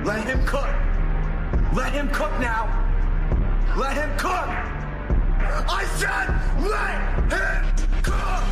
Let him cook. Let him cook now. Let him cook. I said let him cook.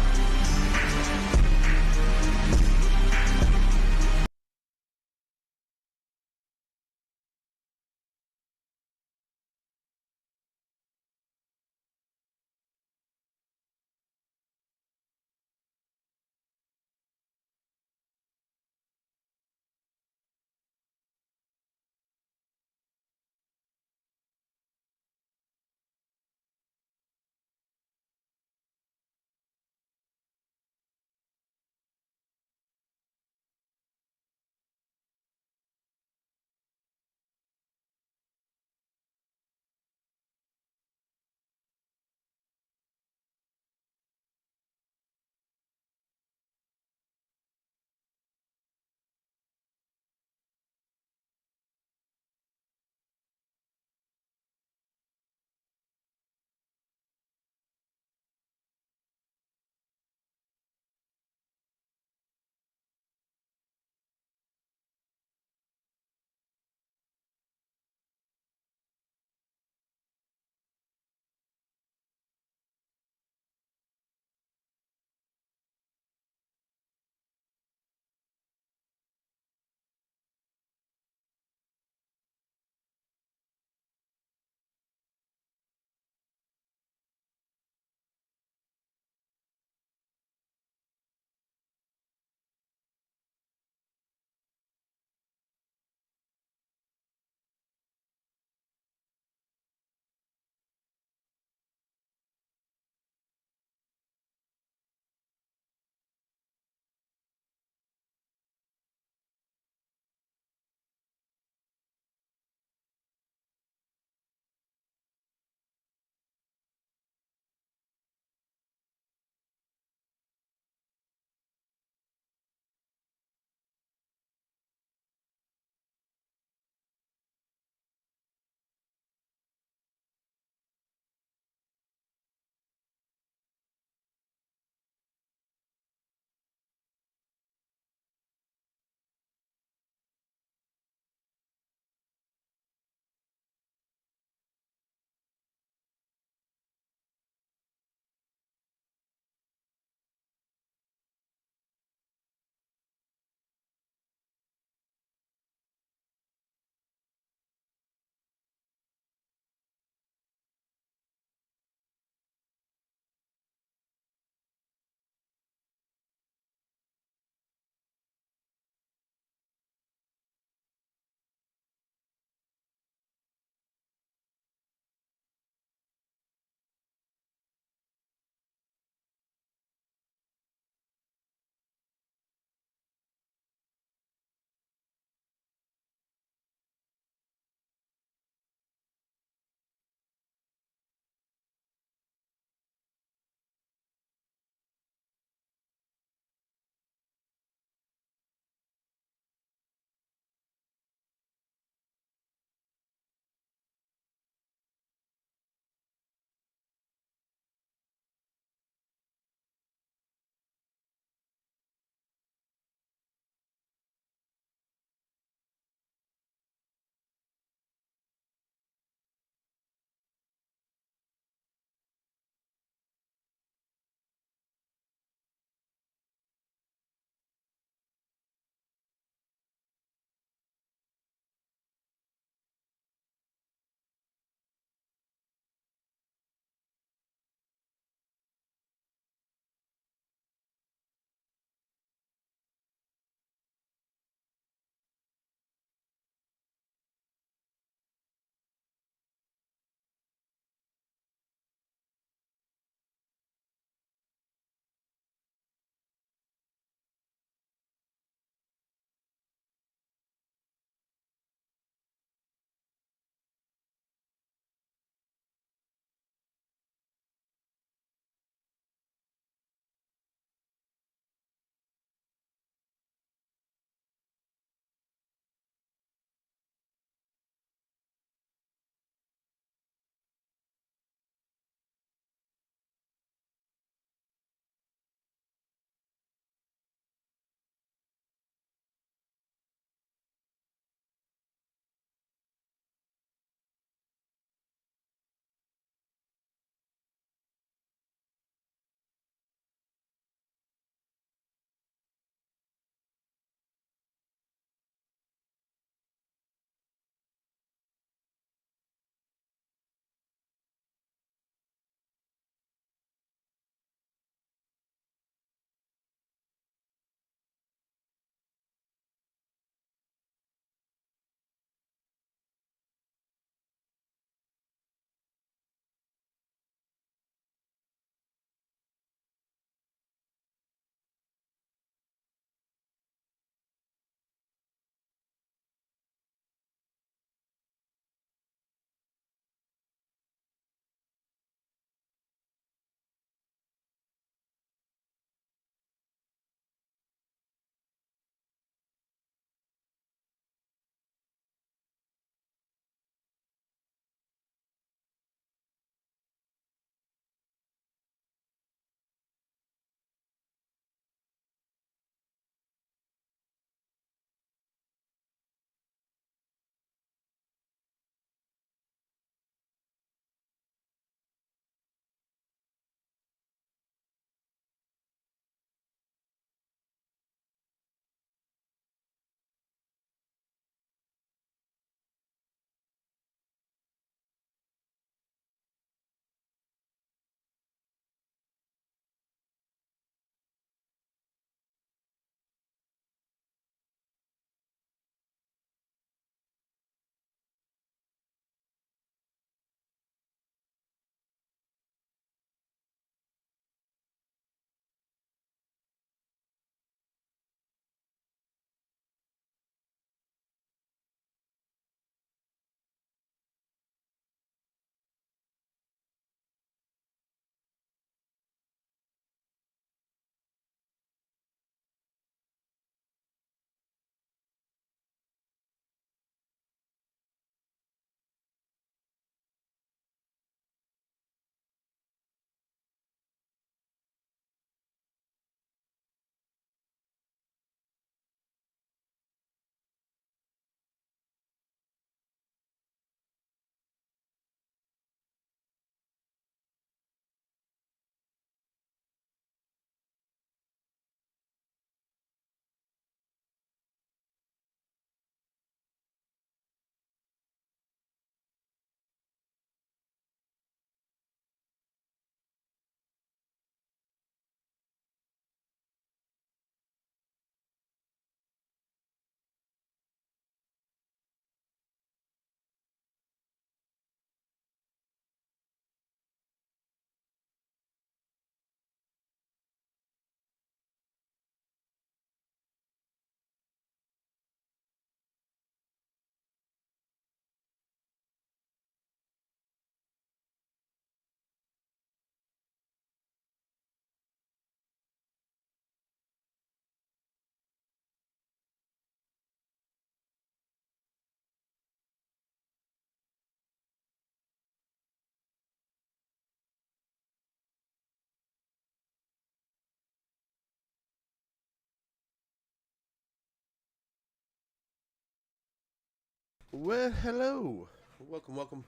Well, hello. Welcome, welcome.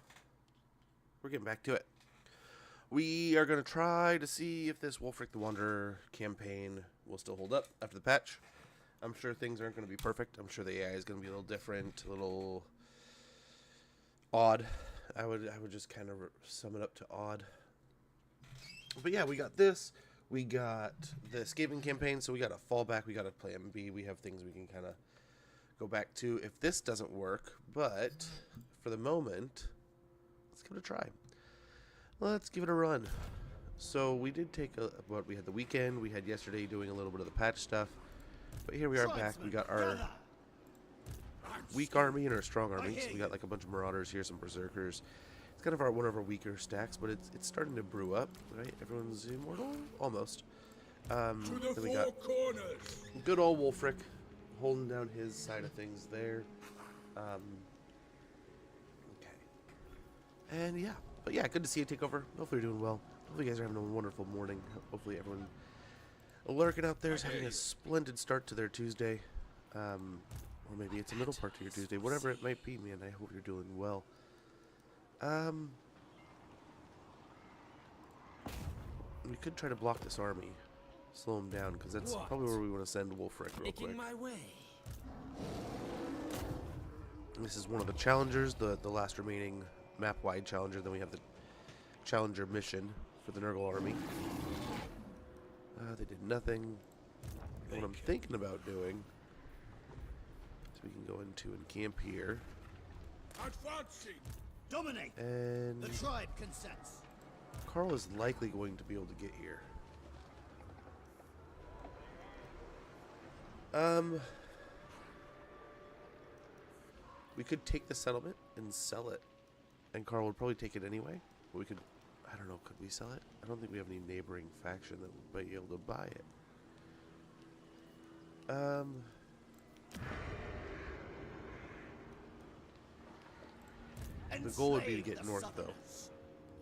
We're getting back to it. We are going to try to see if this Wulfrik the Wanderer campaign will still hold up after the patch. I'm sure things aren't going to be perfect. I'm sure the AI is going to be a little different, a little odd. I would just kind of sum it up to odd. But yeah, we got this. We got the escaping campaign, so we got a fallback. We got a plan B. We have things we can kind of go back to if this doesn't work. But for the moment, let's give it a try. Let's give it a run. So we did take we had the weekend. We had yesterday doing a little bit of the patch stuff. But here we are back. We got our weak army and our strong army. So we got like a bunch of marauders here, some berserkers. It's kind of one of our weaker stacks, but it's starting to brew up, right? Everyone's immortal? Almost. Then we got good old Wulfrik holding down his side of things there. Okay. And yeah. But yeah, good to see you take over. Hopefully you're doing well. Hopefully you guys are having a wonderful morning. Hopefully everyone lurking out there is having a splendid start to their Tuesday. Or maybe it's a middle part to your Tuesday. Whatever it might be, man. I hope you're doing well. We could try to block this army. Slow him down, because that's probably where we want to send Wulfrik real quick. My way. This is one of the challengers, the last remaining map-wide challenger. Then we have the challenger mission for the Nurgle army. They did nothing. What I'm thinking about doing is we can go into and camp here. Dominate. And the tribe consents. Carl is likely going to be able to get here. We could take the settlement and sell it. And Carl would probably take it anyway. But we could, I don't know, could we sell it? I don't think we have any neighboring faction that would be able to buy it. The goal would be to get north, though.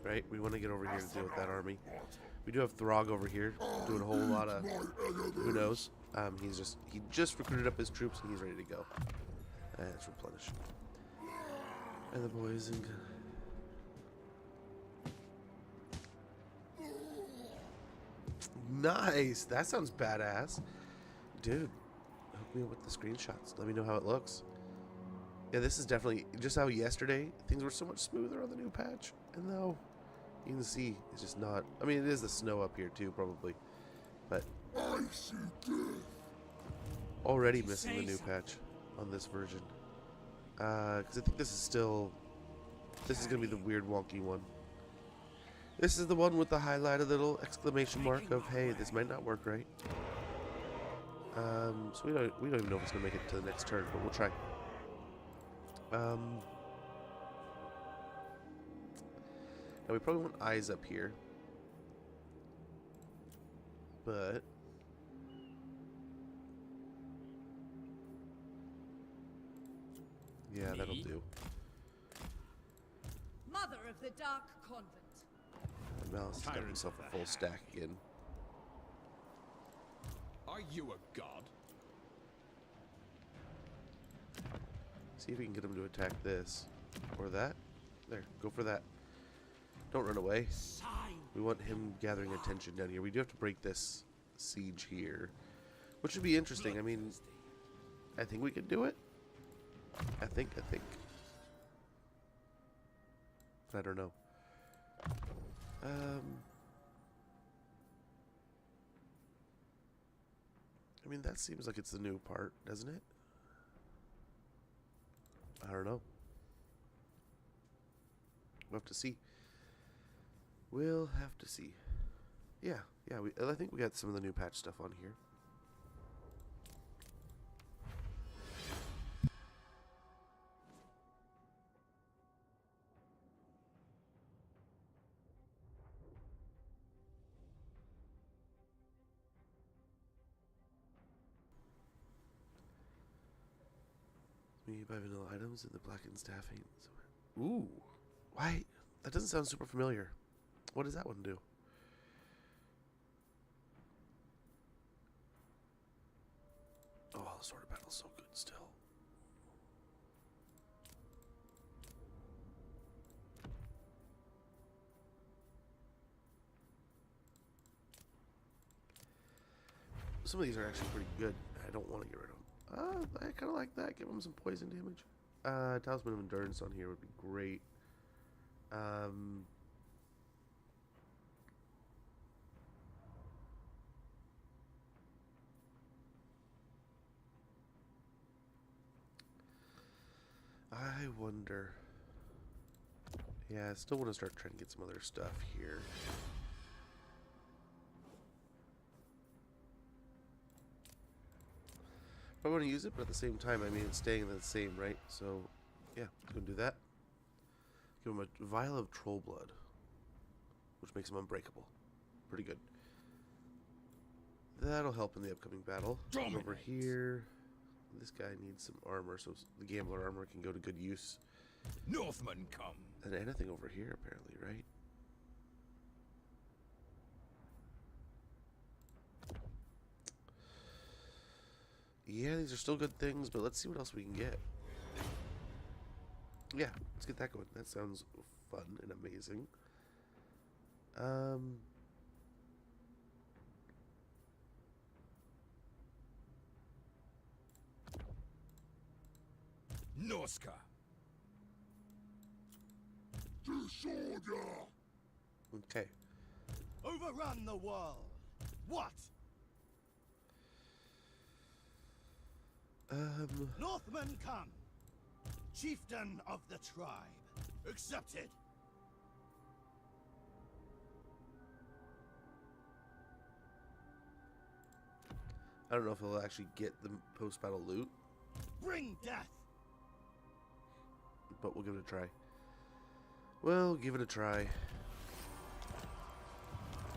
Right? We want to get over here to deal with that army. We do have Throg over here doing a whole lot of who knows. He just recruited up his troops and he's ready to go. Let's replenish. And the boys and nice. That sounds badass, dude. Hook me up with the screenshots. Let me know how it looks. Yeah, this is definitely just how yesterday things were so much smoother on the new patch, and now you can see it's just not. I mean, it is the snow up here too, probably, but already missing the new patch on this version. Because I think this is gonna be the weird wonky one. This is the one with the highlighted little exclamation mark of hey, this might not work right. So we don't even know if it's gonna make it to the next turn, but we'll try. Now we probably want eyes up here, but yeah, that'll do. Mother of the Dark Convent. And Malice has got himself a full stack again. Are you a god? See if we can get him to attack this or that. There, go for that. Don't run away. We want him gathering attention down here. We do have to break this siege here, which would be interesting. I mean, I think we could do it. I think. I don't know. I mean, that seems like it's the new part, doesn't it? I don't know. We'll have to see. We'll have to see. Yeah. I think we got some of the new patch stuff on here. Me buy vanilla items and the blackened staffing. Ooh. Why? That doesn't sound super familiar. What does that one do? Oh, the sword of battle's so good still. Some of these are actually pretty good. I don't want to get rid of them. I kind of like that. Give them some poison damage. Talisman of Endurance on here would be great. I wonder. Yeah, I still want to start trying to get some other stuff here. I want to use it, but at the same time, I mean, it's staying the same, right? So, yeah, gonna do that. Give him a vial of troll blood, which makes him unbreakable. Pretty good. That'll help in the upcoming battle. Over here, this guy needs some armor, so the gambler armor can go to good use. Northmen come. And anything over here, apparently, right? Yeah, these are still good things, but let's see what else we can get. Yeah, let's get that going. That sounds fun and amazing. Norska. Disorder. Okay. Overrun the world. What? Northmen come. Chieftain of the tribe. Accepted. I don't know if he'll actually get the post-battle loot, Bring death. but we'll give it a try. We'll give it a try.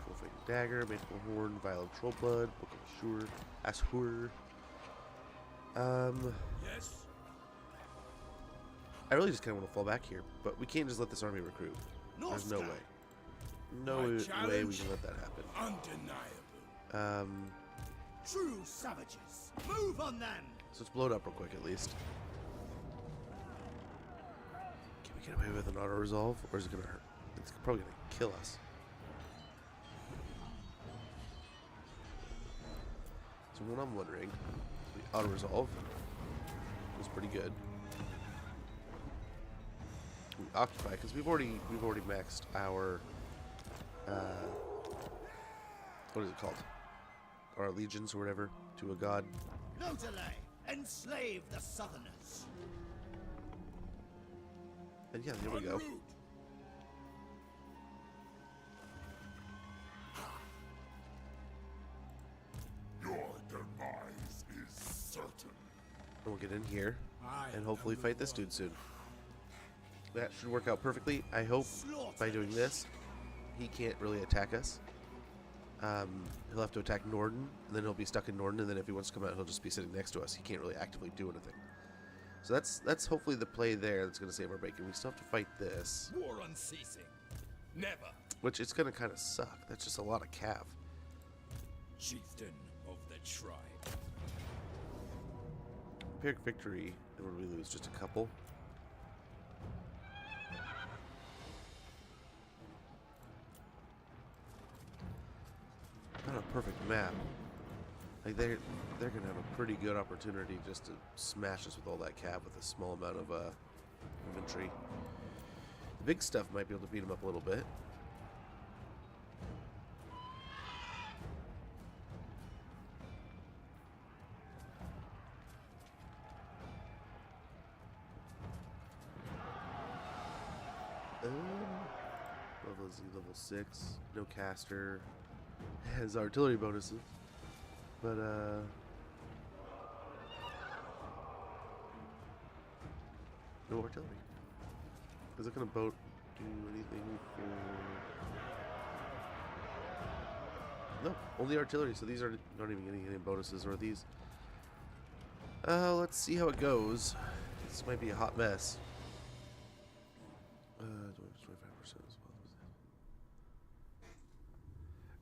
Wulfrik dagger, magical horn, vial of troll blood, book of Ashur. Yes. I really just kind of want to fall back here, but we can't just let this army recruit. There's no way. No way we can let that happen. Undeniable. True savages. Move on them. So let's blow it up real quick at least. Can we get away with an auto resolve, or is it gonna hurt? It's probably gonna kill us. So what I'm wondering, the auto resolve was pretty good. We occupy because we've already maxed our what is it called? Our allegiance or whatever to a god. No delay. Enslave the Southerners. And yeah, there we go. Your demise is certain. And we'll get in here and hopefully fight this dude soon. That should work out perfectly. I hope by doing this, he can't really attack us. He'll have to attack Norden, and then he'll be stuck in Norden, and then if he wants to come out, he'll just be sitting next to us. He can't really actively do anything. So that's hopefully the play there that's going to save our bacon. We still have to fight this. War unceasing. Never. Which it's going to kind of suck. That's just a lot of cav. Chieftain of the tribe. Pyrrhic victory, and what do we lose? Just a couple? Not a perfect map. Like they're gonna have a pretty good opportunity just to smash us with all that cav with a small amount of infantry. The big stuff might be able to beat them up a little bit. Level is level 6. No caster. Has artillery bonuses. But no artillery. Is it gonna do anything for... No, only artillery, so these are not even getting any bonuses, or these. Let's see how it goes. This might be a hot mess. 25% as well.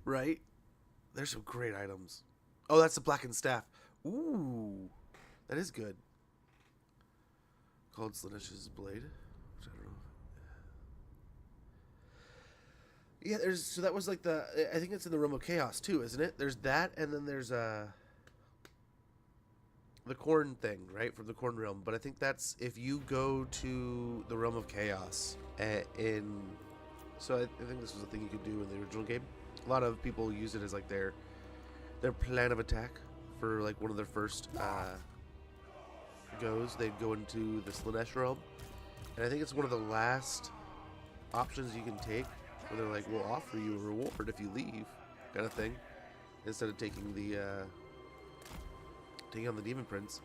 Right? There's some great items. Oh, that's the blackened staff. Ooh, that is good. Called Slanesh's blade, which I don't know. Yeah, so that was like I think it's in the Realm of Chaos too, isn't it? There's that, and then there's the Corn thing, right, from the Corn Realm. But I think that's if you go to the Realm of Chaos so I think this was a thing you could do in the original game. A lot of people use it as like their plan of attack for like one of their first goes. They'd go into the Slanesh realm, and I think it's one of the last options you can take, where they're like, we'll offer you a reward if you leave, kind of thing, instead of taking on the Demon Prince.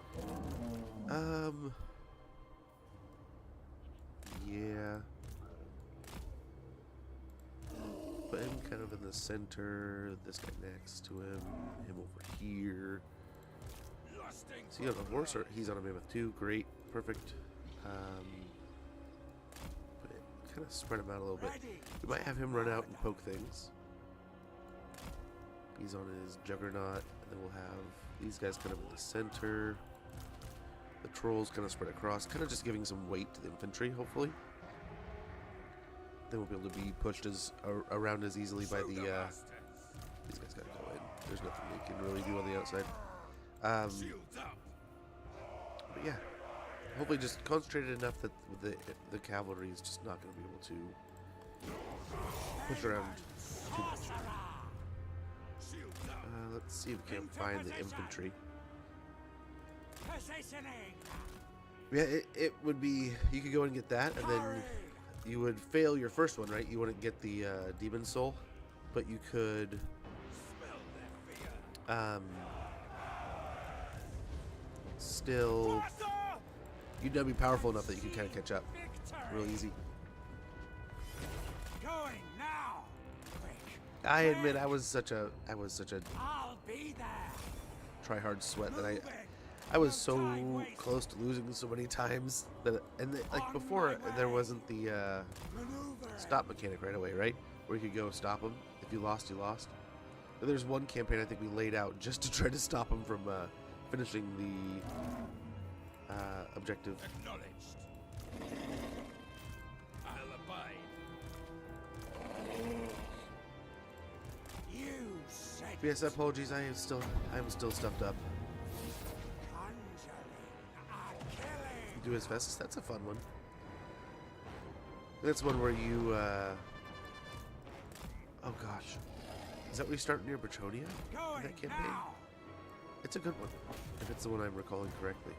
Yeah. Put him kind of in the center, this guy next to him over here. So you have a horse, or he's on a mammoth too. Great, perfect. Kind of spread him out a little bit. We might have him run out and poke things. He's on his Juggernaut, and then we'll have these guys kind of in the center. The trolls kind of spread across, kind of just giving some weight to the infantry, hopefully. Then we'll be able to be pushed around as easily by the. These guys gotta go in. There's nothing they can really do on the outside. But yeah, hopefully just concentrated enough that the cavalry is just not going to be able to push around too much. Let's see if we can find the infantry. Yeah, it would be, you could go and get that, and then you would fail your first one, right? You wouldn't get the demon soul, but you could still, you'd now be powerful enough that you can kind of catch up real easy. Going now. I admit I was such a I'll be there. try hard sweat that I was so close to losing so many times that, like before there wasn't the stop mechanic right away, right? Where you could go stop them. If you lost, you lost. But there's one campaign I think we laid out just to try to stop them from finishing the objective. Acknowledged. I'll abide. You said. Yes, apologies. I am still stuffed up. Do his Festus. That's a fun one. That's one where you. Oh gosh, is that where you start near Brachonia in that campaign? Now. It's a good one, if it's the one I'm recalling correctly.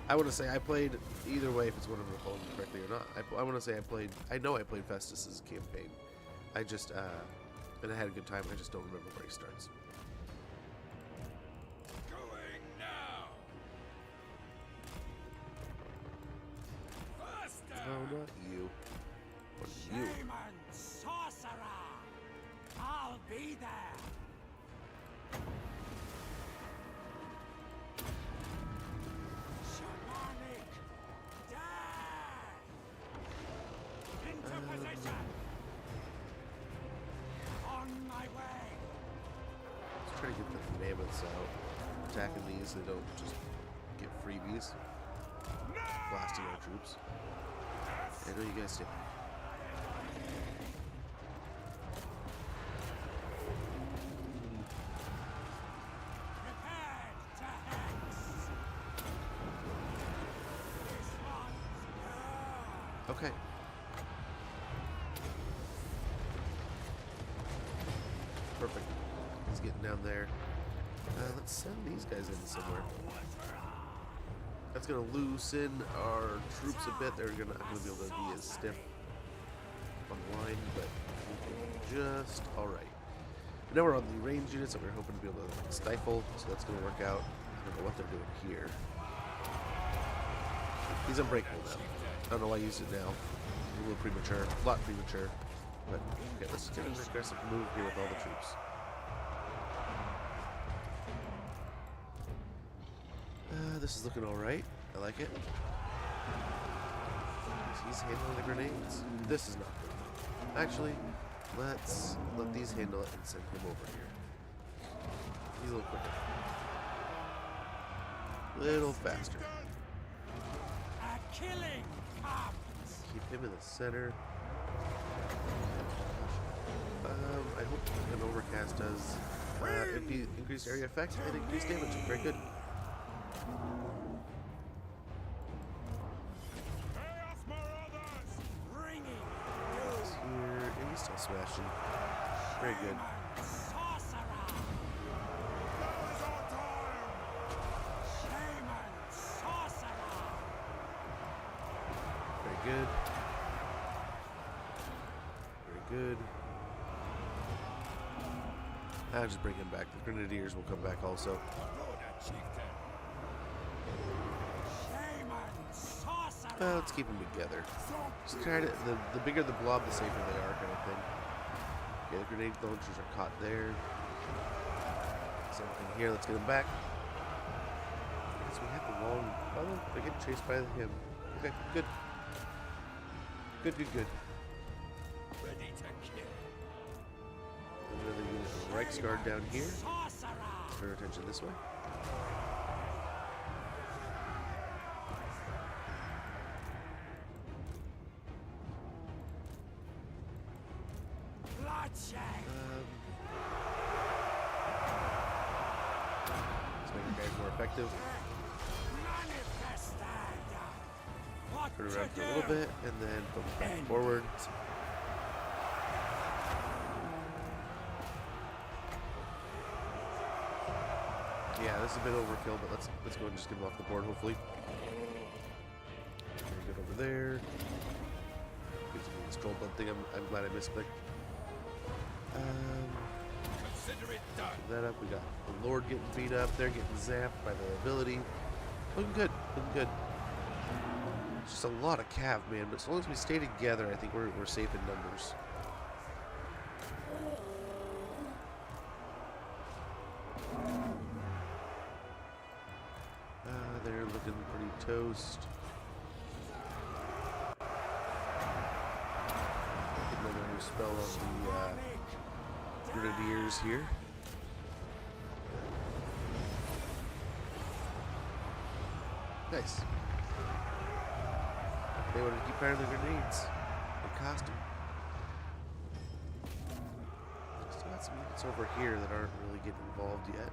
I want to say I played either way if it's one I'm recalling correctly or not. I want to say I know I played Festus's campaign. I just and I had a good time. I just don't remember where he starts. Going now. Oh, not you. What are you? Shaman sorcerer. I'll be there. Shamanic dash. Into position. On my way. Let's try to get the mammoths out. Attacking these, they don't just get freebies. Blasting our troops. I know you guys do. Prepared to hex. This one's yours. Okay. Perfect. He's getting down there. Let's send these guys in somewhere. That's gonna loosen our troops a bit. They're not gonna be able to be as stiff on the line, but just all right. And now we're on the range units that we're hoping to be able to stifle, so that's gonna work out. I don't know what they're doing here. He's unbreakable now. I don't know why I used it now. A little premature, a lot premature. But okay, let's get an aggressive move here with all the troops. This is looking alright. I like it. He's handling the grenades. This is not good. Actually, let's let these handle it and send him over here. He's a little quicker. Little faster. A killing comes. Keep him in the center. This does increase area effect and increase damage. Very good. Here, and he's still smashing. Very good. Very good. Very good. I'll just bring him back. The Grenadiers will come back also. Let's keep them together. Just try to, the bigger the blob, the safer they are, kind of thing. Okay, the grenade launchers are caught there. Same thing here. Let's get them back. So we have the wrong. Oh, no, they're getting chased by him. Okay, good. Good. Ready to kill. Another unit of Reichsguard down here. Turn our attention this way. Let's make our guys more effective. Turn around for a little bit and then put them back forward. Yeah, this is a bit overkill, but let's go and just get him off the board, hopefully. Very good over there. Gives me this troll blood thing. I'm glad I misclicked. Consider it done. Keep that up. We got the Lord getting beat up. They're getting zapped by the ability. Looking good. Looking good. It's just a lot of cav, man. But as long as we stay together, I think we're safe in numbers. They're looking pretty toast. Another spell on the Grenadiers here. Nice. They wanted to keep firing the grenades. It cost them. Still got some units over here that aren't really getting involved yet.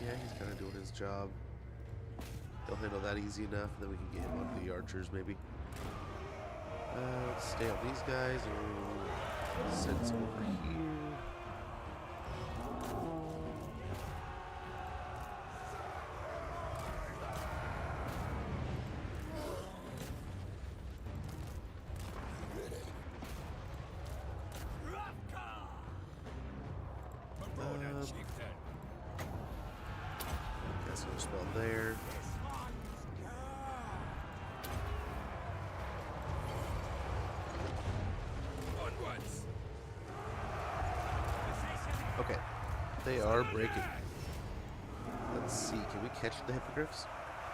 Yeah, he's kind of doing his job. He'll handle that easy enough, then we can get him onto the archers, maybe. Let's stay on these guys, and we'll send some over here. That's no spell there. Okay, they are breaking. Let's see, can we catch the hippogriffs?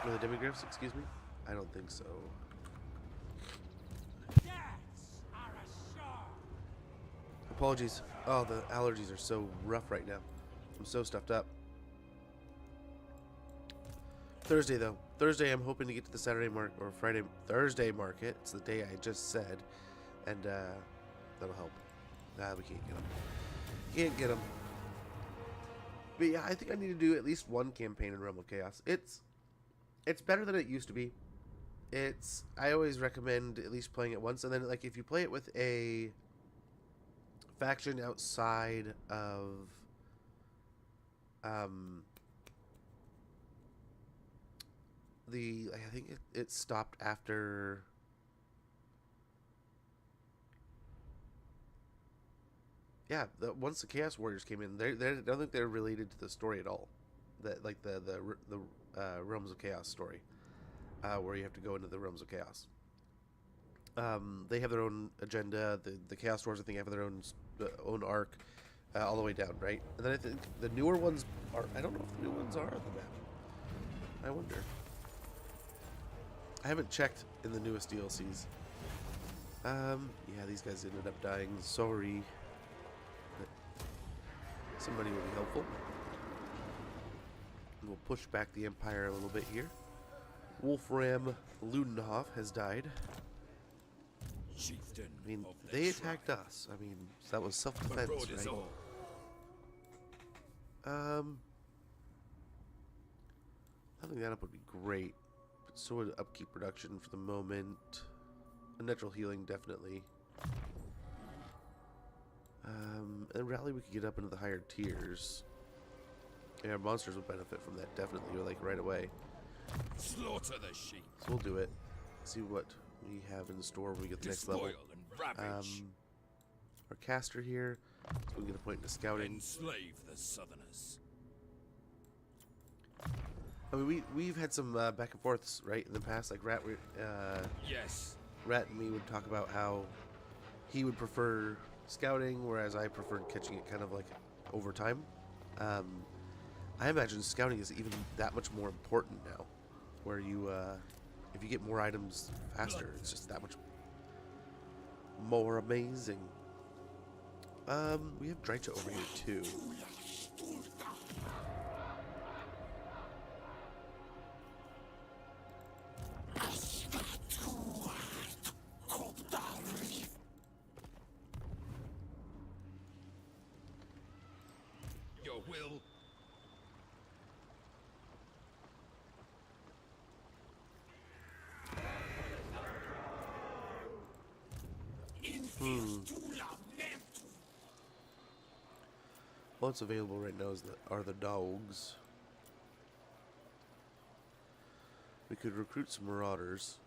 Or the demigriffs, excuse me? I don't think so. Apologies. Oh, the allergies are so rough right now. I'm so stuffed up. Thursday, though. Thursday, I'm hoping to get to the Saturday market, or Thursday market. It's the day I just said. And, that'll help. Nah, we can't get them. Can't get them. But yeah, I think I need to do at least one campaign in Realm of Chaos. It's better than it used to be. I always recommend at least playing it once, and then, like, if you play it with a faction outside of I think it stopped after once the Chaos Warriors came in, I don't think they're related to the story at all. That, like, the Realms of Chaos story, where you have to go into the Realms of Chaos. They have their own agenda. The Chaos Wars, I think, have their own arc, all the way down, right? And then I think the newer ones are. I don't know if the new ones are on the map. I wonder. I haven't checked in the newest DLCs. Yeah, these guys ended up dying. Sorry. But some money will be helpful. We'll push back the Empire a little bit here. Wolfram Ludenhof has died. chieftain. I mean, of the they tribe. attacked us. I mean, that was But self-defense, broad is right? all. Leveling that up would be great, but so would upkeep production for the moment. A natural healing, definitely. And rally we could get up into the higher tiers. Yeah, our monsters would benefit from that, definitely, like right away. Slaughter the sheep. So we'll do it. See what we have in store when we get the next level. Despoil and ravage. Our caster here, so we get a point into scouting. Enslave the southerners. I mean, we've had some back and forths, right, in the past. Like Rat Yes. and me would talk about how he would prefer scouting, whereas I preferred catching it kind of like over time. I imagine scouting is even that much more important now, where you, if you get more items faster, it's just that much more amazing. We have Drycha over here too. Your will. What's available right now are the dogs. We could recruit some marauders.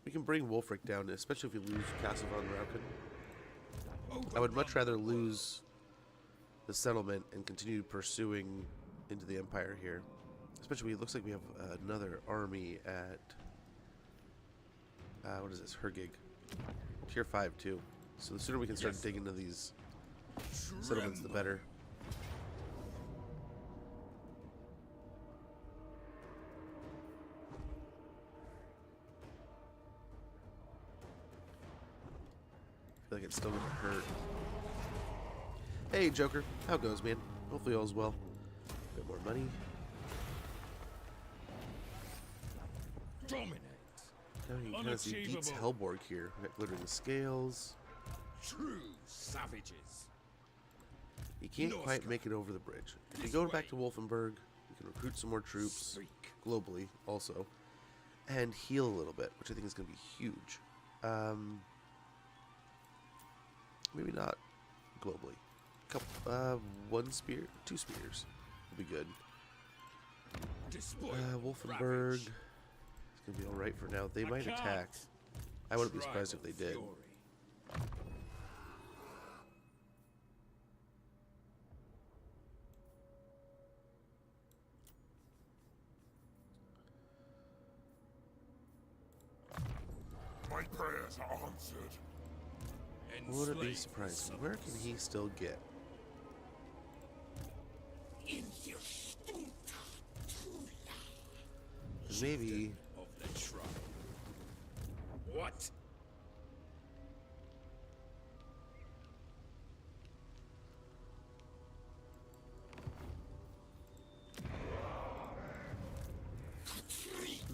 We can bring Wulfrik down, especially if we lose Castle von Rauken. I would much rather lose the settlement and continue pursuing into the Empire here. Especially, it looks like we have another army at... what is this? Hergig. Tier 5, too. So the sooner we can start digging into these settlements, the better. I feel like it still wouldn't hurt. Hey, Joker. How goes, man? Hopefully all's well. Bit more money. Dominate. Now you can kind of see Beats Hellborg here. We got glittering scales. True savages. You can't quite make it over the bridge. If you go back to Wolfenburg, you can recruit some more troops globally also, and heal a little bit, which I think is going to be huge. Maybe not globally. One spear, 2 spears would be good. Wolfenburg is going to be all right for now. They might attack. I wouldn't be surprised if they did. My prayers are answered. Would it be surprising? Where can he still get? Maybe. Of the tribe. What?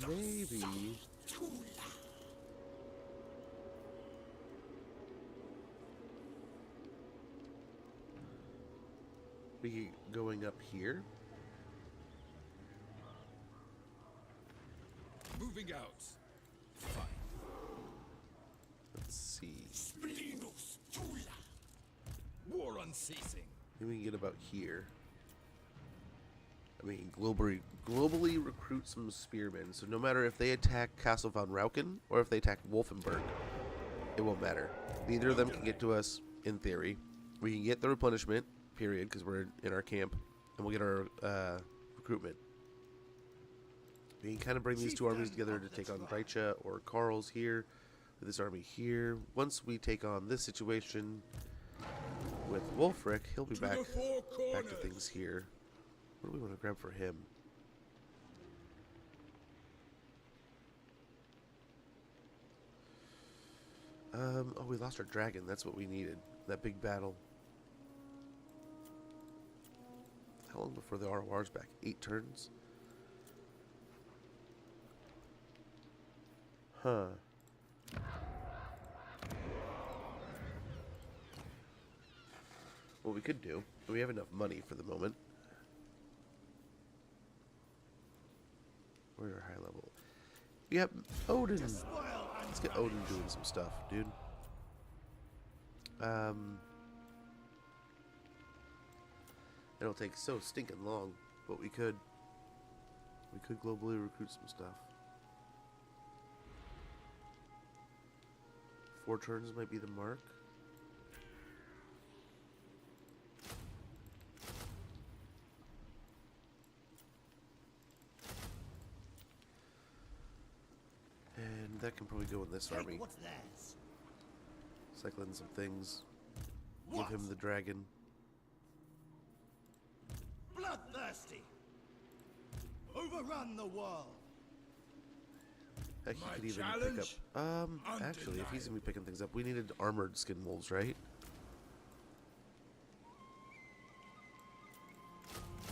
Maybe. We going up here? Moving out. Fine. Let's see. War unceasing. Maybe we can get about here. I mean, globally recruit some spearmen. So no matter if they attack Castle von Rauken or if they attack Wolfenburg, it won't matter. Neither of them can get to us, in theory. We can get the replenishment, period, because we're in our camp, and we'll get our recruitment. We can kind of bring these two armies together to take on Drycha or Karl's here, with this army here. Once we take on this situation with Wulfrik, he'll be back to things here. What do we want to grab for him? Oh, we lost our dragon. That's what we needed. That big battle. How long before the ROR's back? 8 turns? Huh. what we could do, we have enough money for the moment. We're at high level. Yep, Odin. Let's get Odin doing some stuff, dude. It'll take so stinking long, but we could globally recruit some stuff. 4 turns might be the mark. And that can probably go in this army. What's theirs? Cycle in some things. Give him the dragon. Bloodthirsty. Overrun the world. Heck, he My could even challenge? pick up. Actually, if he's gonna be picking things up, we needed armored skin wolves, right?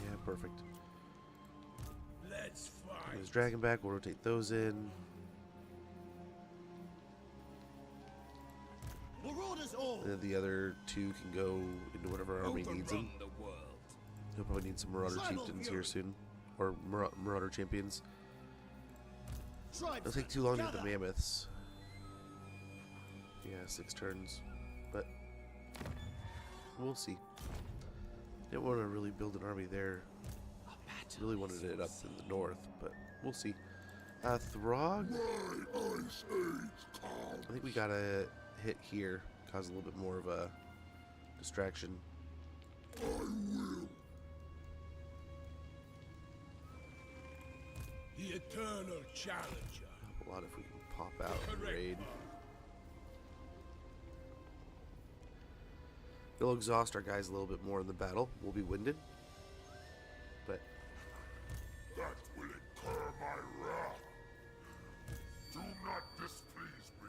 Yeah, perfect. Let's Get fight. his dragon back. We'll rotate those in. Marauders all. And then the other 2 can go into whatever army needs them. Overrun the world. He'll probably need some Marauder Chieftains here soon. Or Marauder Champions. It'll take too long to get the Mammoths. Yeah, 6 turns. But we'll see. Didn't want to really build an army there. Really wanted it up in the north, but we'll see. Throg? I think we gotta hit here. Cause a little bit more of a distraction. The eternal challenger. A lot if we can pop out and raid. It'll exhaust our guys a little bit more in the battle. We'll be winded. But That will incur my wrath. Do not displease me.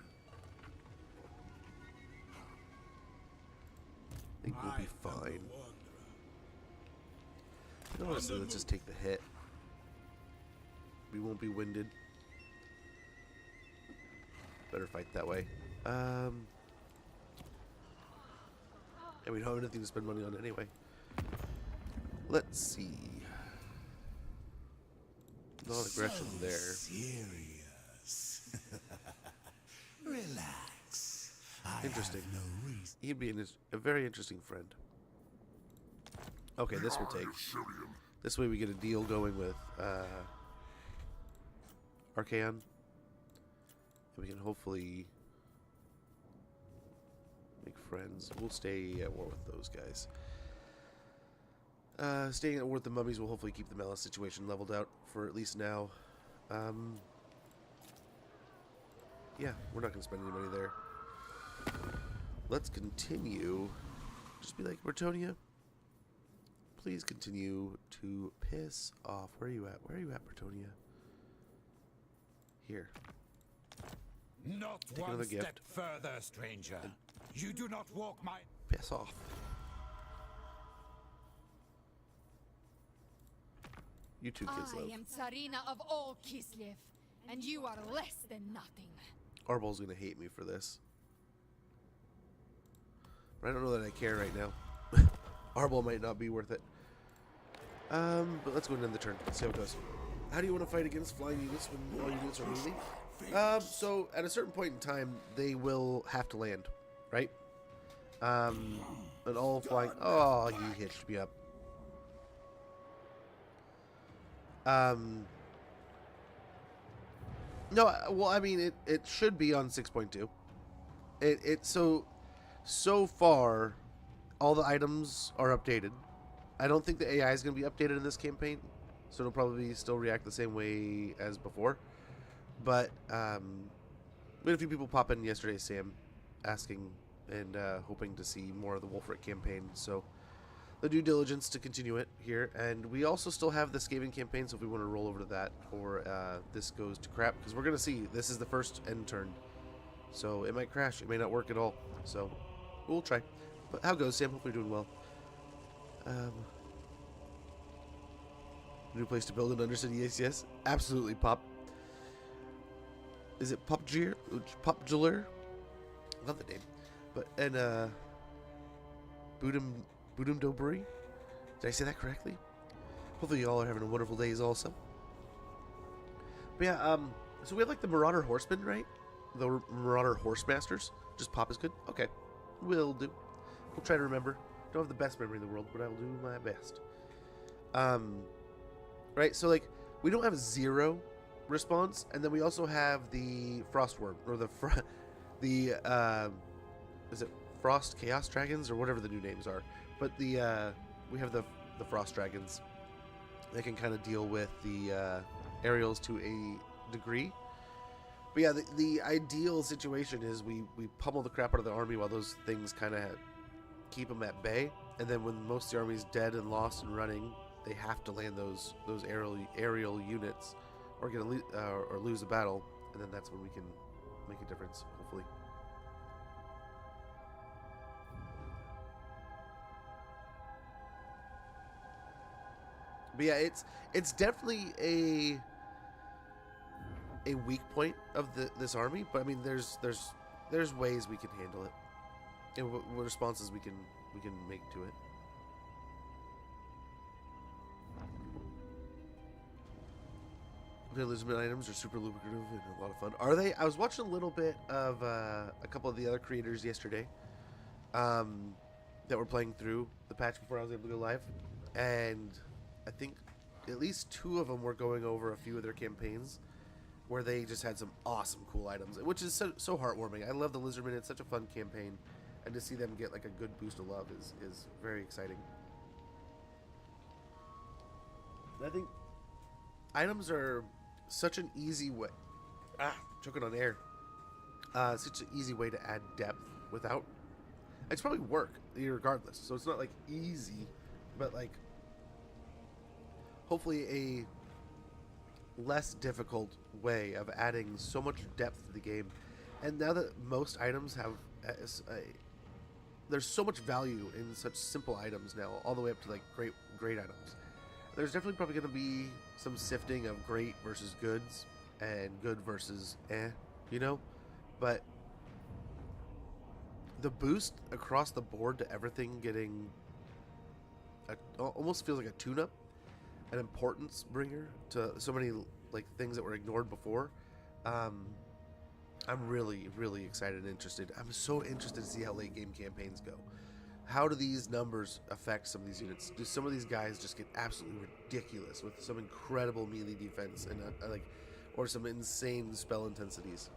I think we'll be fine. Honestly, let's just take the hit. We won't be winded. Better fight that way. And we don't have anything to spend money on anyway. Let's see. Non-aggression there. Serious. Relax. Interesting. No reason. He'd be a very interesting friend. Okay, this will take. This way we get a deal going with Archaon. And we can hopefully make friends. We'll stay at war with those guys. Staying at war with the mummies will hopefully keep the Malice situation leveled out for at least now. Yeah, we're not going to spend any money there. Let's continue. Just be like, Bretonia, please continue to piss off. Where are you at? Where are you at, Bretonia? Here. Not Take one another step gift. further, stranger. You do not walk my... Piss off. You two kids I love. am Tsarina of all Kislev, and you are less than nothing. Arbol's gonna hate me for this. But I don't know that I care right now. Arbol might not be worth it. But let's go into the turn. Let's see how it goes. How do you want to fight against flying units when all units are moving? So at a certain point in time, they will have to land, right? And all flying. Oh, you hitched me up. No, well, I mean, it should be on 6.2. So far, all the items are updated. I don't think the AI is going to be updated in this campaign, so it'll probably still react the same way as before. But we had a few people pop in yesterday, Sam, asking and hoping to see more of the Wulfrik campaign. So the due diligence to continue it here, and we also still have the Skaven campaign. So if we want to roll over to that, or this goes to crap, because we're gonna see this is the first end turn, so it might crash, it may not work at all. So we'll try. But how goes, Sam? Hope you're doing well. New place to build an Undercity. Yes, absolutely, Pop. Is it Popjir? Popjuler? Love the name. But and Budum Budum Doburi. Did I say that correctly? Hopefully you all are having a wonderful days also. But yeah, so we have like the Marauder Horsemen, right? The Marauder Horsemasters. Just pop is good? Okay. Will do. We'll try to remember. Don't have the best memory in the world, but I will do my best. Right, so like, we don't have 0 response, and then we also have the Frostworm, or is it Frost Chaos Dragons, or whatever the new names are. But we have the Frost Dragons. They can kind of deal with the aerials to a degree. But yeah, the ideal situation is we pummel the crap out of the army while those things kind of keep them at bay, and then when most of the army's dead and lost and running, they have to land those aerial units, or or lose the battle, and then that's when we can make a difference, hopefully. But yeah, it's definitely a weak point of this army, but I mean, there's ways we can handle it, and what responses we can make to it. The Elizabeth items are super lucrative and a lot of fun. Are they? I was watching a little bit of a couple of the other creators yesterday that were playing through the patch before I was able to go live, and I think at least 2 of them were going over a few of their campaigns where they just had some awesome cool items, which is so heartwarming. I love the Lizardmen. It's such a fun campaign, and to see them get like a good boost of love is very exciting. I think items are such an easy way. Choking on air. Such an easy way to add depth without. It's probably work regardless, so it's not like easy, but like hopefully a less difficult way of adding so much depth to the game. And now that most items have there's so much value in such simple items now, all the way up to like great items. There's definitely probably going to be some sifting of great versus goods and good versus you know, but the boost across the board to everything getting almost feels like a tune-up, an importance bringer to so many like things that were ignored before. I'm really excited and interested. I'm so interested to see how late game campaigns go. How do these numbers affect some of these units? Do some of these guys just get absolutely ridiculous with some incredible melee defense and or some insane spell intensities?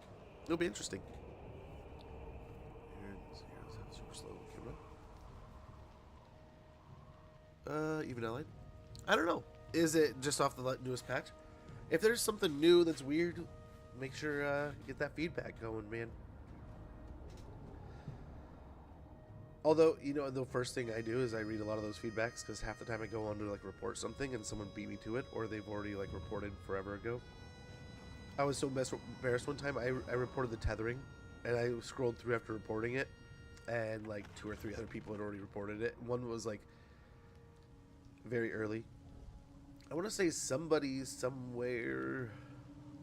It'll be interesting. Super slow camera. Even allied. I don't know. Is it just off the newest patch? If there's something new that's weird, make sure you get that feedback going, man. Although, you know, the first thing I do is I read a lot of those feedbacks, because half the time I go on to like report something and someone beat me to it, or they've already like reported forever ago. I was so embarrassed one time. I reported the tethering, and I scrolled through after reporting it, and like 2 or 3 other people had already reported it. One was like very early. I want to say somebody somewhere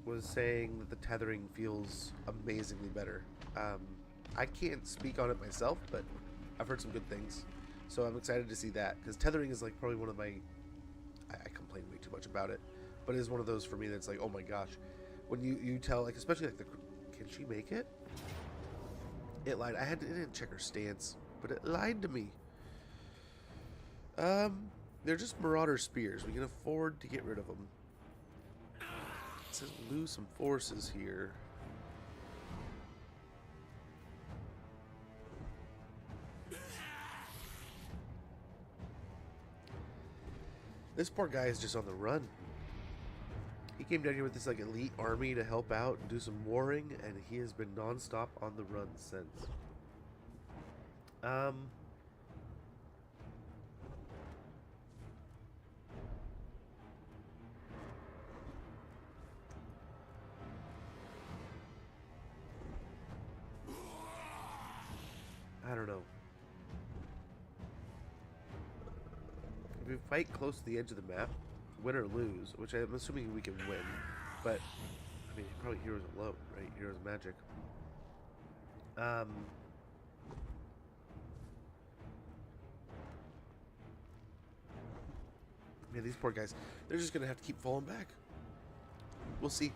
was saying that the tethering feels amazingly better. I can't speak on it myself, but I've heard some good things, so I'm excited to see that, because tethering is like probably one of my, I complain way too much about it, but it is one of those for me that's like, oh my gosh, when you tell, like, especially like can she make it? It lied. It didn't check her stance, but it lied to me. They're just Marauder Spears. We can afford to get rid of them. It says lose some forces here. This poor guy is just on the run. He came down here with this like elite army to help out and do some warring, and he has been non-stop on the run since. I don't know. If we fight close to the edge of the map, win or lose, which I'm assuming we can win, but I mean, probably heroes are low, right? Heroes of magic. Man, these poor guys, they're just going to have to keep falling back. We'll see.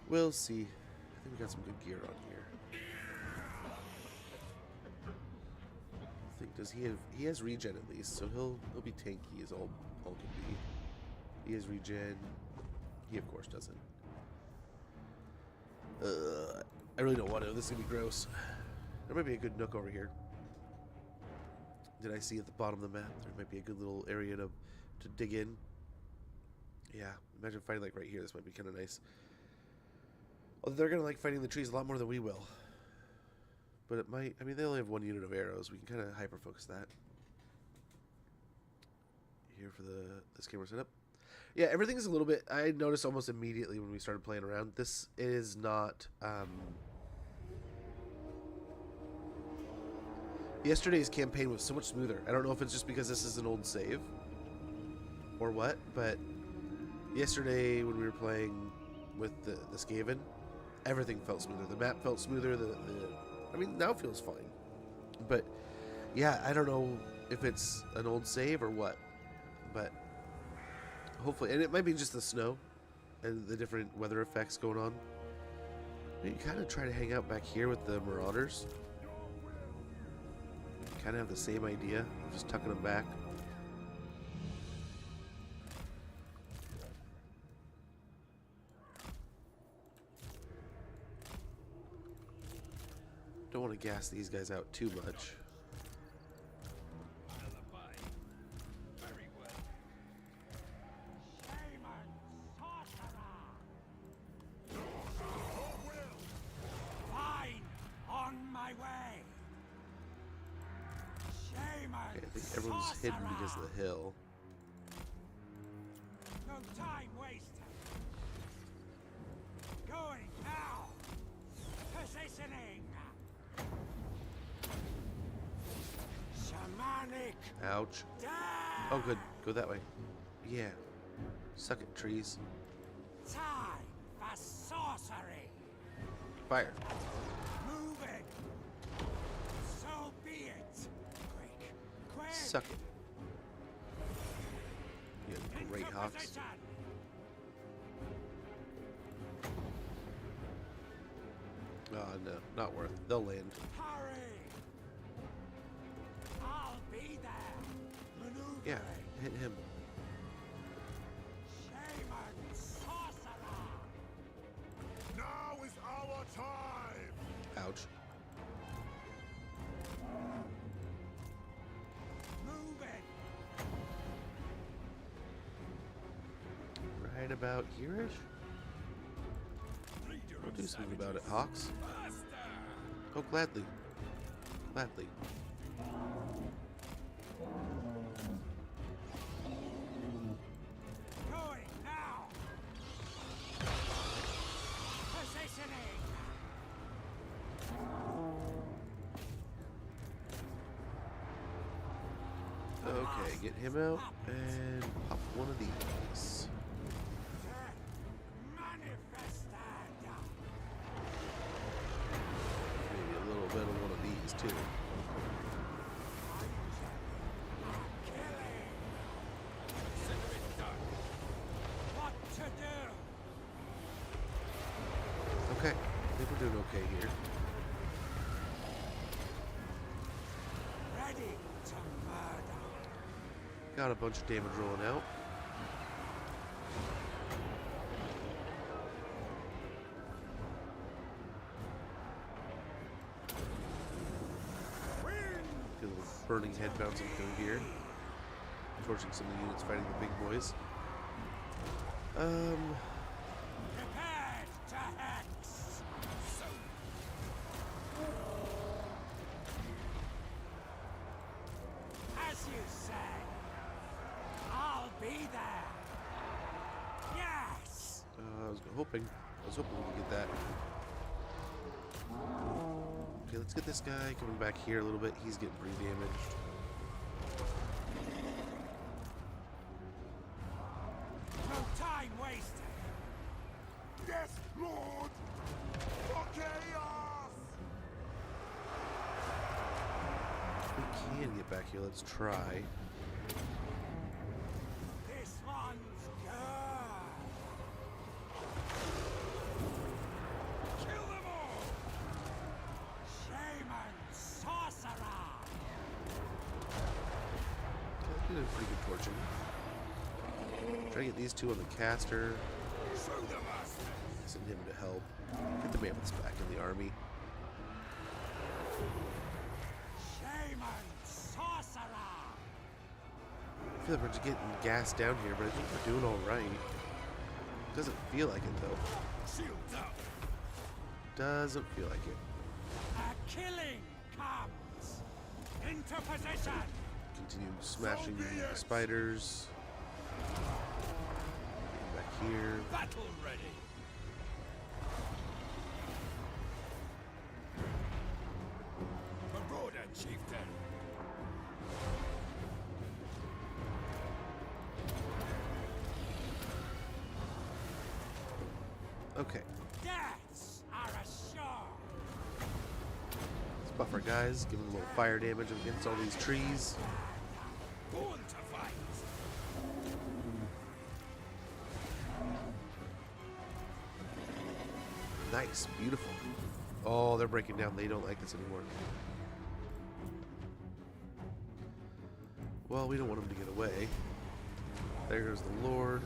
We'll see. I think we got some good gear on here. I think, does he has regen at least, so he'll be tanky as all can be. He has regen. He of course doesn't. I really don't want to. This is gonna be gross. There might be a good nook over here. Did I see at the bottom of the map? There might be a good little area to dig in. Yeah, imagine fighting like right here. This might be kind of nice. Although they're gonna like fighting the trees a lot more than we will. But it might. I mean, they only have 1 unit of arrows. We can kind of hyper focus that. Here for this camera setup. Yeah, everything's a little bit. I noticed almost immediately when we started playing around. This is not. Yesterday's campaign was so much smoother. I don't know if it's just because this is an old save or what, but yesterday when we were playing with the Skaven, everything felt smoother. The map felt smoother. I mean, now it feels fine. But yeah, I don't know if it's an old save or what, but hopefully, and it might be just the snow and the different weather effects going on. You kind of try to hang out back here with the Marauders. Kind of have the same idea, just tucking them back. Don't want to gas these guys out too much. Everyone's hidden because of the hill. No time wasted. Going now. Positioning. Shamanic. Ouch. Oh, good. Go that way. Yeah. Suck it, trees. Time for sorcery. Fire. Moving. So be it. Quick. Suck it. Yeah, great hawks. Oh, no. Not worth it. They'll land. Hurry. I'll be there. Maneuver. Yeah, hit him. Shaman sorcerer. Now is our time! Ouch. Moving. Right about here-ish? I'll do something about it, Hawks. Oh, gladly. Gladly. Going now. Positioning. Okay, get him out and pop one of these. Manifested. Maybe a little bit of one of these too. Killing. What to do? Okay, I think we're doing okay here. Ready to murder. Got a bunch of damage rolling out. Get a little burning head bouncing through here. Torching some of the units fighting the big boys. Prepared to hex. As you say, I'll be there. Yes. I was hoping we could get that. Okay, let's get this guy coming back here a little bit. He's getting pretty damaged. No time wasted. Yes, Lord! For chaos! We can get back here. Let's try. This did a pretty good torching. Try to get these two on the caster. Send him to help. Get the mammoths back in the army. Shaman sorcerer. I feel like we're just getting gassed down here, but I think we're doing all right. Doesn't feel like it though. Shields up. Doesn't feel like it. A killing comes. Into position. Continue smashing the spiders. Getting back here. Battle ready. Marauder, chieftain. Okay. Deaths are assured. Let's buff our guys, give them a little fire damage against all these trees. Born to fight. Nice, beautiful. Oh, they're breaking down. They don't like this anymore. Well, we don't want them to get away. There goes the Lord.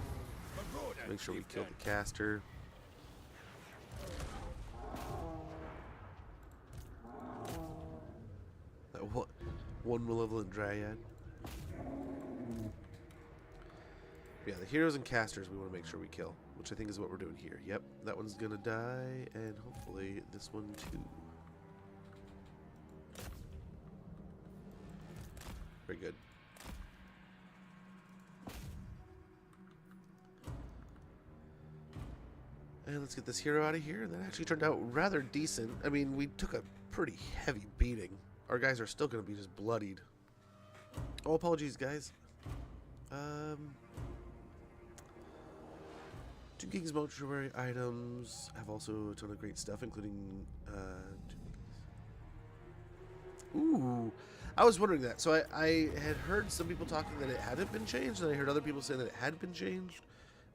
Marauder, Make sure we kill chieftain. the caster. That one malevolent dryad. Yeah, the heroes and casters we want to make sure we kill, which I think is what we're doing here. Yep, that one's gonna die, and hopefully this one too. Very good. And let's get this hero out of here. That actually turned out rather decent. I mean, we took a pretty heavy beating. Our guys are still going to be just bloodied. Oh, apologies, guys. 2 King's mortuary items have also a ton of great stuff, including... Ooh, I was wondering that. So I had heard some people talking that it hadn't been changed, and I heard other people saying that it had been changed.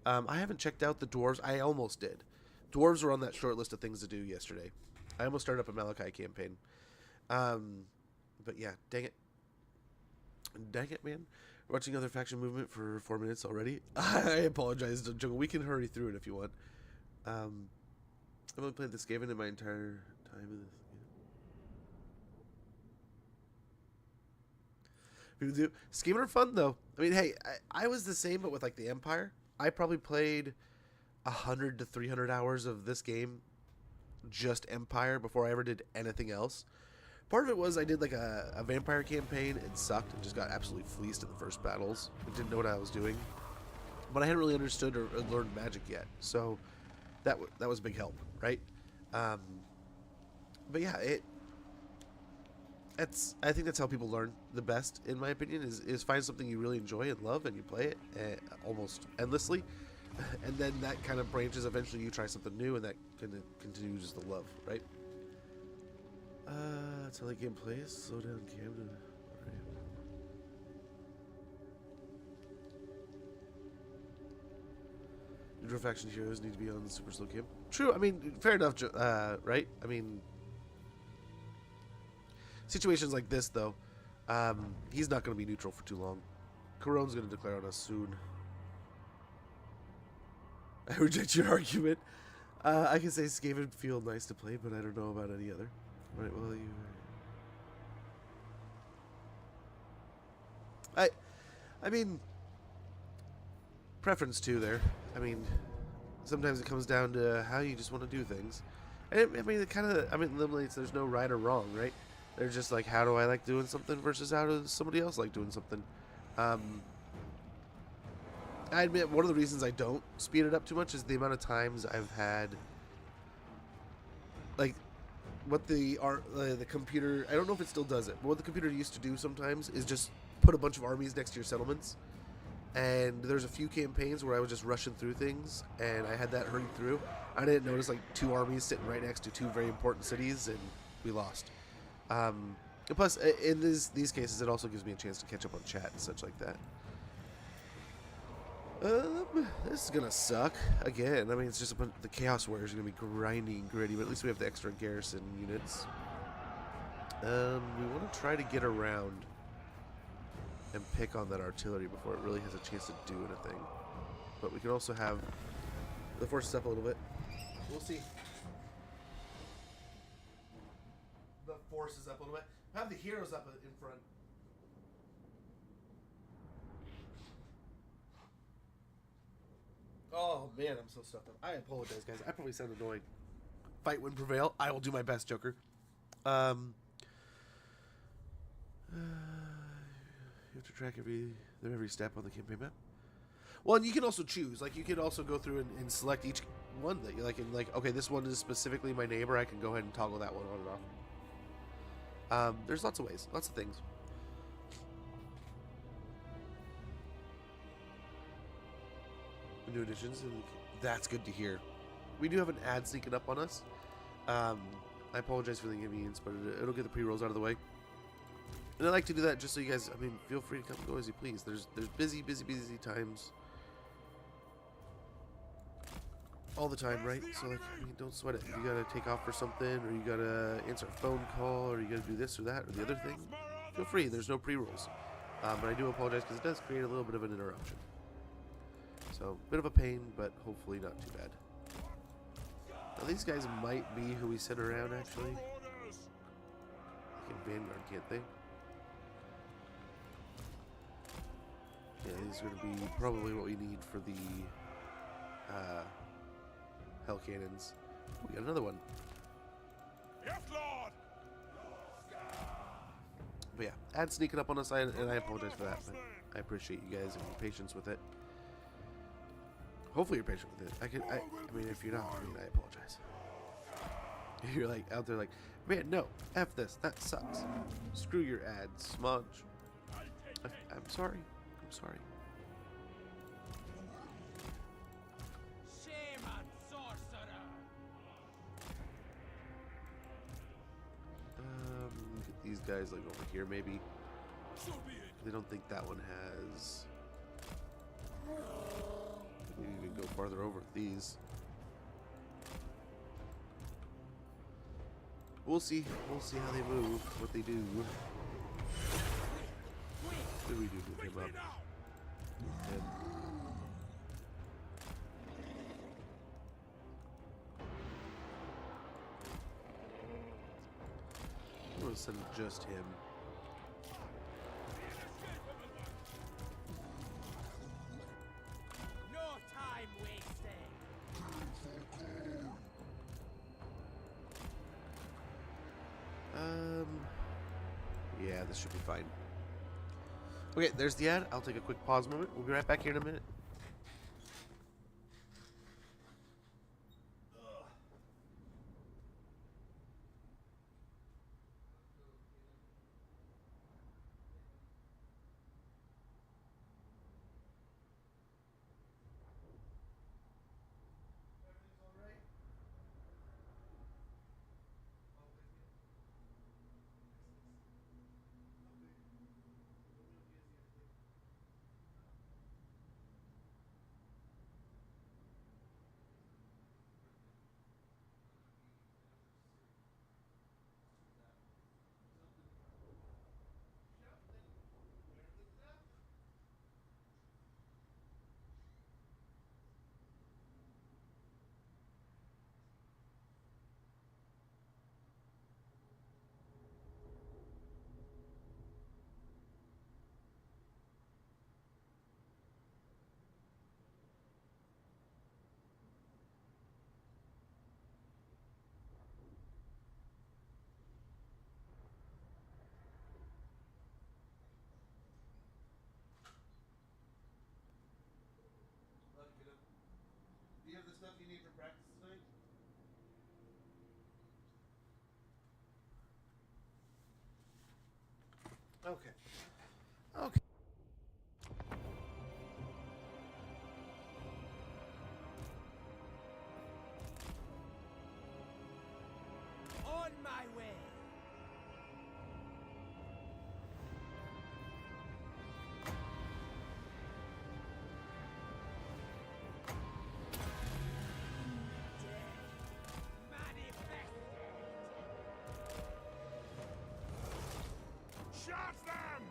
I haven't checked out the dwarves. I almost did. Dwarves were on that short list of things to do yesterday. I almost started up a Malachi campaign. But yeah, dang it. Dang it, man. We're watching other faction movement for 4 minutes already. I apologize, Jungle. We can hurry through it if you want. I've only played this game in my entire time of this. People do. Skaven are fun, though. I mean, hey, I was the same, but with, like, the Empire. I probably played 100 to 300 hours of this game, just Empire, before I ever did anything else. Part of it was I did, like, a vampire campaign. It sucked and just got absolutely fleeced in the first battles. I didn't know what I was doing. But I hadn't really understood or learned magic yet. So that was a big help, right? But yeah, I think that's how people learn the best, in my opinion, is find something you really enjoy and love, and you play it almost endlessly, and then that kind of branches. Eventually, you try something new, and that kind of continues the love, right? That's how the game plays. Slow down, Camden. Right. Neutral faction heroes need to be on the super slow camp. True. I mean, fair enough, right? I mean, situations like this, though, he's not going to be neutral for too long. Corone's going to declare on us soon. I reject your argument. I can say Skaven feel nice to play, but I don't know about any other. Right, well, I mean, preference too there. I mean, sometimes it comes down to how you just want to do things. And I mean, it kind of, eliminates, there's no right or wrong, right? They're just like, how do I like doing something versus how does somebody else like doing something? I admit one of the reasons I don't speed it up too much is the amount of times I've had, like, what the computer, I don't know if it still does it, but what the computer used to do sometimes is just put a bunch of armies next to your settlements. And there's a few campaigns where I was just rushing through things, and I had that hurried through. I didn't notice, like, 2 armies sitting right next to 2 very important cities, and we lost. And plus, in these cases, it also gives me a chance to catch up on chat and such like that. This is gonna suck again. I mean, it's just the Chaos Warriors are gonna be grinding gritty, but at least we have the extra garrison units. We want to try to get around and pick on that artillery before it really has a chance to do anything. But we can also have the forces up a little bit. We'll see. The forces up a little bit. Have the heroes up in front. Oh man, I'm so stuffed up. I apologize, guys. I probably sound annoying. Fight when prevail. I will do my best, Joker. You have to track every step on the campaign map. Well, and you can also choose. Like, you can also go through and select each one that you like. And like, okay, this one is specifically my neighbor. I can go ahead and toggle that one on and off. There's lots of ways, lots of things. New additions, and that's good to hear. We do have an ad sneaking up on us. I apologize for the inconvenience, but it'll get the pre-rolls out of the way. And I like to do that just so you guys, I mean, feel free to come and go as you please. There's busy times all the time, right? So like, I mean, don't sweat it. If you gotta take off for something, or you gotta answer a phone call, or you gotta do this or that or the other thing, feel free. There's no pre-rolls. But I do apologize because it does create a little bit of an interruption. So, bit of a pain, but hopefully not too bad. Now, these guys might be who we sent around, actually. They can Vanguard, can't they? Yeah, these are going to be probably what we need for the Hell Cannons. We got another one. Yes, Lord. But yeah, ad sneaking up on us, and I apologize for that, but I appreciate you guys and your patience with it. Hopefully you're patient with it. I mean, if you're not, I mean, I apologize. If you're like out there like, man, no, F this, that sucks. Screw your ads, smudge. I'm sorry. I'm sorry. Shame on sorcerer. Get these guys like over here maybe. So be it. They don't think that one has. We can even go farther over with these. We'll see. We'll see how they move, what they do. What do we do to pick him up? And I'm gonna send just him. No time wasted. Yeah, this should be fine. Okay, there's the ad. I'll take a quick pause moment. We'll be right back here in a minute. Do you have the stuff you need for practice tonight? Okay. Okay. On my way. Shot them!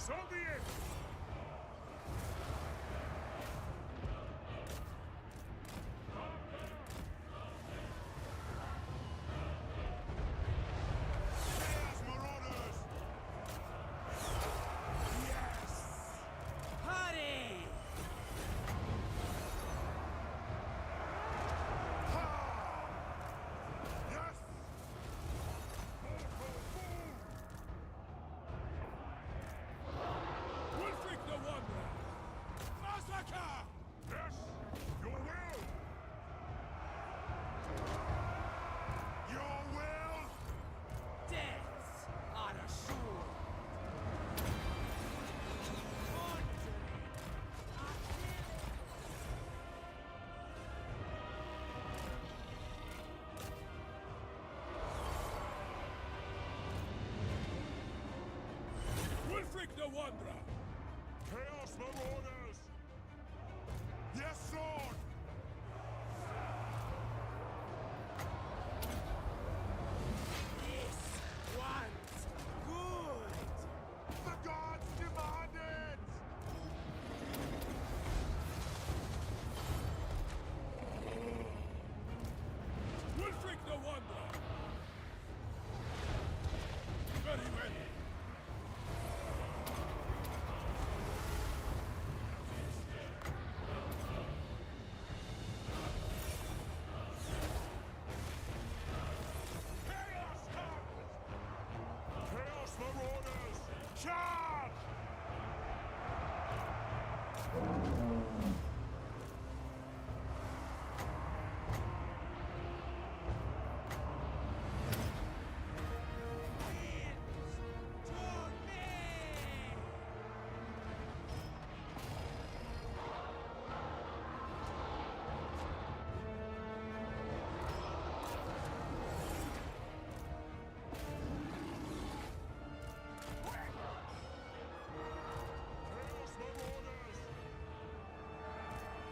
So be it! Chaos Marauders! Yes! Honey! Ha! Yes! Mortal boom! Wulfrik the Wanderer! Massacre! Yes! Your will! Your will! Deaths are assured! Wulfrik the Wanderer! Chaos Marauders! Yes, Lord! This one's good! The gods demand it! Wulfrik the Wanderer! Very well. Chaos comes! Chaos Marauders! Charge! Chaos Marauders!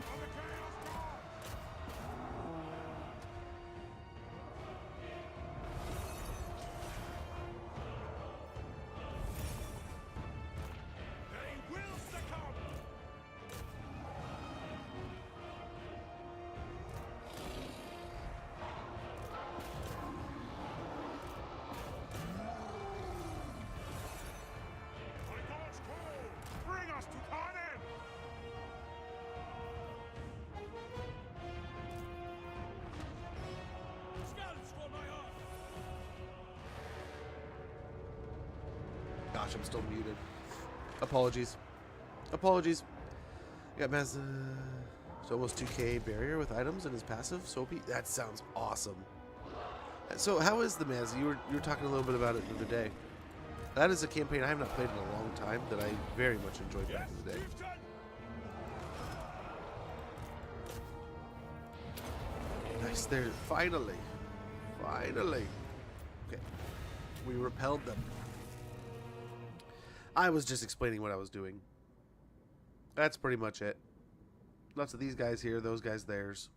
On the Chaos Guard! They will succumb! By God's call, bring us to Carnan! Scouts for my arm! Gosh, I'm still muted. Apologies. Apologies. Got Maz. It's almost 2k barrier with items and his passive. Soapy. That sounds awesome. So how is the Maz? You were talking a little bit about it the other day. That is a campaign I have not played in a long time that I very much enjoyed back in the day. Chieftain! Nice there. Finally. Finally. Okay. We repelled them. I was just explaining what I was doing. That's pretty much it. Lots of these guys here, those guys theirs.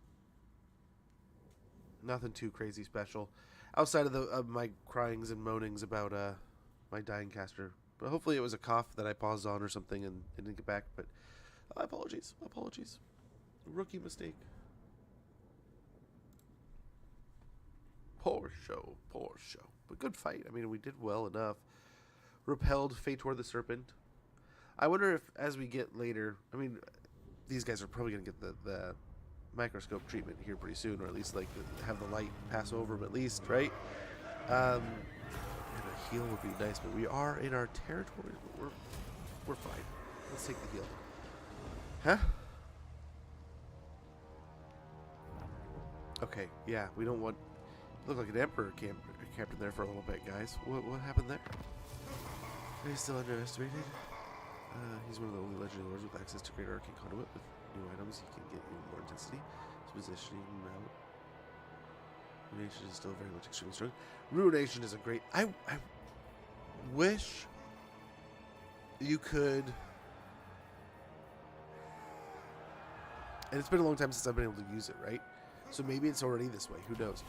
Nothing too crazy special. Outside of my cryings and moanings about my dying caster. But hopefully it was a cough that I paused on or something and didn't get back. But apologies. Apologies. Rookie mistake. Poor show. Poor show. But good fight. I mean, we did well enough. Repelled Fator the Serpent. I wonder if as we get later, I mean, these guys are probably going to get the microscope treatment here pretty soon, or at least like have the light pass over them at least, right? And a heal would be nice, but we are in our territory. We're fine. Let's take the heal. Huh? Okay, yeah, we don't want... Look like an emperor camped in there for a little bit, guys. What happened there? He's still underestimated. He's one of the only legendary lords with access to great arcane conduit. With new items, he can get even more intensity. His positioning mount. Ruination is still very much extremely strong. Ruination is a great... I wish you could... And it's been a long time since I've been able to use it, right? So maybe it's already this way. Who knows?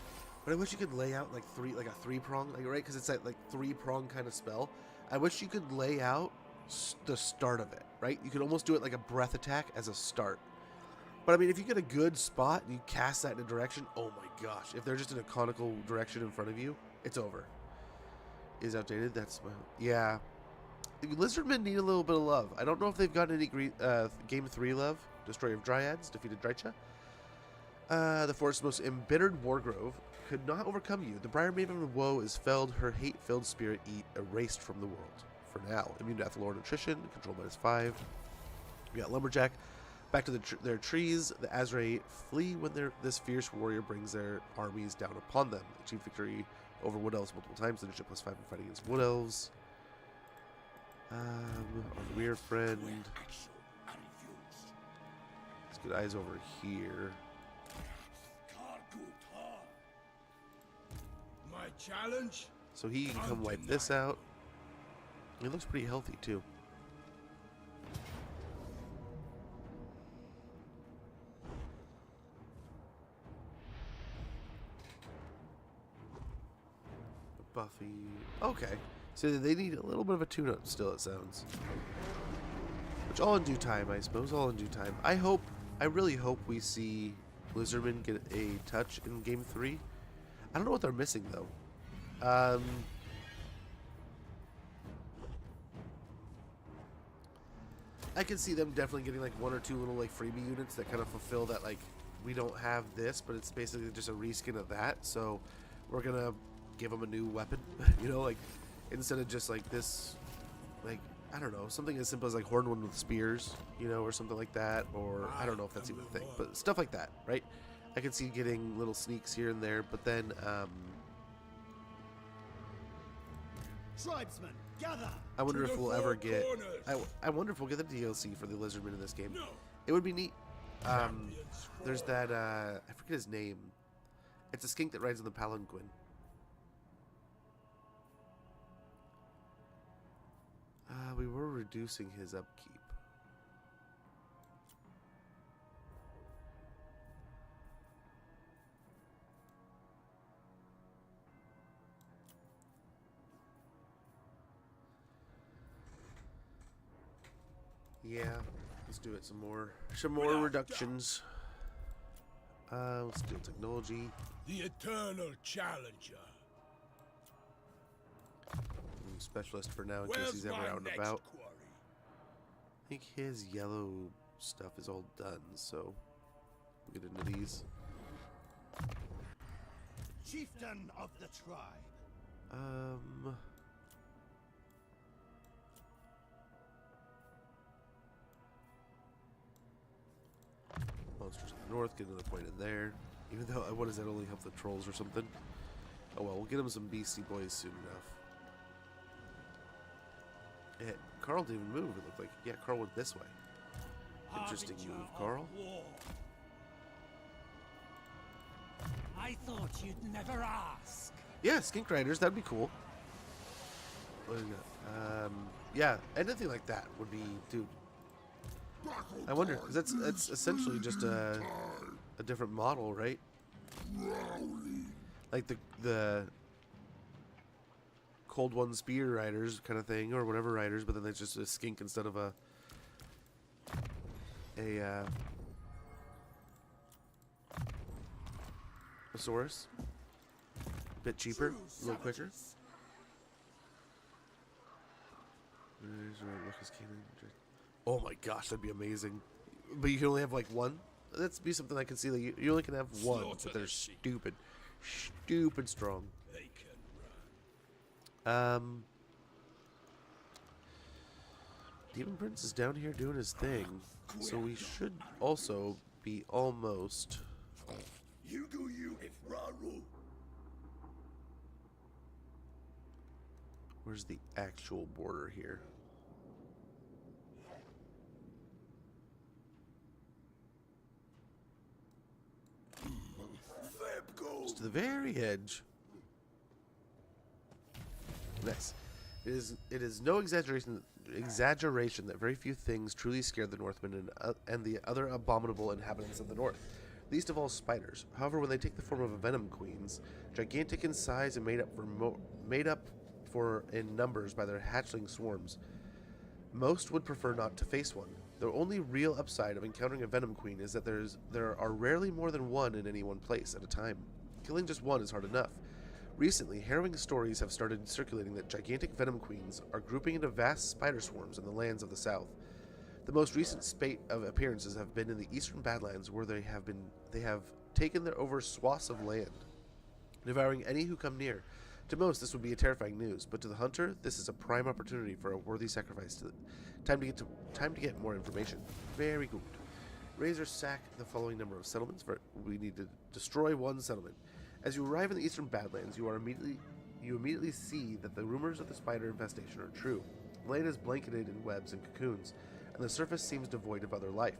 But I wish you could lay out like a three-prong, like, right? Because it's that like three-prong kind of spell. I wish you could lay out the start of it, right? You can almost do it like a breath attack as a start. But I mean, if you get a good spot and you cast that in a direction, oh my gosh. If they're just in a conical direction in front of you, it's over. Is outdated? That's, yeah. Lizardmen need a little bit of love. I don't know if they've gotten any Game 3 love. Destroyer of Dryads, defeated Drycha. The forest's most embittered wargrove could not overcome you. The Briar Maven of Woe is felled, her hate-filled spirit erased from the world. For now, immune to Athalor attrition, control -5. We got Lumberjack. Back to their trees, the Azrae flee when this fierce warrior brings their armies down upon them. Achieve victory over Wood Elves multiple times, leadership +5 in fighting against Wood Elves. Our weird friend. Let's get eyes over here. My challenge? So he can come wipe this out. He looks pretty healthy too. Buffy. Okay. So they need a little bit of a tune-up still, it sounds. Which all in due time, I suppose. All in due time. I really hope we see Lizardmen get a touch in Game 3. I don't know what they're missing, though. I can see them definitely getting like 1 or 2 little like freebie units that kind of fulfill that, like, we don't have this, but it's basically just a reskin of that. So we're gonna give them a new weapon, you know, like instead of just like this, like, I don't know, something as simple as like Horned One with spears, you know, or something like that, or I don't know if that's even a thing, but stuff like that, right? I can see getting little sneaks here and there, but then Tribesmen, gather! I wonder To if the we'll ever four get corners. I wonder if we'll get the DLC for the Lizardmen in this game. No. It would be neat. Champions There's fall. that I forget his name. It's a skink that rides on the palanquin. We were reducing his upkeep. Yeah, let's do it some more. Some more reductions. Let's do technology. The eternal challenger. Specialist for now in case Where's he's ever my out and next about. quarry? I think his yellow stuff is all done, so we'll get into these. Chieftain of the tribe. Monsters in the north, get another point in there. Even though, what does that only help the trolls or something? Oh well, we'll get him some beastie boys soon enough. Yeah, Carl didn't even move, it looked like. Yeah, Carl went this way. Interesting Harbinger move, of Carl. war. I thought you'd never ask. Yeah, Skink Riders, that'd be cool. What do we got? Yeah, anything like that would be, dude. I wonder, because that's essentially just a different model, right? Like the Cold One Spear Riders kind of thing, or whatever riders, but then it's just a skink instead of a Saurus. A bit cheaper, a little quicker. Oh my gosh, that'd be amazing. But you can only have like one? That'd be something I can see. Like you only can have one, but they're stupid. Stupid strong. They can run. Demon Prince is down here doing his thing. So we should also be almost... You do you if Raru. Where's the actual border here? Just to the very edge. Nice. It is no exaggeration that very few things truly scare the Northmen and the other abominable inhabitants of the North. Least of all spiders. However, when they take the form of venom queens, gigantic in size and made up for in numbers by their hatchling swarms, Most would prefer not to face one. The only real upside of encountering a Venom Queen is that there are rarely more than one in any one place at a time. Killing just one is hard enough. Recently, harrowing stories have started circulating that gigantic Venom Queens are grouping into vast spider swarms in the lands of the south. The most recent spate of appearances have been in the eastern Badlands, where they have taken over swaths of land, devouring any who come near. To most, this would be a terrifying news, but to the hunter, this is a prime opportunity for a worthy sacrifice. Time to get more information. Very good. Razor sack the following number of settlements. We need to destroy one settlement. As you arrive in the eastern Badlands, you immediately see that the rumors of the spider infestation are true. Land is blanketed in webs and cocoons, and the surface seems devoid of other life.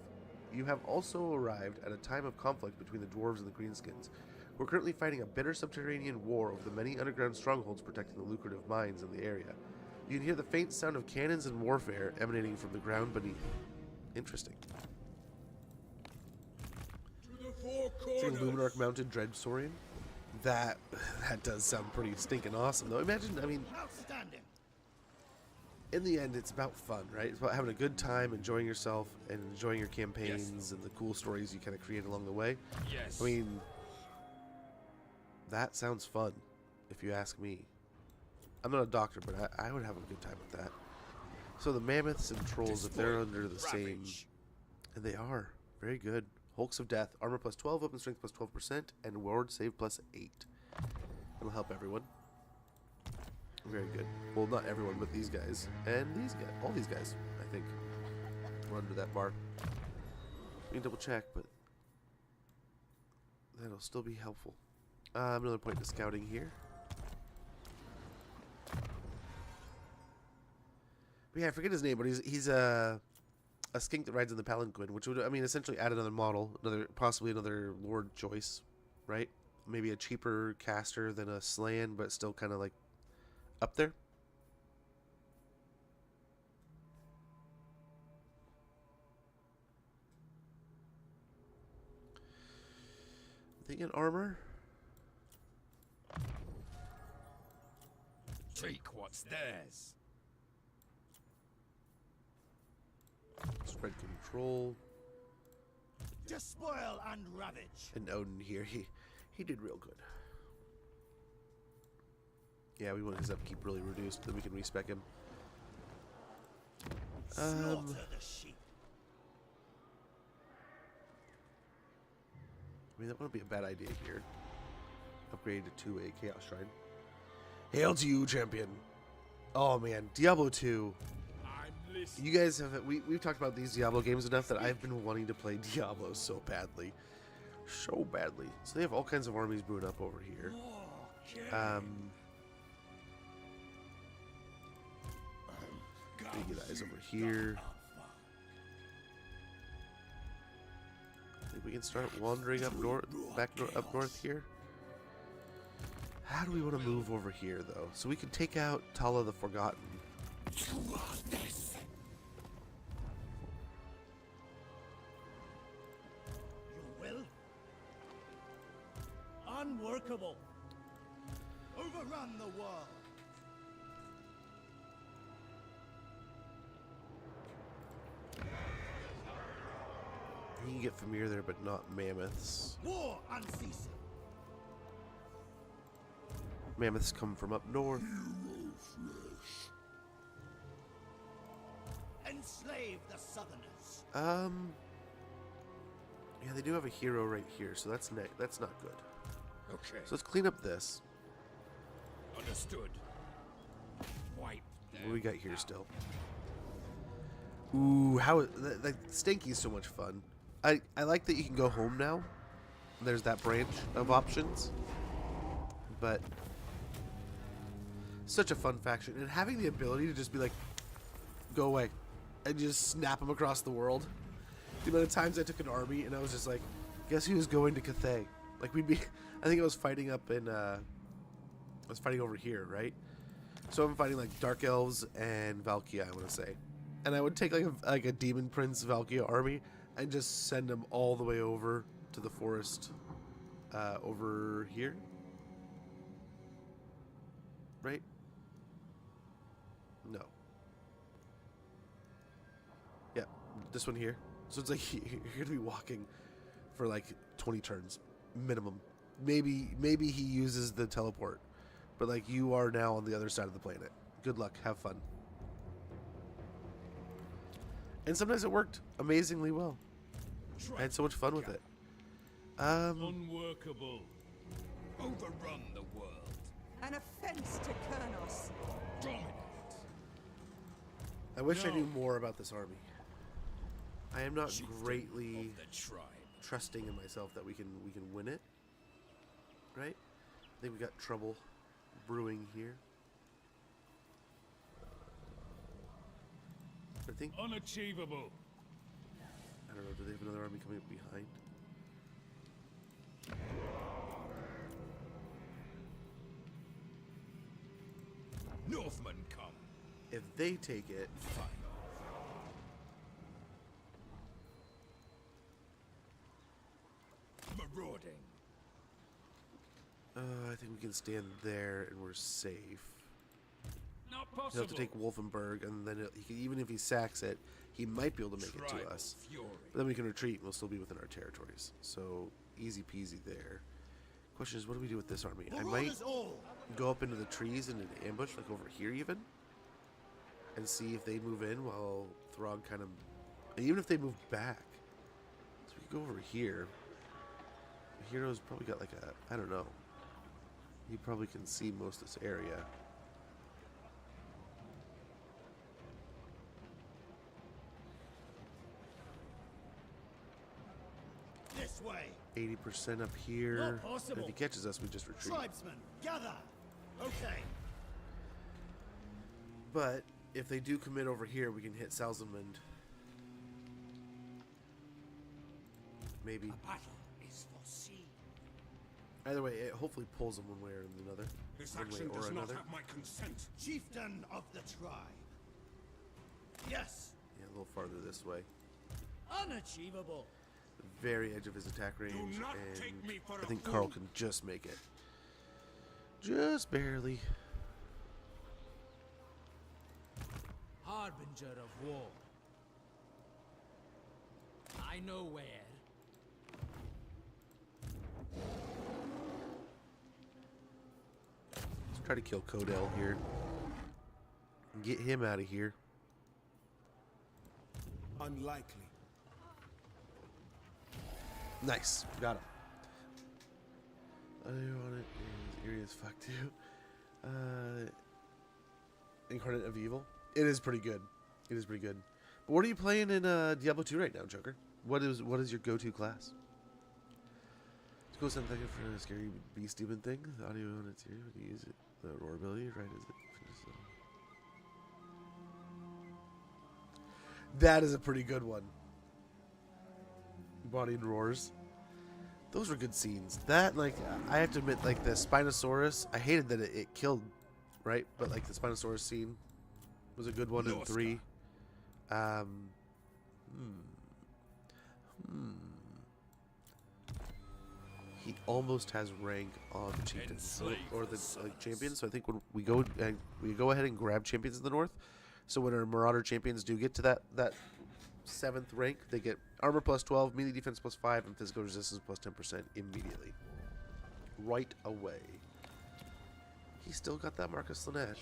You have also arrived at a time of conflict between the dwarves and the greenskins, who are currently fighting a bitter subterranean war over the many underground strongholds protecting the lucrative mines in the area. You can hear the faint sound of cannons and warfare emanating from the ground beneath. Interesting. To the four It's like a corners. Luminarch mounted Dread Saurian. That does sound pretty stinking awesome, though. Imagine, I mean, Outstanding. in the end, it's about fun, right? It's about having a good time, enjoying yourself, and enjoying your campaigns and the cool stories you kind of create along the way. Yes. I mean, that sounds fun, if you ask me. I'm not a doctor, but I would have a good time with that. So the mammoths and trolls, if they're under the same, and they are very good. Hulks of Death, armor plus 12, weapon strength plus 12%, and ward save plus 8. It'll help everyone. Very good. Well, not everyone, but these guys. And these guys. All these guys, I think, were under that bar. We can double check, but that'll still be helpful. Another point to scouting here. But yeah, I forget his name, but he's a skink that rides in the palanquin, which would, I mean, essentially add another model, possibly another lord choice, right? Maybe a cheaper caster than a Slan, but still kind of like up there. Thinking armor. Take what's theirs. Spread control. Despoil and ravage. And Odin here, he did real good. Yeah, we want his upkeep really reduced, then we can respec him. Slaughter the sheep. I mean, that wouldn't be a bad idea here. Upgrade to a Chaos Shrine. Hail to you, champion. Oh man, Diablo 2. I'm listening. You guys have, we've talked about these Diablo games enough that I've been wanting to play Diablo so badly. So badly. So they have all kinds of armies brewing up over here. You guys over here. I think we can start wandering up north, up north here. How do we want to move over here, though? So we can take out Tala the Forgotten. You will? Unworkable. Overrun the world. You can get Famir there, but not mammoths. War unceasing. Mammoths come from up north. Enslave the Southerners. Yeah, they do have a hero right here, so that's not good. Okay. So let's clean up this. Understood. Wipe What do we got here still? Ooh, the Stanky's so much fun. I like that you can go home now. There's that branch of options. But such a fun faction. And having the ability to just be like, go away. And just snap them across the world. The amount of times I took an army and I was just like, guess who's going to Cathay? Like we'd be, I think I was fighting up in, I was fighting over here, right? So I'm fighting like Dark Elves and Valkia, I want to say. And I would take like a Demon Prince Valkia army and just send them all the way over to the forest over here. Right? No. This one here. So it's like you're gonna be walking for like 20 turns minimum. Maybe he uses the teleport, but like you are now on the other side of the planet. Good luck. Have fun. And sometimes it worked amazingly well. I had so much fun with it. Unworkable. Overrun the world. An offense to Kurnos. Dominate. I wish I No. knew more about this army. I am not Chieftain greatly of the tribe. trusting in myself that we can win it. Right? I think we got trouble brewing here. I think, Unachievable. I don't know, do they have another army coming up behind? Northmen come. If they take it, Fine. Marauding. I think we can stand there and we're safe. Not He'll possible. have to take Wolfenburg, and then even if he sacks it, he might be able to make it to Tribal us. fury. But then we can retreat, and we'll still be within our territories. So, easy peasy there. Question is, what do we do with this army? I might Marauders all. go up into the trees and an ambush, like over here even, and see if they move in while Throg kind of... Even if they move back. So we can go over here. The hero's probably got like a... I don't know. He probably can see most of this area. This way. 80% up here. Not And possible. if he catches us, we just retreat. Tribesmen, gather. Okay. But if they do commit over here, we can hit Salzamund. Maybe. A battle is foreseen. Either way, it hopefully pulls them one way or another. This One way action or does not another. have my consent. Chieftain of the tribe. Yes. Yeah, a little farther this way. Unachievable. The very edge of his attack range. not And take me for I a think fool. Carl can just make it. Just barely. Harbinger of war. I know where. Let's try to kill Codell here. And get him out of here. Unlikely. Nice. Got him. I want it is eerie as fuck too. Incarnate of Evil. It is pretty good. It is pretty good. But what are you playing in Diablo 2 right now, Joker? What is your go-to class? Let's go something for a scary beast demon thing. The audio on its ear when you use it. The roar ability, right? Is it? That is a pretty good one. Body and roars. Those were good scenes. That, like, I have to admit, like, the Spinosaurus, I hated that it killed, right? But, like, the Spinosaurus scene was a good one in 3. He almost has rank on chieftains or the champions. So I think when we go ahead and grab champions in the north. So when our Marauder champions do get to that 7th rank, they get armor plus 12, melee defense plus 5, and physical resistance plus 10% immediately. Right away. He still got that Marcus Lanesh.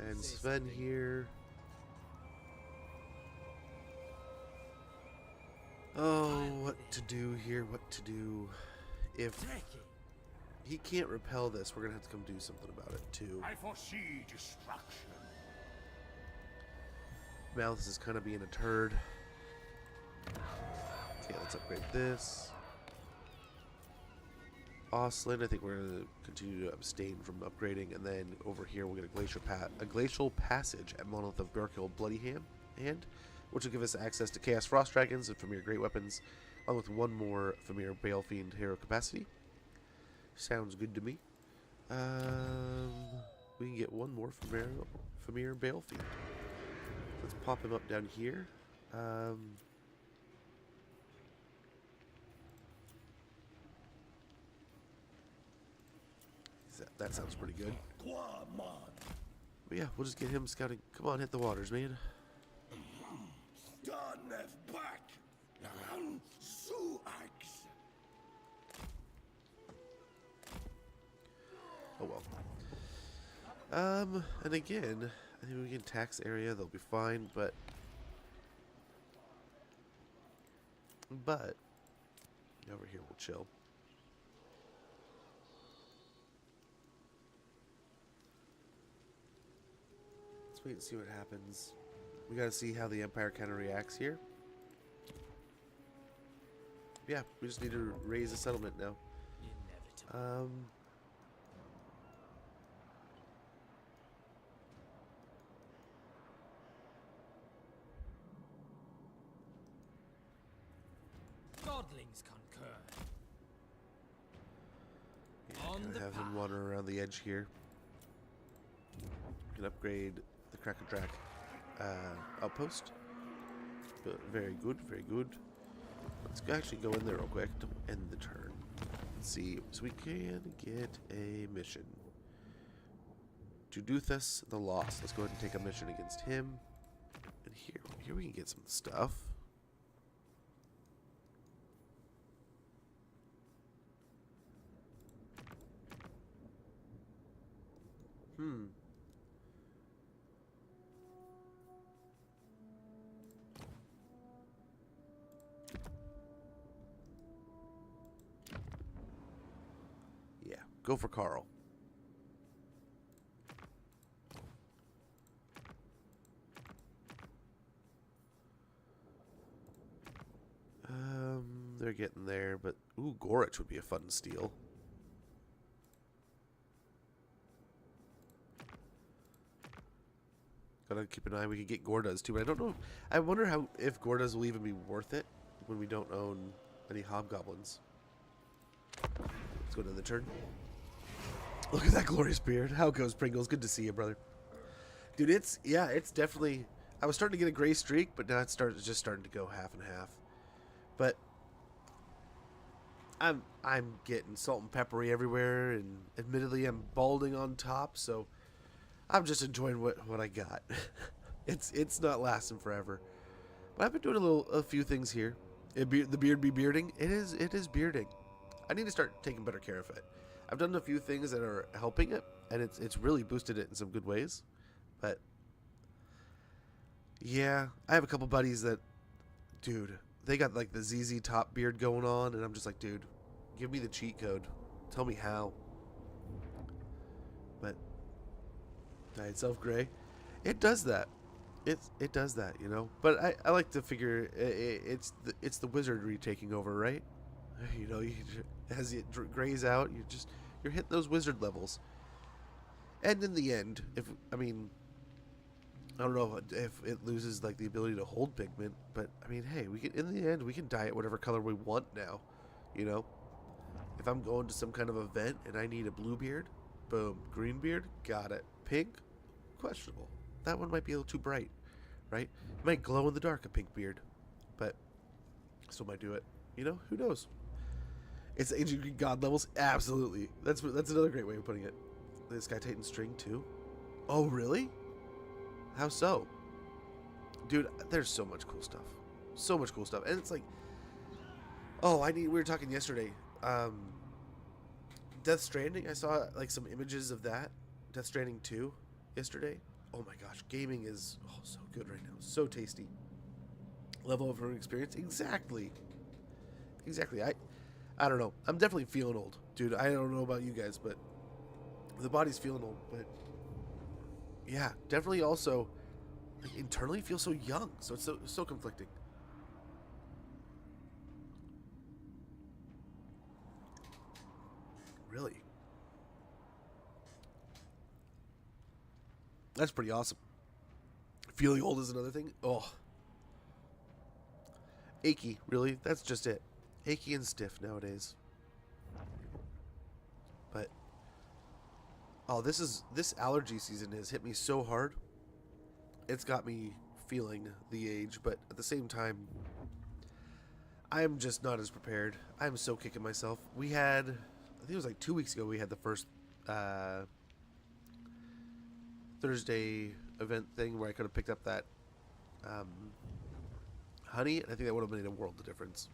And Sven here. Oh, what to do here, what to do. If he can't repel this, we're going to have to come do something about it, too. I foresee destruction. Malthus is kind of being a turd. Okay, let's upgrade this. Oslin, I think we're going to continue to abstain from upgrading. And then over here, we'll get a glacial passage at Monolith of Berkill Bloody Hand, which will give us access to Chaos Frost Dragons and Famir Great Weapons, along with one more Famir Balefiend hero capacity. Sounds good to me. We can get one more Famir Balefiend. Let's pop him up down here. That sounds pretty good. But yeah, we'll just get him scouting. Come on, hit the waters, man. back. Ran Suax. Oh well. And again, I think we can tax area, they'll be fine, but over here we'll chill. Let's wait and see what happens. We gotta see how the Empire kind of reacts here. Yeah, we just need to raise a settlement now. Inevitable. Godlings concur. Yeah, On gonna the have him path. wander around the edge here. We can upgrade the Cracker-Drac outpost. Very good, very good. Let's actually go in there real quick to end the turn. Let's see, so we can get a mission. Juduthus the Lost. Let's go ahead and take a mission against him. And here we can get some stuff. Yeah, go for Carl. They're getting there, but ooh, Gorich would be a fun steal. Gotta keep an eye. We could get Gordas too, but I don't know. I wonder how if Gordas will even be worth it when we don't own any hobgoblins. Let's go to the turn. Look at that glorious beard. How goes, Pringles? Good to see you, brother. Dude, it's definitely. I was starting to get a gray streak, but now it's just starting to go half and half. But I'm getting salt and peppery everywhere, and admittedly I'm balding on top, so I'm just enjoying what I got. It's not lasting forever, but I've been doing a few things here. The beard be bearding. It is bearding. I need to start taking better care of it. I've done a few things that are helping it, and it's really boosted it in some good ways. But yeah, I have a couple buddies that, dude, they got like the ZZ Top beard going on, and I'm just like, dude, give me the cheat code. Tell me how. But dye itself gray. It does that. It does that, you know. But I like to figure it's the wizardry taking over, right? You know, as it grays out, you're hitting those wizard levels. And in the end, I don't know if it loses like the ability to hold pigment, but I mean, hey, in the end we can dye it whatever color we want now, you know. If I'm going to some kind of event and I need a blue beard, boom, green beard, got it. Pink, questionable. That one might be a little too bright, right? It might glow in the dark, a pink beard, but still might do it. You know, who knows? It's ancient Greek god levels, absolutely. That's another great way of putting it. The Sky Titan string too. Oh, really? How so? Dude, there's so much cool stuff. So much cool stuff. And it's like, we were talking yesterday. Death Stranding, I saw like some images of that. Death Stranding 2 yesterday. Oh my gosh, gaming is so good right now. So tasty. Level of experience. Exactly. I don't know. I'm definitely feeling old. Dude, I don't know about you guys, but the body's feeling old, but yeah, definitely also like, internally feel so young. So it's so conflicting. Really? That's pretty awesome. Feeling old is another thing. Oh. Achy, really? That's just it. Achy and stiff nowadays. But this allergy season has hit me so hard. It's got me feeling the age, but at the same time, I am just not as prepared. I'm so kicking myself. We had, I think it was like 2 weeks ago, we had the first Thursday event thing where I could have picked up that honey, and I think that would have made a world of difference.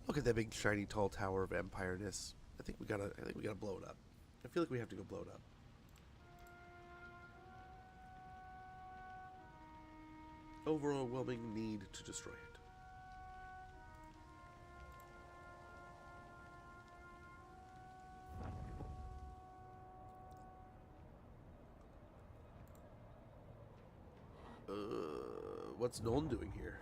Look at that big, shiny, tall tower of empireness. I think we gotta blow it up. I feel like we have to go blow it up. Overwhelming need to destroy it. What's Nolan doing here?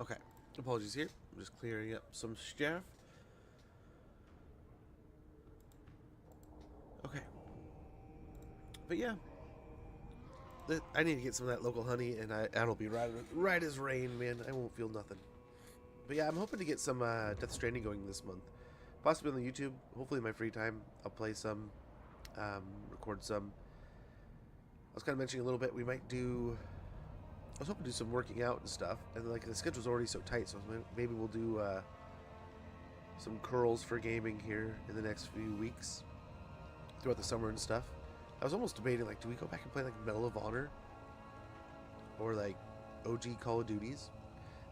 Okay, apologies here. I'm just clearing up some stuff. Okay. But yeah. I need to get some of that local honey, and that'll be right as rain, man. I won't feel nothing. But yeah, I'm hoping to get some Death Stranding going this month. Possibly on the YouTube. Hopefully in my free time, I'll play some, record some. I was kind of mentioning a little bit, we might do... I was hoping to do some working out and stuff, and like the schedule's already so tight, so maybe we'll do some curls for gaming here in the next few weeks throughout the summer and stuff. I was almost debating, like, do we go back and play like Medal of Honor or like OG Call of Duties,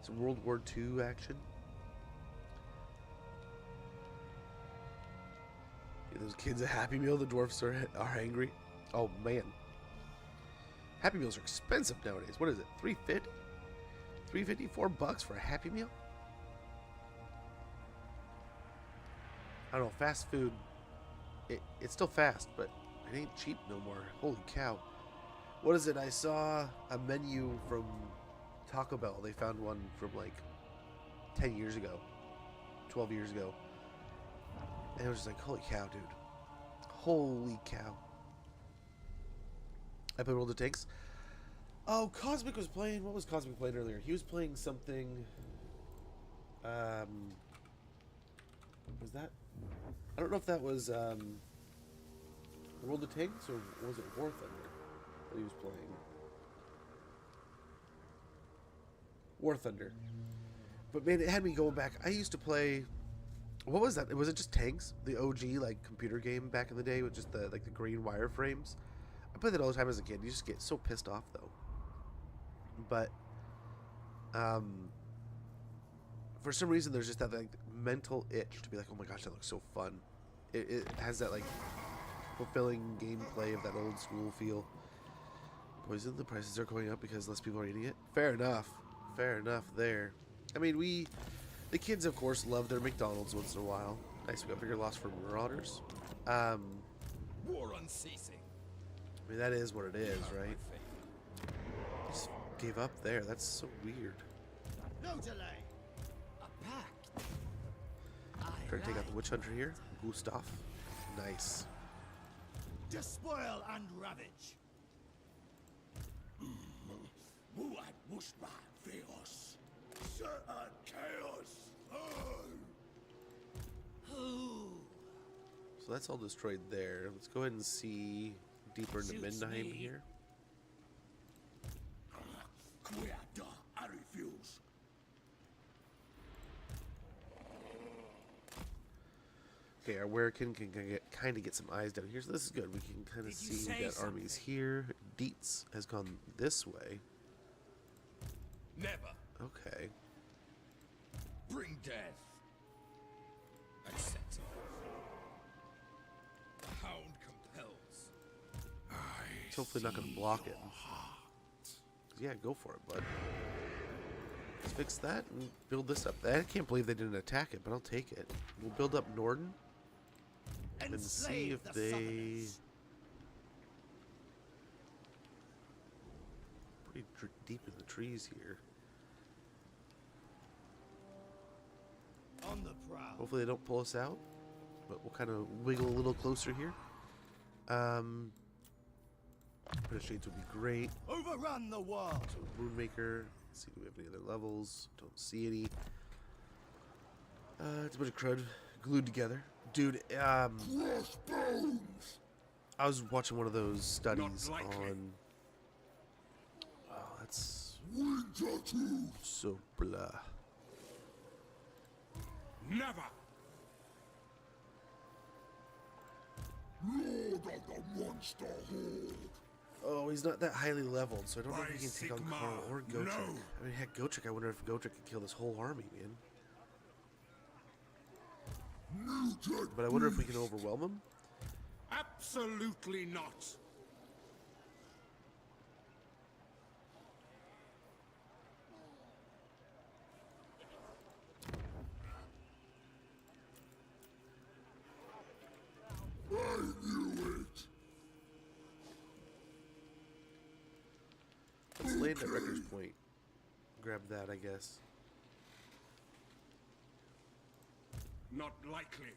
some World War II action. Give those kids a Happy Meal. The dwarfs are angry. Oh man. Happy Meals are expensive nowadays. What is it? $3.50? $3.54 for a Happy Meal? I don't know. Fast food. It's still fast, but it ain't cheap no more. Holy cow! What is it? I saw a menu from Taco Bell. They found one from like 10 years ago, 12 years ago, and it was just like, holy cow, dude! Holy cow! I played World of Tanks. Oh, Cosmic was playing. What was Cosmic playing earlier? He was playing something. Was that? I don't know if that was World of Tanks or was it War Thunder that he was playing? War Thunder. But man, it had me going back. I used to play. What was that? Was it just Tanks? The OG like computer game back in the day with just the like the green wireframes. I played that all the time as a kid. You just get so pissed off though. But for some reason there's just that like mental itch to be like, oh my gosh, that looks so fun. It has that like fulfilling gameplay of that old school feel. Poison, the prices are going up because less people are eating it. Fair enough. Fair enough there. I mean, the kids of course love their McDonald's once in a while. Nice, we got bigger loss for Marauders. War unceasing. I mean, that is what it is, right? Just gave up there. That's so weird. No delay. A pact. Trying to take out the Witch Hunter here. Gustav. Nice. Despoil and ravage. Muad Mushba Theos. Certain chaos. So that's all destroyed there. Let's go ahead and see deeper into Suits Midnight me. here. I refuse. Okay, our Werekin can kind of get some eyes down here, so this is good. We can kind of Did you see we say got armies something? here. Dietz has gone this way. Never. Okay. Bring death. And set it. The hound compels. It's hopefully not going to block it. Yeah, go for it, bud. Let's fix that and build this up. I can't believe they didn't attack it, but I'll take it. We'll build up Norden and see if they... Pretty deep in the trees here. On the prowl. Hopefully they don't pull us out, but we'll kind of wiggle a little closer here. Pit of Shades would be great. Overrun the world. So Moonmaker. Let's see, do we have any other levels? Don't see any. It's a bunch of crud glued together. Dude, I was watching one of those studies on... Oh, that's... so blah. Never. Lord of the Monster Horde. Oh, he's not that highly leveled, so I don't know if he can take on Sigmar, Carl or Gotrek. no. I mean, heck, Gotrek, I wonder if Gotrek could kill this whole army, man. But I wonder if we can overwhelm him. Absolutely not. I knew it. Let's land at Wrecker's Point. Grab that, I guess. Not likely.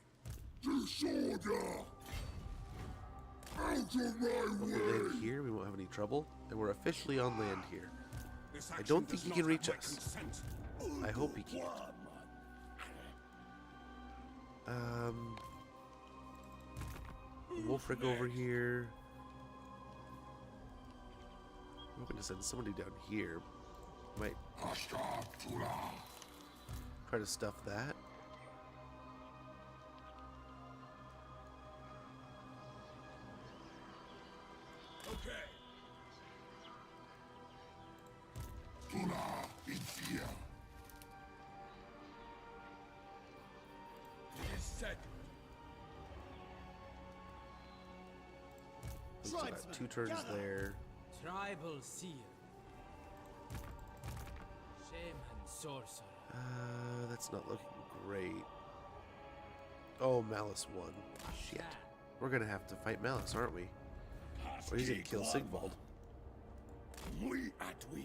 Disorder! Out of my If we way! land here, we won't have any trouble. And we're officially on land here. This I action don't think does he not can have reach my us. consent. I hope he can't. Wulfrik over here. I'm hoping to send somebody down here. Might try to stuff that. Okay. In fear. It is said. Looks like Tribesmen, 2 turns gather. there. Tribal seer. Shaman sorcerer. That's not looking great. Oh, Malice won. Shit. We're gonna have to fight Malice, aren't we? Or he's gonna kill Sigvald. We at we.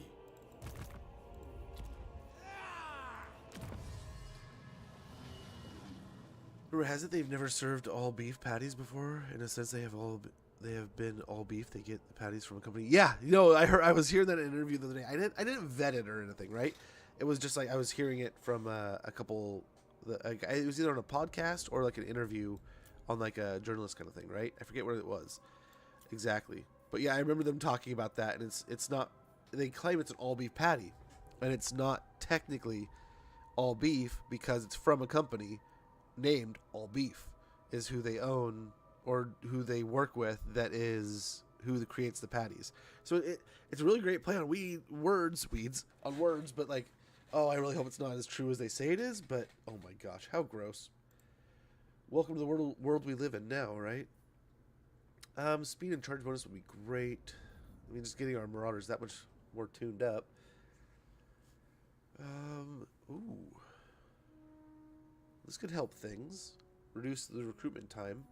Rumor has it they've never served all beef patties before. In a sense, they have been all beef. They get the patties from a company. Yeah, you know, I was hearing that in an interview the other day. I didn't vet it or anything, right? It was just like I was hearing it from a couple. It was either on a podcast or like an interview on like a journalist kind of thing, right? I forget what it was exactly, but yeah, I remember them talking about that. And it's not. They claim it's an all beef patty, and it's not technically all beef because it's from a company named All Beef, is who they own or who they work with. That is who creates the patties. So it's a really great play on weeds, but like, oh, I really hope it's not as true as they say it is. But oh my gosh, how gross! Welcome to the world we live in now, right? Speed and charge bonus would be great. I mean, just getting our Marauders that much more tuned up. Ooh. This could help things. Reduce the recruitment time.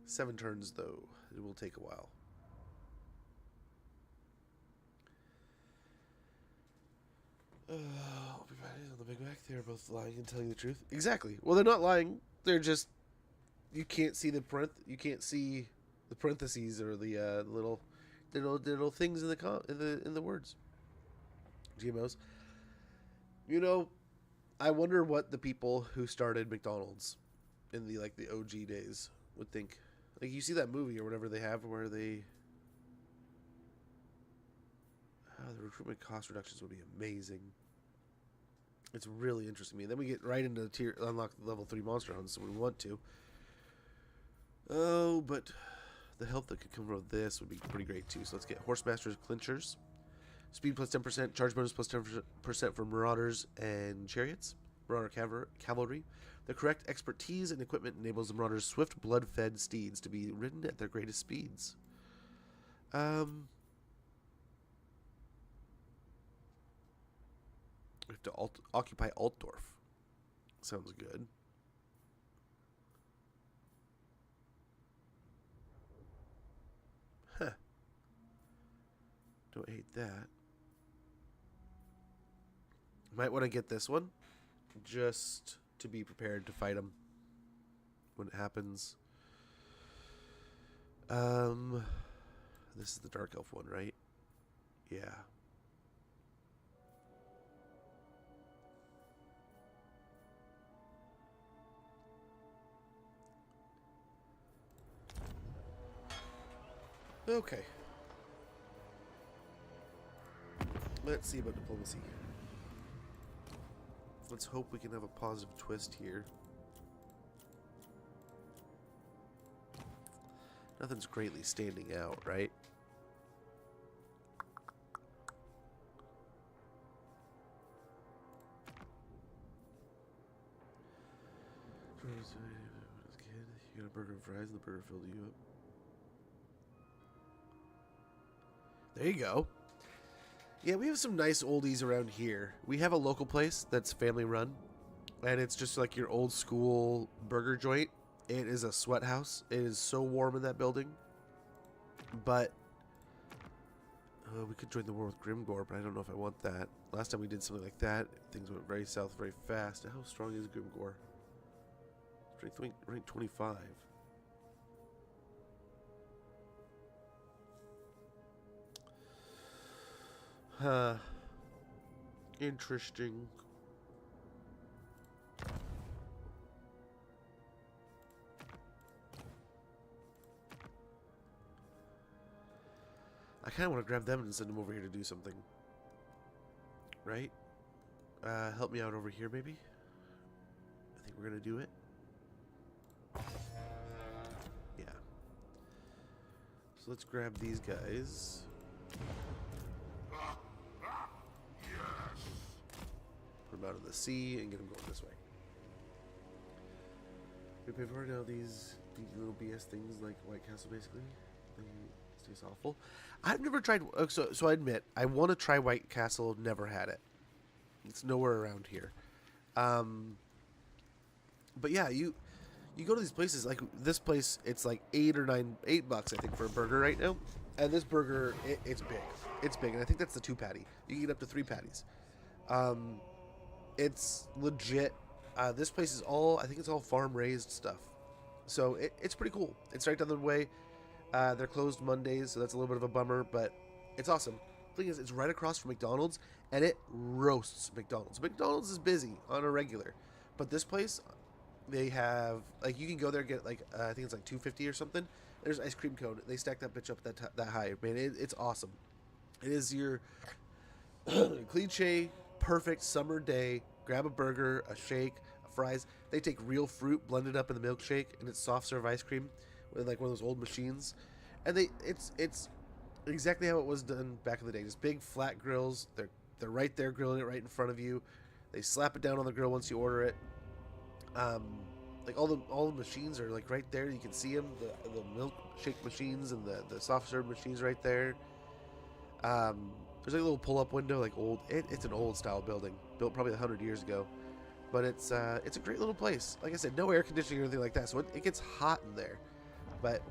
Seven turns, though. It will take a while. I'll be back on the Big Mac. They're both lying and telling the truth. Exactly. Well, they're not lying. They're just... You can't see the You can't see the parentheses or the little things in the words. GMOs. You know, I wonder what the people who started McDonald's in the OG days would think. Like, you see that movie or whatever they have where they... the recruitment cost reductions would be amazing. It's really interesting to me. Then we get right into unlock level 3 monster hunts when we want to. Oh, but the help that could come from this would be pretty great too. So let's get Horsemasters Clinchers. Speed plus 10%, charge bonus plus 10% for Marauders and Chariots. Marauder Cavalry. The correct expertise and equipment enables the Marauders' swift, blood-fed steeds to be ridden at their greatest speeds. We have to occupy Altdorf. Sounds good. Huh. Don't hate that. Might want to get this one just to be prepared to fight him when it happens. This is the Dark Elf one, right? Yeah. Okay. Let's see about diplomacy. Let's hope we can have a positive twist here. Nothing's greatly standing out, right? You got a burger and fries, and the burger filled you up. There you go. Yeah, we have some nice oldies around here. We have a local place that's family run, and it's just like your old school burger joint. It is a sweat house. It is so warm in that building. But we could join the war with Grimgore, but I don't know if I want that. Last time we did something like that, things went very south very fast. How strong is Grimgore? Strength rank 25. Interesting. I kind of want to grab them and send them over here to do something. Right? Help me out over here, maybe? I think we're going to do it. Yeah. So let's grab these guys. Put them out of the sea and get them going this way. We pay for now these little BS things like White Castle, basically. It tastes awful. I've never tried. So I admit, I want to try White Castle. Never had it. It's nowhere around here. But yeah, you go to these places like this place. It's like $8 I think for a burger right now. And this burger, it's big. It's big, and I think that's the 2 patty. You can get up to 3 patties. It's legit. This place is all, I think it's all farm raised stuff. So it's pretty cool. It's right down the way. They're closed Mondays, so that's a little bit of a bummer, but it's awesome. The thing is, it's right across from McDonald's, and it roasts McDonald's. McDonald's is busy on a regular, but this place, they have, like, you can go there and get, like, I think it's like $2.50 or something. There's ice cream cone. They stack that bitch up that high. Man, it's awesome. It is your cliche, perfect summer day. Grab a burger, a shake, fries. They take real fruit, blend it up in the milkshake, and it's soft serve ice cream with like one of those old machines. And it's exactly how it was done back in the day. Just big flat grills. They're right there grilling it right in front of you. They slap it down on the grill once you order it. Like all the machines are like right there. You can see them. The milkshake machines and the soft serve machines right there. There's like a little pull-up window, like old. It's an old style building, built probably 100 years ago, but it's a great little place. Like I said, no air conditioning or anything like that, so it gets hot in there. But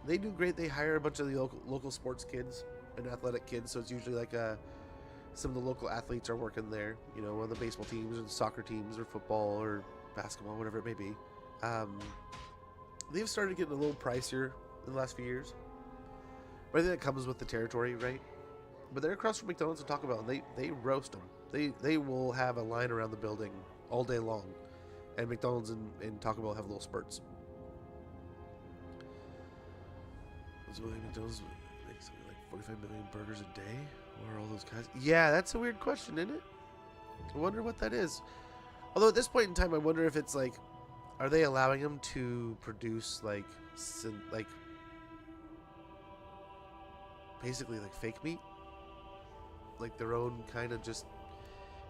they do great. They hire a bunch of the local sports kids and athletic kids, so it's usually like some of the local athletes are working there. You know, one of the baseball teams or the soccer teams or football or basketball, whatever it may be. They've started getting a little pricier in the last few years, but I think that comes with the territory, right? But they're across from McDonald's and Taco Bell, and they roast them. They will have a line around the building all day long, and McDonald's and Taco Bell have little spurts. So McDonald's makes something like 45 million burgers a day? What are all those guys? Yeah, that's a weird question, isn't it? I wonder what that is. Although at this point in time, I wonder if it's like, are they allowing them to produce like basically like fake meat? Like their own kind of just,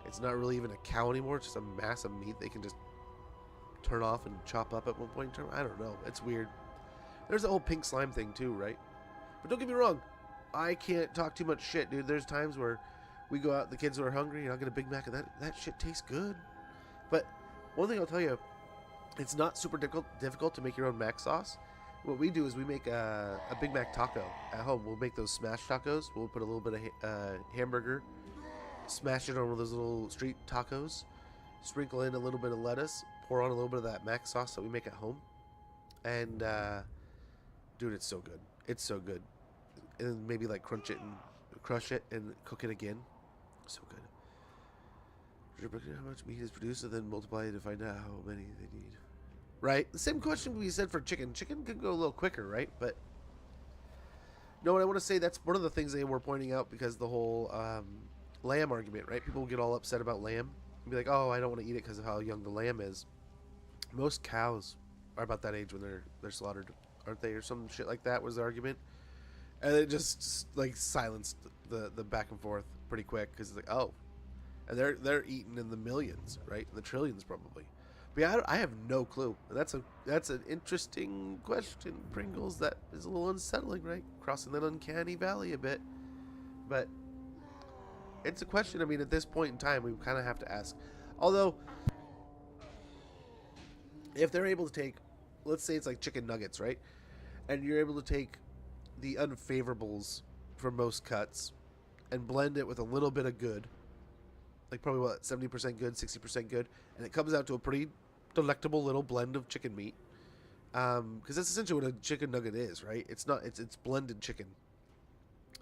it's not really even a cow anymore. It's just a mass of meat they can just turn off and chop up at one point in time. I don't know. It's weird. There's the whole pink slime thing too, right? But don't get me wrong. I can't talk too much shit, dude. There's times where we go out, the kids are hungry, and I'll get a Big Mac, and that shit tastes good. But one thing I'll tell you, it's not super difficult to make your own mac sauce. What we do is we make a Big Mac taco at home. We'll make those smashed tacos. We'll put a little bit of hamburger, smash it on one of those little street tacos, sprinkle in a little bit of lettuce, pour on a little bit of that mac sauce that we make at home, and dude, it's so good. It's so good. And maybe like crush it and cook it again. So good. How much meat is produced and then multiply it to find out how many they need. Right? The same question we said for chicken. Chicken could go a little quicker, right? But no, what I want to say, that's one of the things they were pointing out, because the whole lamb argument, right? People get all upset about lamb and be like, oh, I don't want to eat it because of how young the lamb is. Most cows are about that age when they're slaughtered, aren't they? Or some shit like that was the argument. And it just like silenced the back and forth pretty quick, because it's like, oh, and they're eating in the millions, right? In the trillions probably. But yeah, I have no clue. That's an interesting question, Pringles. That is a little unsettling, right? Crossing that uncanny valley a bit. But it's a question. I mean, at this point in time, we kind of have to ask. Although, if they're able to take, let's say it's like chicken nuggets, right? And you're able to take the unfavorables from most cuts and blend it with a little bit of good, like probably what, 70% good, 60% good, and it comes out to a pretty delectable little blend of chicken meat. Because that's essentially what a chicken nugget is, right? It's not, it's blended chicken,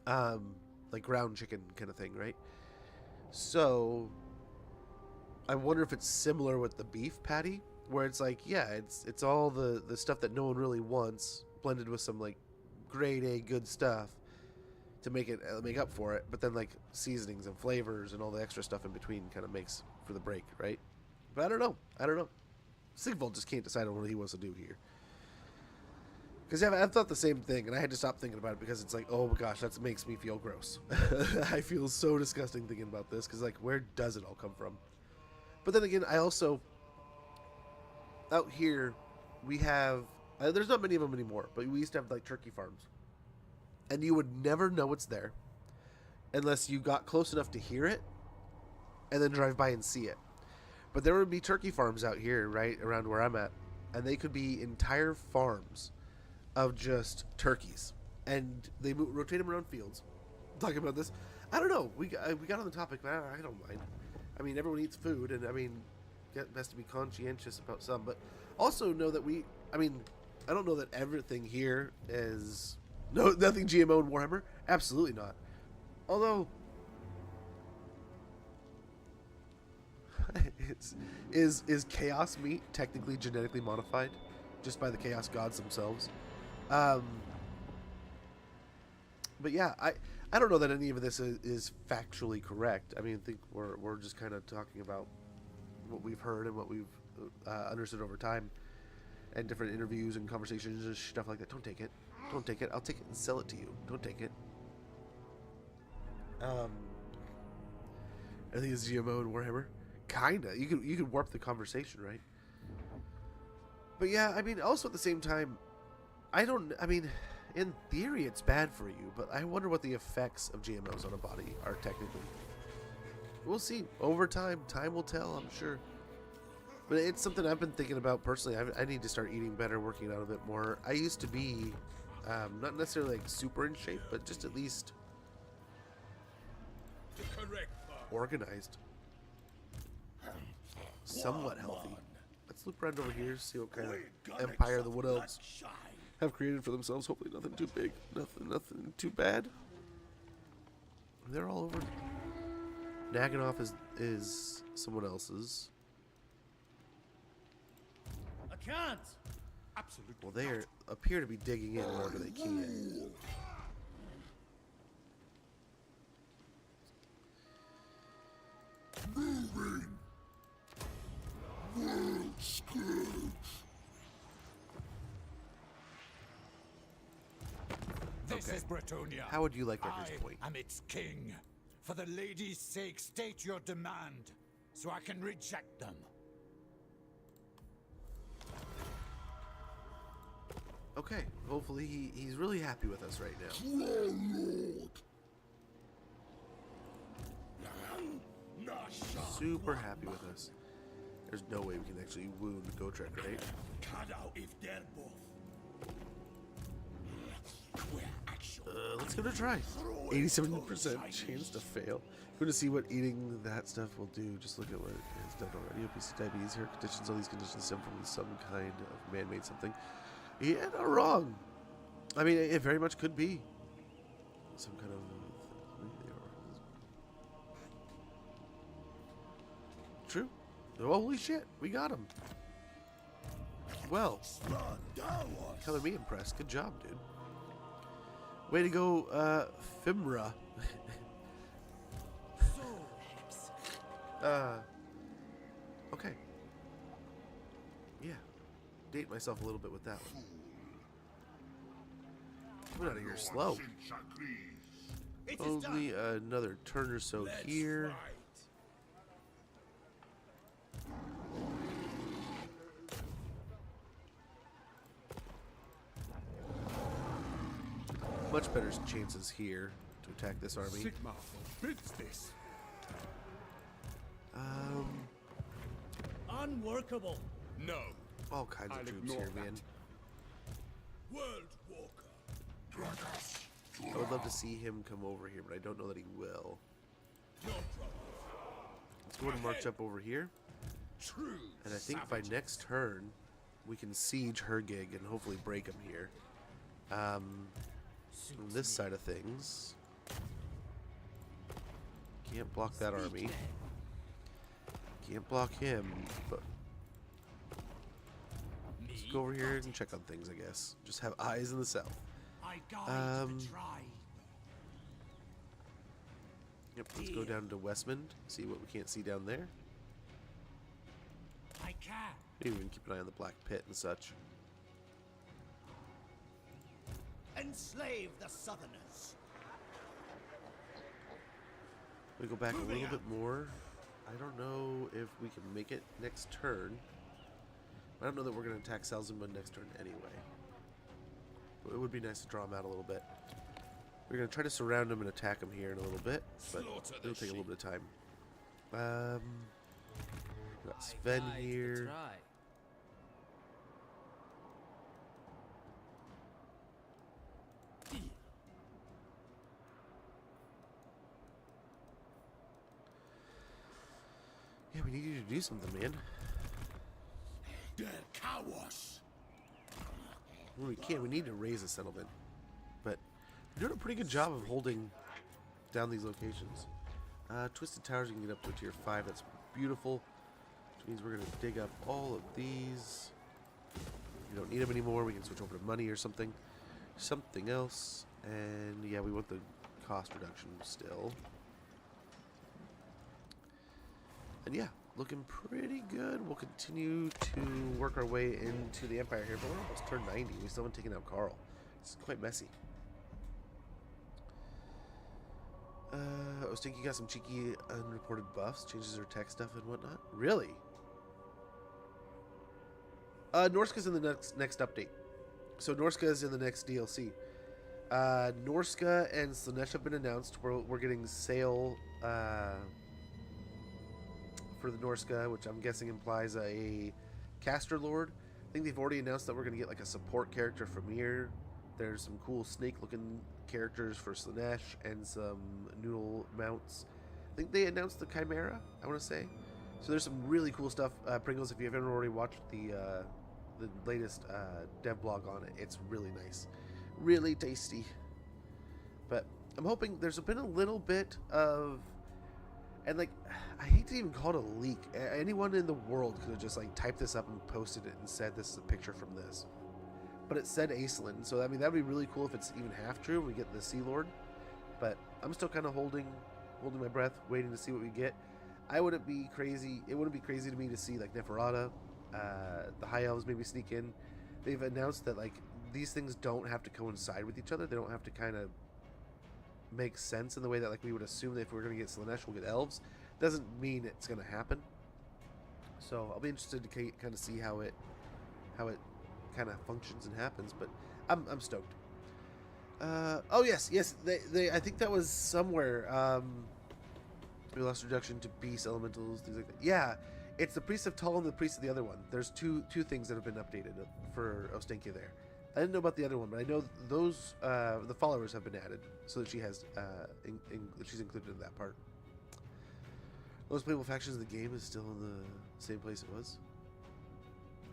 like ground chicken kind of thing, right? So I wonder if it's similar with the beef patty, where it's like, yeah, it's all the stuff that no one really wants blended with some like grade A good stuff to make up for it, but then like seasonings and flavors and all the extra stuff in between kind of makes for the break, right? But I don't know. Sigvald just can't decide on what he wants to do here. Because yeah, I thought the same thing, and I had to stop thinking about it, because it's like, oh my gosh, that makes me feel gross. I feel so disgusting thinking about this, because like, where does it all come from? But then again, I also, out here, we have, there's not many of them anymore, but we used to have like turkey farms. And you would never know it's there unless you got close enough to hear it and then drive by and see it. But there would be turkey farms out here, right around where I'm at, and they could be entire farms of just turkeys, and they rotate them around fields. Talking about this, I don't know. We got on the topic, but I don't mind. I mean, everyone eats food, and I mean, best to be conscientious about some, but also know that I don't know that everything here is nothing GMO in Warhammer. Absolutely not. Although, is chaos meat technically genetically modified just by the chaos gods themselves? But yeah, I don't know that any of this is factually correct. I mean, I think we're just kind of talking about what we've heard and what we've understood over time, and different interviews and conversations and stuff like that. Don't take it. I'll take it and sell it to you. Don't take it. I think it's GMO and Warhammer. Kinda. You could warp the conversation, right? But yeah, I mean, also at the same time, in theory it's bad for you, but I wonder what the effects of GMOs on a body are technically. We'll see. Over time will tell, I'm sure. But it's something I've been thinking about personally. I need to start eating better, working out a bit more. I used to be not necessarily like super in shape, but just at least organized, somewhat healthy. Let's look around over here, see what kind of empire the Wood Elves have created for themselves. Hopefully nothing too big, nothing too bad. They're all over. Naganoff is someone else's. I can't. Absolutely. Well, they appear to be digging in wherever they can. This is Bretonia. How would you like Recker's I Point? am its king. For the lady's sake, state your demand, so I can reject them. Okay, hopefully he's really happy with us right now. Super happy with us. There's no way we can actually wound Gotrek, right? Let's give it a try. 87% chance to fail. Going to see what eating that stuff will do. Just look at what it's done already. Obesity, diabetes, hair conditions. All these conditions stem from some kind of man-made something. Yeah, not wrong. I mean, it very much could be some kind of. True. Oh, holy shit, we got him. Well, color me impressed. Good job, dude. Way to go, Fimra. Okay. Yeah. Date myself a little bit with that one. Coming out of here slow. Only another turn or so here. Much better chances here to attack this army. Sigma forbids this. Unworkable. No. All kinds of troops here, man. World Walker. I would love to see him come over here, but I don't know that he will. No problem. Let's go ahead and march up over here. True. And I think by next turn, we can siege Hergig and hopefully break him here. On this side of things, can't block that army. Can't block him, but let's go over here and check on things, I guess. Just have eyes in the south. Yep, let's go down to Westmond, see what we can't see down there. I can. Maybe we can keep an eye on the Black Pit and such. Enslave the Southerners. We go back a little bit more. I don't know if we can make it next turn. I don't know that we're going to attack Salzman next turn anyway. But it would be nice to draw him out a little bit. We're going to try to surround him and attack him here in a little bit, but it'll take a little bit of time. Got Sven here. Yeah, we need you to do something, man. Der Chaos. Well, we can't. We need to raise a settlement. But we're doing a pretty good job of holding down these locations. Twisted Towers, you can get up to a tier 5. That's beautiful. Which means we're going to dig up all of these. We don't need them anymore. We can switch over to money or something. Something else. And yeah, we want the cost reduction still. And yeah, looking pretty good. We'll continue to work our way into the Empire here, but we're almost turned 90. We still haven't taken out Carl. It's quite messy. Ostinky got some cheeky unreported buffs, changes her tech stuff and whatnot. Really? Norska's in the next update. So Norska is in the next DLC. Norska and Slanesh have been announced. We're getting Sail for the Norska, which I'm guessing implies a caster lord. I think they've already announced that we're going to get like a support character for Mir. There's some cool snake-looking characters for Slanesh and some noodle mounts. I think they announced the Chimera, I want to say. So there's some really cool stuff. Pringles, if you haven't already watched the latest dev blog on it, it's really nice. Really tasty. But I'm hoping there's been a little bit of... And like, I hate to even call it a leak. Anyone in the world could have just like typed this up and posted it and said this is a picture from this. But it said Acelin, so I mean that'd be really cool if it's even half true. We get the Sea Lord, but I'm still kind of holding my breath, waiting to see what we get. It wouldn't be crazy to me to see like Neferata, the High Elves maybe sneak in. They've announced that like these things don't have to coincide with each other. They don't have to kind of make sense in the way that like we would assume that if we're going to get Slanesh, we'll get elves. Doesn't mean it's going to happen. So I'll be interested to kind of see how it kind of functions and happens. But I'm stoked. Oh yes, they I think that was somewhere. We lost reduction to beast elementals, things like that. Yeah, it's the priest of Tull and the priest of the other one. There's two things that have been updated for Ostenkia there. I didn't know about the other one, but I know those the followers have been added, so that she has she's included in that part. Most playable factions of the game is still in the same place it was.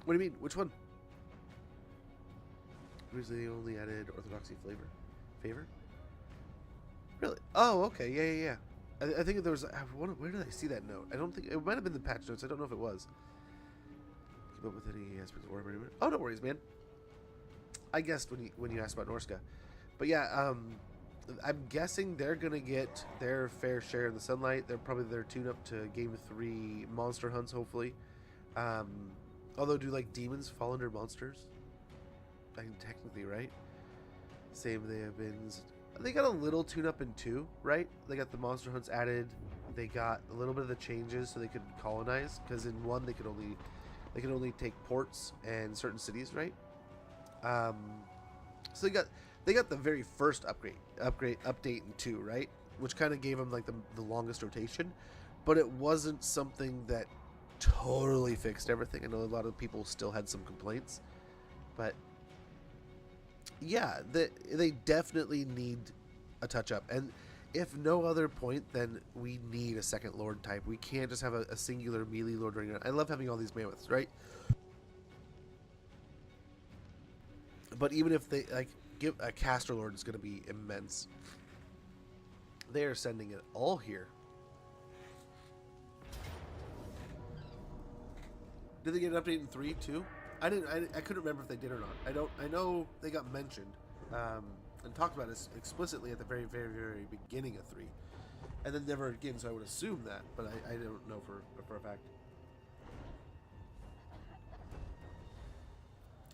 What do you mean? Which one? They only added orthodoxy favor. Really? Oh, okay. Yeah. I think there was. Where did I see that note? I don't think it might have been the patch notes. I don't know if it was. Keep up with any aspects of Warhammer. Oh, no worries, man. I guessed when you asked about Norska, but yeah, I'm guessing they're gonna get their fair share in the sunlight. They're probably their tune up to Game 3 monster hunts, hopefully. Although, do like demons fall under monsters? I mean, technically, right? Same. They have been. They got a little tune up in 2, right? They got the monster hunts added. They got a little bit of the changes so they could colonize. Because in 1 they could only take ports and certain cities, right? So they got the very first update in 2, right? Which kind of gave them like the longest rotation, but it wasn't something that totally fixed everything. I know a lot of people still had some complaints, but yeah, they definitely need a touch up. And if no other point, then we need a second Lord type. We can't just have a singular melee Lord running around. I love having all these mammoths, right? But even if they give a caster Lord, is going to be immense. They are sending it all here. Did they get an update in 3 too? I couldn't remember if they did or not. I know they got mentioned and talked about it explicitly at the very, very, very beginning of 3, and then never again. So I would assume that, but I don't know for a fact.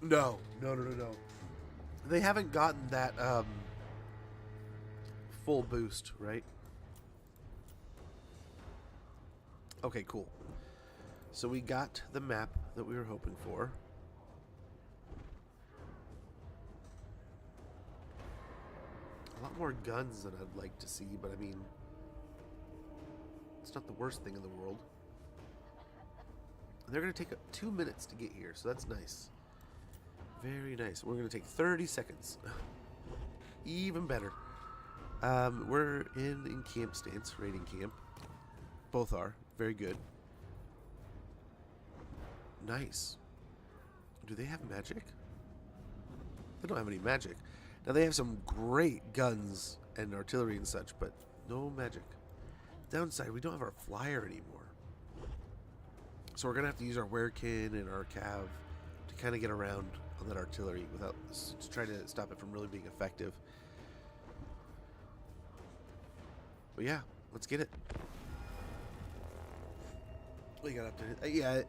No. They haven't gotten that full boost, right? Okay, cool. So we got the map that we were hoping for. A lot more guns than I'd like to see, but I mean, it's not the worst thing in the world. They're going to take 2 minutes to get here, so that's nice. Very nice. We're going to take 30 seconds. Even better. We're in camp stance, raiding camp. Both are. Very good. Nice. Do they have magic? They don't have any magic. Now they have some great guns and artillery and such, but no magic. Downside, we don't have our flyer anymore. So we're going to have to use our werekin and our cav to kind of get around on that artillery without to try to stop it from really being effective. But yeah, let's get it. We got updated. Yeah,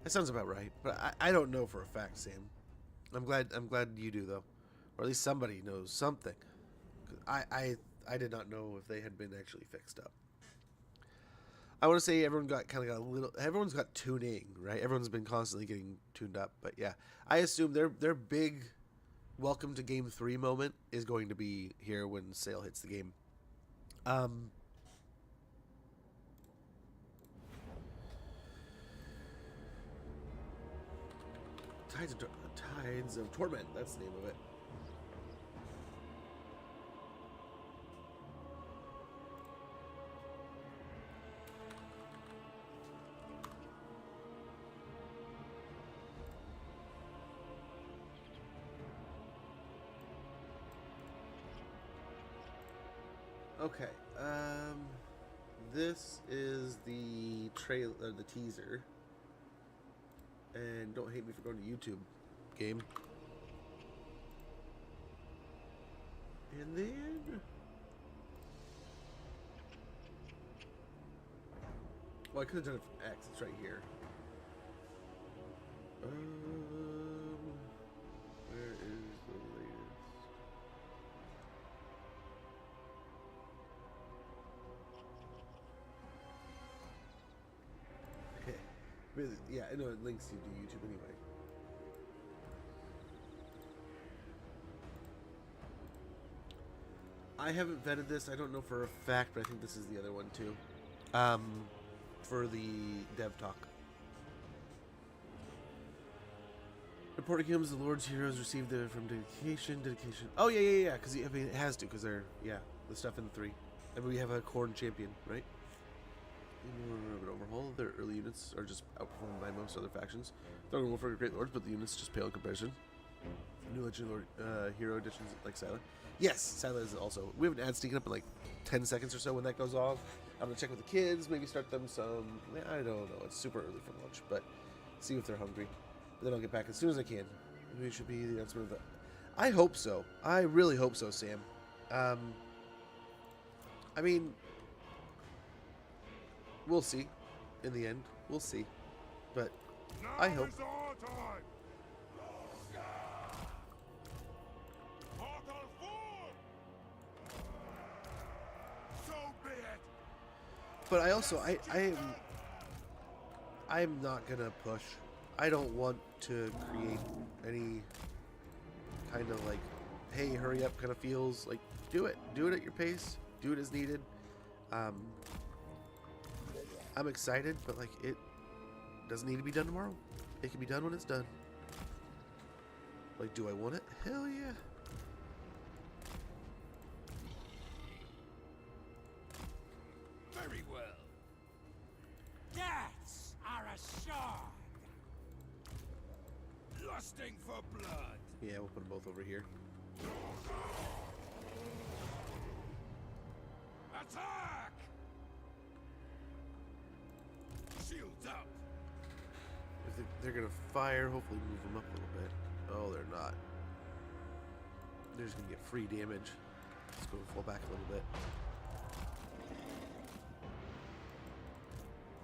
that sounds about right. But I don't know for a fact, Sam. I'm glad you do though, or at least somebody knows something. I did not know if they had been actually fixed up. I want to say everyone's got tuning, right? Everyone's been constantly getting tuned up, but yeah, I assume their big welcome to Game 3 moment is going to be here when Sale hits the game. Tides of Torment, that's the name of it. Okay, this is the trailer, the teaser, and don't hate me for going to YouTube, game. And then, well, I could have done it from X. It's right here. Where is the latest? Yeah, I know it links you to YouTube anyway. I haven't vetted this. I don't know for a fact, but I think this is the other one too. For the dev talk. Important hymns, the Lord's heroes received from dedication. Oh, yeah. Because, I mean, it has to, because they're, the stuff in the 3. And we have a Khorne champion, right? An overhaul. Their early units are just outperformed by most other factions. Throw Wulfrik are great lords, but the units just pale in comparison. New Legend Lord hero editions like Sila. Yes, Sila is also. We have an ad sneaking up in like 10 seconds or so when that goes off. I'm gonna check with the kids, maybe start them some. I don't know. It's super early for lunch, but see if they're hungry. But then I'll get back as soon as I can. Maybe it should be the announcement of the. I hope so. I really hope so, Sam. I mean, we'll see. In the end, we'll see. But I hope. But I also I'm not gonna push. I don't want to create any kind of like, hey, hurry up kind of feels. Like, do it at your pace, do it as needed. I'm excited, but like, it doesn't need to be done tomorrow. It can be done when it's done. Like, do I want it? Hell yeah. Very well. Deaths are assured. Lusting for blood. Yeah, we'll put them both over here. Attack! Shields up. If they're gonna fire, hopefully move them up a little bit. Oh, they're not. They're just gonna get free damage. Let's go fall back a little bit.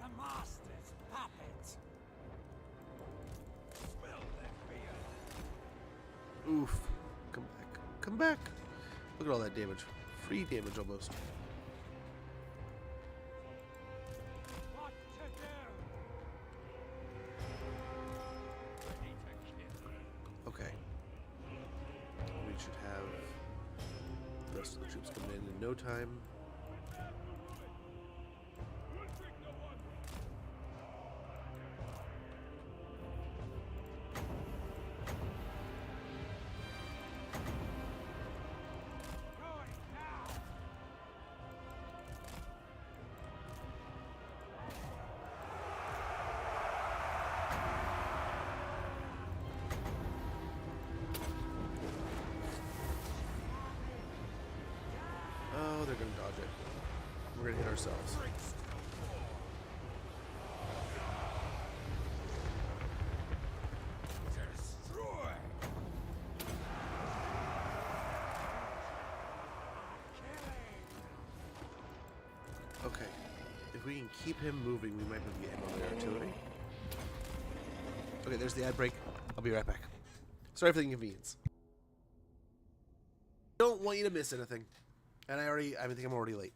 The master's puppet. Smell that beer. Oof. Come back. Come back. Look at all that damage. Free damage almost. What to do? Ready to kill. Okay. We should have the rest of the troops coming in no time. Oh, they're gonna dodge it. We're gonna hit ourselves. Destroy. Okay. If we can keep him moving, we might be able to get him on the artillery. Okay, there's the ad break. I'll be right back. Sorry for the inconvenience. Don't want you to miss anything. And I think I'm already late.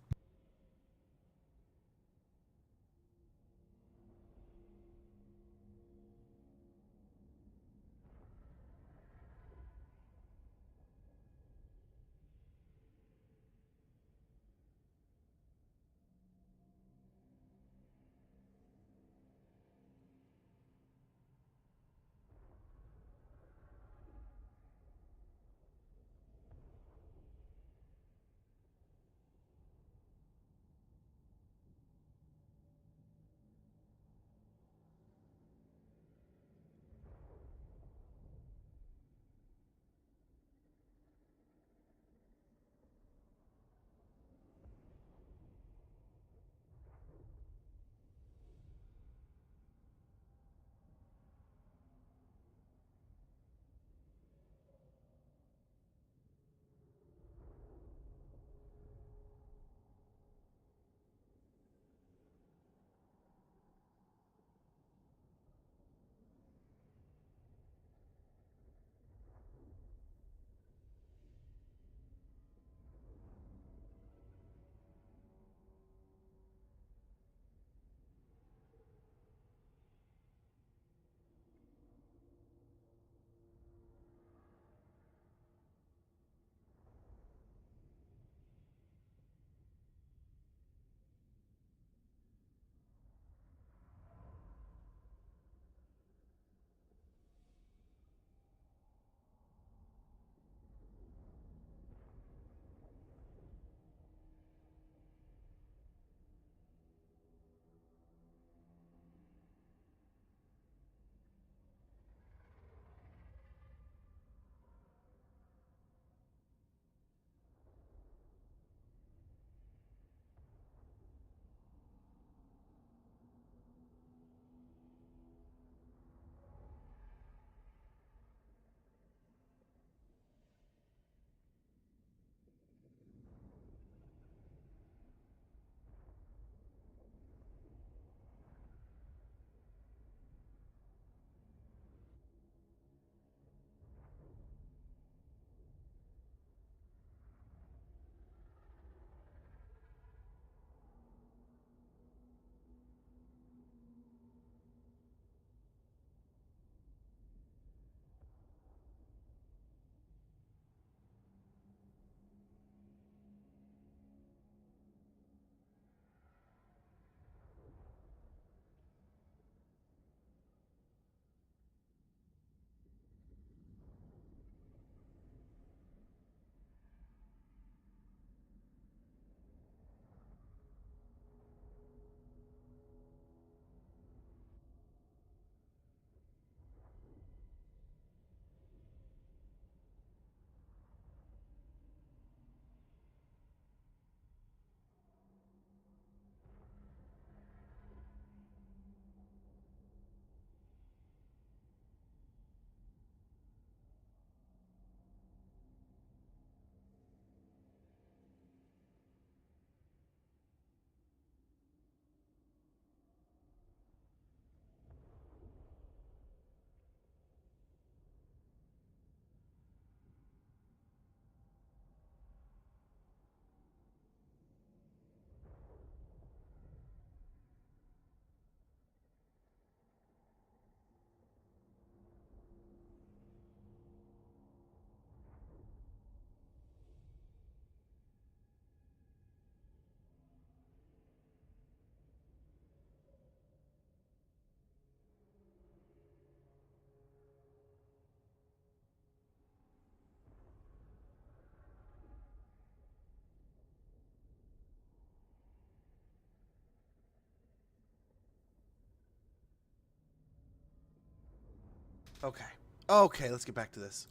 Okay. Okay, let's get back to this.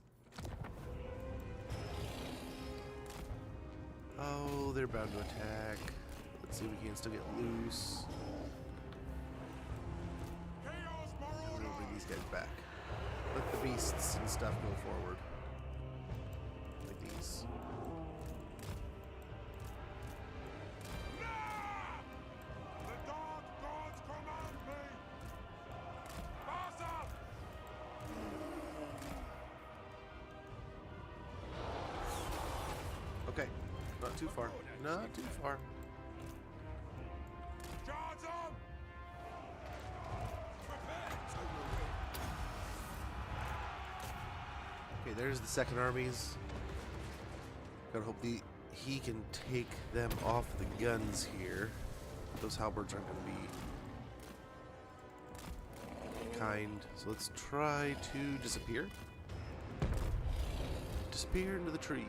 Oh, they're bound to attack. Let's see if we can still get loose. I'm gonna bring these guys back. Let the beasts and stuff go forward. Like these. Okay, not too far. Not too far. Okay, there's the second armies. Gotta hope he can take them off the guns here. Those halberds aren't gonna be kind. So let's try to disappear. Disappear into the trees.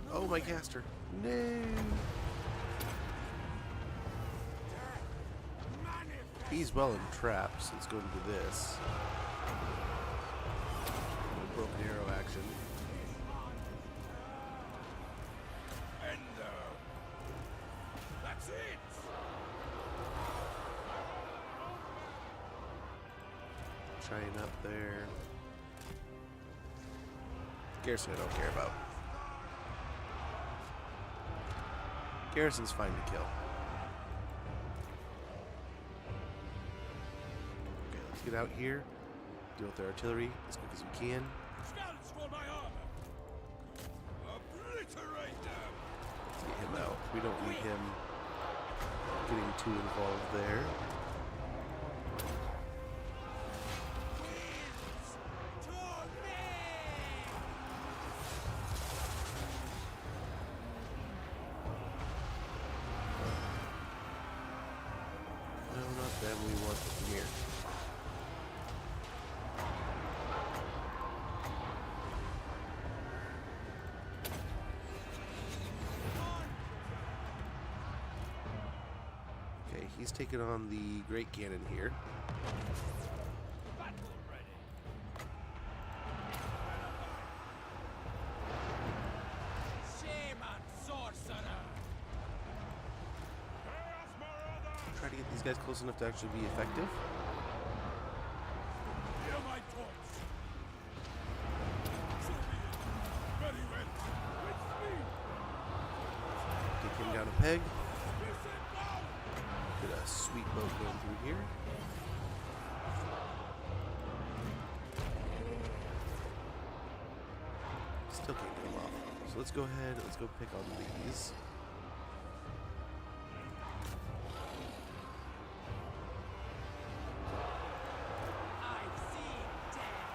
Oh, my caster. No. He's well in traps. Let's go into this. Broken arrow action. That's it. Trying up there. Garrison I don't care about. Garrison's fine to kill. Okay, let's get out here. Deal with their artillery as quick as we can. Scouts for my armor. Obliterate them. Let's get him out. We don't need him getting too involved there. No, not them. We want them here. Okay, he's taking on the great cannon here. Shame on sorcerer. Try to get these guys close enough to actually be effective. Hear my taunts. So be it. Very well. With me. Take him down a peg. Listen now. Get a sweet boat going through here. Still can't get them off. So let's go ahead. Let's go pick on these. I've seen death.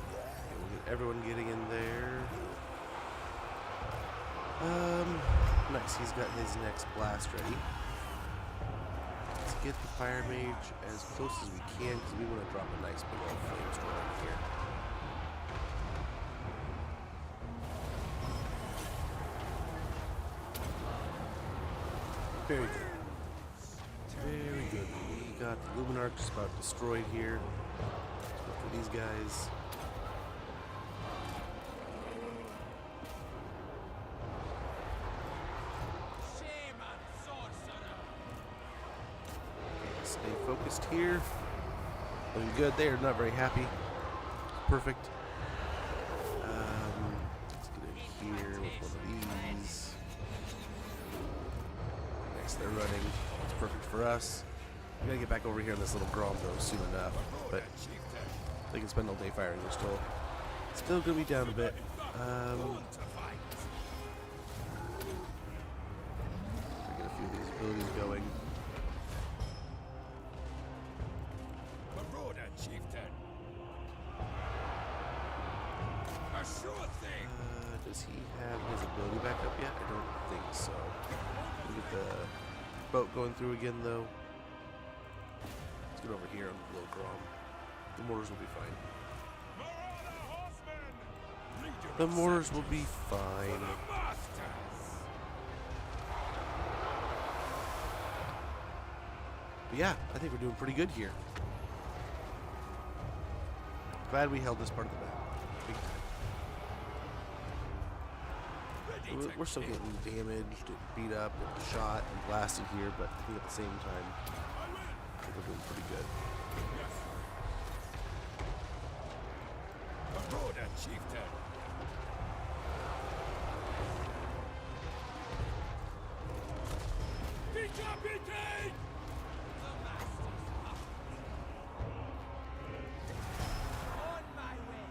Okay, we'll get everyone getting in there. Nice. He's got his next blast ready. Let's get the fire mage as close as we can because we want to drop a nice big old flamestorm over here. Very good. Very good. We got the Luminarch just about destroyed here. Let's go for these guys. Shame on sorcerer. Stay focused here. Looking good. They are not very happy. Perfect. Let's get in here with one of these. Nice, they're running. It's perfect for us. We gotta get back over here on this little grom though soon enough. But they can spend all day firing. They're still gonna be down a bit. Get a few of these abilities going. Marauder chieftain. A sure thing. Does he have his ability back up yet? I don't think so. Look at the boat going through again, though. Let's get over here on the little Grom. The mortars will be fine. The mortars will be fine. But yeah, I think we're doing pretty good here. Glad we held this part of the map. Big time. We're still getting damaged, and beat up, and shot, and blasted here, but I think at the same time, I think we're doing pretty good. Broader, chieftain. Decapitate! On my way.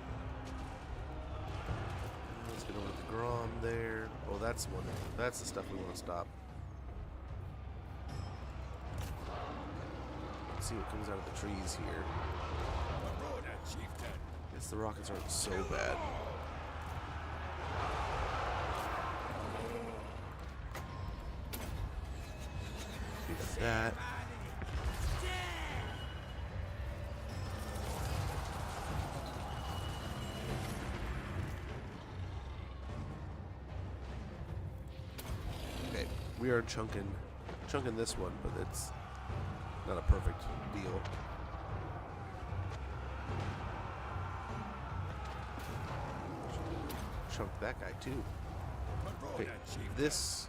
Let's get over to the Grom there. Oh, that's one. That's the stuff we want to stop. Let's see what comes out of the trees here. Broader, chieftain. Guess the rockets aren't so bad. We got that. Okay, we are chunking this one, but it's not a perfect deal. Chunk that guy too. Okay, this.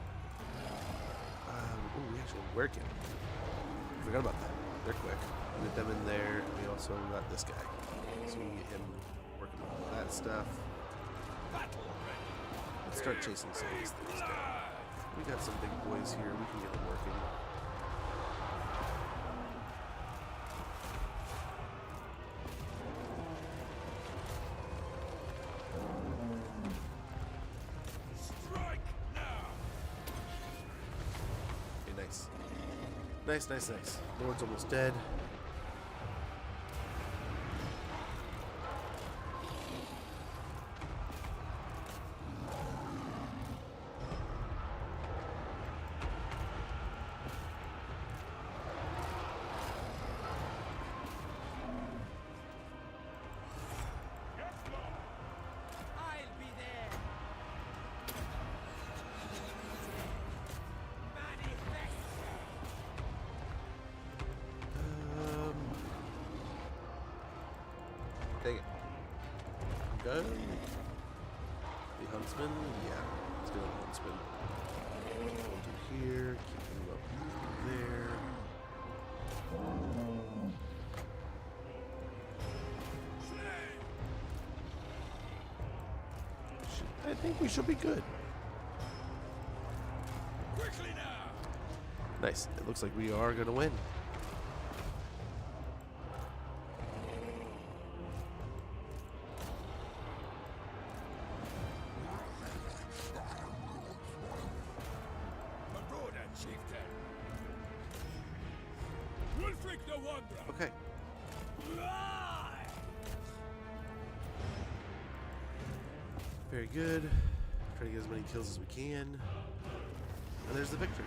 Oh, we actually working. Forgot about that. They're quick. We get them in there, and we also got this guy. So we can get him working on all that stuff. Let's start chasing some of these things down. We got some big boys here. We can get them working. Nice. Lord's almost dead. I'll be there. Dang it. Go. The huntsman? Yeah. Let's go to the huntsman. One through here. Keep him up there. I think we should be good. Quickly now. Nice. It looks like we are going to win. Broader, chieftain. Wulfrik the Wanderer. Okay. Very good. Try to get as many kills as we can. And there's the victory.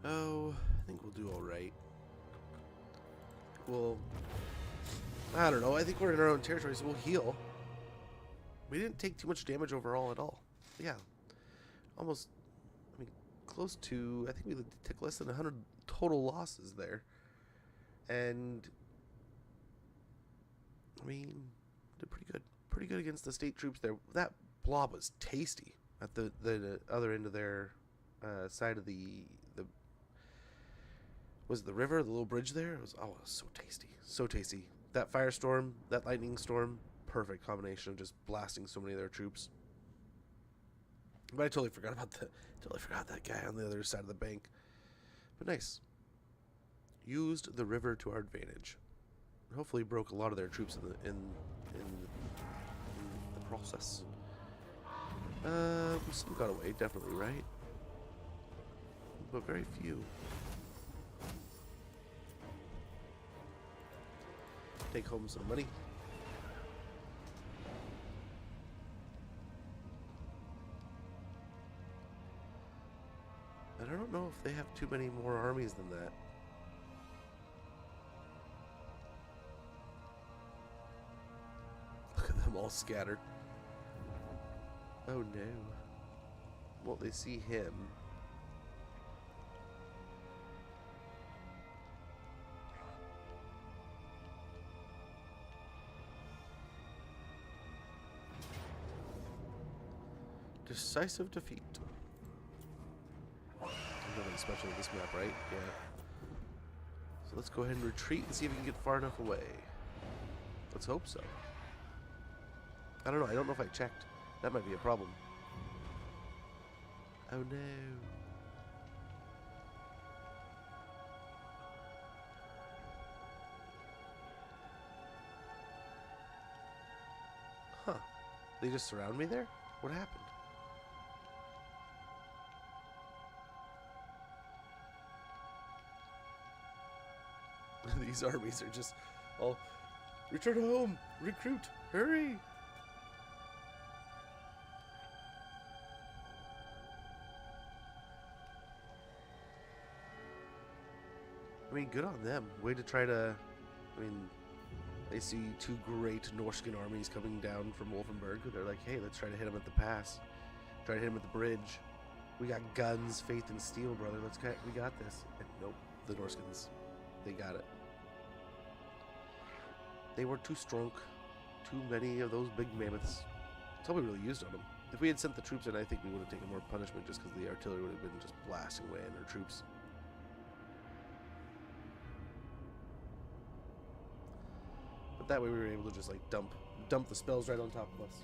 Oh, I think we'll do alright. Well, I don't know. I think we're in our own territory, so we'll heal. We didn't take too much damage overall at all. Yeah. Almost, I mean, close to, I think we took less than 100 total losses there. And, I mean, did pretty good. Pretty good against the state troops there. That blob was tasty at the other end of their side of the was it the river, the little bridge there? It was so tasty. So tasty. That firestorm, that lightning storm, perfect combination of just blasting so many of their troops. But I totally forgot about that guy on the other side of the bank. But nice. Used the river to our advantage. Hopefully broke a lot of their troops in the process. Some got away, definitely, right? But very few. Take home some money. they have too many more armies than that. Look at them all scattered. Oh no. Well, they see him. Decisive defeat. Nothing special with this map, right? Yeah. So let's go ahead and retreat and see if we can get far enough away. Let's hope so. I don't know. I don't know if I checked. That might be a problem. Oh no. Huh. They just surround me there? What happened? These armies are just all, return home, recruit, hurry. I mean, good on them. Way to try to, I mean, they see two great Norscan armies coming down from Wolfenburg. They're like, hey, let's try to hit them at the pass. Try to hit them at the bridge. We got guns, faith, and steel, brother. We got this. And nope, the Norskins, they got it. They were too strong. Too many of those big mammoths. That's all we really used on them. If we had sent the troops in, I think we would have taken more punishment just because the artillery would have been just blasting away in our troops. But that way we were able to just like dump the spells right on top of us.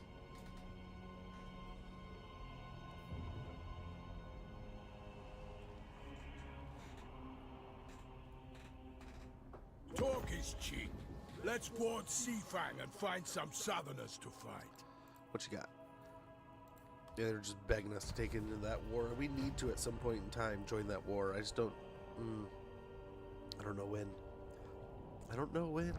Talk is cheap. Let's board Seafang and find some southerners to fight. What you got? Yeah, they're just begging us to take into that war. We need to at some point in time join that war. I just don't. I don't know when. I don't know when.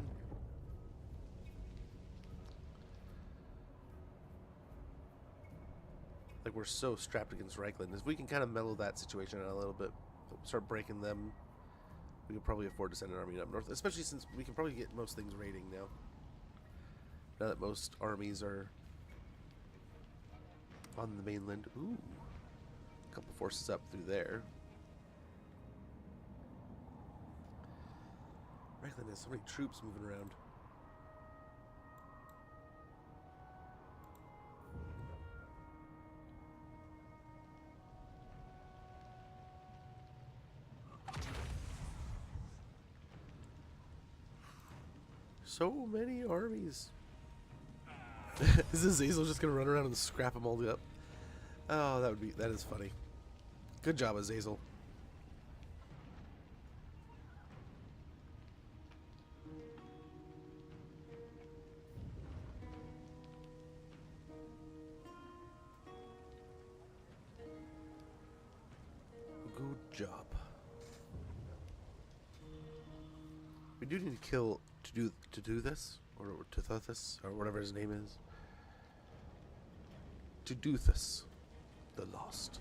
Like, we're so strapped against Reichland. If we can kind of mellow that situation out a little bit, start breaking them, we could probably afford to send an army up north. Especially since we can probably get most things raiding now. Now that most armies are on the mainland. Ooh. A couple forces up through there. Reichland has so many troops moving around. So many armies. Is Azazel just gonna run around and scrap them all up? Oh, that is funny. Good job, Azazel. Good job. We do need to kill to do this, or Tuthothus, or whatever his name is. Tuduthus, the Lost.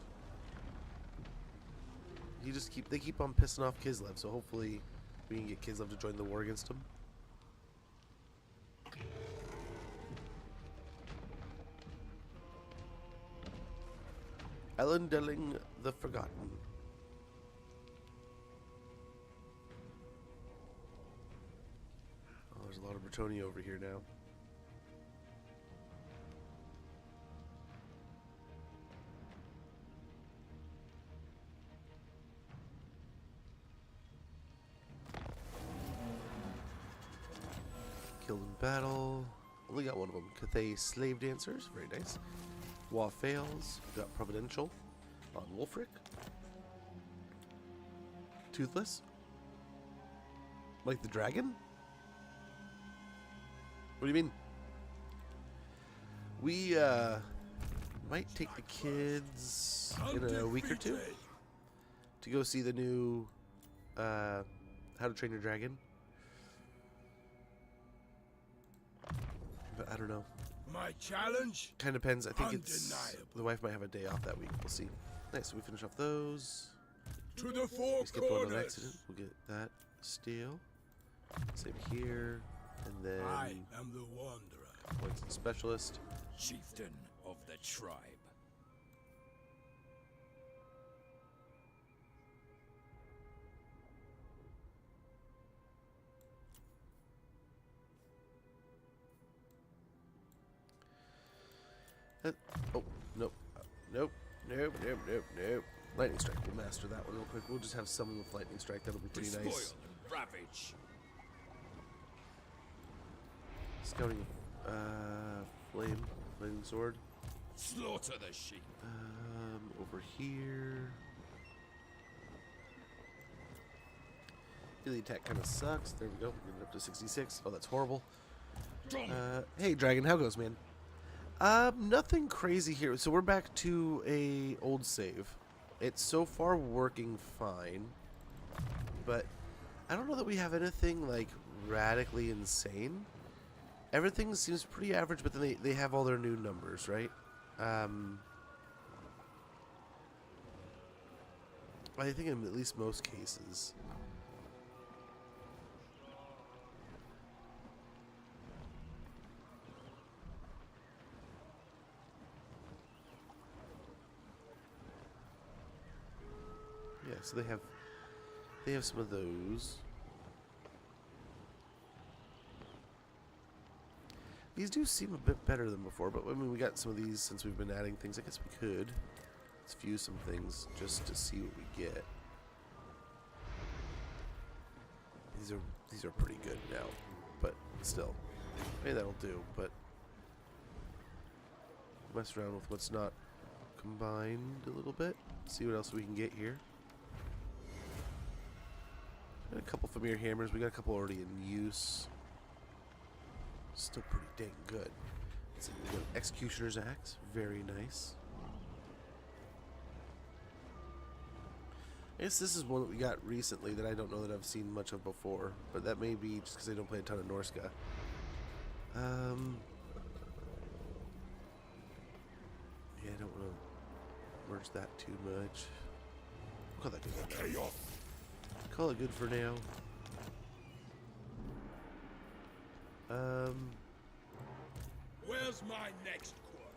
They keep on pissing off Kislev, so hopefully we can get Kislev to join the war against him. Elendilling the Forgotten. Oh, there's a lot of Bretonnia over here now. Killed in battle. Only got one of them. Cathay Slave Dancers. Very nice. Wa fails. Got Providential on Wulfrik. Toothless. Like the dragon? What do you mean? We might take the kids in a week or two to go see the new How to Train Your Dragon. But I don't know. My challenge? Kind of depends. I think it's Undeniable. the wife might have a day off that week. We'll see. Nice. So we finish off those. To the four We skipped one on corners. accident. We'll get that steel. Same here. And then I am the wanderer. points and specialist. Chieftain of the tribe. Oh, nope. Nope. Nope, nope, nope, nope. Lightning strike. We'll master that one real quick. We'll just have someone with lightning strike. That'll be pretty Despoil nice. and ravage. Scouting, flaming sword. Slaughter the sheep. Over here. The attack kind of sucks. There we go. We're getting up to 66. Oh, that's horrible. Hey, Dragon, how goes, man? Nothing crazy here. So we're back to a old save. It's so far working fine, but I don't know that we have anything like radically insane. Everything seems pretty average, but then they have all their new numbers, right? I think in at least most cases. Yeah, so they have some of those. These do seem a bit better than before, but I mean, we got some of these since we've been adding things. I guess we could. Let's view some things just to see what we get. These are pretty good now, but still, maybe that'll do. But mess around with what's not combined a little bit. See what else we can get here. Got a couple familiar hammers. We got a couple already in use. Still pretty dang good. Let's see, we got Executioner's Axe. Very nice. I guess this is one that we got recently that I don't know that I've seen much of before, but that may be just because I don't play a ton of Norska. Yeah, I don't want to merge that too much. Call that good for now. Call it good for now. Where's my next quote?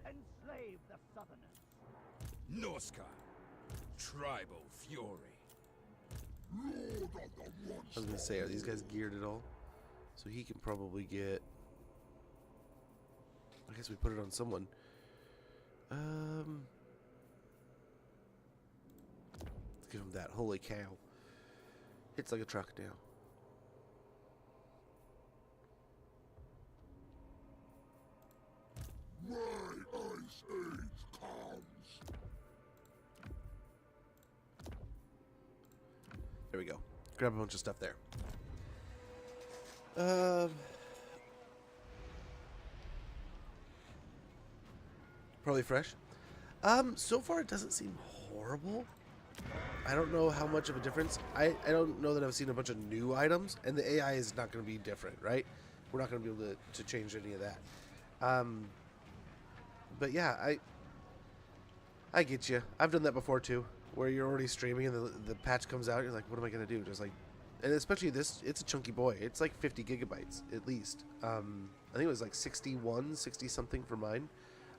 Enslave the Southerners. Norska. Tribal fury. Lord of the I Once. was gonna say, are these guys geared at all? So he can probably get. I guess we put it on someone. Let's give him that. Holy cow! Hits like a truck now. My ice age comes. There we go. Grab a bunch of stuff there. Probably fresh. So far it doesn't seem horrible. I don't know how much of a difference. I don't know that I've seen a bunch of new items, and the AI is not going to be different, right? We're not going to be able to change any of that. But yeah, I get you. I've done that before too, where you're already streaming and the patch comes out, you're like, what am I going to do? Just like, and especially this, it's a chunky boy. It's like 50 gigabytes at least. I think it was like 60 something for mine.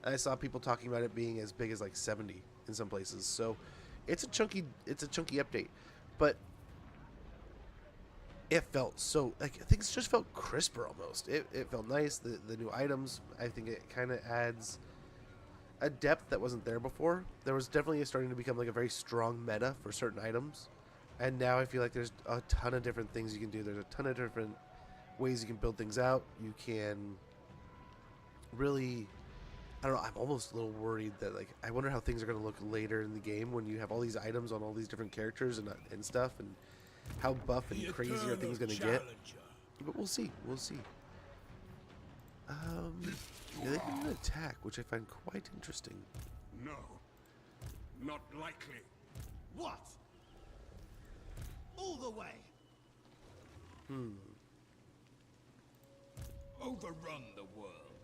And I saw people talking about it being as big as like 70 in some places. So it's a chunky update, but it felt so, like, things just felt crisper almost. It felt nice. The new items, I think it kind of adds a depth that wasn't there before. There was definitely starting to become like a very strong meta for certain items, and now I feel like there's a ton of different things you can do. There's a ton of different ways you can build things out. You can really, I don't know, I'm almost a little worried that, like, I wonder how things are going to look later in the game when you have all these items on all these different characters and stuff, and how buff and crazy are things going to get. But we'll see. We'll see. Yeah, they can do an attack, which I find quite interesting. No, not likely. What? All the way. Overrun the world.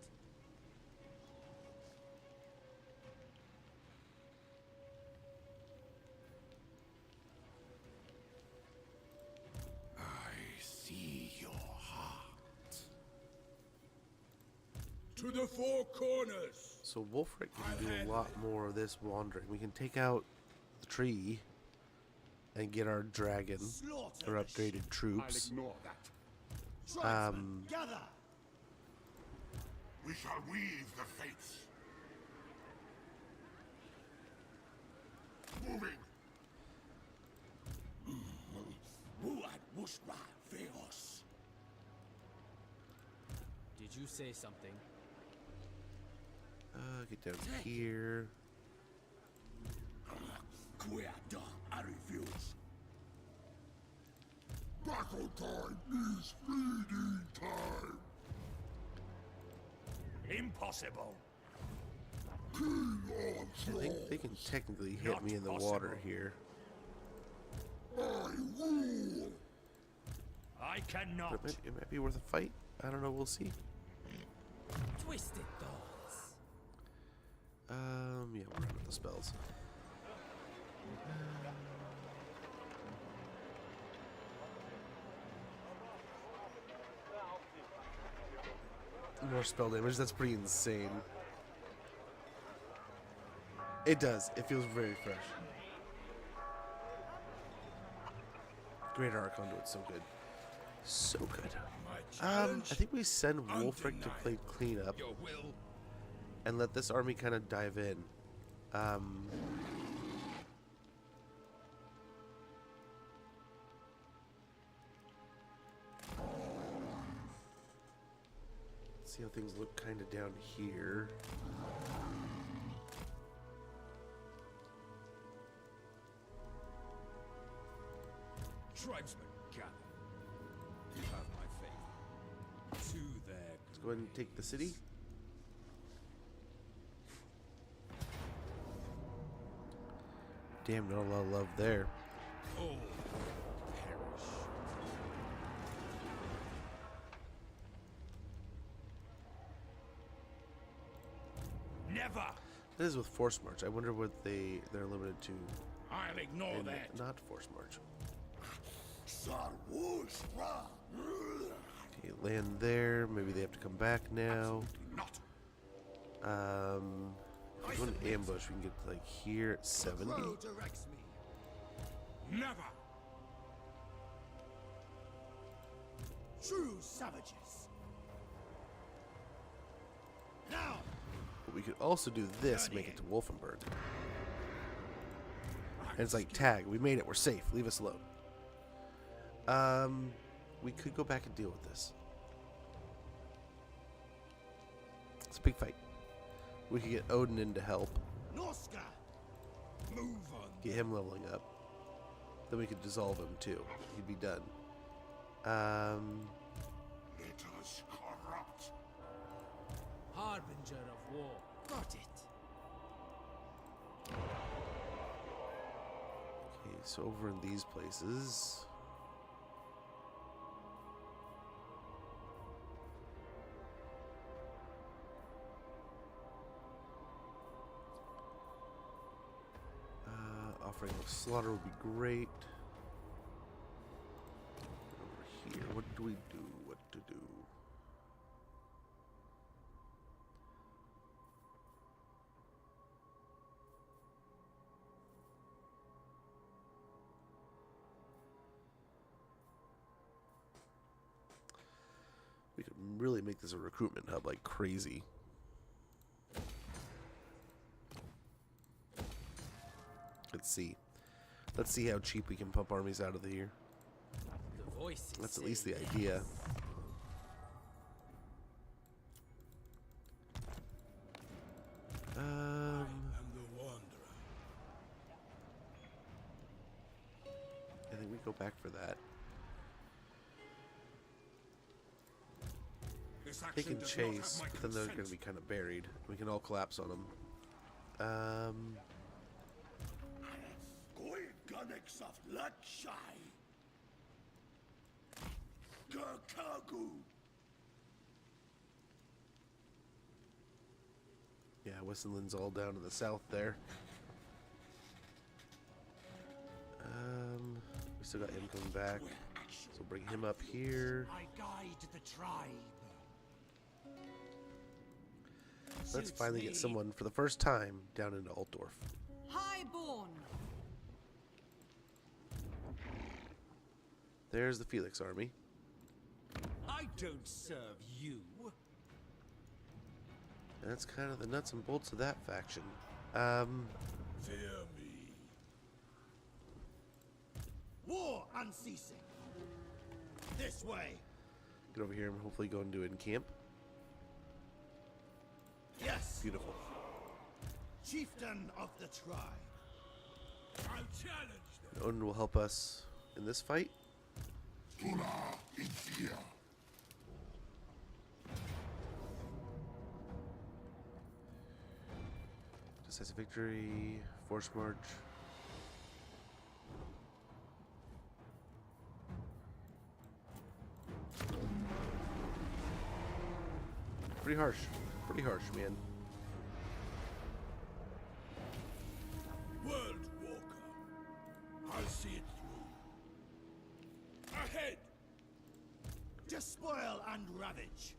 To the four corners. So Wulfrik can do a lot more of this wandering. We can take out the tree and get our dragon or upgraded troops. Ignore that. Gather! We shall weave the fates. Moving. Did you say something? Get down here. I refuse. Battle time is feeding time. Impossible. King I think they can technically hit me in the water here. I rule. I But cannot. it might be worth a fight. I don't know. We'll see. Twisted thoughts. Yeah, we're with the spells. More spell damage. That's pretty insane. It does. It feels very fresh. Great Arc Conduit's so good. So good. I think we send Wulfrik to play cleanup Your will. and let this army kind of dive in. See how things look kind of down here. Tribesmen, gather. You have my favor. To their Let's go ahead and take the city. Damn, not a lot of love there. all perish. Never. That is with Force March. I wonder what they're limited to I'll ignore in that. not Force March. Okay, land there. Maybe they have to come back now. Not. If we go into ambush, we can get like here at 70. Crow directs me. Never. True savages. Now! But we could also do this and make it to Wolfenburg. And it's like, tag, we made it, we're safe, leave us alone. We could go back and deal with this. It's a big fight. We could get Odin in to help. Norska! Move on. Get him leveling up. Then we could dissolve him too. He'd be done. Let us corrupt. Harbinger of war. Got it. Okay, so over in these places. Offering of slaughter would be great. Over here, what do we do? What to do? We could really make this a recruitment hub like crazy. Let's see. Let's see how cheap we can pump armies out of here. The voice. That's at least the idea. I'm the wanderer. I think we go back for that. This They action can does not have chase, my but then they're consent. going to be kind of buried. We can all collapse on them. Yeah, Wissenland's all down in the south there. We still got him coming back. So bring him up here. I guide the tribe. Let's finally get someone for the first time down into Altdorf. Highborn. There's the Felix army. I don't serve you. And that's kind of the nuts and bolts of that faction. Fear me. War unceasing. This way. Get over here and hopefully go into it in camp. Yes. Beautiful. Chieftain of the tribe. I'll challenge them. Odin will help us in this fight. Decisive victory, force march. Pretty harsh, man. World Walker. I'll see it through. Ahead! Despoil and ravage.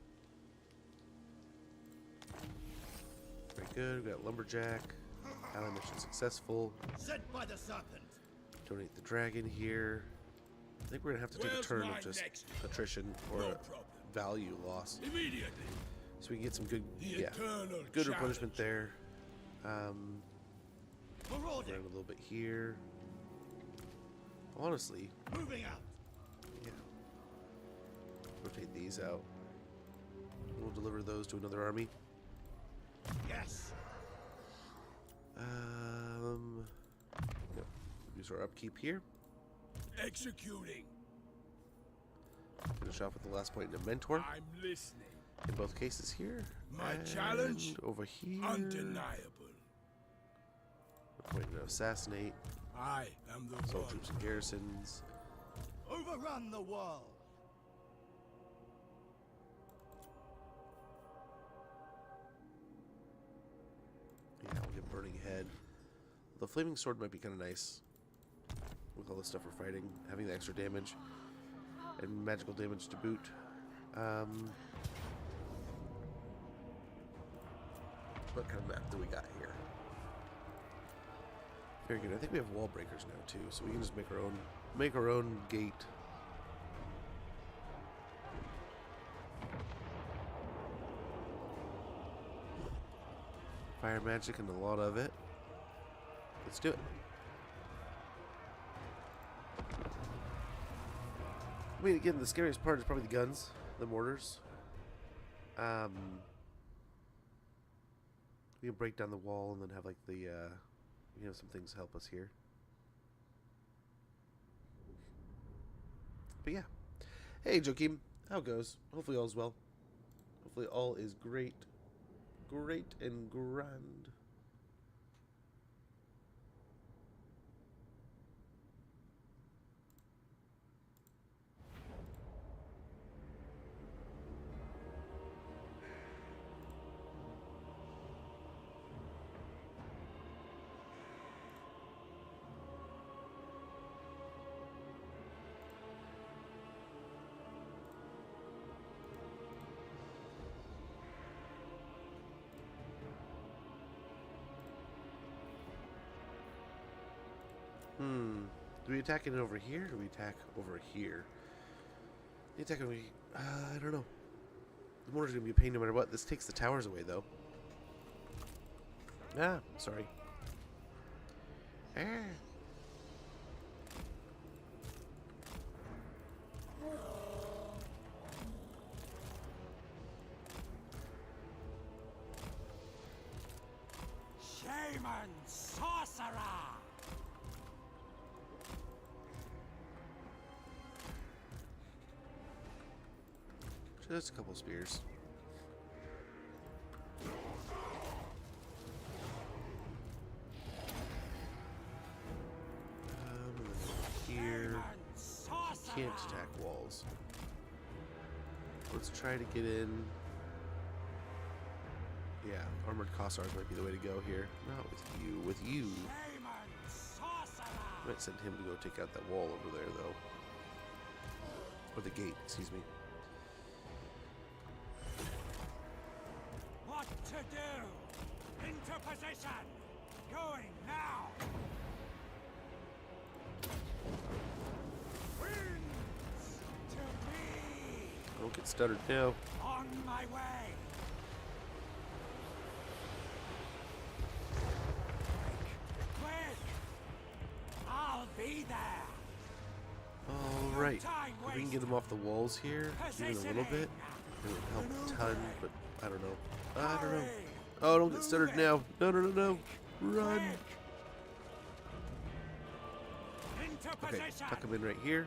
Very good. We got lumberjack. Ally mission successful. Sent by the serpent. Donate the dragon here. I think we're gonna have to take a Where's turn my of just next? attrition or No a problem. value loss, Immediately. so we can get some good, The yeah, eternal good replenishment challenge. there. Marauding. Around a little bit here. Honestly, Moving out. yeah. Rotate these out. We'll deliver those to another army. Yes. Yep. Use our upkeep here. Executing. Finish off with the last point in a mentor. I'm listening. In both cases here. My and challenge? over here. Undeniable. Point to assassinate. I am the Assault one. troops and garrisons. Overrun the world. Yeah, we'll get burning head. The flaming sword might be kind of nice with all the stuff we're fighting, having the extra damage and magical damage to boot. What kind of map do we got here? Very good. I think we have wall breakers now too, so we can just make our own gate. Fire magic and a lot of it. Let's do it. I mean, again, the scariest part is probably the guns, the mortars. We can break down the wall and then have like the, some things help us here. But yeah. Hey, Joachim. How it goes? Hopefully all's well. Hopefully all is great. Great and grand. Do we attack it over here, or do we attack over here? The attack over here, I don't know. The mortar's gonna be a pain no matter what. This takes the towers away, though. Ah, sorry. Ah. Shaman sorcerer! Just a couple spears. And then here. Can't attack walls. Let's try to get in. Yeah, armored Kossars might be the way to go here. Not with you. With you. Might send him to go take out that wall over there, though. Or the gate, excuse me. What to do? Into position! Going now! Winds to me! Don't get stuttered now. On my way! Quick! I'll be there! Alright. If we can get them off the walls here, even a little bit, it would help a ton, but I don't know. I don't know. Oh, don't get stuttered now. No, no, no, no. Run. Okay, tuck them in right here.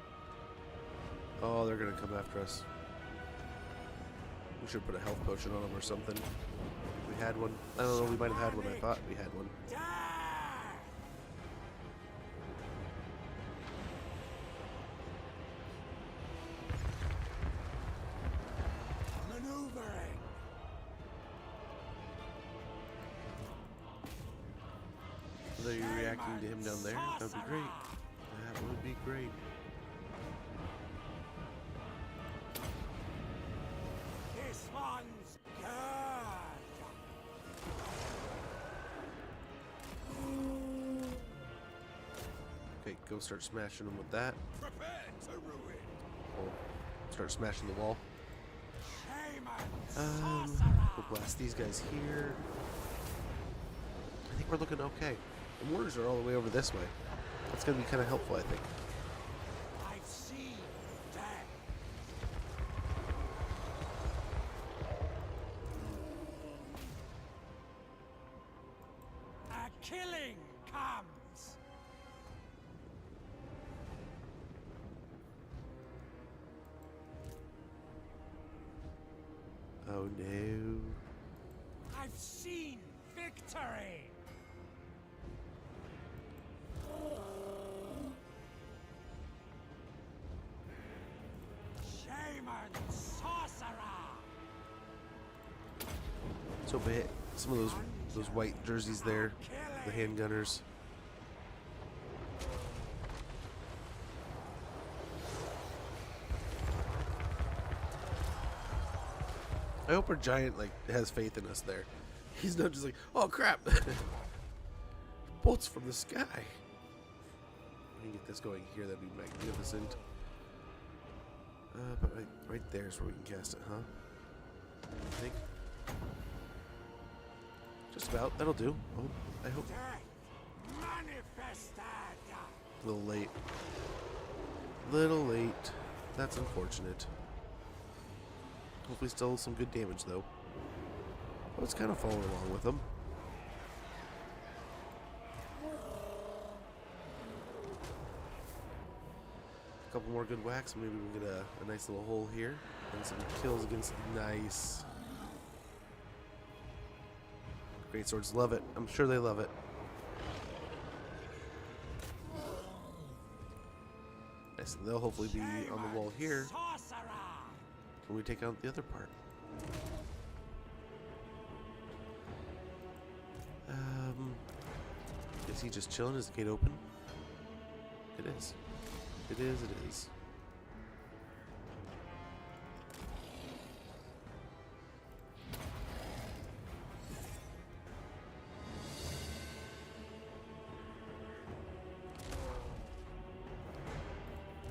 Oh, they're going to come after us. We should put a health potion on them or something. We had one. I don't know, we might have had one. I thought we had one. Maneuvering. Are you reacting to him down there? That would be great. That would be great. This one's good. Okay, go start smashing them with that. Prepare to ruin. Oh, start smashing the wall. Shaman We'll blast these guys here. I think we're looking okay. The mortars are all the way over this way. That's going to be kind of helpful, I think. I've seen death. A killing comes. Oh no. I've seen victory. Shaman sorcerer. So bad. Some of those white jerseys there, the handgunners. I hope our giant has faith in us there. He's not just like, oh crap, bolts from the sky. Let me get this going here. That'd be magnificent. But right there is where we can cast it, huh? I think. Just about. That'll do. Oh, I hope. Death manifested. A little late. Little late. That's unfortunate. Hopefully still some good damage, though. Oh, it's kind of following along with them. A couple more good whacks, maybe we can get a nice little hole here. And some kills against nice. Great swords love it. I'm sure they love it. Nice. They'll hopefully be on the wall here when we take out the other part. Is he just chilling? Is the gate open? It is. It is, it is.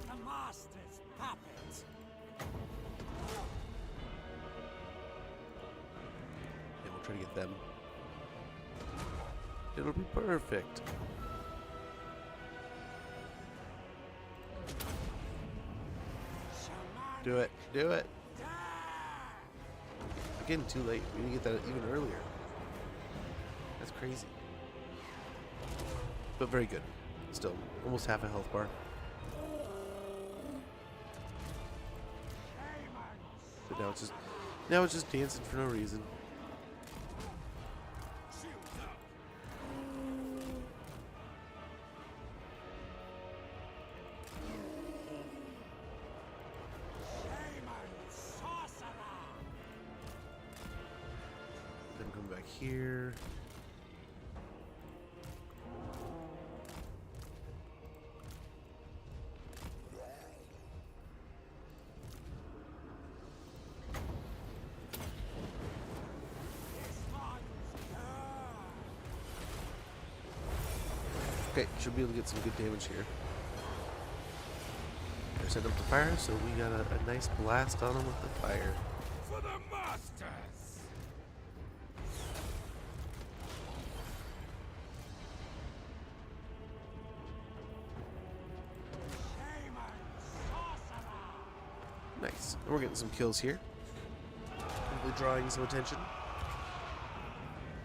The master's puppet. Yeah, we'll try to get them. It'll be perfect. Do it. Do it. Again, too late. We need to get that even earlier. That's crazy. But very good. Still, almost half a health bar. But now it's just dancing for no reason. Then come back here. Okay, should be able to get some good damage here. They're setting up the fire, so we got a nice blast on them with the fire. For the masters! Nice. And we're getting some kills here. Hopefully drawing some attention.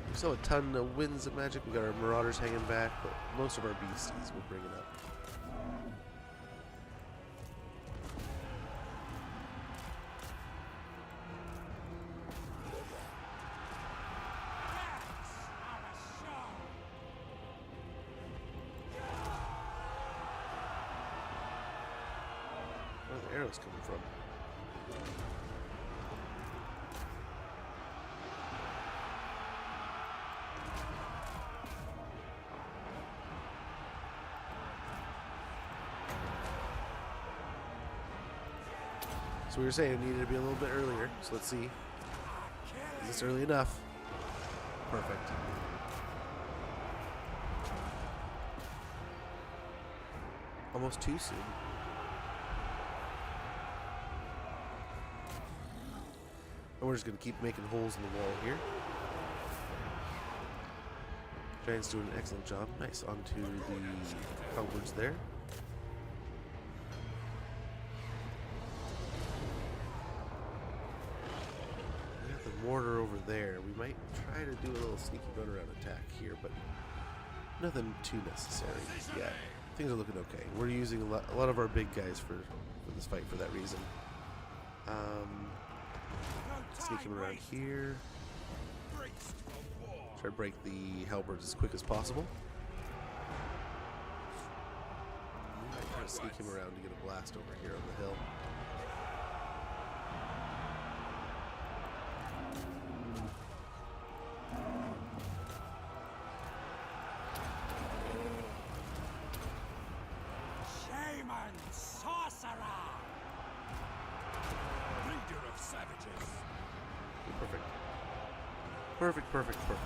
We saw a ton of winds of magic. We got our marauders hanging back, but most of our beasties we're bringing up. Where are the arrows coming from? So we were saying it needed to be a little bit earlier, so let's see. Is this early enough? Perfect. Almost too soon. And we're just going to keep making holes in the wall here. Giant's doing an excellent job. Nice, onto the halberds there. We got the mortar over there. We might try to do a little sneaky run around attack here, but nothing too necessary yet. Things are looking okay. We're using a lot of our big guys for this fight for that reason. Sneak him around here. Try to break the halberds as quick as possible. Might try to sneak him around to get a blast over here on the hill. Shaman sorcerer! Leader of savages! Perfect. Perfect, perfect, perfect.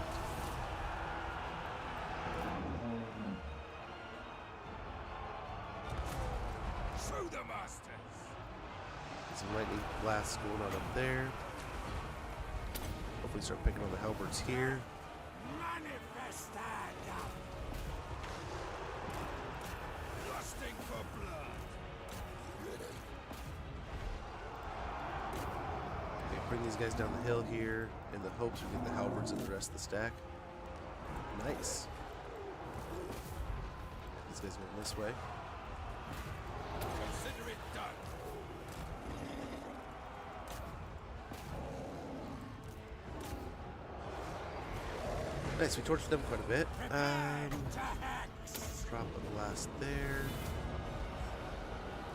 Show the masters! Get some lightning blasts going on up there. Hopefully start picking on the halberds here. Manifested! Lusting for blood! Bring these guys down the hill here in the hopes we get the halberds and the rest of the stack. Nice. These guys going this way. Consider it done! Nice, we torched them quite a bit. Drop a blast there.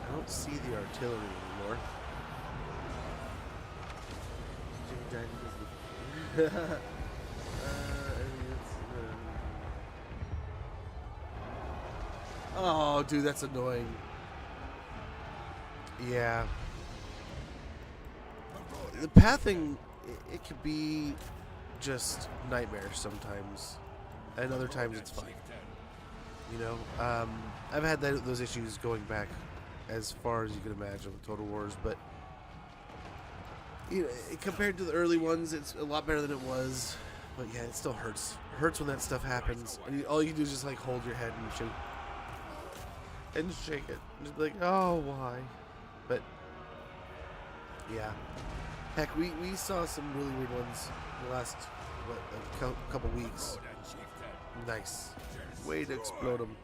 I don't see the artillery anymore. Oh, dude, that's annoying. Yeah. The pathing, it could be just nightmare sometimes, and other times it's fine. You know, I've had those issues going back as far as you can imagine with Total Wars, but you know, compared to the early ones, it's a lot better than it was. But yeah, it still hurts. It hurts when that stuff happens. And all you do is just like hold your head and shake. And shake it. And just be like, oh, why? But yeah. Heck, we saw some really weird ones in the last, couple weeks. Nice. Way to explode them.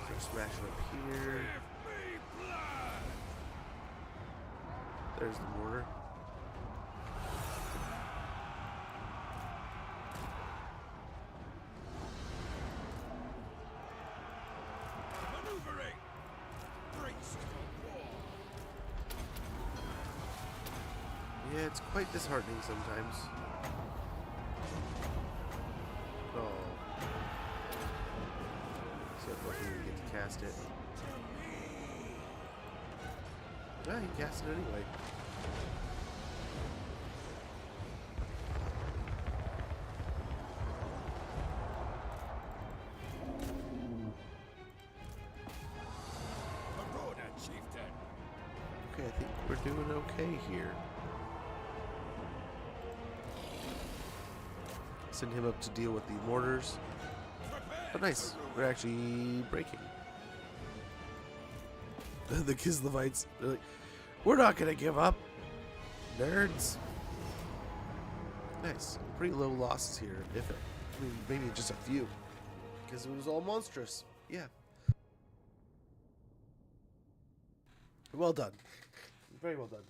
Start smashing up here. There's the mortar. Maneuvering! Braced for war! Yeah, it's quite disheartening sometimes. Oh. See how lucky we get to cast it. Ah, he cast it anyway. Okay, I think we're doing okay here. Send him up to deal with the mortars. Oh, nice. We're actually breaking. The Kislevites, they're like, we're not gonna give up, nerds. Nice. Pretty low losses here, if it, I mean, maybe just a few, because it was all monstrous. Yeah. Well done. Very well done.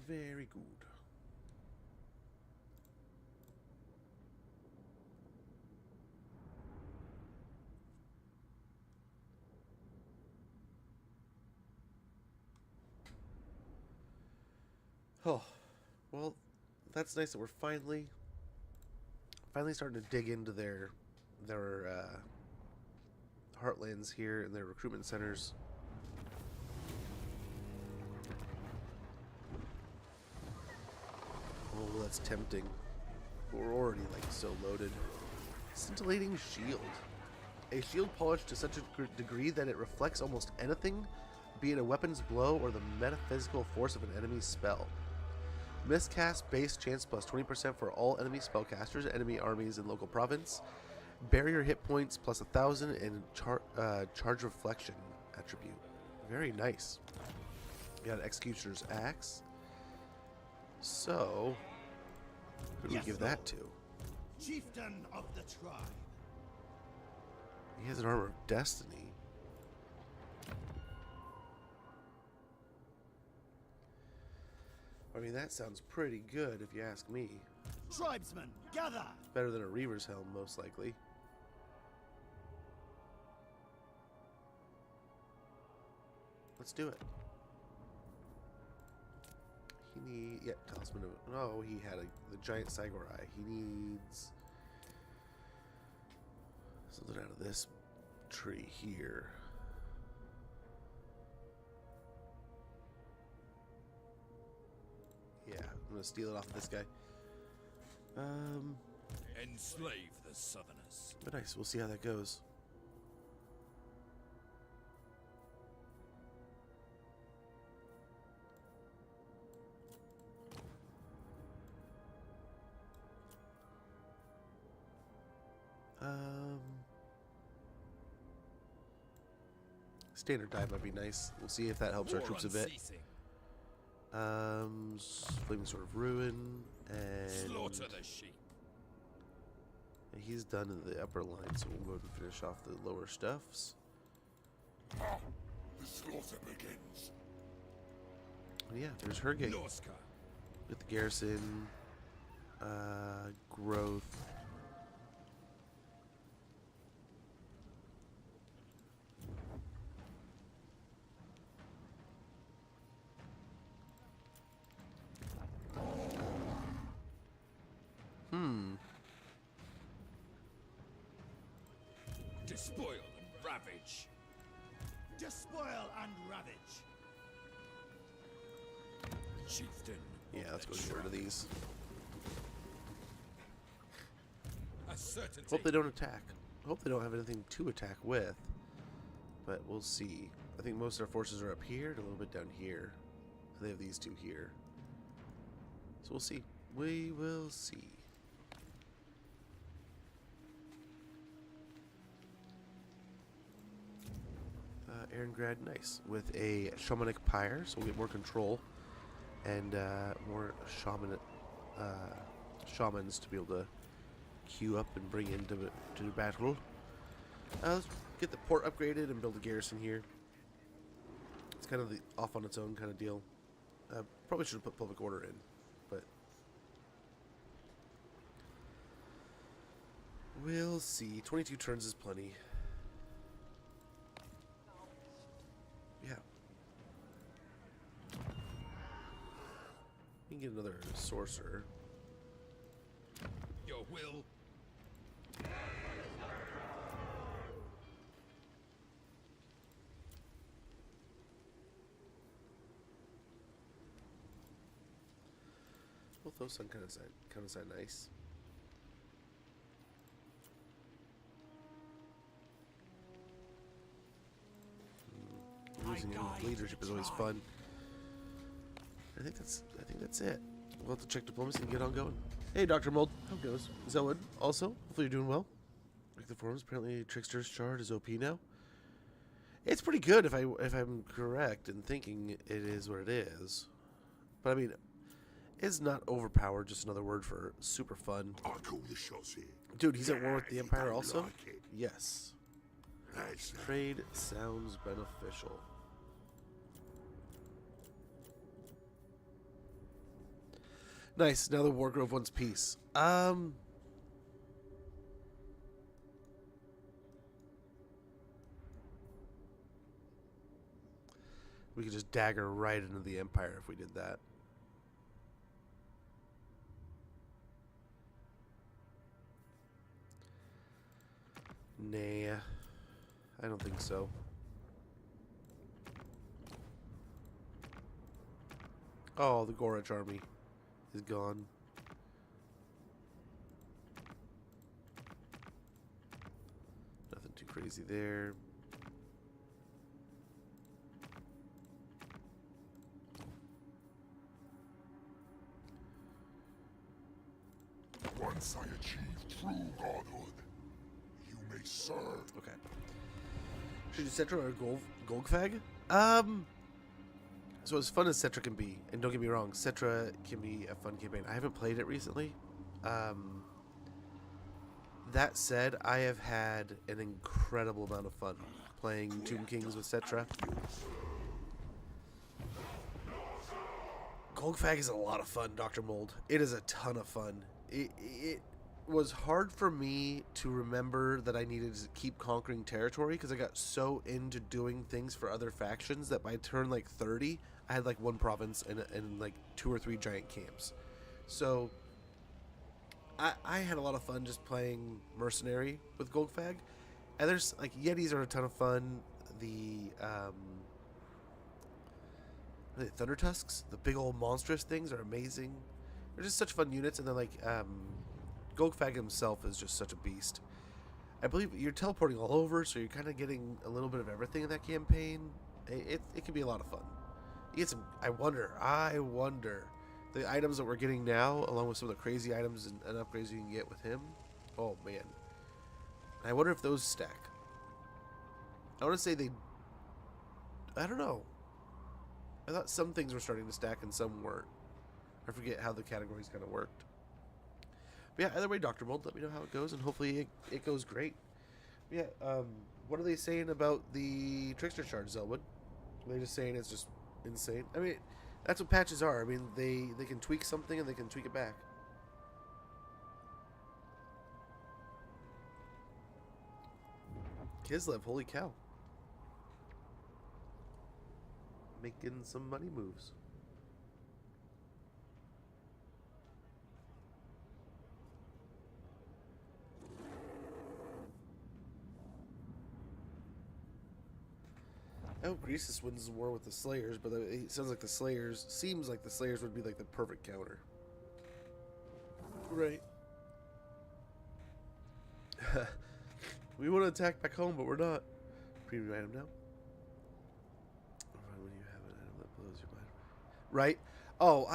Very good. Oh, well, that's nice that we're finally starting to dig into their heartlands here and their recruitment centers. Oh, that's tempting. But we're already like so loaded. Scintillating shield. A shield polished to such a degree that it reflects almost anything, be it a weapon's blow or the metaphysical force of an enemy's spell. Miscast base chance plus 20% for all enemy spellcasters, enemy armies in local province. Barrier hit points plus 1,000 and charge reflection attribute. Very nice. We got an Executioner's Axe. So, who do we give that to? Chieftain of the tribe. He has an Armor of Destiny. I mean, that sounds pretty good if you ask me. Tribesmen, gather! Better than a Reaver's Helm, most likely. Let's do it. He need, yeah, Talisman of, no, he had the giant Sagorai. He needs something out of this tree here. Yeah, I'm gonna steal it off this guy. Enslave the Southerners. But nice, we'll see how that goes. Standard dive might be nice. We'll see if that helps our troops a bit. Flaming Sword of Ruin, and Slaughter the sheep. he's done in the upper line, so we'll go ahead and finish off the lower stuffs. The slaughter begins. And yeah, there's her gate Norska. with the garrison, growth. Despoil and ravage. Despoil and ravage. Chieftain. Yeah, let's go get rid of these. A certainty. Hope they don't attack. Hope they don't have anything to attack with. But we'll see. I think most of our forces are up here and a little bit down here. They have these two here. So we'll see. We will see. Aarongrad, nice. With a shamanic pyre, so we'll get more control and more shamans to be able to queue up and bring into to the battle. Let's get the port upgraded and build a garrison here. It's kind of the off on its own kind of deal. Probably should have put public order in, but we'll see. 22 turns is plenty. Yeah. We can get another sorcerer. Your will. Both those sound kind of nice. losing any leadership is always fun. I think that's it. We'll have to check diplomacy and get on going. Hey, Dr. Mold. How goes? Zelwood, also. Hopefully you're doing well. Like the forums, apparently Trickster's Shard is OP now. It's pretty good if I'm correct in thinking it is what it is. But I mean, it's not overpowered, just another word for super fun. I call the shots here. Dude, he's at war with the Empire also? Like it. Yes. Nice. Trade sounds beneficial. Nice. Now the Wargrove wants peace. We could just dagger right into the Empire if we did that. Nah. I don't think so. Oh, the Gorich army is gone. Nothing too crazy there. Once I achieve true godhood, you may serve. Okay. Should Cetra or Golgfag? So as fun as Cetra can be, and don't get me wrong, Cetra can be a fun campaign. I haven't played it recently. That said, I have had an incredible amount of fun playing Tomb Kings with Cetra. Golgfag is a lot of fun, Dr. Mold. It is a ton of fun. It was hard for me to remember that I needed to keep conquering territory because I got so into doing things for other factions that by turn like 30, I had like one province and like 2 or 3 giant camps. So I had a lot of fun just playing mercenary with Golgfag. And there's like Yetis are a ton of fun. The Thunder Tusks, the big old monstrous things, are amazing. They're just such fun units, and then like Golgfag himself is just such a beast. I believe you're teleporting all over, so you're kind of getting a little bit of everything in that campaign. It can be a lot of fun. You get some. I wonder the items that we're getting now, along with some of the crazy items and upgrades you can get with him. Oh man, I wonder if those stack. I want to say they. I don't know. I thought some things were starting to stack and some weren't. I forget how the categories kind of worked. But yeah, either way, Dr. Mold, let me know how it goes, and hopefully it goes great. But yeah, what are they saying about the Trickster Shard, Zelwood? Are they just saying it's just insane? I mean, that's what patches are. I mean, they can tweak something and they can tweak it back. Kislev, holy cow. Making some money moves. I hope Greasus wins the war with the Slayers, but it sounds like the Slayers... Seems like the Slayers would be like the perfect counter. Right. We want to attack back home, but we're not. Premium item now. When you have an item that blows your mind. Right? Oh,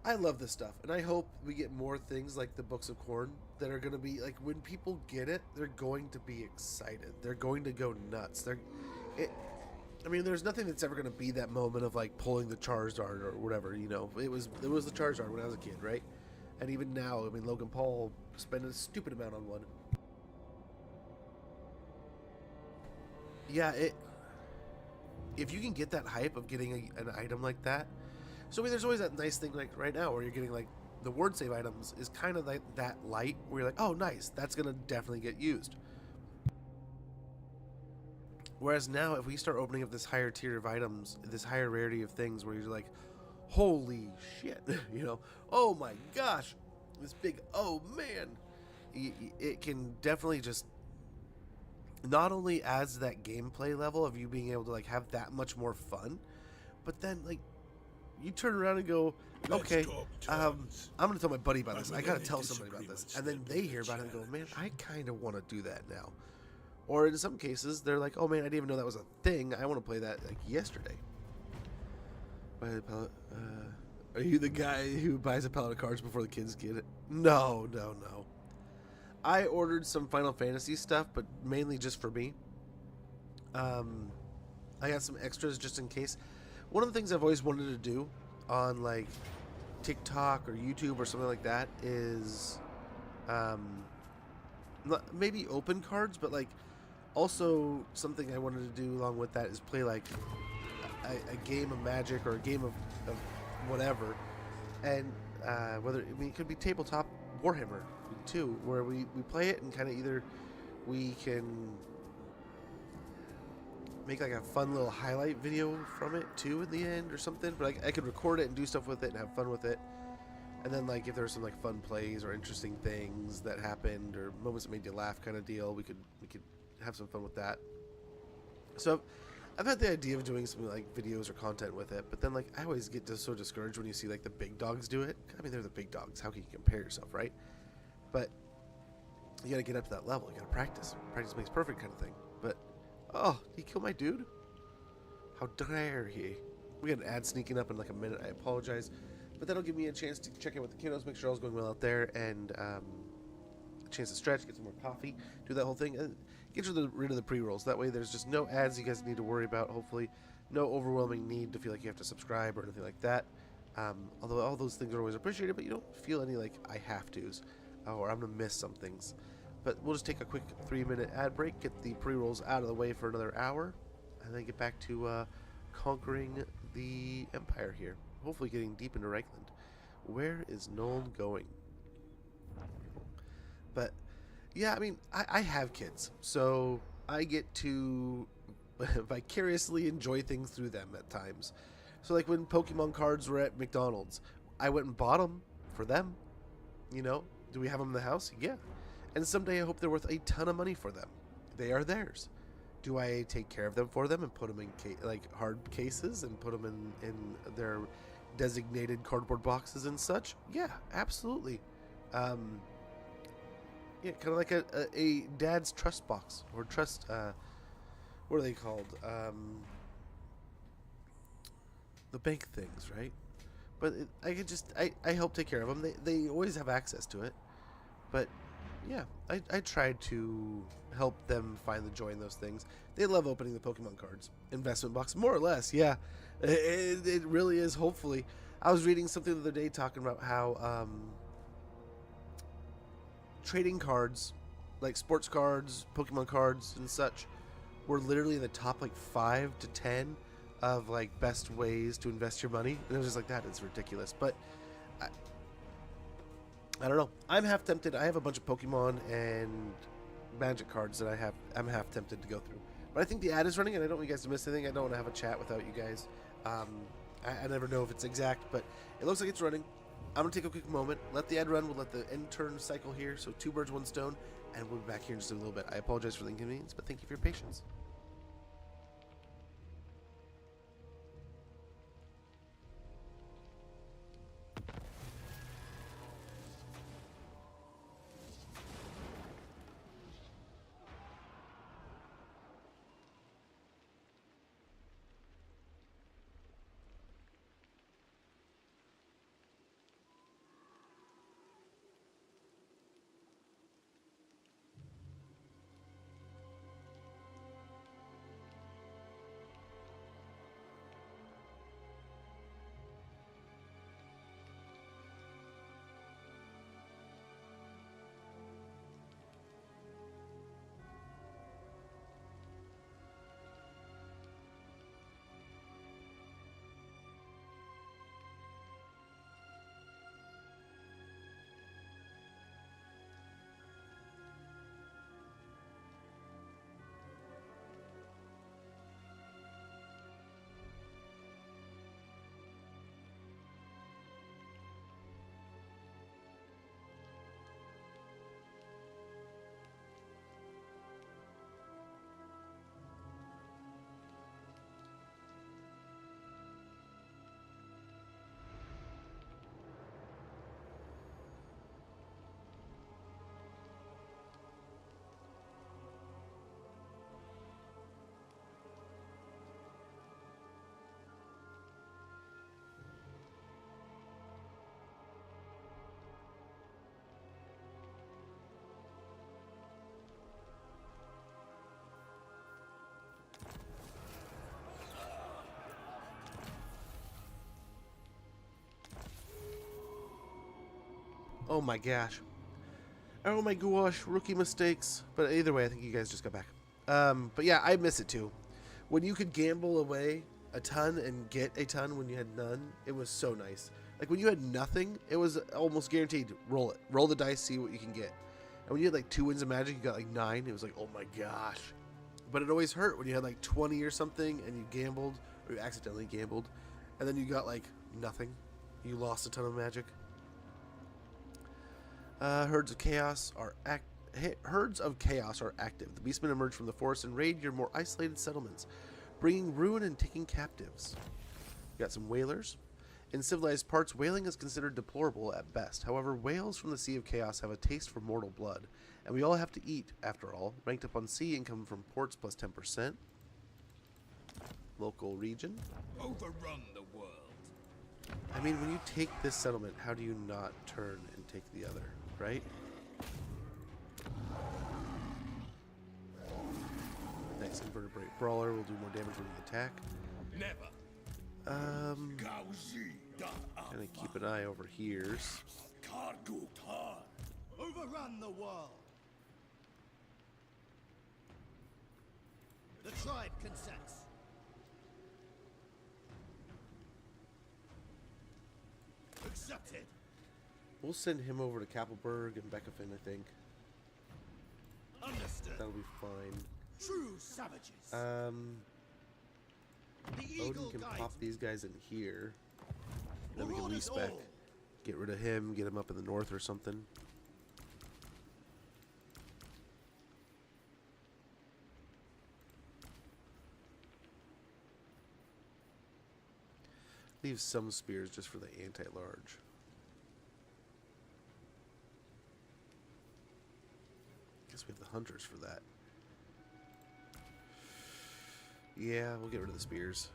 I love this stuff, and I hope we get more things like the Books of Corn that are going to be... Like, when people get it, they're going to be excited. They're going to go nuts. I mean, there's nothing that's ever going to be that moment of like pulling the Charizard or whatever, you know. It was the Charizard when I was a kid, right? And even now, I mean, Logan Paul spent a stupid amount on one. Yeah, if you can get that hype of getting an item like that. So I mean, there's always that nice thing like right now where you're getting like the word save items is kind of like that light where you're like, oh, nice, that's going to definitely get used. Whereas now, if we start opening up this higher tier of items, this higher rarity of things, where you're like, holy shit, you know, oh my gosh, this big, oh man, it can definitely just not only adds that gameplay level of you being able to like have that much more fun, but then like you turn around and go, okay, I'm gonna tell my buddy about this. I gotta tell somebody about this, and then they hear about it and go, man, I kind of want to do that now. Or in some cases, they're like, oh man, I didn't even know that was a thing. I want to play that like yesterday. Buy the pallet. Are you the guy who buys a pallet of cards before the kids get it? No. I ordered some Final Fantasy stuff, but mainly just for me. I got some extras just in case. One of the things I've always wanted to do on like TikTok or YouTube or something like that is maybe open cards, but like also something I wanted to do along with that is play like a game of Magic or a game of whatever, and it could be tabletop Warhammer too, where we play it and kind of either we can make like a fun little highlight video from it too in the end or something, but I could record it and do stuff with it and have fun with it. And then like if there were some like fun plays or interesting things that happened or moments that made you laugh kind of deal, we could have some fun with that. So I've had the idea of doing some like videos or content with it, but then like I always get so discouraged when you see like the big dogs do it. I mean, they're the big dogs. How can you compare yourself, right? But you gotta get up to that level. You gotta practice. Practice makes perfect kind of thing. But oh, he killed my dude? How dare he? We got an ad sneaking up in like a minute. I apologize, but that'll give me a chance to check in with the kiddos, make sure all's going well out there, and a chance to stretch, get some more coffee, do that whole thing, and get rid of the pre-rolls. That way there's just no ads you guys need to worry about, hopefully. No overwhelming need to feel like you have to subscribe or anything like that. Although all those things are always appreciated, but you don't feel any like I have to's or I'm going to miss some things. But we'll just take a quick 3-minute ad break, get the pre-rolls out of the way for another hour, and then get back to conquering the Empire here. Hopefully getting deep into Reichland. Where is Nolan going? But yeah, I mean, I have kids, so I get to vicariously enjoy things through them at times. So like when Pokemon cards were at McDonald's, I went and bought them for them. You know, do we have them in the house? Yeah. And someday I hope they're worth a ton of money for them. They are theirs. Do I take care of them for them and put them in like hard cases and put them in their designated cardboard boxes and such? Yeah, absolutely. Yeah, kind of like a dad's trust box or trust. What are they called? The bank things, right? But I help take care of them. They always have access to it. But yeah, I try to help them find the joy in those things. They love opening the Pokemon cards. Investment box, more or less, yeah. It really is, hopefully. I was reading something the other day talking about how trading cards, like sports cards, Pokemon cards, and such, were literally in the top like 5 to 10 of like best ways to invest your money. And it was just like, that is ridiculous. But I don't know. I'm half tempted. I have a bunch of Pokemon and Magic cards that I'm half tempted to go through. But I think the ad is running, and I don't want you guys to miss anything. I don't want to have a chat without you guys. I never know if it's exact, but it looks like it's running. I'm going to take a quick moment, let the ad run. We'll let the end turn cycle here. So 2 birds, 1 stone, and we'll be back here in just a little bit. I apologize for the inconvenience, but thank you for your patience. Oh my gosh. Oh my gosh, rookie mistakes. But either way, I think you guys just got back. But yeah, I miss it too. When you could gamble away a ton and get a ton when you had none, it was so nice. Like when you had nothing, it was almost guaranteed. Roll it. Roll the dice, see what you can get. And when you had like 2 wins of magic, you got like 9. It was like, oh my gosh. But it always hurt when you had like 20 or something and you gambled, or you accidentally gambled, and then you got like nothing. You lost a ton of magic. Herds of chaos are active. The beastmen emerge from the forest and raid your more isolated settlements, bringing ruin and taking captives. You got some whalers. In civilized parts, whaling is considered deplorable at best. However, whales from the Sea of Chaos have a taste for mortal blood, and we all have to eat, after all. Ranked up on sea, income from ports plus 10%. Local region. Overrun the world. I mean, when you take this settlement, how do you not turn and take the other, right? Nice invertebrate brawler will do more damage when you attack. Never. Gonna keep an eye over here. Overrun the world. The tribe consents. Accepted. We'll send him over to Kappelberg and Beckefin, I think. Understood. That'll be fine. True savages. The the Odin eagle can guides pop me. these guys in here. Then we can Marauders respec. all. Get rid of him, get him up in the north or something. Leave some spears just for the anti-large. Guess we have the hunters for that. Yeah, we'll get rid of the spears.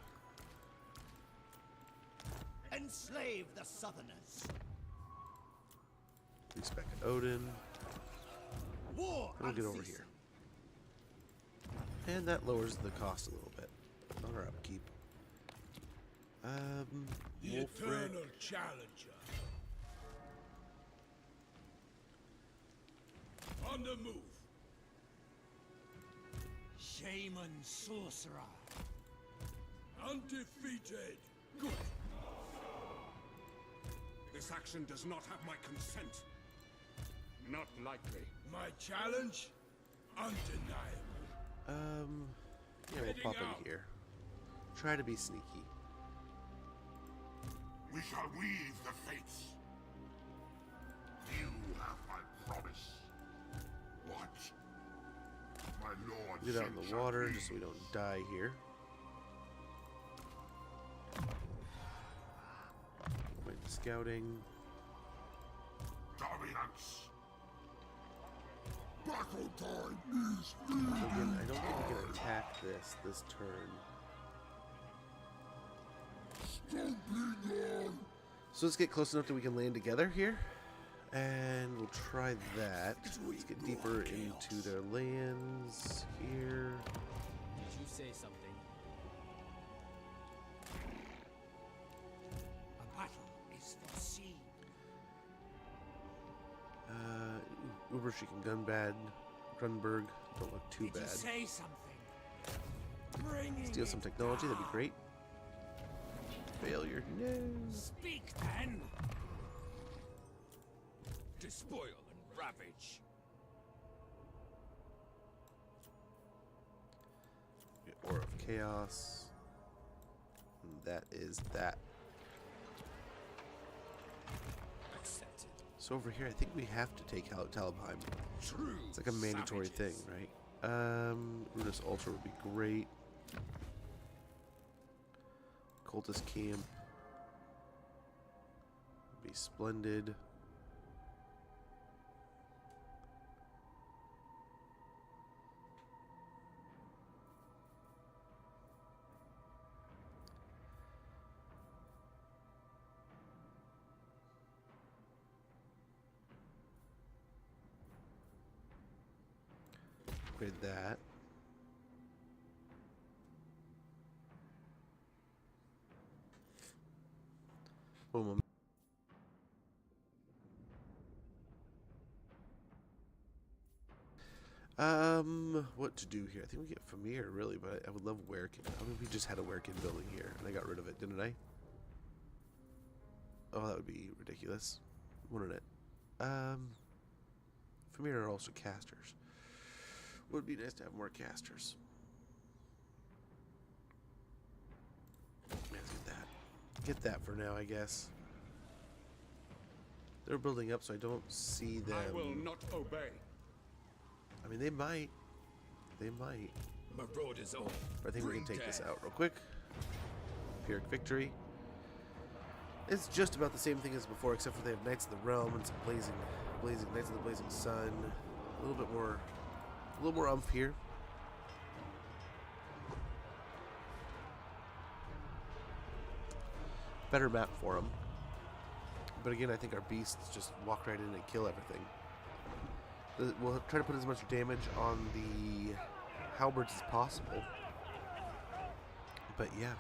Enslave the southerners. Respec Odin. War We'll get over unceasing. here. And that lowers the cost a little bit on our upkeep. The Wulfrik. eternal challenger. On the move. Shaman sorcerer. Undefeated. Good. This action does not have my consent. Not likely. My challenge? Undeniable. Yeah, we'll Heading pop out. in here. Try to be sneaky. We shall weave the fates. You have my promise. What? My lord. Get out in the shall water be. just so we don't die here. Wait, scouting. Dominance. Battle time is near. Again, I don't think we can attack this turn. So let's get close enough that we can land together here. And we'll try that. Let's get deeper into their lands here. Did you say something? A battle is foreseen. Ubershik and Grunberg don't look too Did you bad. say something? Bringing Steal some it technology, that'd be down. great. Failure, no. Speak then. Despoil and ravage. Aura of Chaos. And that is that. Accepted. So over here, I think we have to take out Talabheim. True. It's like a mandatory thing, savages. right? Runus Ultra would be great. Cultist Camp would be splendid. Upgrade that. Boom. What to do here? I think we get Famir, really, but I would love Werekin. I mean, we just had a Werekin building here, and I got rid of it, didn't I? Oh, that would be ridiculous, wouldn't it? Famir are also casters. Would be nice to have more casters. Let's get that. Get that for now, I guess. They're building up, so I don't see them. I will not obey. I mean, they might. They might. Marauders on. But I think we can take this out real quick. Pyrrhic victory. It's just about the same thing as before, except for they have Knights of the Realm and some blazing Knights of the Blazing Sun. A little more umph here. Better map for them. But again, I think our beasts just walk right in and kill everything. We'll try to put as much damage on the halberds as possible. But yeah.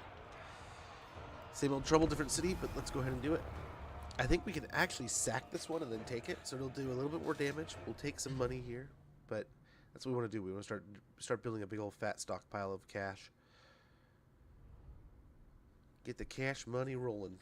Same old trouble, different city, but let's go ahead and do it. I think we can actually sack this one and then take it, so it'll do a little bit more damage. We'll take some money here, but that's what we want to do. We want to start building a big old fat stockpile of cash. Get the cash money rolling.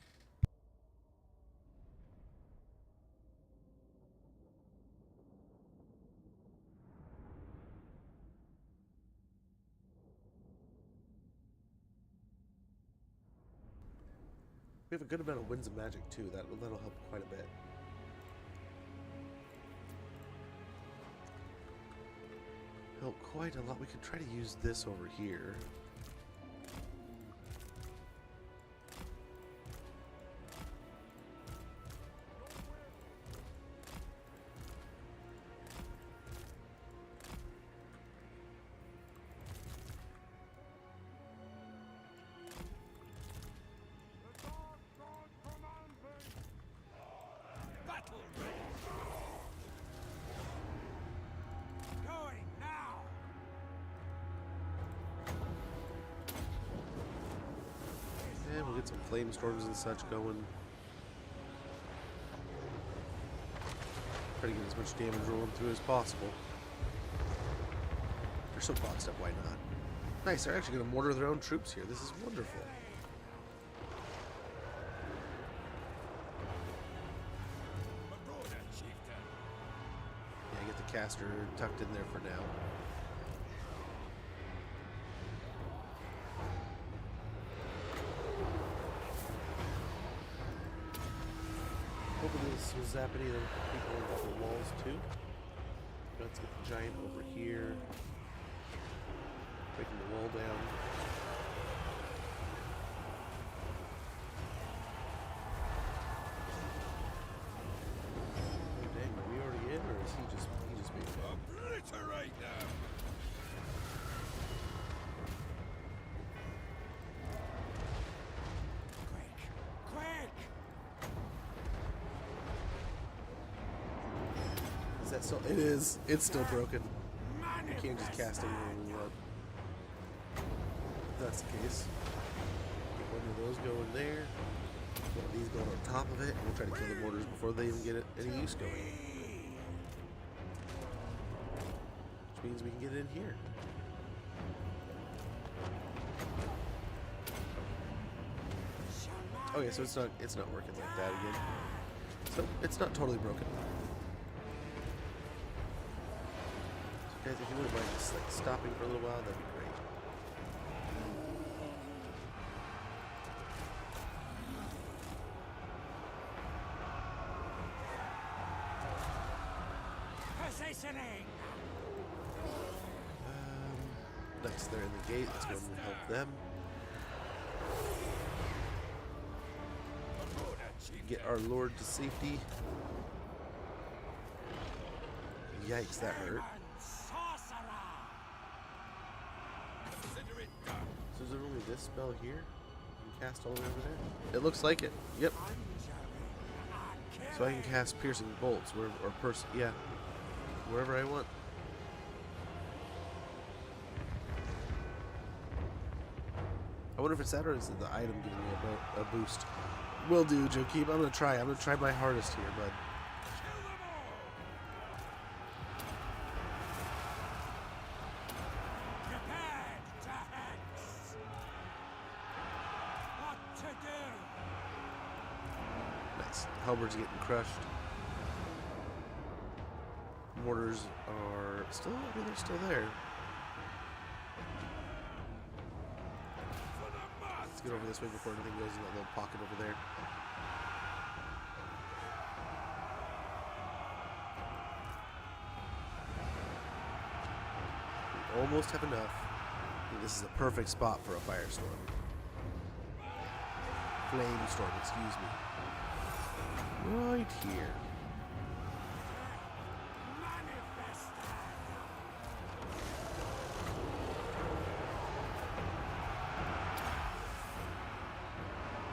We have a good amount of winds of magic too. That'll help quite a bit. Help quite a lot. We could try to use this over here. And we'll get some flame storms and such going. Try to get as much damage rolling through as possible. They're so boxed up, why not? Nice, they're actually going to mortar their own troops here. This is wonderful. Yeah, get the caster tucked in there for now. Hopefully this will zap any of the people on top of the walls too. Let's get the giant over here. Breaking the wall down. Oh dang, are we already in, or is he just being Obliterate them! Is that still? It is. It's still broken. You can't just cast anything you want. If that's the case. Get one of those going there. One of these going on top of it. And we'll try to kill the mortars before they even get any use going. Which means we can get in here. Okay, so it's not working like that again. So it's not totally broken. So guys, if you wouldn't mind just like stopping for a little while, that'd be great. Next, they're in the gate. Let's go and help them. Get our lord to safety. Yikes, that hurt. So is there only this spell here? You can cast all the way over there? It looks like it. Yep. So I can cast piercing bolts wherever I want. I wonder if it's that or is it the item giving me a boost? Will do, Joakim. I'm gonna try. I'm gonna try my hardest here, bud. halberds getting crushed. Mortars are still, I mean, they're still there. Let's get over this way before anything goes in that little pocket over there. We almost have enough. I think this is a perfect spot for a firestorm. Flame storm, excuse me. Right here.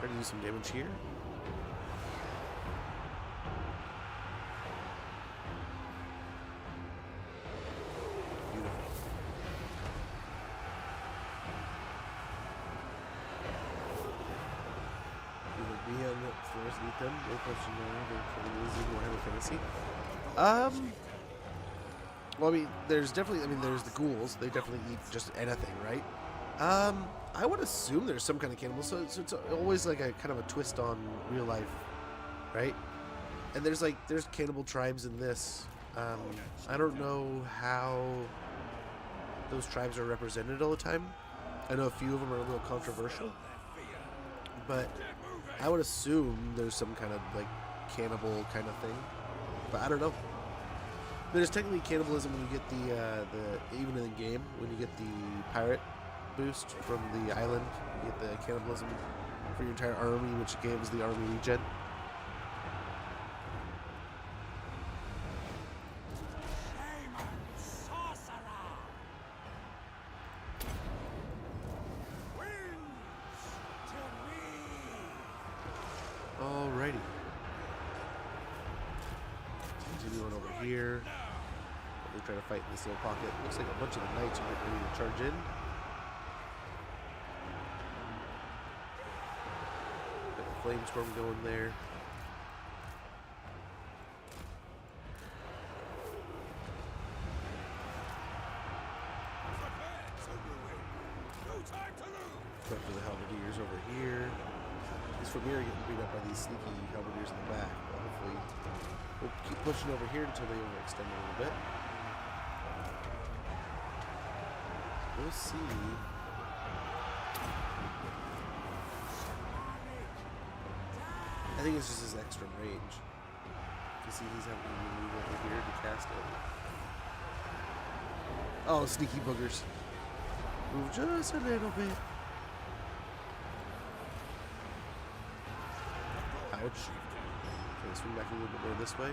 Ready to do some damage here. Beautiful. We will be on the floors beat them. No question there. They're losing Warhammer Fantasy. Well, I mean, there's definitely, I mean, there's the ghouls. They definitely eat just anything, right? I would assume there's some kind of cannibal, so it's always like a kind of a twist on real life, right? And there's cannibal tribes in this. I don't know how those tribes are represented all the time. I know a few of them are a little controversial, but I would assume there's some kind of like cannibal kind of thing, but I don't know. There's technically cannibalism when you get the even in the game when you get the pirate boost from the island, you get the cannibalism for your entire army, which gives the army regen. Alrighty. Continue on over here. They try to fight in this little pocket. Looks like a bunch of the knights are getting ready to charge in. Got the flame storm going there. Go for the halberdiers over here. These from here are getting beat up by these sneaky halberdiers in the back. But hopefully, we'll keep pushing over here until they overextend a little bit. We'll see. I think it's just his extra range. You see, he's having to move over here to cast it. Oh, sneaky boogers. Move just a little bit. Ouch. Okay, swing back a little bit more this way.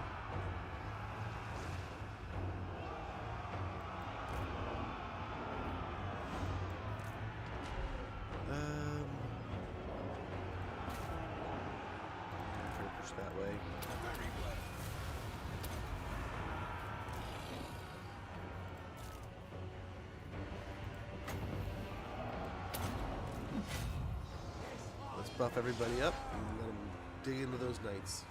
Try to push that way. Let's buff everybody up and let them dig into those knights.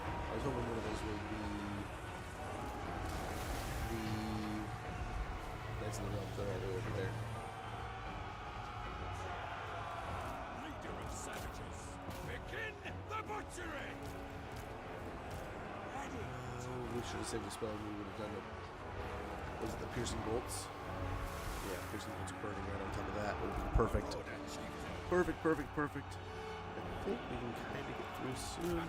I was hoping one of those would be the Knights of the Realm that are all the way over there. Leader of savages, begin the butchery! We should have saved the spell and we would have done it. Was it the piercing bolts? Yeah, piercing bolts burning right on top of that would have been perfect. Perfect, perfect, perfect. I think we can kind of get through soon.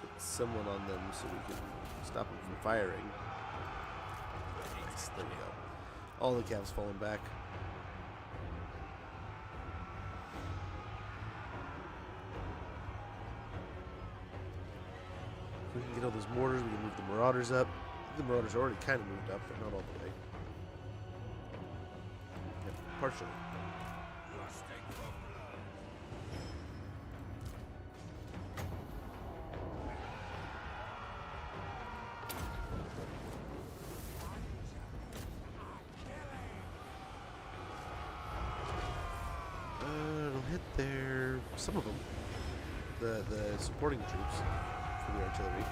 Put someone on them so we can stop them from firing. Nice, there we go. All the calves falling back. If we can get all those mortars, we can move the marauders up. I think the marauders are already kind of moved up, but not all the way. Yeah, partially. It'll hit there. Some of them. The supporting troops for the artillery.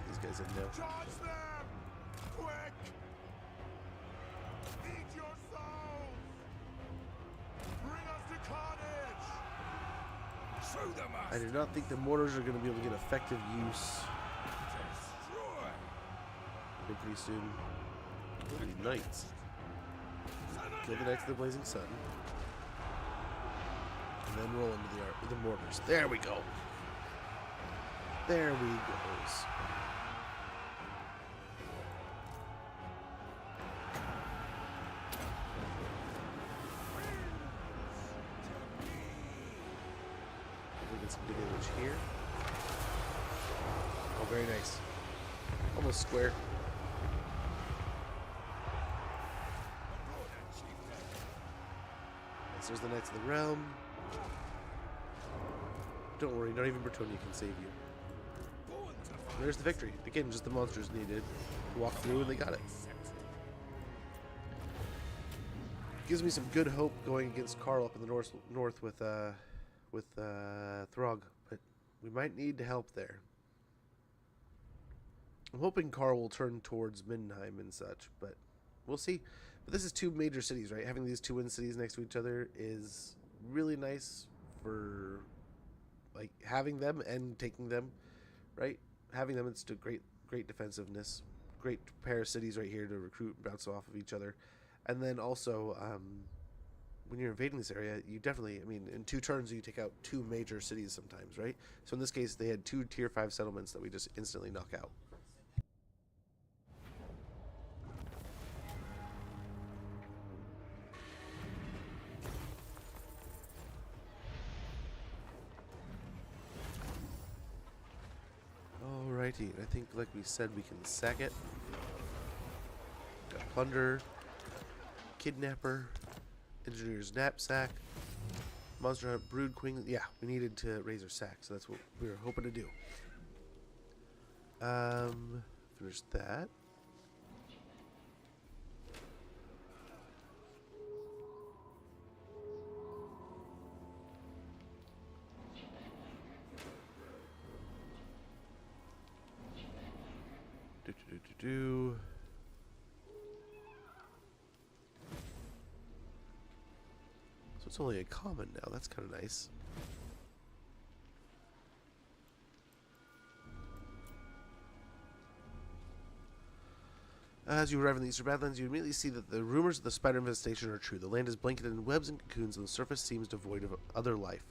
These guys in now. Charge them! Quick! Eat your souls! carnage! Through the mast! I do not think the mortars are going to be able to get effective use Destroy! pretty soon. Holy knights. Kill the Knights of the Blazing Sun. And then roll into the mortars. There we go. There we goes. We get some good damage here. Oh, very nice. Almost square. Yes, there's the Knights of the Realm. Don't worry, not even Bretonnia can save you. There's the victory. Again, just the monsters needed to walk through and they got it. Gives me some good hope going against Carl up in the north with Throg, but we might need help there. I'm hoping Carl will turn towards Mindenheim and such, but we'll see. But this is two major cities, right? Having these two cities next to each other is really nice for like having them and taking them, right? Having them, it's to great defensiveness, great pair of cities right here to recruit and bounce off of each other. And then also, when you're invading this area, you definitely, I mean, in 2 turns you take out 2 major cities sometimes, right? So in this case, they had 2 tier 5 settlements that we just instantly knock out. Alrighty, I think like we said, we can sack it. Got plunder, kidnapper, engineer's knapsack, monster hunt, brood queen. Yeah, we needed to raise our sack, so that's what we were hoping to do. Finish that. Do. So it's only a common now. That's kind of nice. As you arrive in the Eastern Badlands, you immediately see that the rumors of the spider infestation are true. The land is blanketed in webs and cocoons, and the surface seems devoid of other life.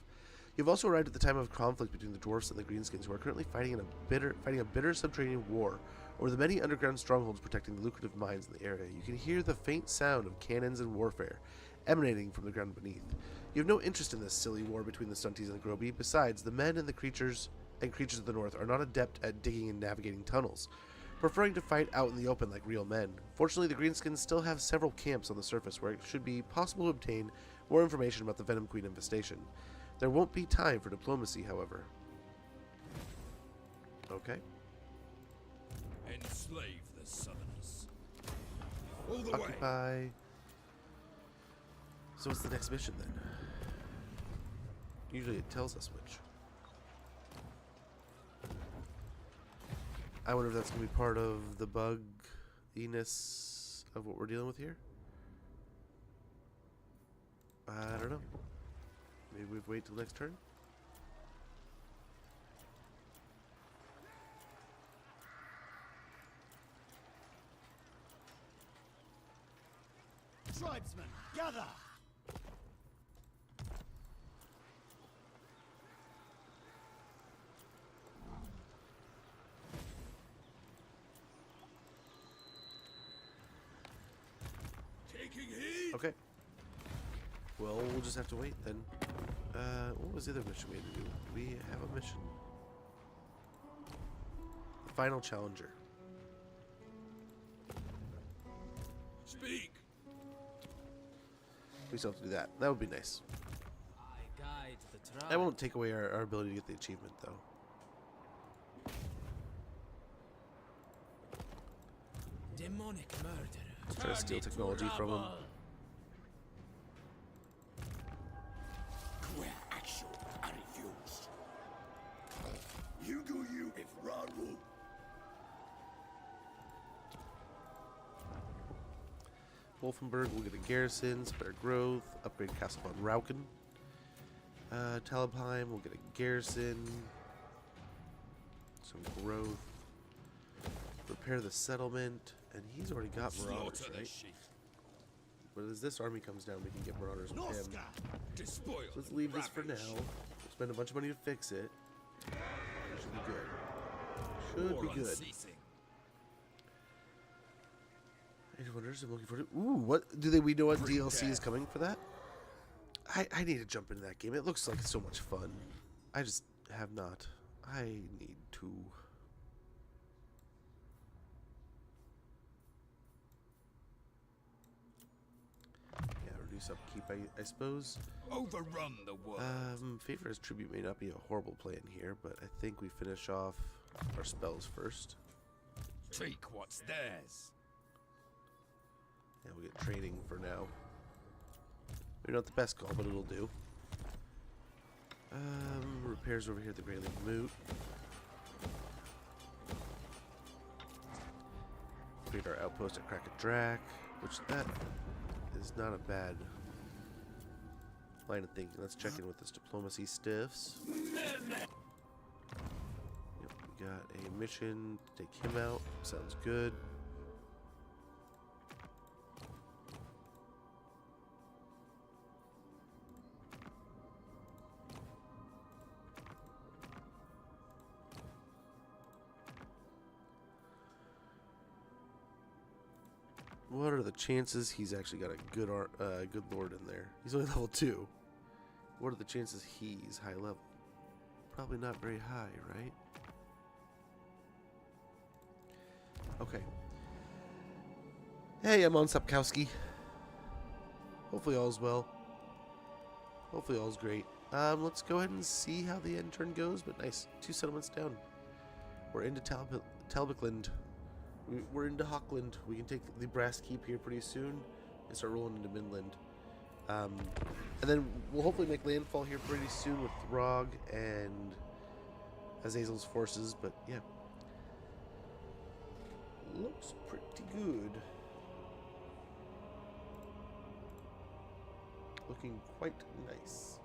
You've also arrived at the time of conflict between the dwarfs and the greenskins, who are currently fighting a bitter subterranean war over the many underground strongholds protecting the lucrative mines in the area. You can hear the faint sound of cannons and warfare emanating from the ground beneath. You have no interest in this silly war between the Stunties and the Groby. Besides, the men and the creatures of the north are not adept at digging and navigating tunnels, preferring to fight out in the open like real men. Fortunately, the greenskins still have several camps on the surface where it should be possible to obtain more information about the Venom Queen infestation. There won't be time for diplomacy, however. Okay. Enslave the Southerners. All the way. Occupy. So what's the next mission then? Usually it tells us which. I wonder if that's going to be part of the bugginess of what we're dealing with here. I don't know. Maybe we wait till next turn. Tribesmen, gather! Taking heed. Okay. Well, we'll just have to wait then. What was the other mission we had to do? We have a mission. The final challenger. Speak. We still have to do that. That would be nice. I guide the tribe. That won't take away our ability to get the achievement, though. Demonic murder. Try to steal technology from him. Where action I refuse. You do you if Ragu. Wolfenburg will get a garrison, spare growth, upgrade Castle von Rauken. Talabheim, we'll get a garrison. Some growth. Repair the settlement. And he's already got marauders, right? But as this army comes down, we can get marauders with him. So let's leave this for now. We'll spend a bunch of money to fix it. Should be good. Should be good. Age of Wonders, I'm looking forward to. Ooh, what do we know what DLC is coming for that? I need to jump into that game. It looks like so much fun. I just have not. I need to. Yeah, reduce upkeep, I suppose. Overrun the world. Favor as tribute may not be a horrible plan here, but I think we finish off our spells first. Take what's theirs. Yeah, we get training for now. Maybe not the best call, but it'll do. Repairs over here at the Greyling Moot. Create our outpost at Crack-a-Drac, which that is not a bad line of thinking. Let's check in with this diplomacy stiffs. Yep, we got a mission to take him out. Sounds good. What are the chances he's actually got a good good lord in there? He's only level 2. What are the chances he's high level? Probably not very high, right? Okay. Hey, I'm on Sapkowski. Hopefully all's well. Hopefully all's great. Let's go ahead and see how the end turn goes, but nice. 2 settlements down. We're into Talbotland. We're into Hockland. We can take the Brass Keep here pretty soon and start rolling into Midland. And then we'll hopefully make landfall here pretty soon with Throg and Azazel's forces, but yeah. Looks pretty good. Looking quite nice.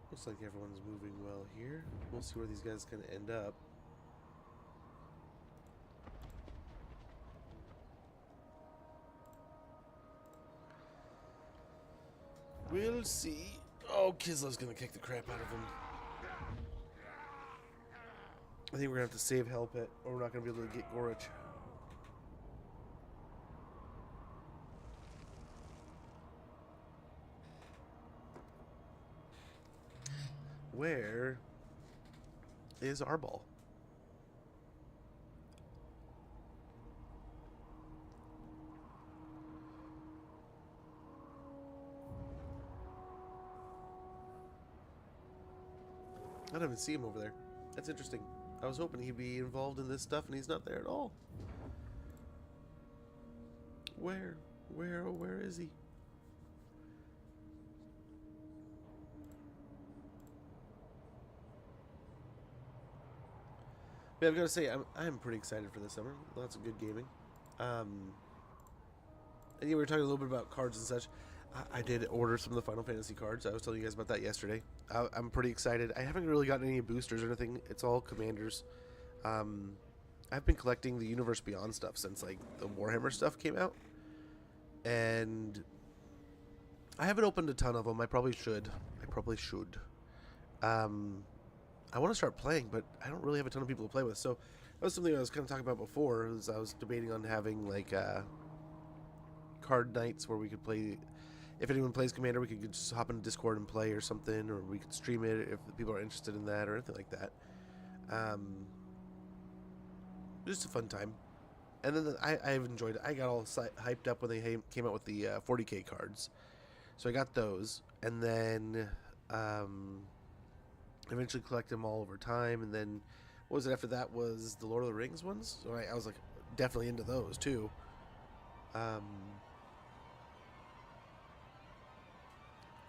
Looks like everyone's moving well here. We'll see where these guys kind of end up. We'll see. Oh, Kislev's gonna kick the crap out of him. I think we're gonna have to save Hellpit, or we're not gonna be able to get Gorich. Where is our ball? I don't even see him over there. That's interesting. I was hoping he'd be involved in this stuff, and he's not there at all. Where is he? But I've got to say, I'm pretty excited for this summer. Lots of good gaming. And yeah, we were talking a little bit about cards and such. I did order some of the Final Fantasy cards. I was telling you guys about that yesterday. I'm pretty excited. I haven't really gotten any boosters or anything. It's all commanders. I've been collecting the Universe Beyond stuff since like the Warhammer stuff came out. And I haven't opened a ton of them. I probably should. I want to start playing, but I don't really have a ton of people to play with. So that was something I was kind of talking about before. Was I was debating on having like card nights where we could play. If anyone plays Commander, we could just hop into Discord and play or something, or we could stream it if people are interested in that or anything like that. Just a fun time. And then I've enjoyed it. I got all hyped up when they came out with the 40k cards. So I got those. And then eventually collected them all over time. And then what was it after that was the Lord of the Rings ones. So I was like definitely into those too.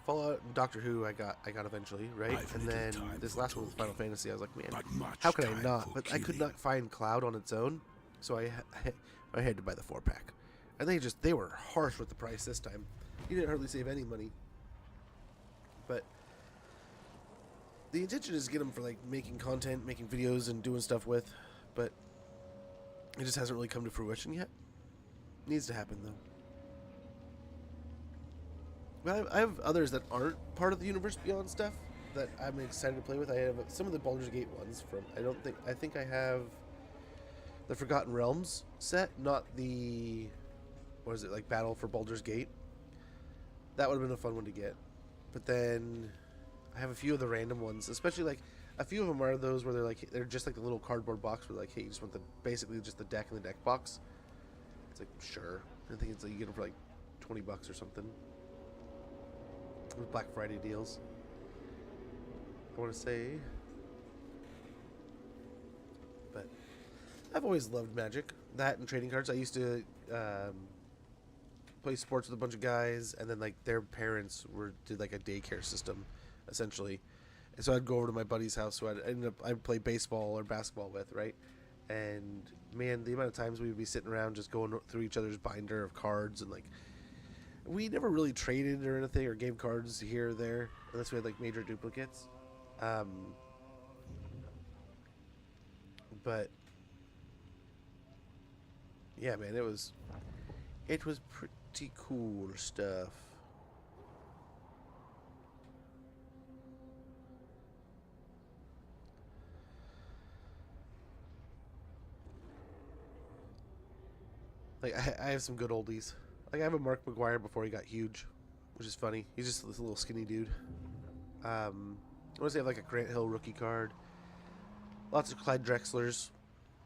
Fallout and Doctor Who I got eventually, right? And then this last one with Final Fantasy, I was like, man, how could I not? But I could not find Cloud on its own, so I had to buy the 4-pack. And they were harsh with the price this time. You didn't hardly save any money. But the intention is to get them for like making content, making videos, and doing stuff with. But it just hasn't really come to fruition yet. Needs to happen though. But I have others that aren't part of the Universe Beyond stuff that I'm excited to play with. I have some of the Baldur's Gate ones from. I think I have the Forgotten Realms set, not the, what is it, like Battle for Baldur's Gate. That would have been a fun one to get. But then I have a few of the random ones, especially like a few of them are those where they're just like the little cardboard box where like, hey, you just want basically just the deck and the deck box. It's like, sure. I think it's like you get them for like $20 or something. With Black Friday deals, I want to say. But I've always loved Magic. That and trading cards. I used to play sports with a bunch of guys, and then like their parents did like a daycare system, essentially. And so I'd go over to my buddy's house, who I'd play baseball or basketball with, right? And man, the amount of times we would be sitting around just going through each other's binder of cards, and like we never really traded or anything or gave cards here or there unless we had like major duplicates. But yeah, man, it was pretty cool stuff. Like I have some good oldies. Like I have a Mark McGuire before he got huge, which is funny. He's just this little skinny dude. I want to say I have like a Grant Hill rookie card. Lots of Clyde Drexlers.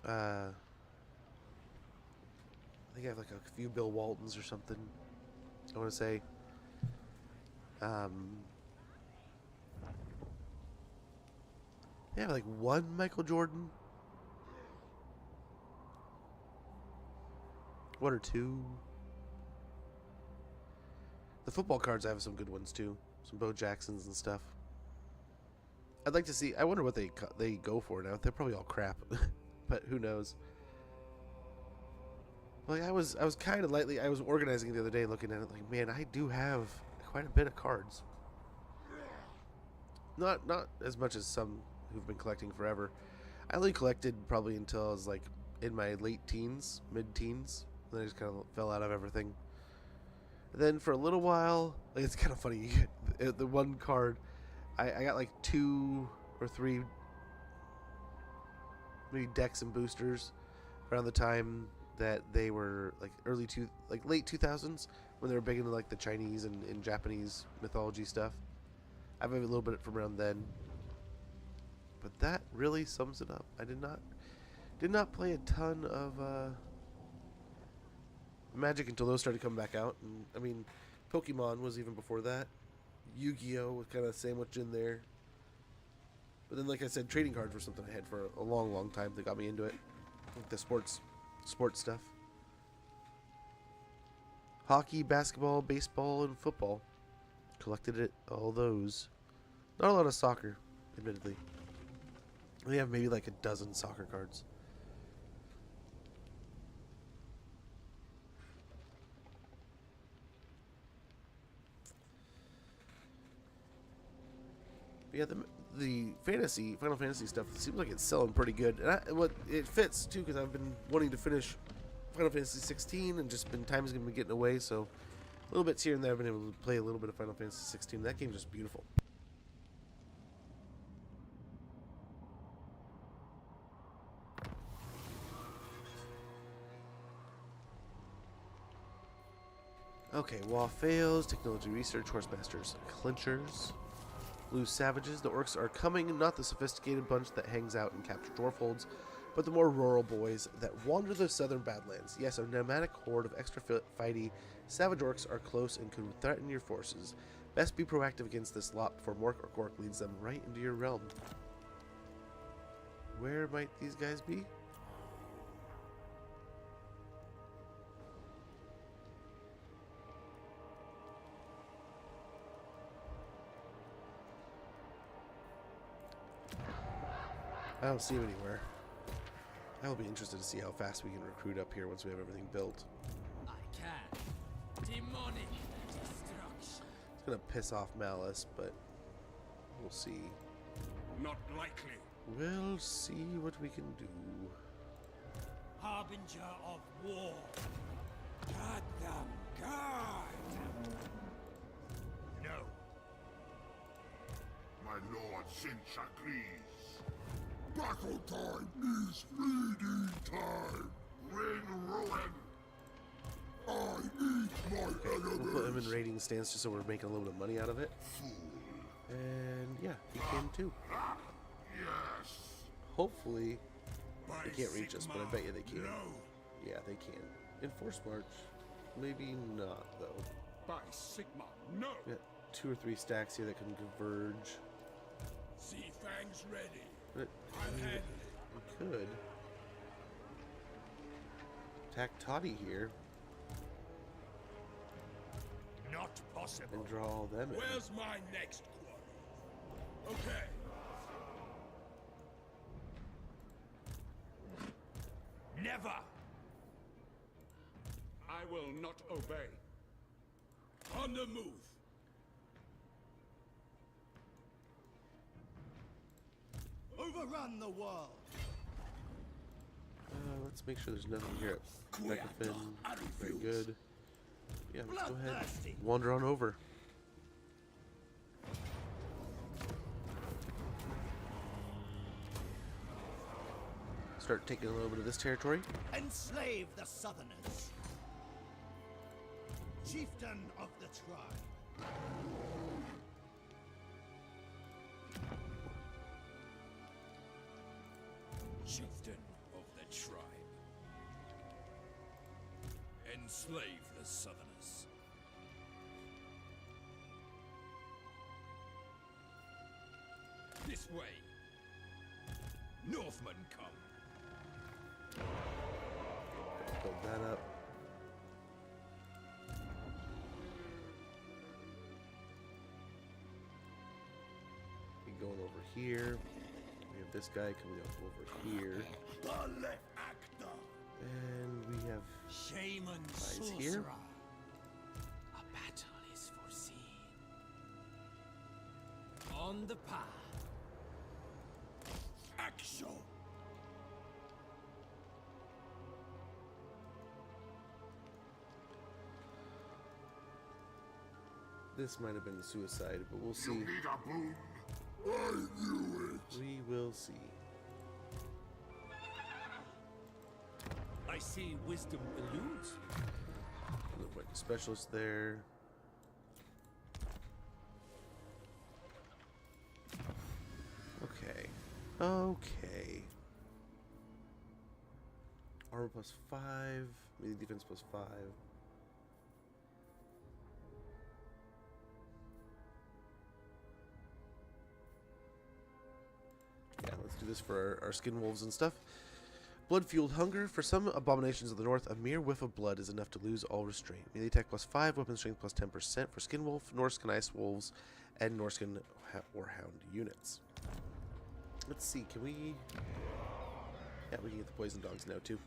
I think I have like a few Bill Waltons or something. I want to say. Yeah, like one Michael Jordan. One or two. The football cards, I have some good ones too. Some Bo Jacksons and stuff. I'd like to see. I wonder what they go for now. They're probably all crap, but who knows? Like I was kind of lightly. I was organizing it the other day, looking at it. Like, man, I do have quite a bit of cards. Not as much as some who've been collecting forever. I only collected probably until I was like in my late teens, mid-teens. Then I just kind of fell out of everything. Then for a little while, like it's kind of funny. The one card, I got like 2 or 3 maybe decks and boosters around the time that they were like late 2000s when they were big into like the Chinese and Japanese mythology stuff. I have a little bit from around then, but that really sums it up. I did not play a ton of Magic until those started coming back out. And I mean, Pokemon was even before that. Yu-Gi-Oh was kind of sandwiched in there. But then, like I said, trading cards were something I had for a long, long time that got me into it. Like the sports stuff. Hockey, basketball, baseball, and football. Collected it, all those. Not a lot of soccer, admittedly. We have maybe like a dozen soccer cards. But yeah, the Final Fantasy stuff seems like it's selling pretty good, and it fits too because I've been wanting to finish Final Fantasy 16 and just time's gonna be getting away. So little bits here and there, I've been able to play a little bit of Final Fantasy 16. That game's just beautiful. Okay, wall fails, technology research, horsemasters, clinchers, blue savages. The orcs are coming, not the sophisticated bunch that hangs out and capture dwarf holds, but the more rural boys that wander the southern Badlands. Yes, a nomadic horde of extra fighty savage orcs are close and could threaten your forces. Best be proactive against this lot before Mork or Cork leads them right into your realm. Where might these guys be? I don't see him anywhere. I'll be interested to see how fast we can recruit up here once we have everything built. I can. Demonic destruction. It's gonna piss off Malice, but we'll see. Not likely. We'll see what we can do. Harbinger of war. Guard them, guard! No. My lord Sinch agrees. Battle time is feeding time. Ring ruin. I eat my enemies. We'll put him in raiding stance just so we're making a little bit of money out of it. And yeah, he can too. Yes. Hopefully, By they can't reach us, but I bet you they can. No. Yeah, they can. Enforce march, maybe not though. By Sigma, no. We got 2 or 3 stacks here that can converge. Sea Fang's ready. But I'll handle it. we could attack Toddy here Not possible. and draw all them in. Where's my next quarry? Okay. Never! I will not obey. On the move. Overrun the world! Let's make sure there's nothing here at Beckerfin. Very good. Yeah, let's go ahead. Wander on over. Start taking a little bit of this territory. Enslave the Southerners! Chieftain of the tribe! Chieftain of the tribe. Enslave the Southerners. This way. Northmen come. Build that up. Be going over here. We have this guy coming up over here. The left actor. And we have Shaman guys sorcerer! here. A battle is foreseen. On the path. Action. This might have been suicide, but we'll see. You need a boon. I knew it. We will see. I see wisdom eludes. Look like a specialist there. Okay. Okay. Armor plus 5. Melee defense plus 5. Yeah, let's do this for our skin wolves and stuff. Blood-fueled hunger. For some abominations of the north, a mere whiff of blood is enough to lose all restraint. Melee attack plus 5, weapon strength plus 10% for skin wolf, Norscan ice wolves, and Norscan warhound units. Let's see, can we... Yeah, we can get the poison dogs now too.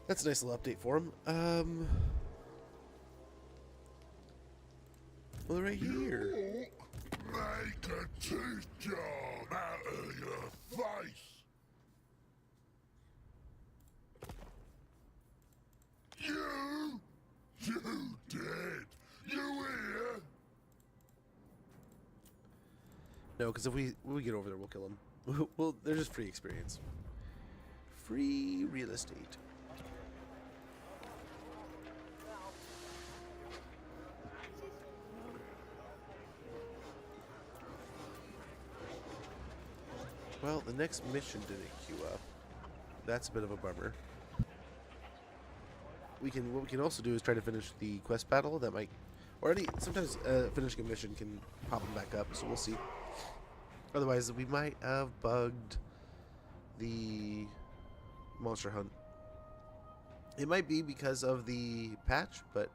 That's a nice little update for them. Well, they're right here. Make a tooth job out of your face. You dead. You here? No, because if we get over there, we'll kill them. Well, they're just free experience. Free real estate. Well, the next mission didn't queue up. That's a bit of a bummer. What we can also do is try to finish the quest battle. That might, or sometimes finishing a mission can pop them back up. So we'll see. Otherwise, we might have bugged the monster hunt. It might be because of the patch, but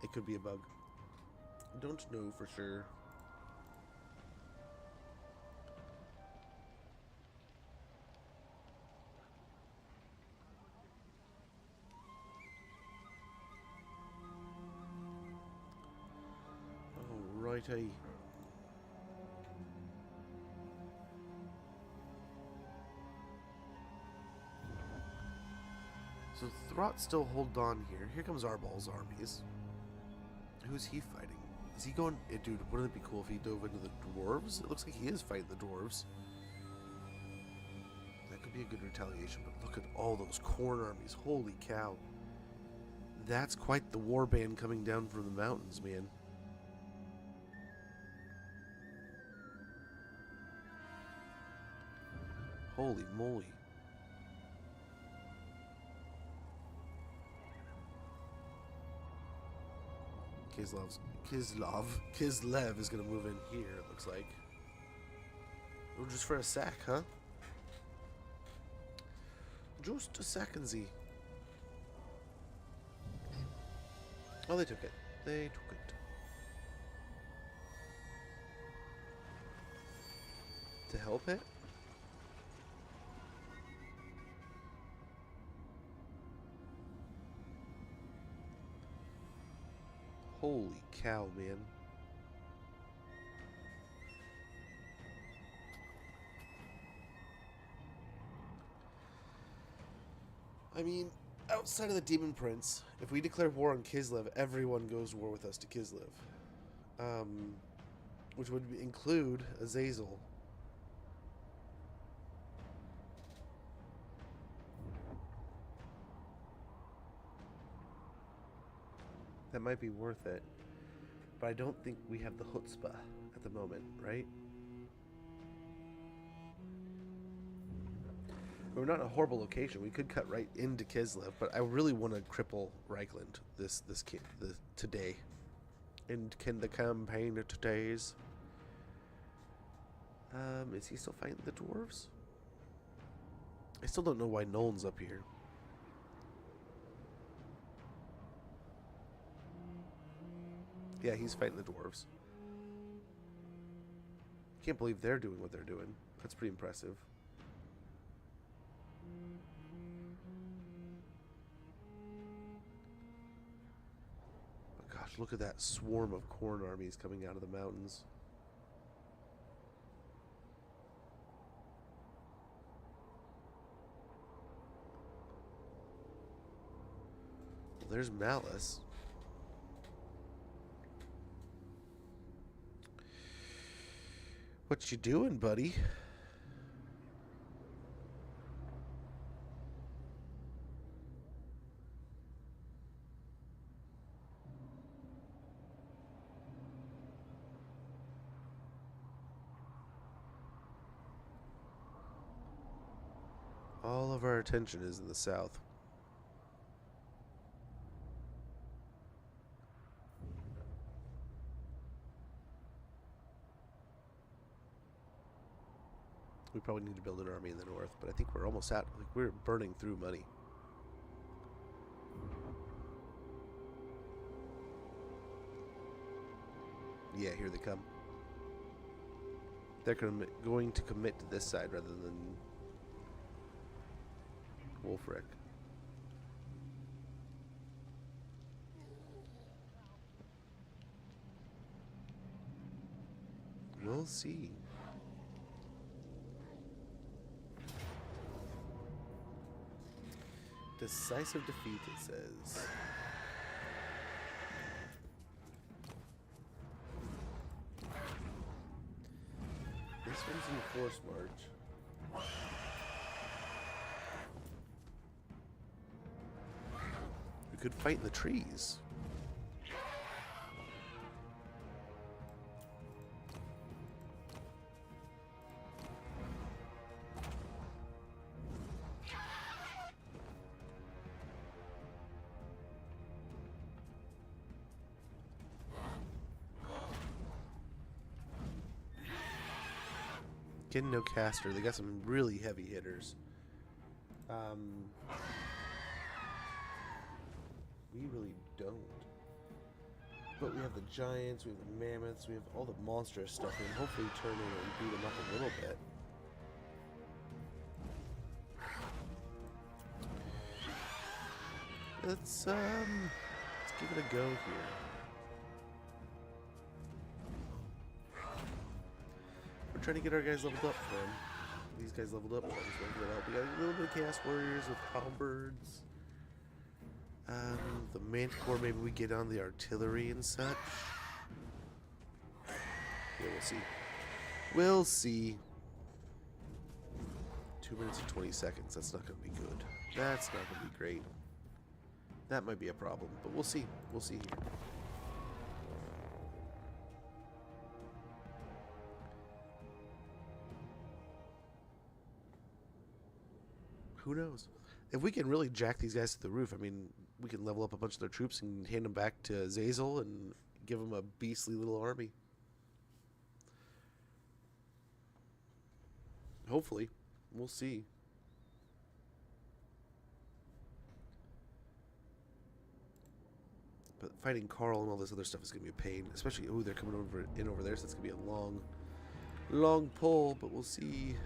it could be a bug. I don't know for sure. Alrighty. So Throt still hold on here. Here comes Arbal's armies. Who's he fighting? Is he going... dude, wouldn't it be cool if he dove into the dwarves? It looks like he is fighting the dwarves. That could be a good retaliation, but look at all those corn armies. Holy cow. That's quite the warband coming down from the mountains, man. Holy moly. Kislev is gonna move in here, it looks like. Oh, just for a sec, huh? Just a second-y. Oh, they took it. They took it. To help it? Holy cow, man. I mean, outside of the Demon Prince, if we declare war on Kislev, everyone goes to war with us to Kislev. Which would include Azazel. That might be worth it. But I don't think we have the chutzpah at the moment, right? We're not in a horrible location. We could cut right into Kislev, but I really want to cripple Reichland today. And can the campaign of today's. Is he still fighting the dwarves? I still don't know why Nolan's up here. Yeah, he's fighting the dwarves. Can't believe they're doing what they're doing. That's pretty impressive. But gosh, look at that swarm of corn armies coming out of the mountains. Well, there's Malice. What you doing, buddy? All of our attention is in the south. We probably need to build an army in the north, but I think we're almost at, like, we're burning through money. Yeah, here they come. They're going to commit to this side rather than Wulfrik. We'll see. Decisive defeat, it says. This one's in force march. We could fight in the trees. Skin, no caster. They got some really heavy hitters. We really don't. But we have the giants, we have the mammoths, we have all the monstrous stuff, and hopefully turn in and beat them up a little bit. Let's give it a go here. We're trying to get our guys leveled up for them. These guys leveled up. We got a little bit of Chaos Warriors with halberds. The Manticore, maybe we get on the artillery and such. Yeah, we'll see. We'll see. 2 minutes and 20 seconds. That's not going to be good. That's not going to be great. That might be a problem, but we'll see. We'll see here. Who knows? If we can really jack these guys to the roof, I mean, we can level up a bunch of their troops and hand them back to Zazel and give them a beastly little army. Hopefully. We'll see. But fighting Carl and all this other stuff is going to be a pain. Especially, they're coming over there, so it's going to be a long pull, but we'll see.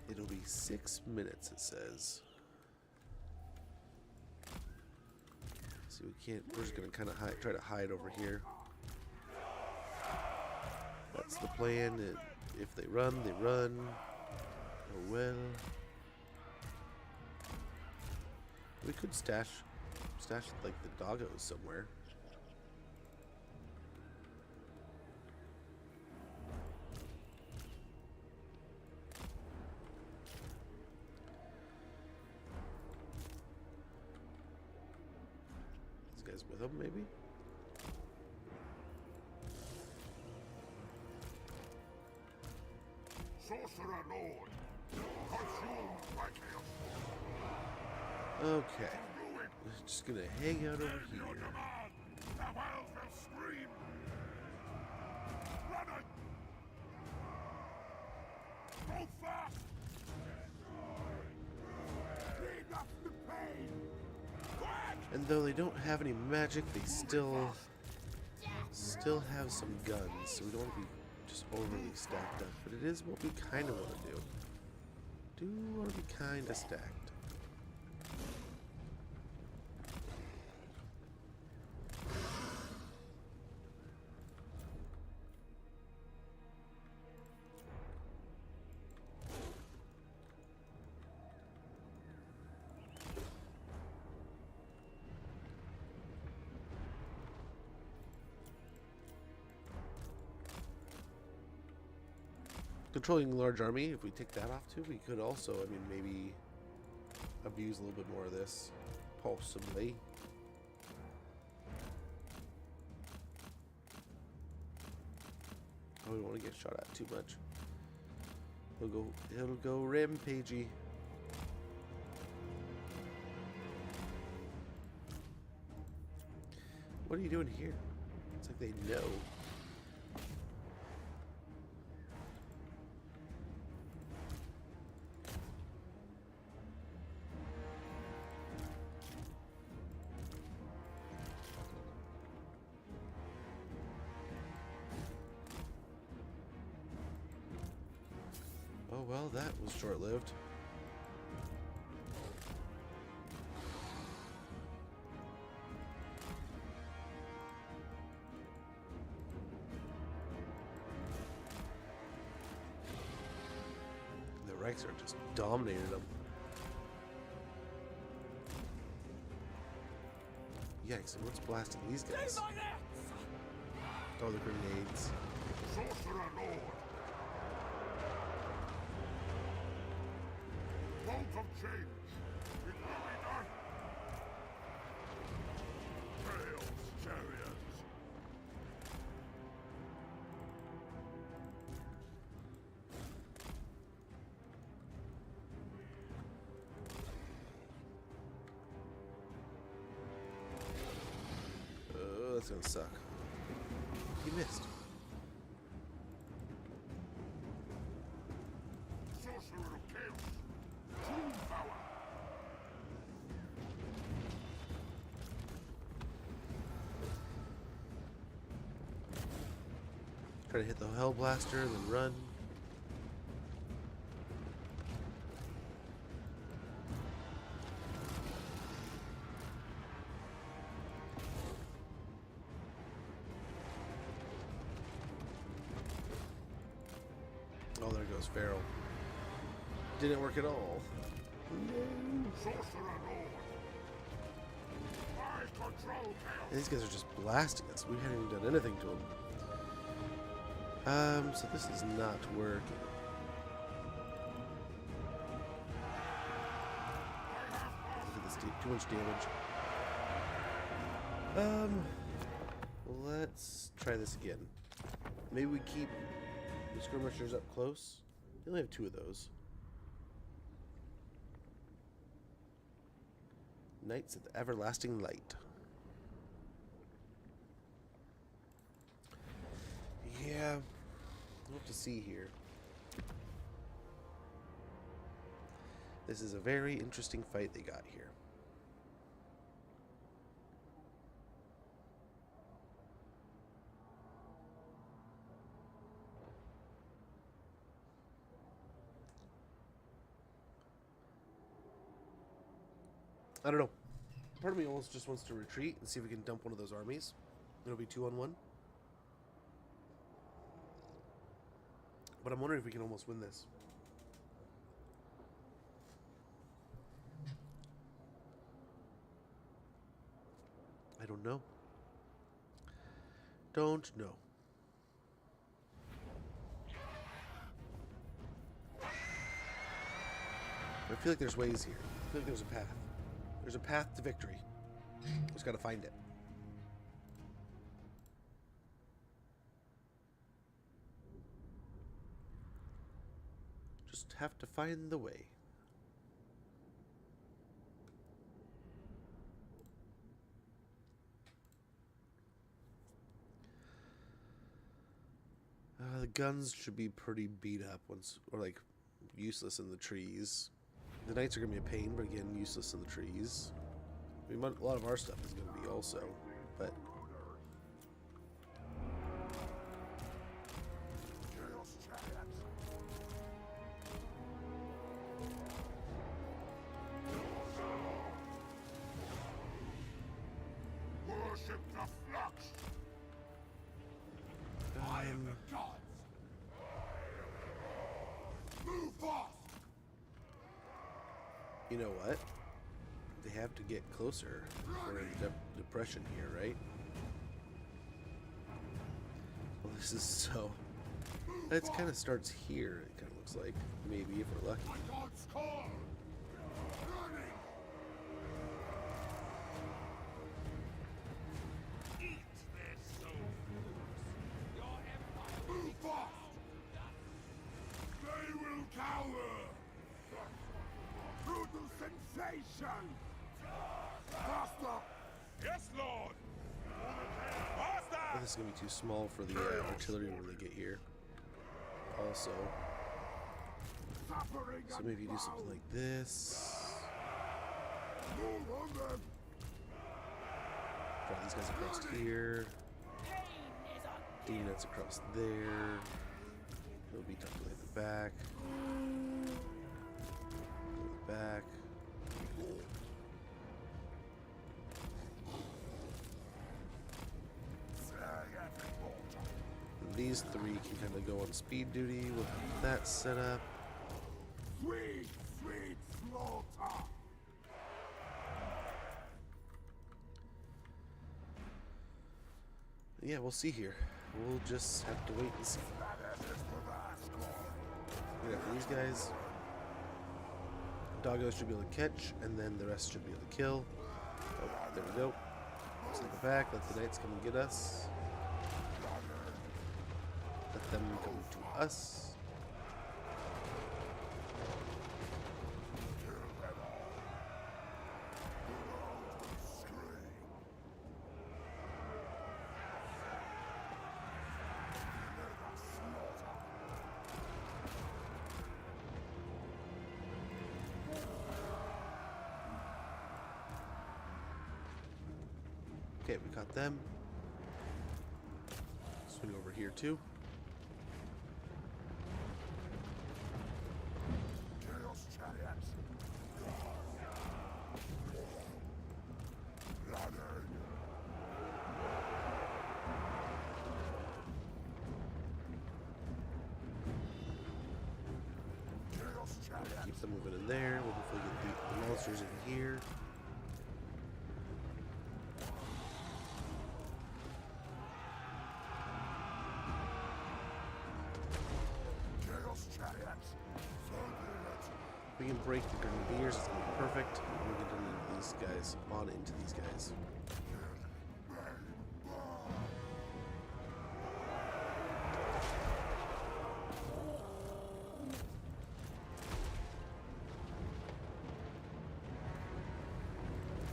It'll be 6 minutes, it says. See, we're just gonna kind of try to hide over here. That's the plan. If they run, they run. Oh well. We could stash like the doggos somewhere. With them, maybe? Sorcerer Lord, consumed by chaos. Okay. We're just gonna hang out over here. Your demand, the world will scream. Running. Go fast. Clean up the pain. And though they don't have any magic, they still have some guns, so we don't want to be just overly stacked up. But it is what we kind of want to do. Do want to be kind of stacked. Controlling a large army, if we take that off too, we could also, I mean, maybe abuse a little bit more of this. Possibly. Oh, we don't want to get shot at too much. It'll go rampagey. What are you doing here? It's like they know. Oh well, that was short-lived. The Rex are just dominating them. Yikes, and what's blasting these guys? Oh, the grenades. Sorcerer Lord. Bolt of change. It will be done. Chaos chariots. that's gonna suck. He missed. Sorcerer of chaos. True power. Try to hit the Hell Blaster, then run. Oh, there goes Feral. Didn't work at all. Sorcerer Lord. I control chaos. And these guys are just blasting us. We hadn't even done anything to them. So this is not working. Look at this, too much damage. Let's try this again. Maybe we keep the skirmishers up close. We only have 2 of those. Knights of the Everlasting Light. Yeah, we'll have to see here. This is a very interesting fight they got here. I don't know. Part of me almost just wants to retreat and see if we can dump one of those armies. It'll be 2-on-1. But I'm wondering if we can almost win this. I don't know. Don't know. I feel like there's ways here. I feel like there's a path. There's a path to victory. Just gotta find it. Just have to find the way. The guns should be pretty beat up once, or like useless in the trees. The knights are gonna be a pain, but again, useless in the trees. I mean, a lot of our stuff is gonna be also, but. Worship the flux. I am the gods. Move fast. You know what? They have to get closer for the depression here, right? Well, this is so. It kind of starts here. It kind of looks like maybe if we're lucky. My god's call. Running. Eat their souls. Your empire. Move fast. They will cower. Brutal sensation. Faster. Yes, Lord. Faster. This is gonna be too small for the artillery when they get here. Also, Suffering so maybe do something like this. Move on them. Draw these guys across here. Demons across there. It'll be tough to hit the back. Go back. And these 3 can kind of go on speed duty with that setup. Sweet, sweet slaughter. Yeah, we'll see here. We'll just have to wait and see. Yeah, for these guys, doggos should be able to catch, and then the rest should be able to kill. Oh, there we go. Sneak it back, let the knights come and get us. Let them come to us. Okay, we caught them. Swing over here too. Chaos chariots. Running. Chaos chariots. Keep them moving in there. We'll hopefully get the monsters in here. Chaos chariots. So be it. If we can break the grenadiers, it's gonna be perfect. We'll get into these guys, on into these guys.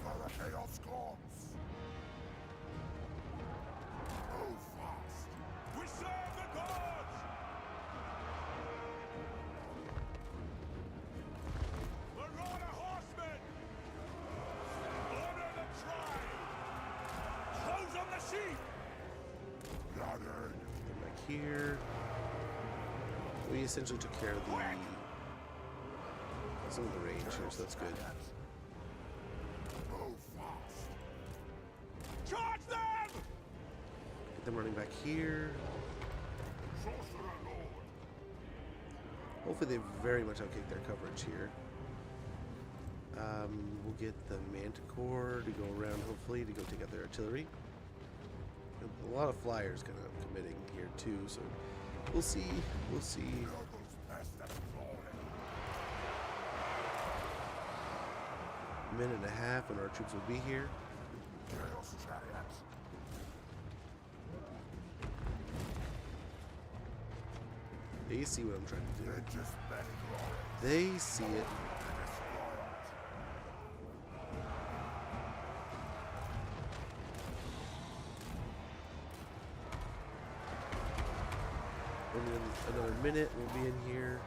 For the chaos gods. Move fast. We serve the gods! Marauder horsemen! Order the tribe! Close on the sheep! Running. Come back here. We essentially took care of some of the range here, so that's good. Move fast. Charge them! Get them running back here. Sorcerer Lord. Hopefully they very much outkick their coverage here. We'll get the Manticore to go around, hopefully, to go take out their artillery. A lot of flyers kind of committing here too, so we'll see. We'll see. Nobles past that glory. A minute and a half and our troops will be here. Chaos chariots. They see what I'm trying to do. They're just better glory. They see it. Only another minute, we'll be in here.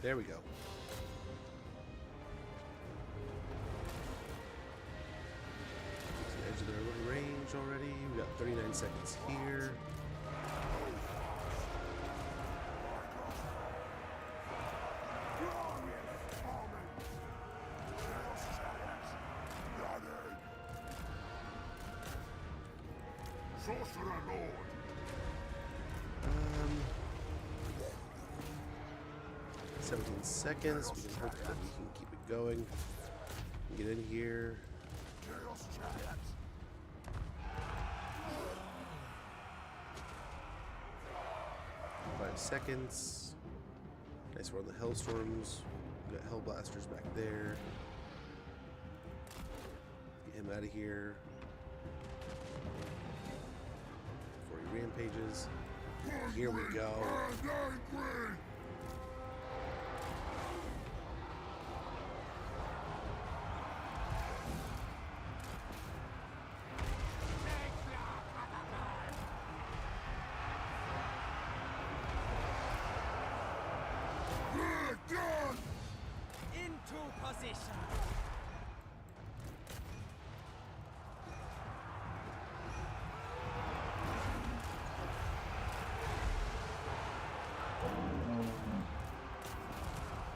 There we go. To the edge of their little range already. We got 39 seconds here. Sorcerer Lord. 17 seconds. We can hope that we can keep it going. Get in here. Chaos chariots. 5 seconds. Nice, we're on the Hellstorms. We got Hellblasters back there. Get him out of here before he rampages. Here we go. And angry. They're done. Into position!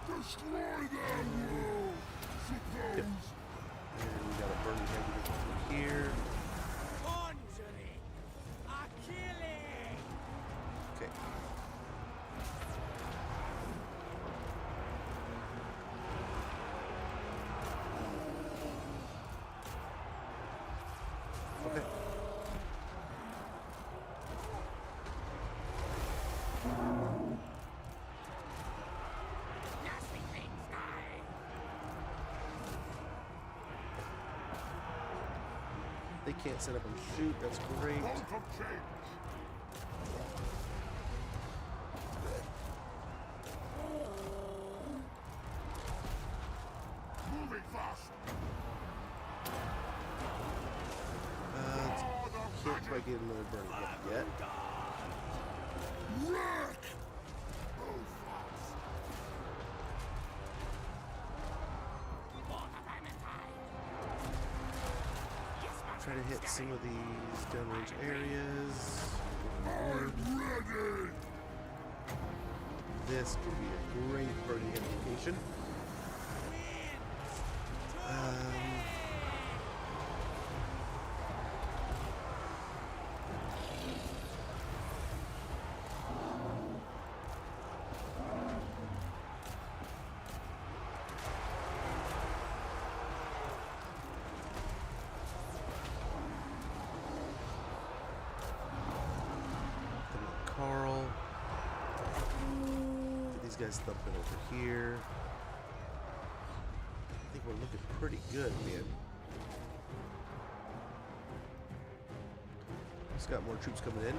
Destroy them, world. Suppose. And we got a burning heavy here. Conjuring! A killing! Okay. Okay. Nasty things die! They can't set up and shoot. That's great. Bolt of change. Moving fast. quite get another burning hit yet. Try to hit some of these downrange areas. This could be a great burning hit location. Carl. Get these guys thumping over here. I think we're looking pretty good, man. Just got more troops coming in.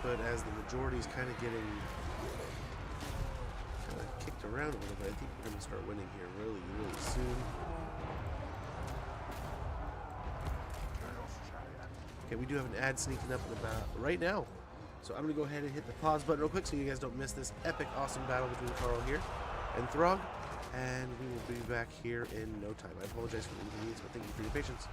But as the majority is kind of getting kicked around a little bit, I think we're going to start winning here really, really soon. Okay, we do have an ad sneaking up in about right now. So I'm going to go ahead and hit the pause button real quick so you guys don't miss this epic, awesome battle between Carl here and Throg. And we will be back here in no time. I apologize for the inconvenience, but thank you for your patience.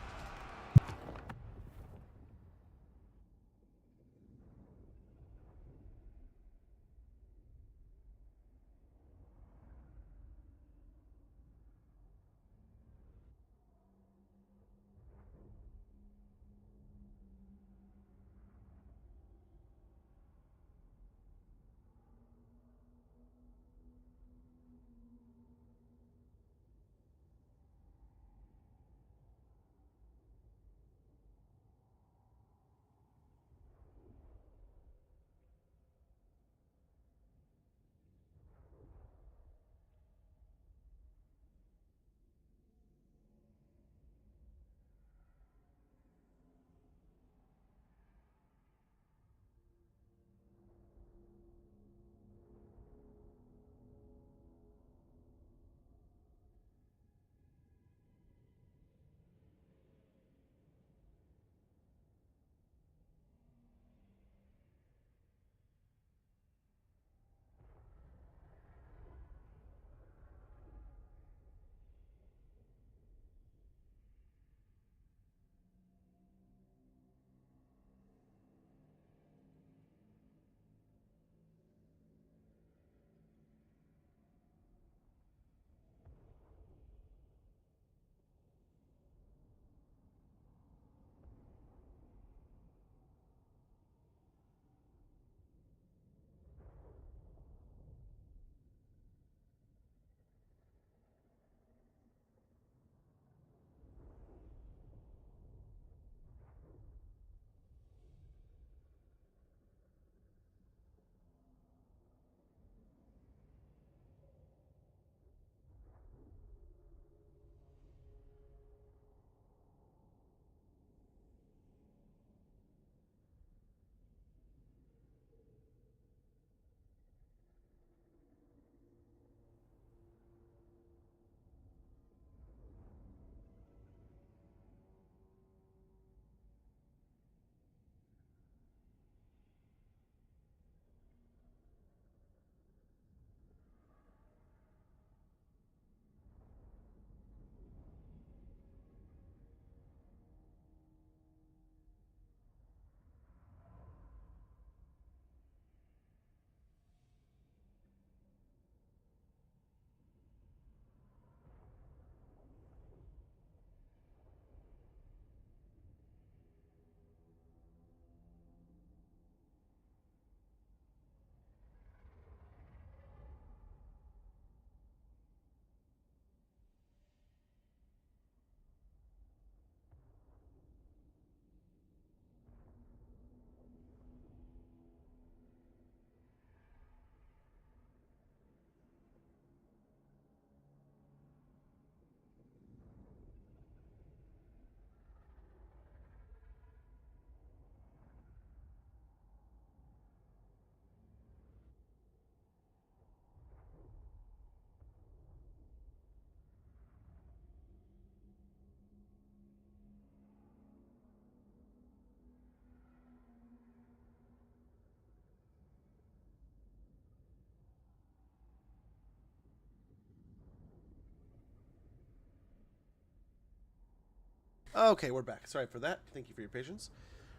Okay, we're back. Sorry for that. Thank you for your patience.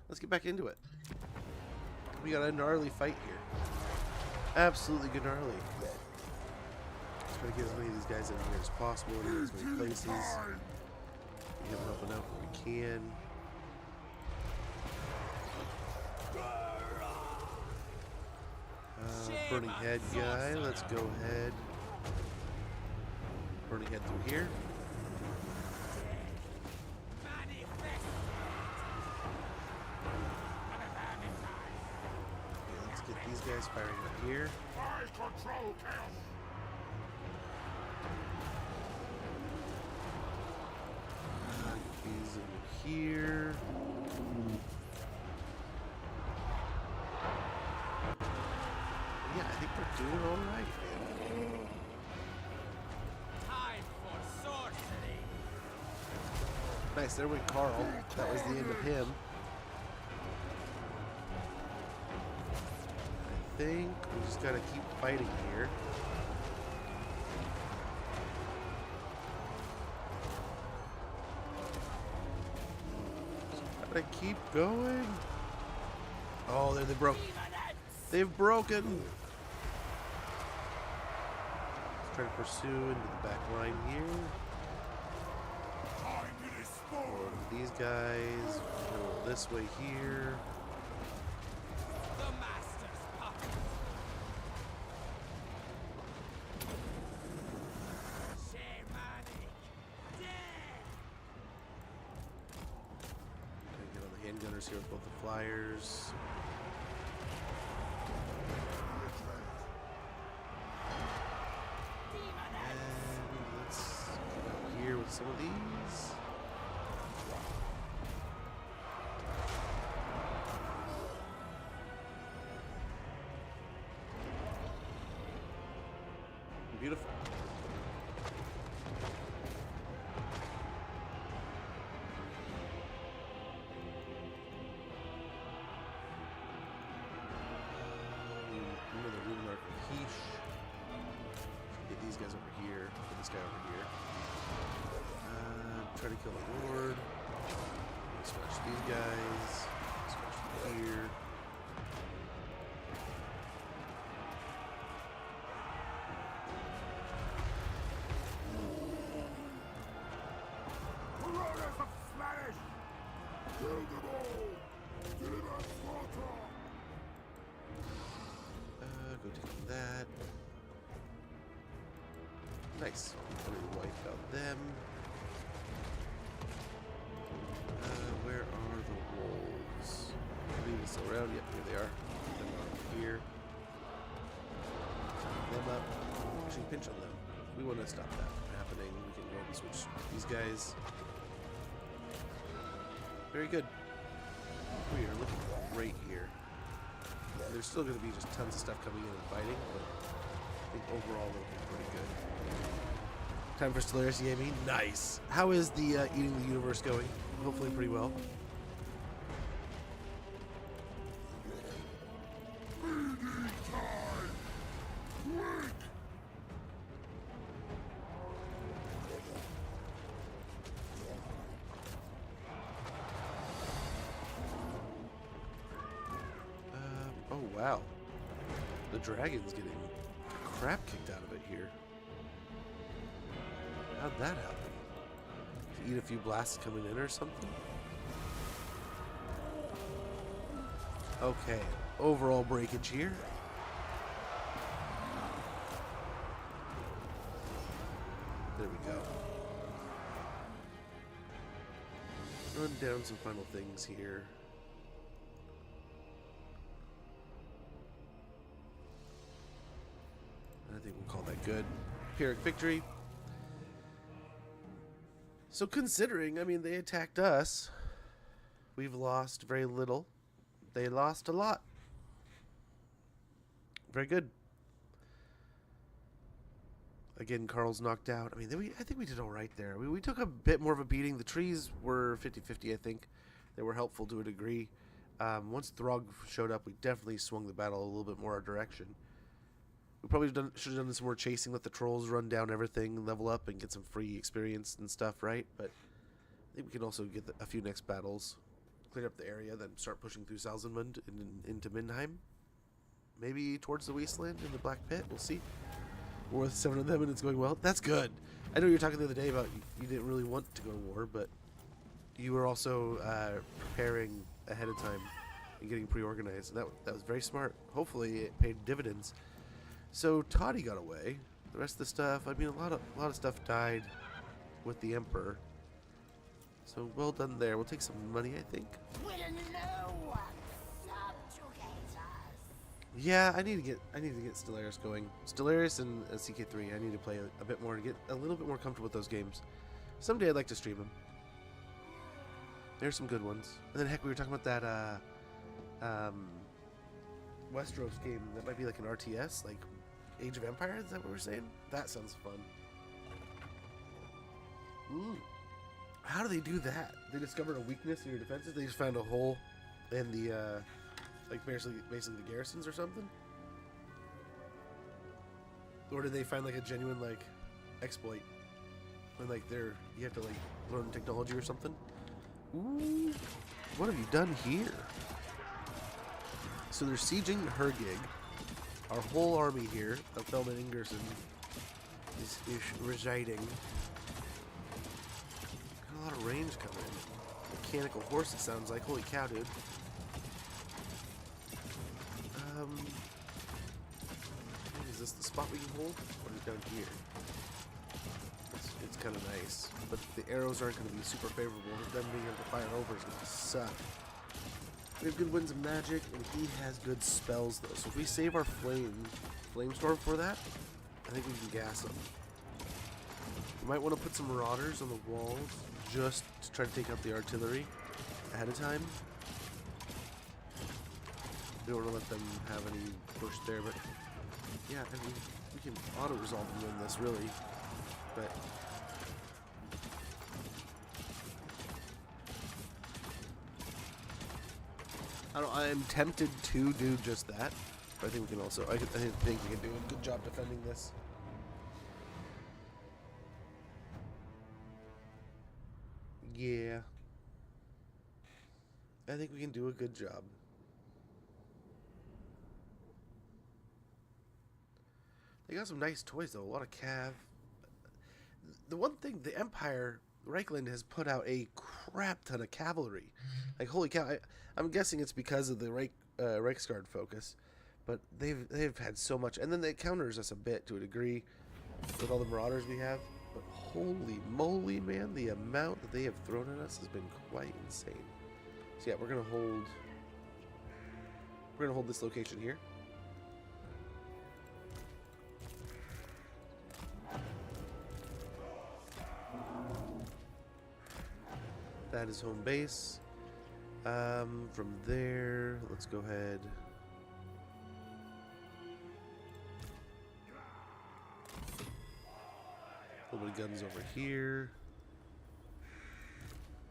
Let's get back into it. We got a gnarly fight here. Absolutely gnarly. Try to get as many of these guys in here as possible in as many places. We have helping out where we can. Burning head guy. Let's go ahead. Burning head through here. Let's get these guys firing up here. I control chaos. He's in here. Yeah, I think we're doing all right, man. Time for sorcery. Nice, there went Carl. That was the end of him. I think we just gotta keep fighting here. Gotta keep going. Oh, there they broke. They've broken. Let's try to pursue into the back line here. Or these guys go this way here. The master's puppet. Shamanic. Dead. Trying to get all the handgunners here with both the flyers. With some of these. Beautiful. Remember the Lunar Quiche. Get these guys over here. Get this guy over here. Try to kill the Lord. Scratch these guys. Scratch here. Marauders of Slanish! Kill them all! Deliver slaughter! Go take that. Nice. We wiped out them. Where are the wolves? I believe it's still around. Yep, here they are. Put them on here. Pick them up. Actually, pinch on them. We want to stop that from happening. We can go and switch these guys. Very good. We are looking great here. There's still going to be just tons of stuff coming in and fighting, but I think overall we're looking pretty good. Time for Stellaris Gaming. Nice. How is the Eating the Universe going? Hopefully pretty well. Oh wow. The dragon's getting crap kicked out of it here. How'd that happen? Eat a few blasts coming in or something? Okay, overall breakage here. There we go. Run down some final things here. I think we'll call that good. Pyrrhic victory. So considering, I mean, they attacked us, we've lost very little. They lost a lot. Very good. Again, Carl's knocked out. I mean, I think we did all right there. We took a bit more of a beating. The trees were 50-50, I think. They were helpful to a degree. Once Throg showed up, we definitely swung the battle a little bit more our direction. We probably should have done some more chasing, let the trolls run down everything, level up, and get some free experience and stuff, right? But think we can also get a few next battles, clear up the area, then start pushing through Salzenmund into Mindheim. Maybe towards the Wasteland in the Black Pit. We'll see. We're with 7 of them and it's going well. That's good. I know you were talking the other day about you didn't really want to go to war, but you were also preparing ahead of time and getting pre-organized. And that was very smart. Hopefully it paid dividends. So Toddy got away. The rest of the stuff, I mean, a lot of stuff died with the Emperor. So well done there. We'll take some money, I think. Will no one subjugate us? Yeah, I need to get Stellaris going. Stellaris and CK3. I need to play a bit more to get a little bit more comfortable with those games. Someday I'd like to stream them. There's some good ones. And then heck, we were talking about that Westeros game that might be like an RTS, like Age of Empires. Is that what we're saying? That sounds fun. Ooh. How do they do that? They discovered a weakness in your defenses? They just found a hole in the, like basically the garrisons or something? Or did they find like a genuine like exploit? When like you have to like learn technology or something? Ooh, what have you done here? So they're sieging Hergig. Our whole army here of Thelma Ingerson is residing. Got a lot of range coming in. Mechanical horse, it sounds like. Holy cow, dude. Is this the spot we can hold? Or is it down here? It's kind of nice. But the arrows aren't going to be super favorable. Them being able to fire over is going to suck. We have good winds of magic, and he has good spells, though. So if we save our Flamestorm for that, I think we can gas him. We might want to put some Marauders on the walls just to try to take out the artillery ahead of time. We don't want to let them have any push there, but yeah, I mean, we can auto-resolve and win this, really. But I'm tempted to do just that, but I think we can also. I think we can do a good job defending this. Yeah, I think we can do a good job. They got some nice toys though. A lot of cav. The one thing, the Empire, Reichland has put out a crap ton of cavalry. Like holy cow! I'm guessing it's because of the Reichsguard focus, but they've had so much, and then it counters us a bit to a degree with all the Marauders we have. But holy moly, man, the amount that they have thrown at us has been quite insane. So yeah, we're gonna hold this location here. That is home base. From there, let's go ahead. A little bit of guns over here.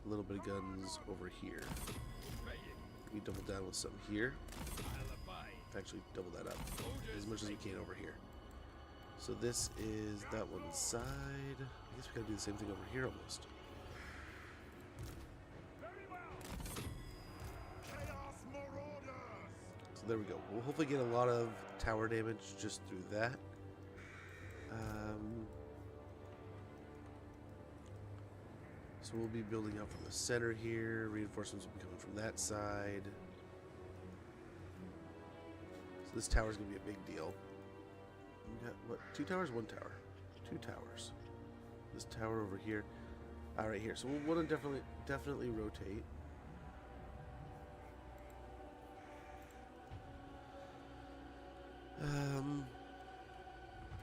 A little bit of guns over here. We double down with some here. Actually, double that up as much as we can over here. So this is that one side. I guess we gotta do the same thing over here almost. So there we go. We'll hopefully get a lot of tower damage just through that. So we'll be building up from the center here. Reinforcements will be coming from that side. So this tower is going to be a big deal. We got, what, 2 towers? 1 tower. 2 towers. This tower over here. Right here. So we'll want to definitely rotate.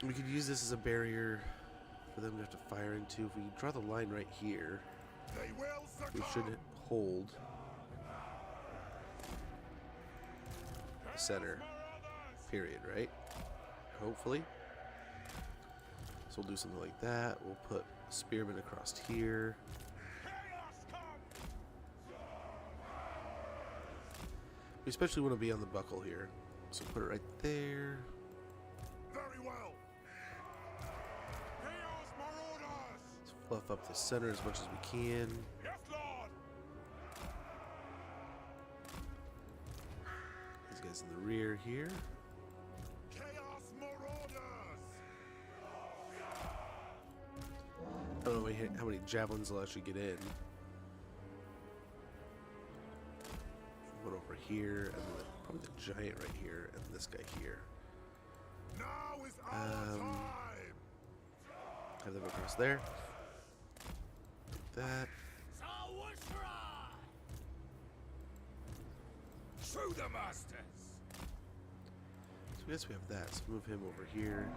We could use this as a barrier for them to have to fire into. If we draw the line right here, we should hold the center, period, right? Hopefully. So we'll do something like that. We'll put spearmen across here. We especially want to be on the buckle here. So put it right there. Very well. Let's fluff up the center as much as we can. Yes, guys in the rear here. Chaos Marauders! I don't know how many javelins will actually get in. One over here, and then probably the giant right here, and this guy here. Now is our time! Have them across there. Like that. Show the masters! So I guess we have that. So move him over here.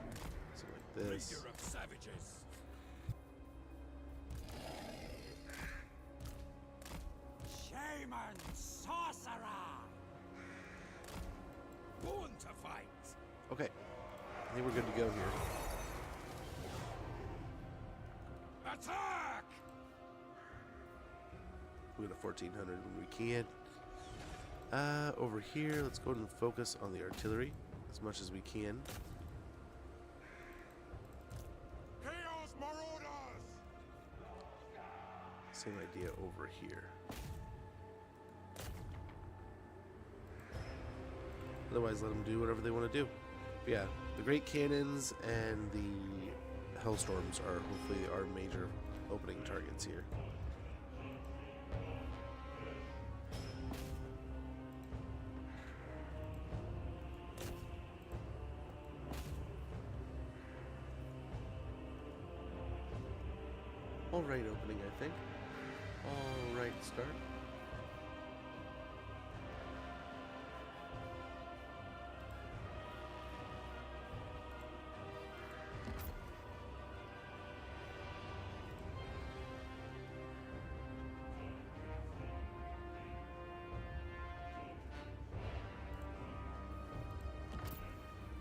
Something like this. Leader of savages. Shaman sorcerer! Born to fight! Okay. I think we're good to go here. Attack! We go to 1400 when we can. Over here, let's go ahead and focus on the artillery as much as we can. Chaos Marauders! Same idea over here. Otherwise, let them do whatever they want to do. But yeah, the Great Cannons and the Hellstorms are hopefully our major opening targets here. Alright opening, I think. Alright start.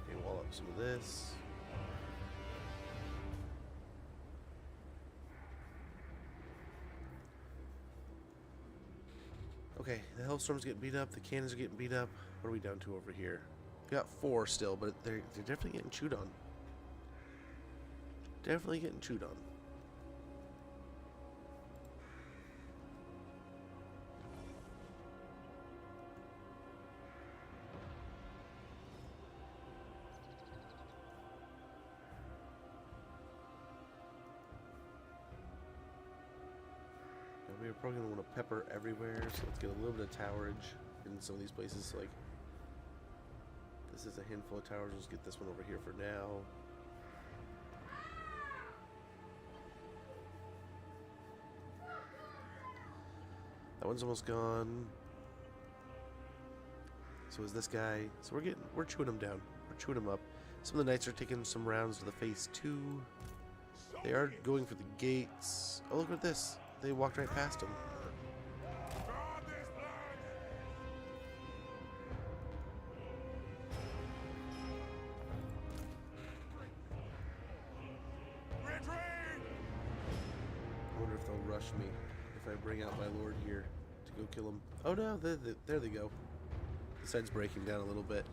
Okay, wall up some of this. Okay, the Hellstorm's getting beat up, the cannons are getting beat up. What are we down to over here? We got 4 still, but they're definitely getting chewed on. Definitely getting chewed on. We're probably going to want to pepper everywhere, so let's get a little bit of towerage in some of these places. Like, this is a handful of towers. Let's get this one over here for now. That one's almost gone. So is this guy. So we're chewing him down. We're chewing him up. Some of the knights are taking some rounds to the face too. They are going for the gates. Oh, look at this. They walked right past him. Guard this land! Retreat! I wonder if they'll rush me if I bring out my lord here to go kill him. Oh no, there they go. The side's breaking down a little bit.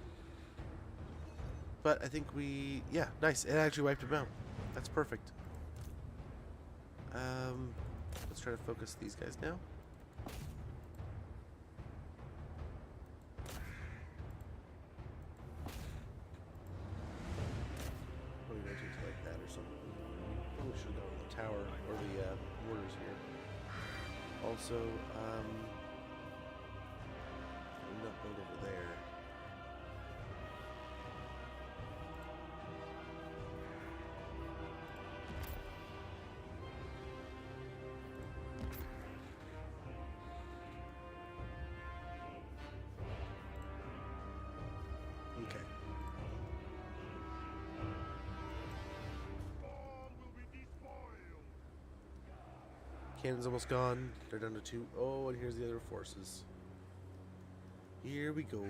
But I think yeah, nice. It actually wiped him out. That's perfect. Let's try to focus these guys now. Probably rotate to like that or something. Probably should have gone with the tower or the mortars here. Also, not build over there. Okay. All will be despoiled! Cannon's almost gone. They're down to 2. Oh, and here's the other forces. Here we go.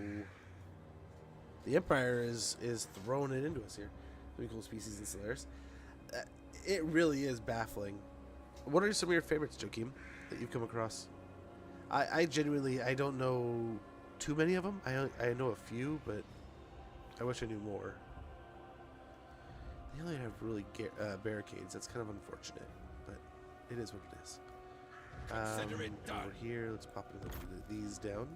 The Empire is throwing it into us here. Really cool species in Solaris. It really is baffling. What are some of your favorites, Joachim, that you've come across? I genuinely, I don't know too many of them. I know a few, but I wish I knew more. They only have really barricades. That's kind of unfortunate, but it is what it is. Consider it done. Over here, let's pop these down.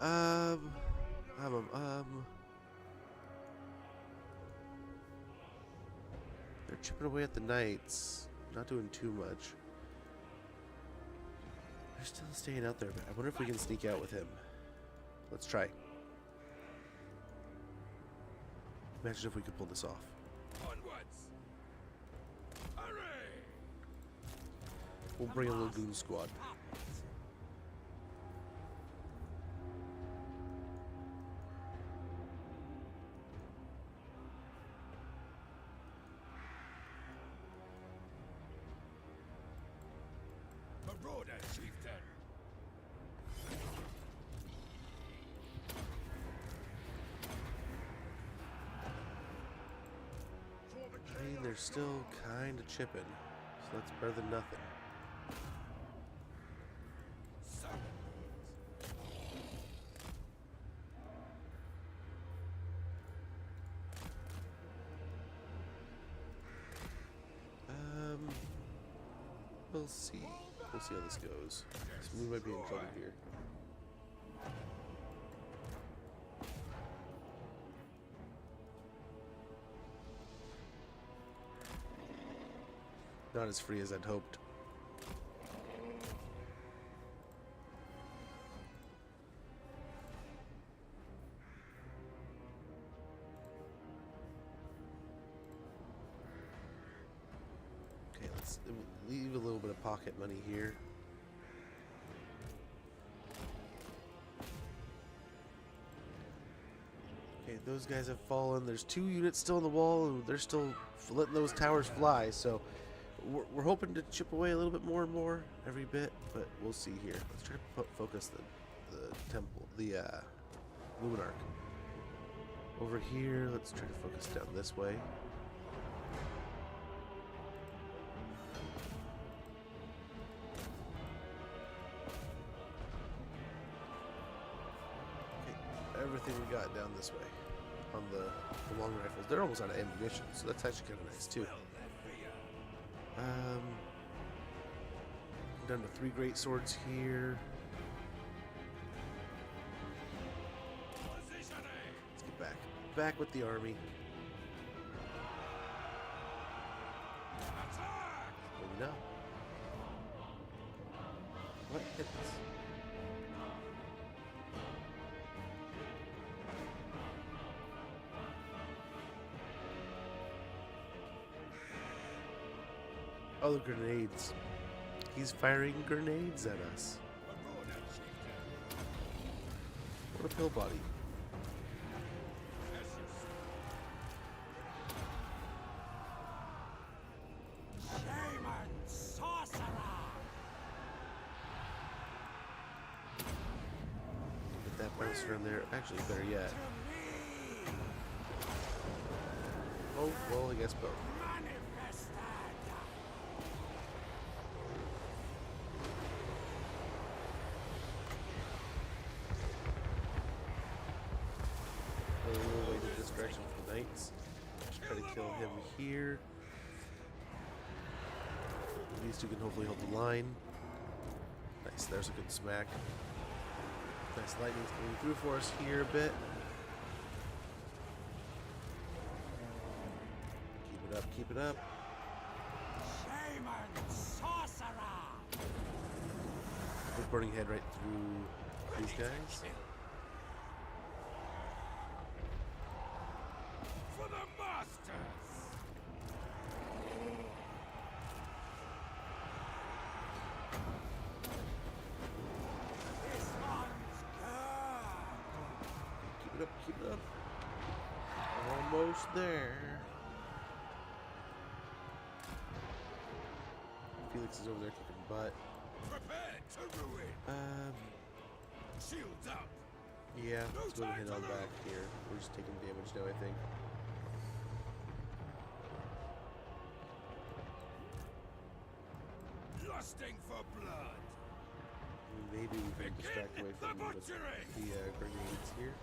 Um. They're chipping away at the knights. Not doing too much. They're still staying out there, but I wonder if we can sneak out with him. Let's try. Imagine if we could pull this off. Onwards! Hurry! We'll bring a Lagoon squad. Marauder, chieftain! I mean, they're still kind of chipping, so that's better than nothing. We'll see. We'll see how this goes. We might be in trouble here. Not as free as I'd hoped. Okay, let's leave a little bit of pocket money here. Okay, those guys have fallen. There's 2 units still on the wall, and they're still letting those towers fly, so we're hoping to chip away a little bit more and more every bit, but we'll see here. Let's try to focus the temple, the Luminarch. Over here, let's try to focus down this way. Okay, everything we got down this way on the long rifles. They're almost out of ammunition, so that's actually kind of nice too. Down to 3 great swords here. Let's get back. Back with the army. Maybe not. What hit this? Oh, the grenades. He's firing grenades at us. What a pill body. Shaman sorcerer! Get that bouncer in there. Actually, better yet. Oh, well, I guess both. Distraction for the knights. Try to kill him here. These 2 can hopefully hold the line. Nice, there's a good smack. Nice lightning's coming through for us here a bit. Keep it up, keep it up. Shaman sorcerer! Quick burning head right through these guys. For the masters! This one's good! Keep it up. Almost there. Felix is over there kicking butt. Prepare to ruin! Shields up! Yeah, let's go ahead on back here. We're just taking damage now, I think. Lusting for blood! Maybe we can distract away from the grenades here.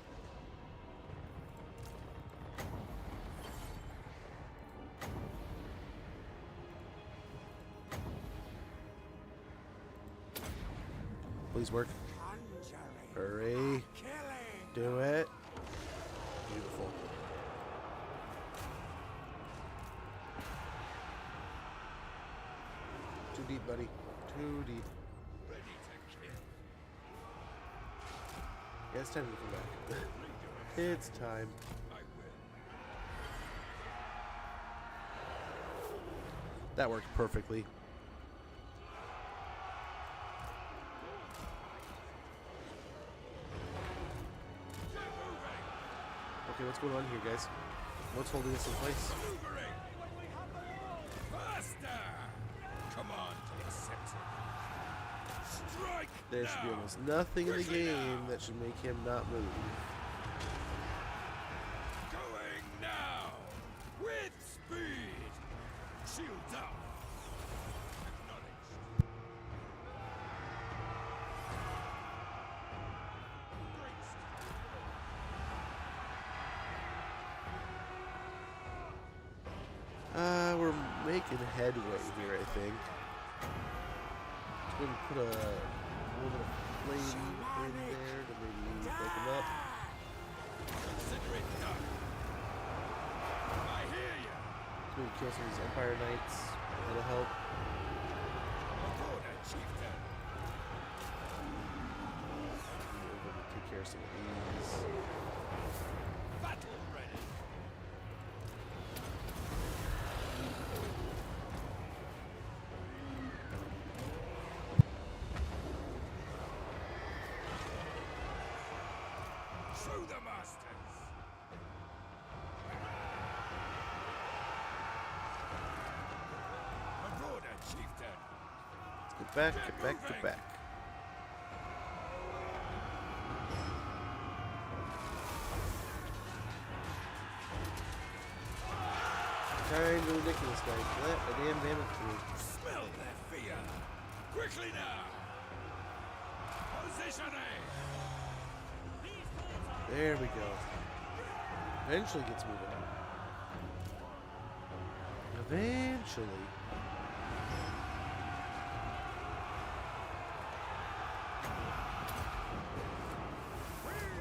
Please work. Hurry. Do it. Beautiful. Too deep, buddy. Too deep. Yeah, it's time to come back. It's time. That worked perfectly. Okay, what's going on here, guys? What's holding us in place? Faster! Come on to the center. Strike There should be almost nothing in the game that should make him not move. Going now! With speed! Shields up! Acknowledged. We're making headway here, I think. Just gonna put a little bit of flame in there to maybe break them up. Consider it done. I hear you. Let's maybe kill some of these Empire Knights. That'll help. Order, chieftain. We're gonna take care of some of these. Battle ready. Show the masters. Order, chieftain. Let's get back, get back, get back. Kind of ridiculous, guys. Let a damn damage through. Smell their fear. Quickly now. Positioning. There we go. Eventually gets moving. Eventually.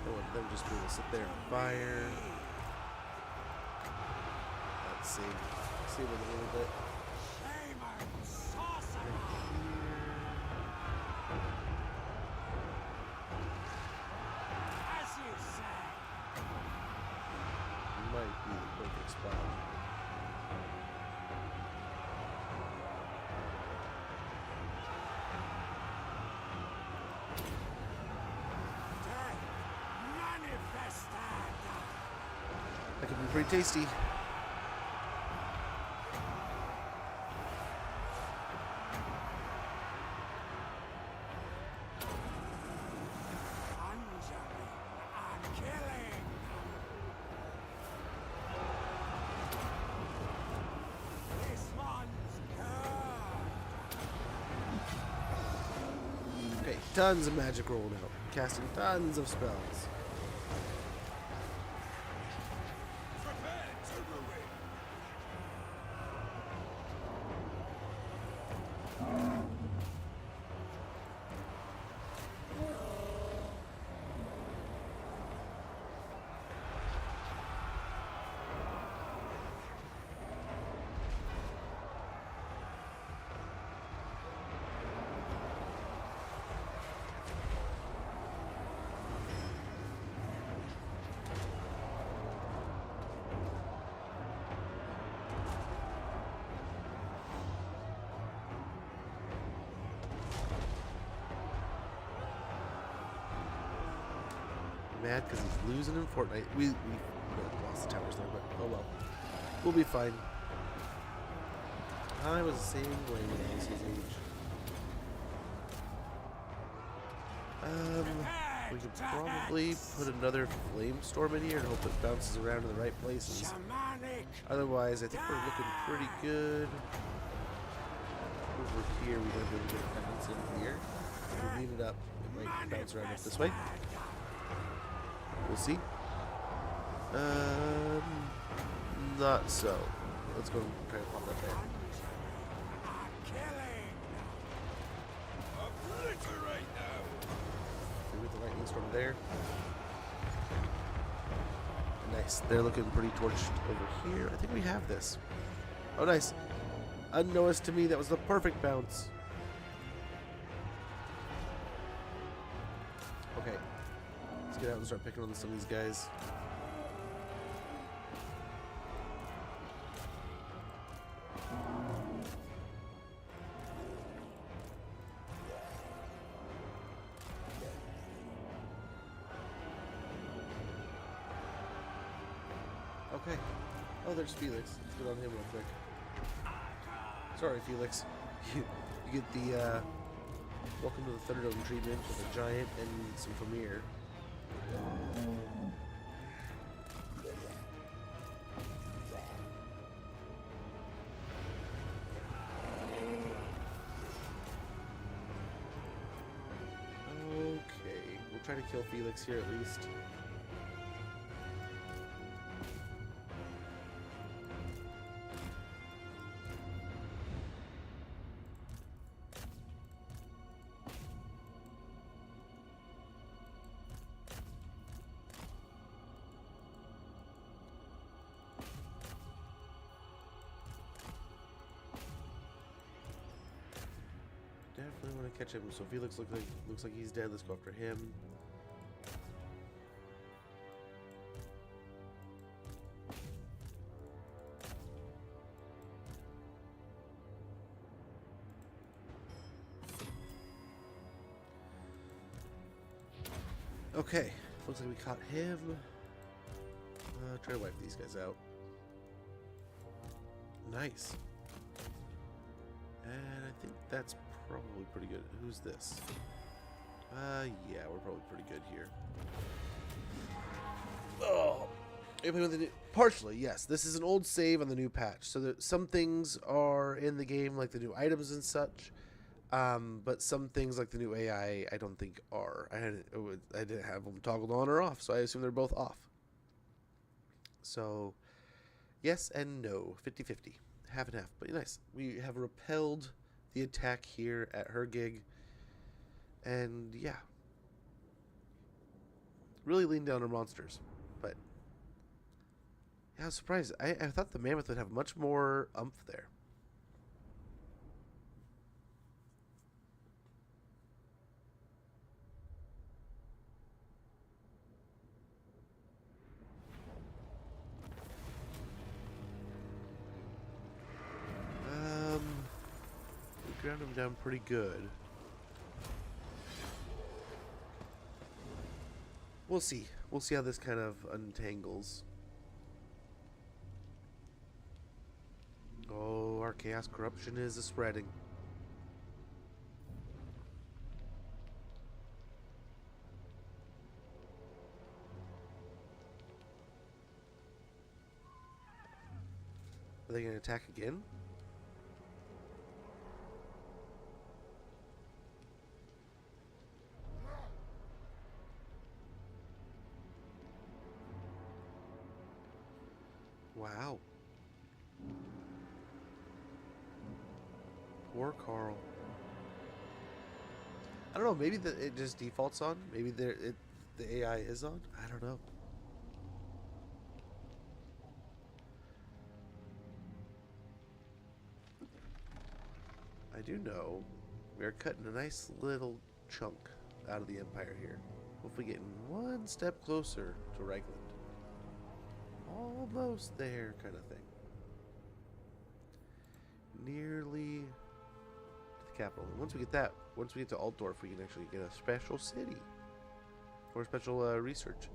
Don't want them just be able to sit there and fire. Let's save it a little bit. Might be the perfect spot. That could be pretty tasty. Okay, tons of magic rolling out, casting tons of spells. Prepare to ruin. Mad because he's losing in Fortnite. We lost the towers there, but oh well. We'll be fine. I was the same way when I was his age. We could probably put another flame storm in here and hope it bounces around in the right places. Otherwise, I think we're looking pretty good. Over here, we might be able to get a bounce in here. If we lean it up, it might bounce around up this way. We'll see. Not so. Let's go and try to pop that there. Obliterate them. With the lightning storm. from there. Nice. They're looking pretty torched over here. I think we have this. Oh, nice. Unnoticed to me, that was the perfect bounce. Okay. Let's get out and start picking on some of these guys. Okay. Oh, there's Felix. Let's get on him real quick. Sorry, Felix. You get the welcome to the Thunderdome treatment with a giant and some Premier. Okay, we'll try to kill Felix here at least. Definitely want to catch him. So Felix looks like he's dead. Let's go after him. Okay, looks like we caught him. Try to wipe these guys out. Nice. And I think that's probably pretty good. Who's this? Yeah, we're probably pretty good here. Oh, with the new, partially, yes. This is an old save on the new patch, so that some things are in the game, like the new items and such. But some things, like the new AI, I don't think are. I didn't have them toggled on or off, so I assume they're both off. So, yes and no, 50-50, half and half. But nice. We have repelled the attack here at her gig, and yeah, really lean down on monsters. But yeah, I was surprised. I thought the mammoth would have much more umph there. We ground him down pretty good. We'll see. We'll see how this kind of untangles. Oh, our chaos corruption is spreading. Are they going to attack again? Wow. Poor Carl. I don't know, maybe it just defaults on? Maybe the AI is on? I don't know. I do know we are cutting a nice little chunk out of the Empire here. Hopefully getting one step closer to Reichland. Almost there, kind of thing. Nearly to the capital. And once we get to Altdorf, we can actually get a special city or special research.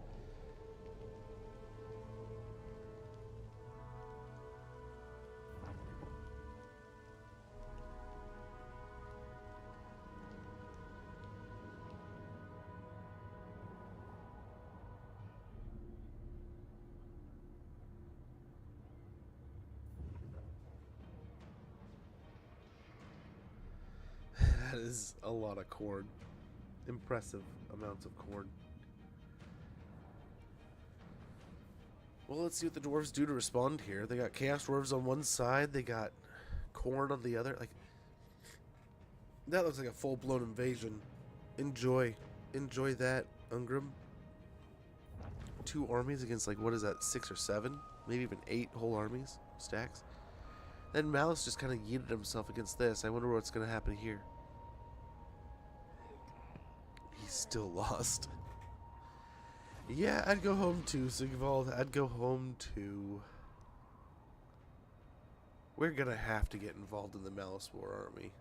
That is a lot of corn. Impressive amounts of corn. Well, let's see what the dwarves do to respond here. They got chaos dwarves on one side. They got corn on the other. Like, that looks like a full-blown invasion. Enjoy that. Ungram. 2 armies against, like, what is that, 6 or 7? Maybe even 8 whole armies, stacks. Then Malice just kind of yeeted himself against this. I wonder what's going to happen here. He's still lost. Yeah, I'd go home too, Sigvald. I'd go home too. We're going to have to get involved in the Malice War army.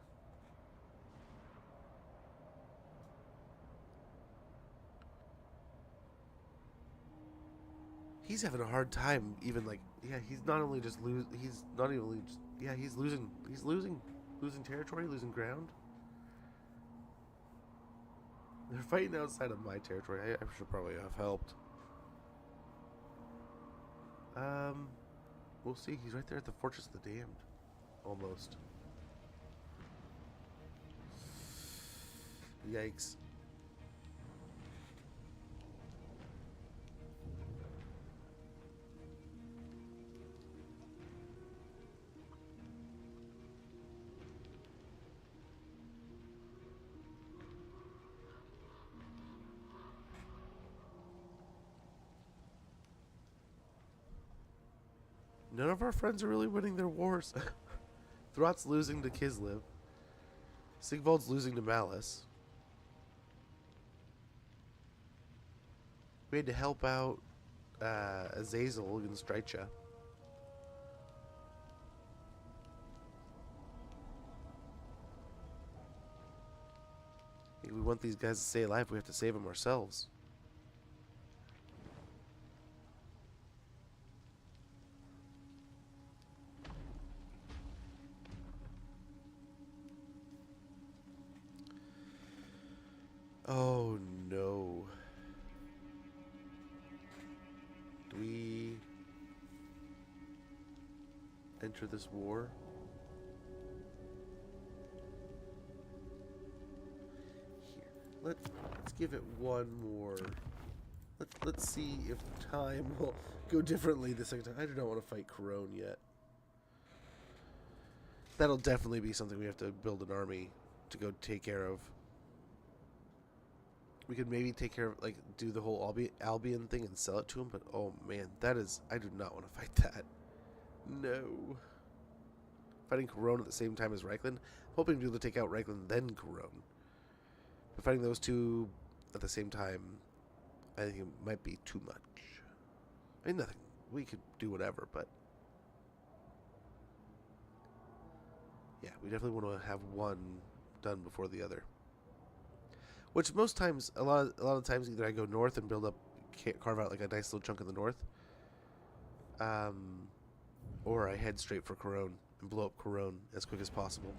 He's having a hard time even, like, yeah, he's not only just he's losing territory, losing ground. They're fighting outside of my territory. I should probably have helped. We'll see. He's right there at the Fortress of the Damned. Almost. Yikes. None of our friends are really winning their wars. Throt's losing to Kislev. Sigvald's losing to Malice. We had to help out Azazel against Strycha. If we want these guys to stay alive, we have to save them ourselves. Oh no. Do we enter this war? Here. Let's give it one more. Let's see if time will go differently the second time. I do not want to fight Corone yet. That'll definitely be something we have to build an army to go take care of. We could maybe take care of, like, do the whole Albion thing and sell it to him, but oh man, that is, I do not want to fight that. No. Fighting Corone at the same time as Reikland, hoping to be able to take out Reikland then Corone. But fighting those two at the same time, I think it might be too much. I mean, nothing. We could do whatever, but yeah, we definitely want to have one done before the other. Which most times, a lot of times, either I go north and build up, carve out like a nice little chunk in the north, or I head straight for Corone and blow up Corone as quick as possible.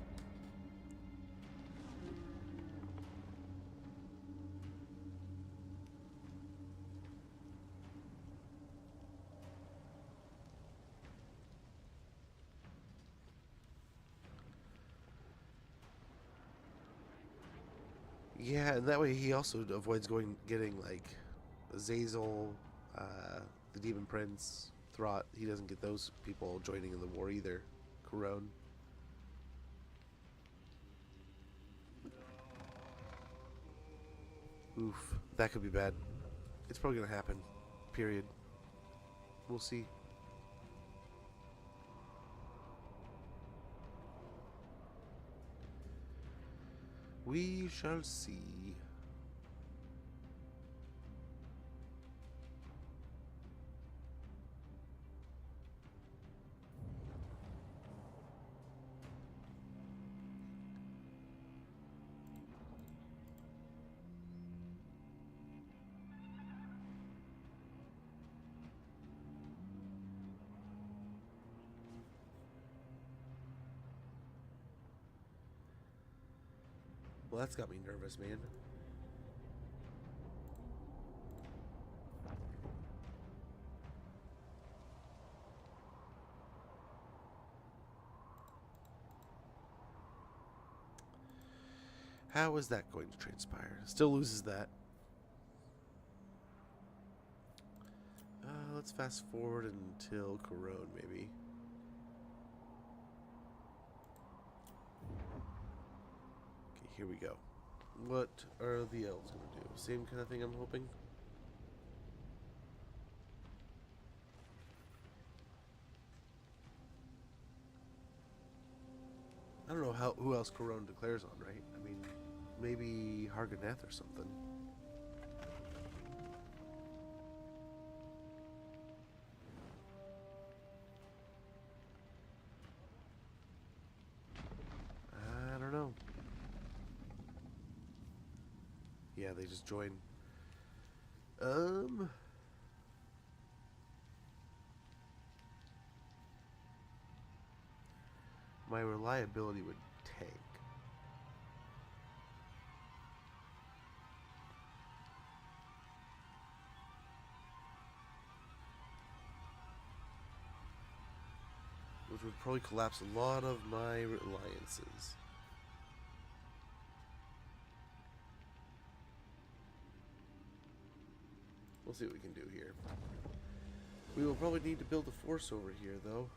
Yeah, and that way he also avoids getting like Zazel, the Demon Prince, Throt. He doesn't get those people joining in the war either. Corone. Oof, that could be bad. It's probably gonna happen. Period. We'll see. We shall see. Well, that's got me nervous, man. How is that going to transpire? Still loses that. Let's fast forward until Corone, maybe. Okay, here we go. What are the elves going to do? Same kind of thing, I'm hoping. I don't know who else Corone declares on, right? I mean, maybe Harganeth or something. I don't know. Yeah, they just joined. My reliability would tank. Which would probably collapse a lot of my reliances. We'll see what we can do here. We will probably need to build a force over here, though.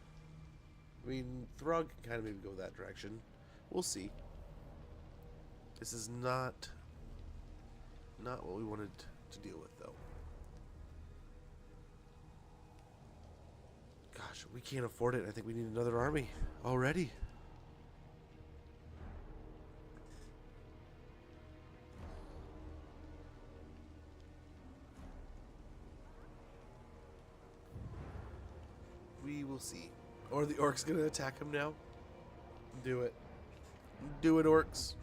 I mean, Throg can kind of maybe go that direction. We'll see. This is not what we wanted to deal with, though. Gosh, we can't afford it. I think we need another army already. We will see. Or the orcs gonna attack him now? Do it. Do it, orcs.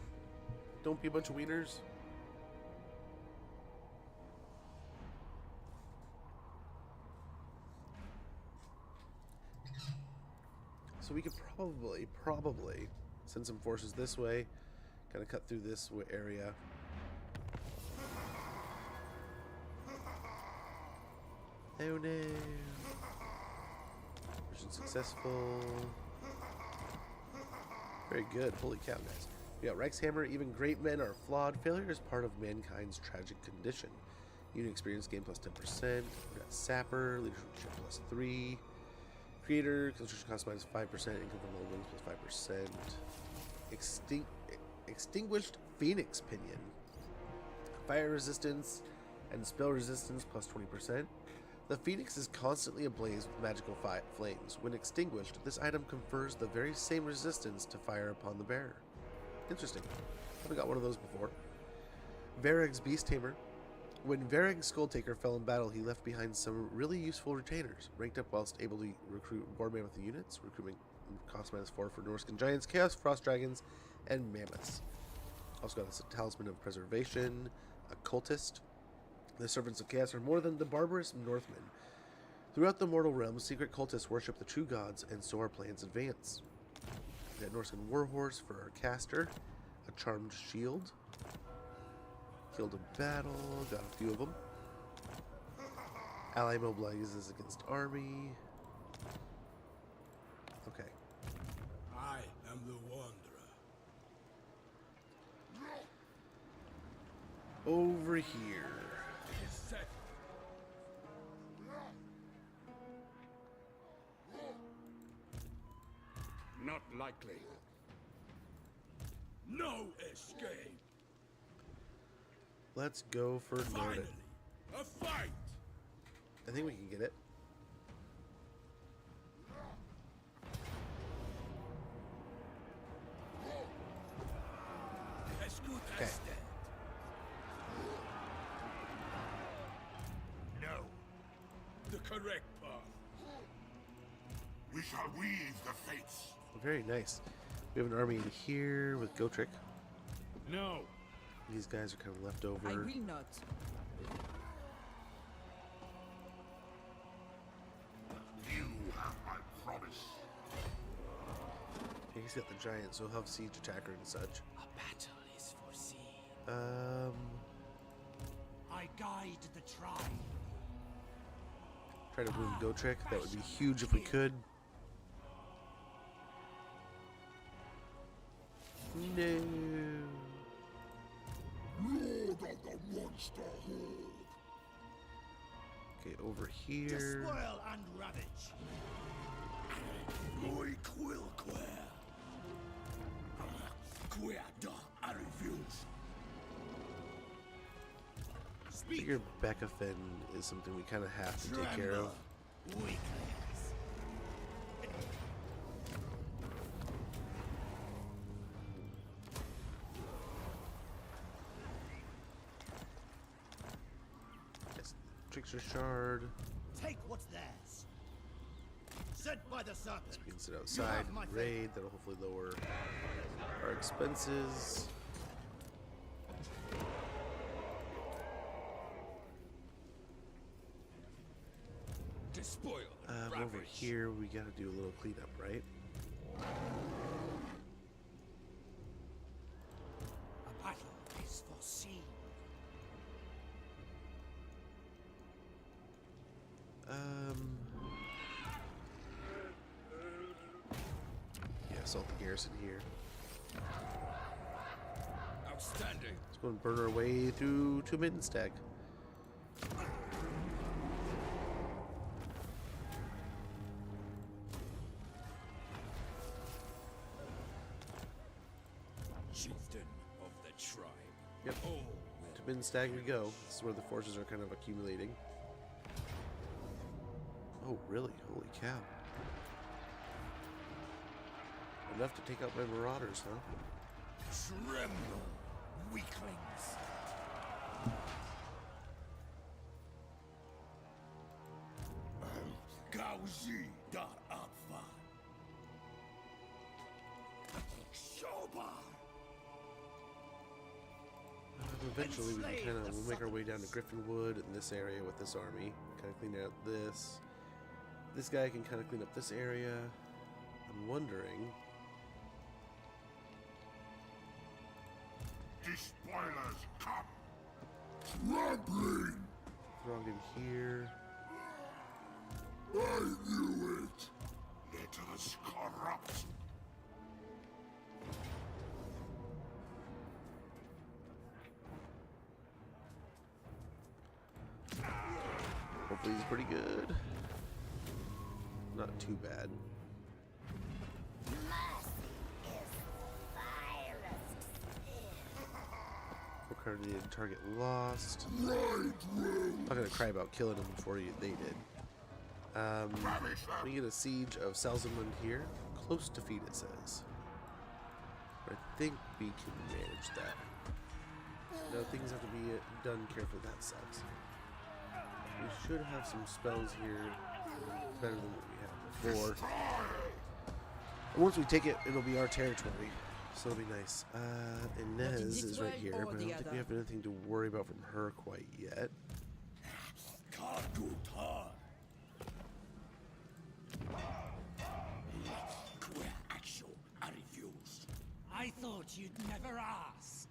Don't be a bunch of wieners. So we could probably send some forces this way. Kind of cut through this area. Oh no. Mission successful. Very good. Holy cow, guys. We got Rexhammer. Even great men are flawed. Failure is part of mankind's tragic condition. Unit experience gain plus 10%. We got Sapper. Leadership plus 3. Creator. Construction cost minus 5%. Income from low wings plus 5%. Extinguished Phoenix Pinion. Fire resistance and spell resistance plus 20%. The Phoenix is constantly ablaze with magical flames. When extinguished, this item confers the very same resistance to fire upon the bearer. Interesting. Haven't got one of those before. Varag's Beast Tamer. When Varag's Skulltaker fell in battle, he left behind some really useful retainers. Ranked up whilst able to recruit War Mammoth units. Recruitment cost minus 4 for Norscan Giants, Chaos Frost Dragons, and Mammoths. Also got a Talisman of Preservation, a Cultist. The Servants of Chaos are more than the barbarous Northmen. Throughout the mortal realms, secret cultists worship the true gods, and so our plans advance. We got Norscan Warhorse for our caster, a Charmed Shield, Killed a Battle, got a few of them. Ally mobilizes against army. Okay. I am the Wanderer. Over here. It is set. Not likely. No escape. Let's go for Finally, Nordic. a fight. I think we can get it. As good Okay. as dead. No. The correct path. We shall weave the fates. Very nice. We have an army in here with Gotrek. No. These guys are kind of left over. I will not. You have my promise. Yeah, he's got the giant, so he'll have siege attacker and such. A battle is foreseen. I guide the tribe. Try to wound Gotrek. That would be huge if we could. No. Lord of the monster horde. Okay, over To here. spoil and ravage. Muy quilquer. Queer da I refuse. figure Becca Finn is something we kind of have to take care of. Weaklings. Yes, Trickster Shard. Take what's theirs. Sent by the serpent. We can sit outside and raid. That'll hopefully lower our expenses. Despoil. Over here, we gotta do a little cleanup, right? A battle is foreseen. Yeah, assault the garrison here. Outstanding. Let's go and burn our way through to Middenstag. Chieftain of the tribe. Yep. Oh, To Middenstag we go. This is where the forces are kind of accumulating. Oh, really? Holy cow. Enough to take out my marauders, huh? tremble, weaklings. Gauzi dar Akva. Shoba. Eventually, we can we'll make our way down to Griffinwood in this area with this army. Kind of clean out this. This guy can kind of clean up this area. I'm wondering. Despoilers come! Trampling! Throng in here. I knew it! Let us corrupt! Hopefully, he's pretty good. Not too bad. What card needed? Target lost. I'm not gonna cry about killing him before they did. We get a siege of Salzamund here. Close defeat, it says. But I think we can manage that. No, things have to be done carefully. That sucks. We should have some spells here better than what we had before. And once we take it, it'll be our territory. So it'll be nice. Inez is right here, but I don't think we have anything to worry about from her quite yet. Kargutar. I thought you'd never ask.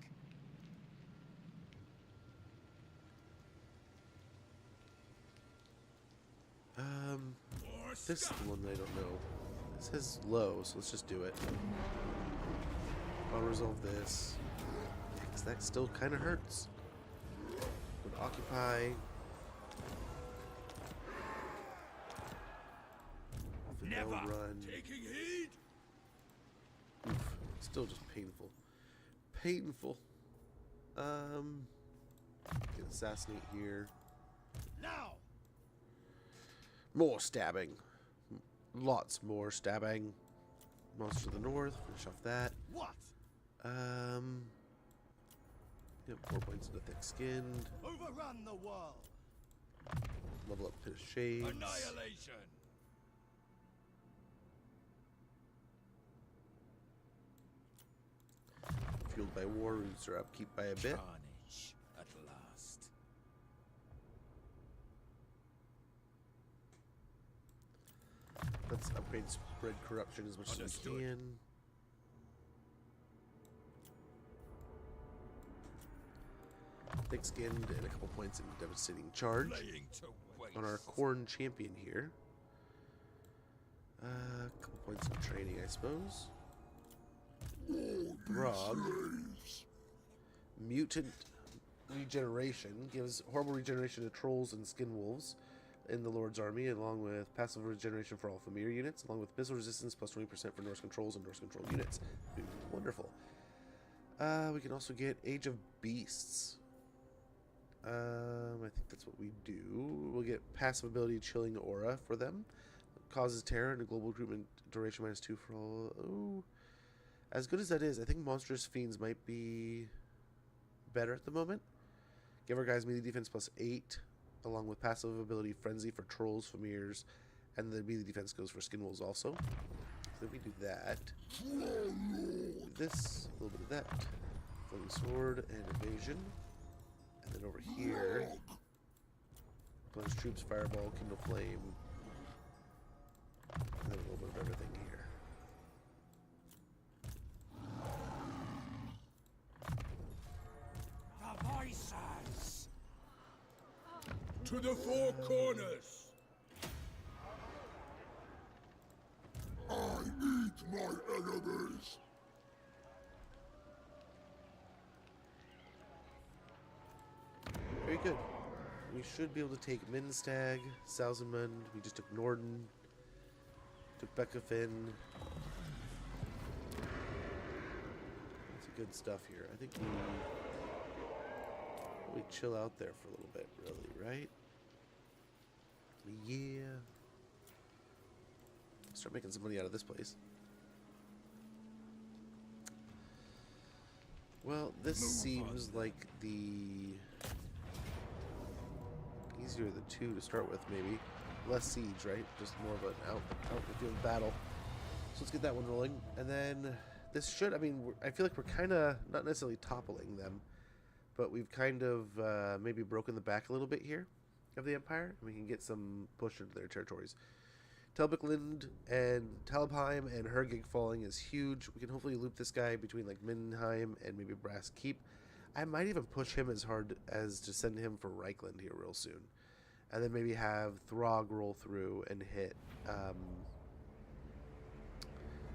This is the one that I don't know. It says low, so let's just do it. I'll resolve this. Because that still kind of hurts. Would occupy. Never run. taking heed. Oof, still just painful. Painful. Can assassinate here. Now. More stabbing. Lots more stabbing. Monster to the north. Finish off that. What? Yep, 4 points into thick skinned. Overrun the world. Level up Pit of Shades. Annihilation. Fueled by war, roots are upkeep by a bit. Carnage at last. Let's upgrade spread corruption as much as we Understood. can. Thick skinned and a couple points in devastating charge Laying to waste. on our corn champion here. A couple points in training, I suppose. Grog. Mutant regeneration gives horrible regeneration to trolls and skin wolves in the Lord's army, along with passive regeneration for all familiar units, along with missile resistance plus 20% for Norse controls and Norse control units. Wonderful. We can also get Age of Beasts. I think that's what we do. We'll get passive ability Chilling Aura for them. Causes terror and a global groupment duration -2 for all. Oh, as good as that is, I think Monstrous Fiends might be better at the moment. Give our guys melee defense +8, along with passive ability Frenzy for trolls, familiars, and the melee defense goes for skinwolves also. So we do that. Do this, a little bit of that. Flaming sword and evasion. And then over here, plunge troops, fireball, kindle flame, and then a little bit of everything here. The voices! To the four corners! I eat my enemies. Very good. We should be able to take Minstag, Salzamund. We just took Norden. Took Beckafin. That's good stuff here. I think we chill out there for a little bit, really, right? Yeah. Start making some money out of this place. Well, this seems like the easier of the two to start with, maybe. Less siege, right? Just more of an out in the field battle. So let's get that one rolling. And then this should, I mean, I feel like we're kind of not necessarily toppling them, but we've kind of maybe broken the back a little bit here of the Empire. And we can get some push into their territories. Telbeckland and Talabheim and Hergig falling is huge. We can hopefully loop this guy between like Mindenheim and maybe Brass Keep. I might even push him as hard as to send him for Reichland here real soon. And then maybe have Throg roll through and hit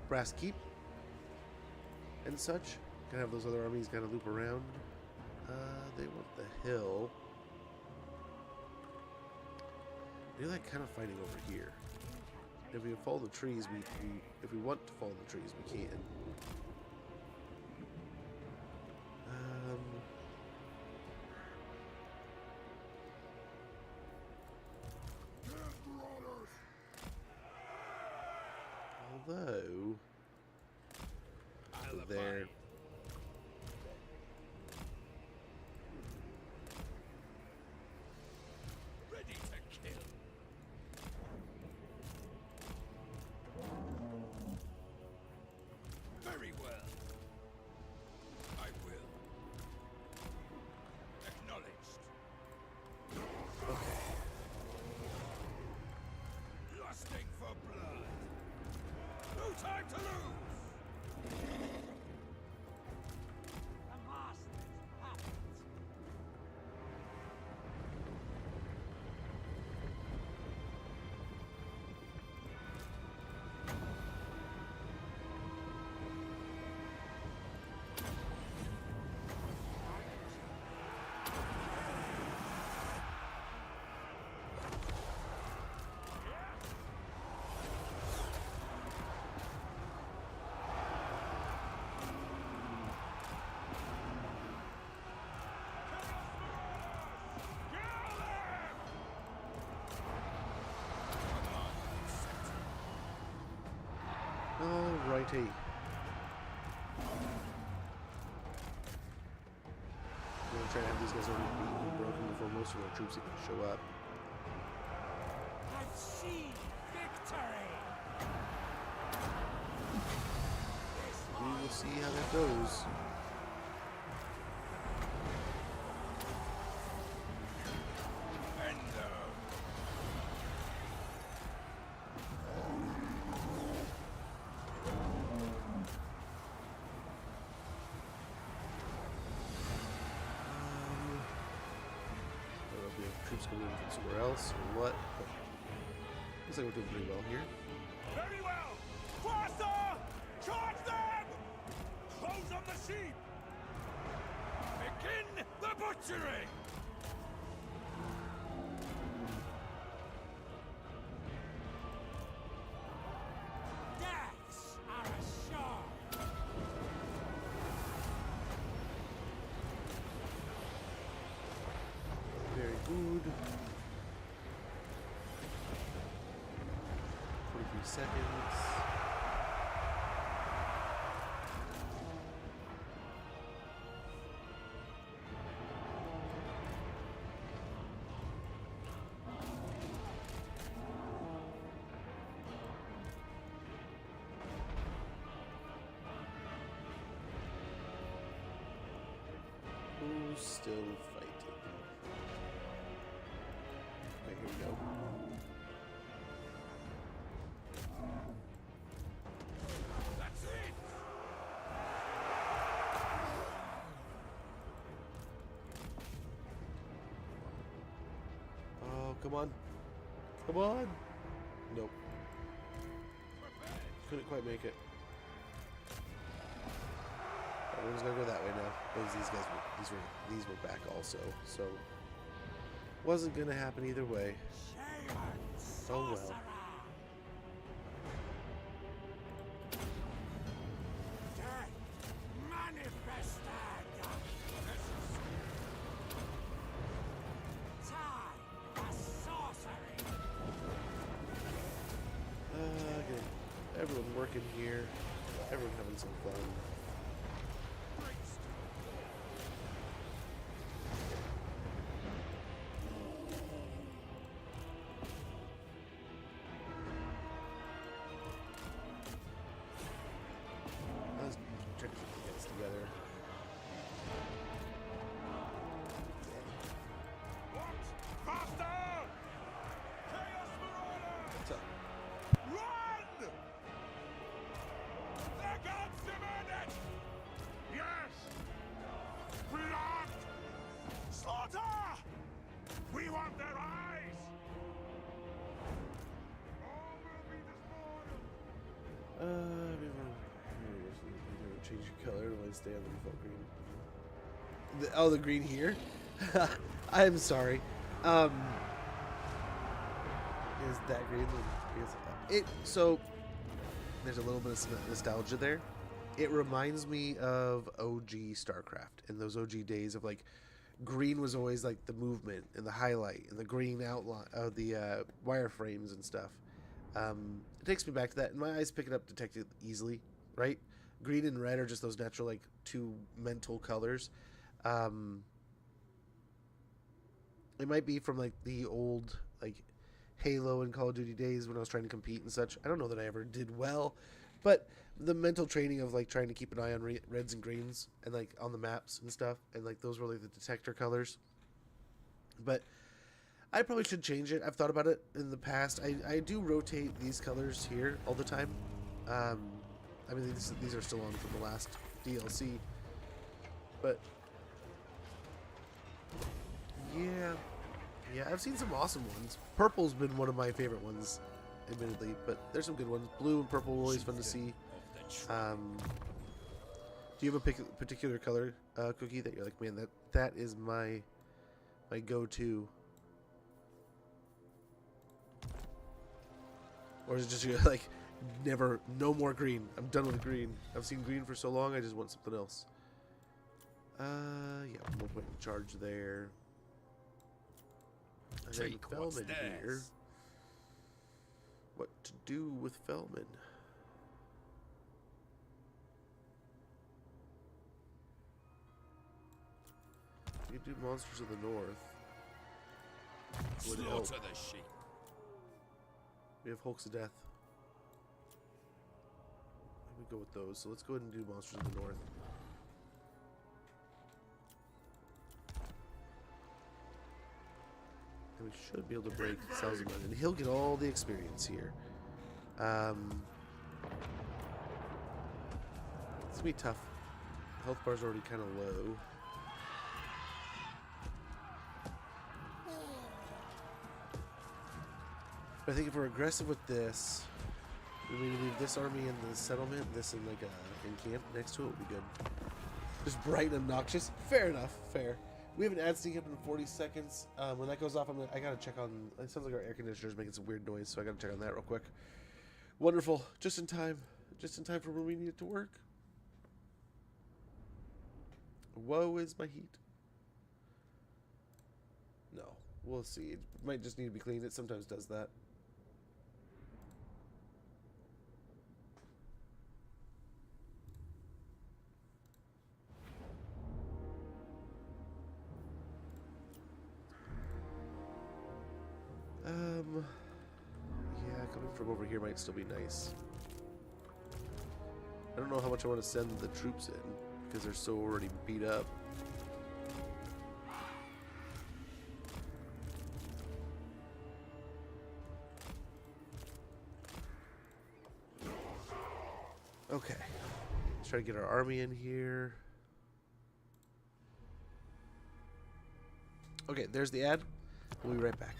Brass Keep and such. Kind of have those other armies kind of loop around. They want the hill. They're like kind of fighting over here. If we follow the trees, if we want to follow the trees, we can. Although there. Ready to kill. Very well. I will. Acknowledged. Okay. Lusting for blood. No time to lose. The masters have it! Alrighty. We're gonna try to have these guys already beaten and broken before most of our troops even show up. I've seen victory! We will see how that goes. Endo. I don't know if we have troops coming in from somewhere else or what, but looks like we're doing pretty well here. Very well. Faster! Charge them! Close on the sheep. Begin the butchery. Deaths are assured! food. 43 seconds. Who's still fighting? Okay, here we go. That's it! Oh, come on. Come on. Nope. Couldn't quite make it. Everyone's gonna go that way now. Because these were back also, so wasn't gonna happen either way. Oh well. Again, everyone working here, everyone having some fun. Let's try to keep the guys together. Faster! Chaos Marauder! What's up? Run! They're consummated! Yes! Blood! Slaughter! We want their eyes! All will be destroyed! Change your color to stay on the default green. The green here? I'm sorry. Is that green? So there's a little bit of nostalgia there. It reminds me of OG StarCraft and those OG days of like green was always like the movement and the highlight and the green outline of the wireframes and stuff. It takes me back to that, and my eyes pick it up, detect it easily, right? Green and red are just those natural like two mental colors. It might be from like the old like Halo and Call of Duty days when I was trying to compete and such. I don't know that I ever did well, but the mental training of like trying to keep an eye on reds and greens and like on the maps and stuff, and like those were like the detector colors. But I probably should change it. I've thought about it in the past. I do rotate these colors here all the time. I mean, these are still on from the last DLC, but yeah, I've seen some awesome ones. Purple's been one of my favorite ones, admittedly, but there's some good ones. Blue and purple are always fun to see. Do you have a particular color, Cookie, that you're like, man, that is my go-to? Or is it just you're like, never, no more green. I'm done with green. I've seen green for so long, I just want something else. Yeah, we'll put in charge there. And then Feldman here. What to do with Feldman? We could do Monsters of the North. Would help. Slaughter the sheep. We have Hulks of Death. We go with those. So let's go ahead and do Monsters of the North. And we should be able to break Salzman, and he'll get all the experience here. It's gonna be tough. Health bar's already kind of low. But I think if we're aggressive with this, we maybe leave this army in the settlement, this in like a in camp next to it would be good. Just bright and obnoxious. Fair enough. Fair. We have an ad sneak up in 40 seconds. When that goes off, I gotta check on. It sounds like our air conditioner is making some weird noise, so I gotta check on that real quick. Wonderful. Just in time. Just in time for when we need it to work. Woe is my heat. No. We'll see. It might just need to be cleaned. It sometimes does that. Yeah, coming from over here might still be nice. I don't know how much I want to send the troops in, because they're so already beat up. Okay. Let's try to get our army in here. Okay, there's the ad. We'll be right back.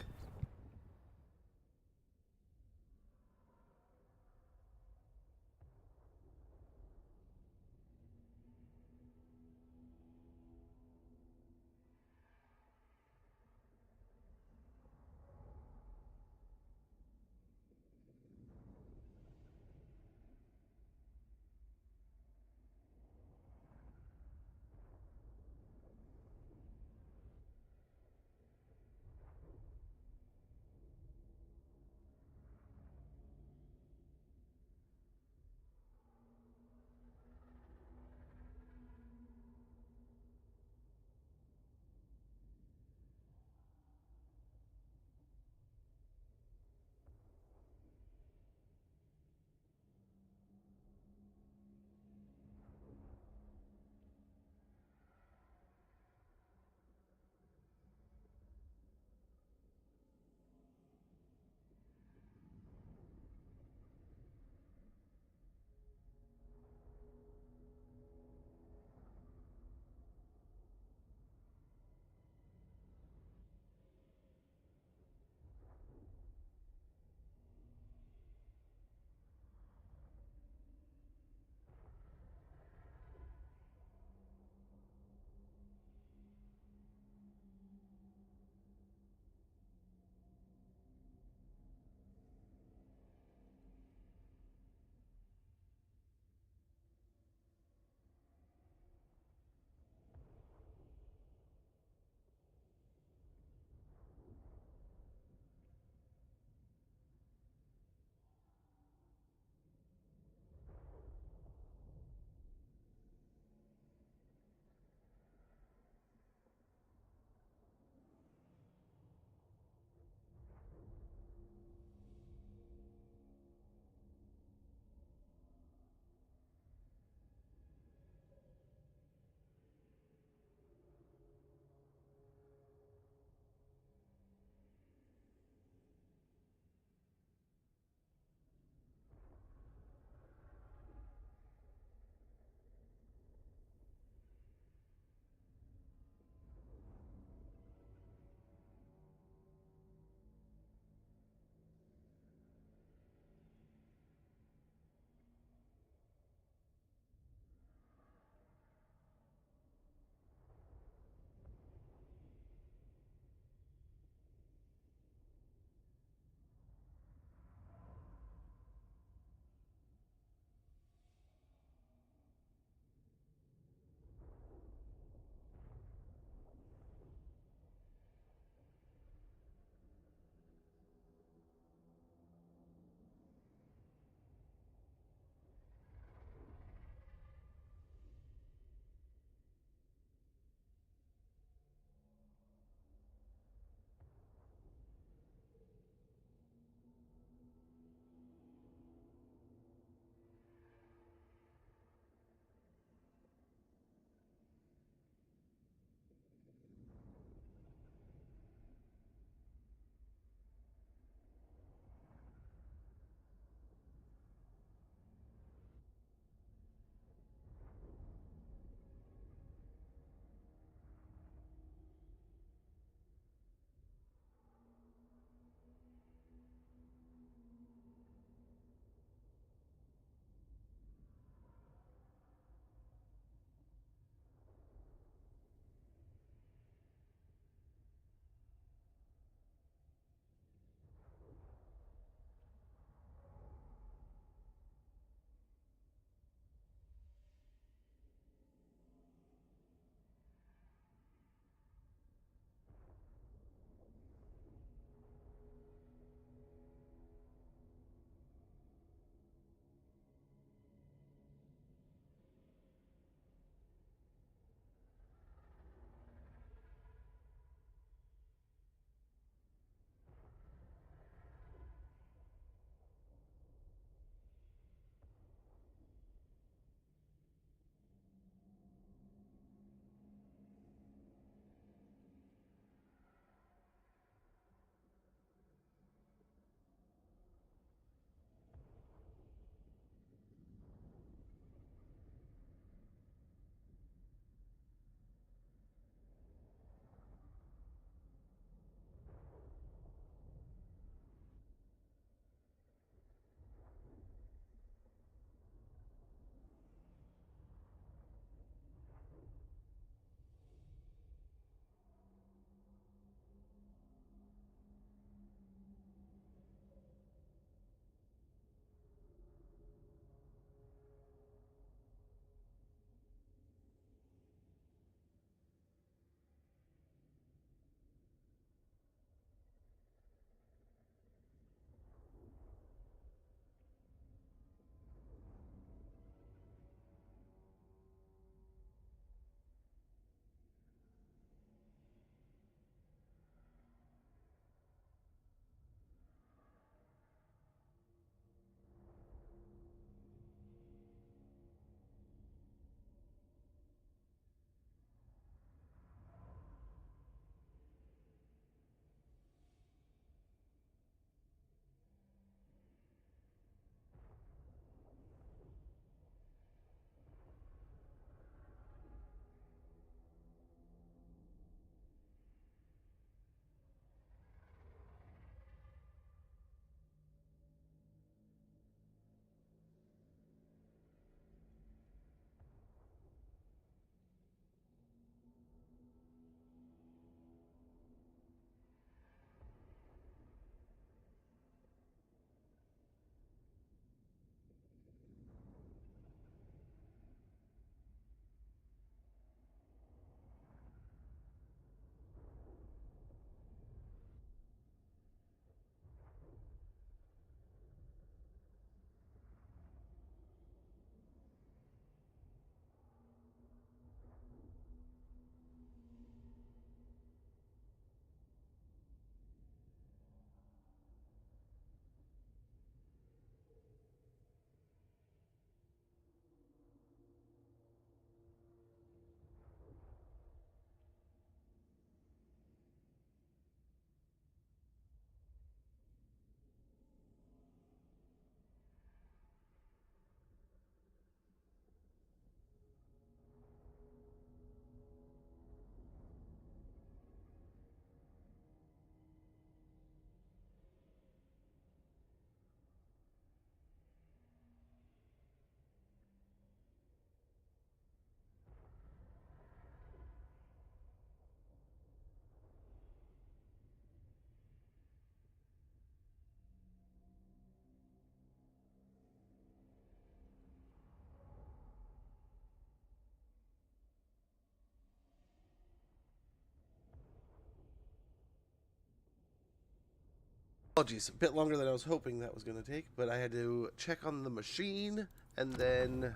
Apologies, a bit longer than I was hoping that was going to take, but I had to check on the machine and then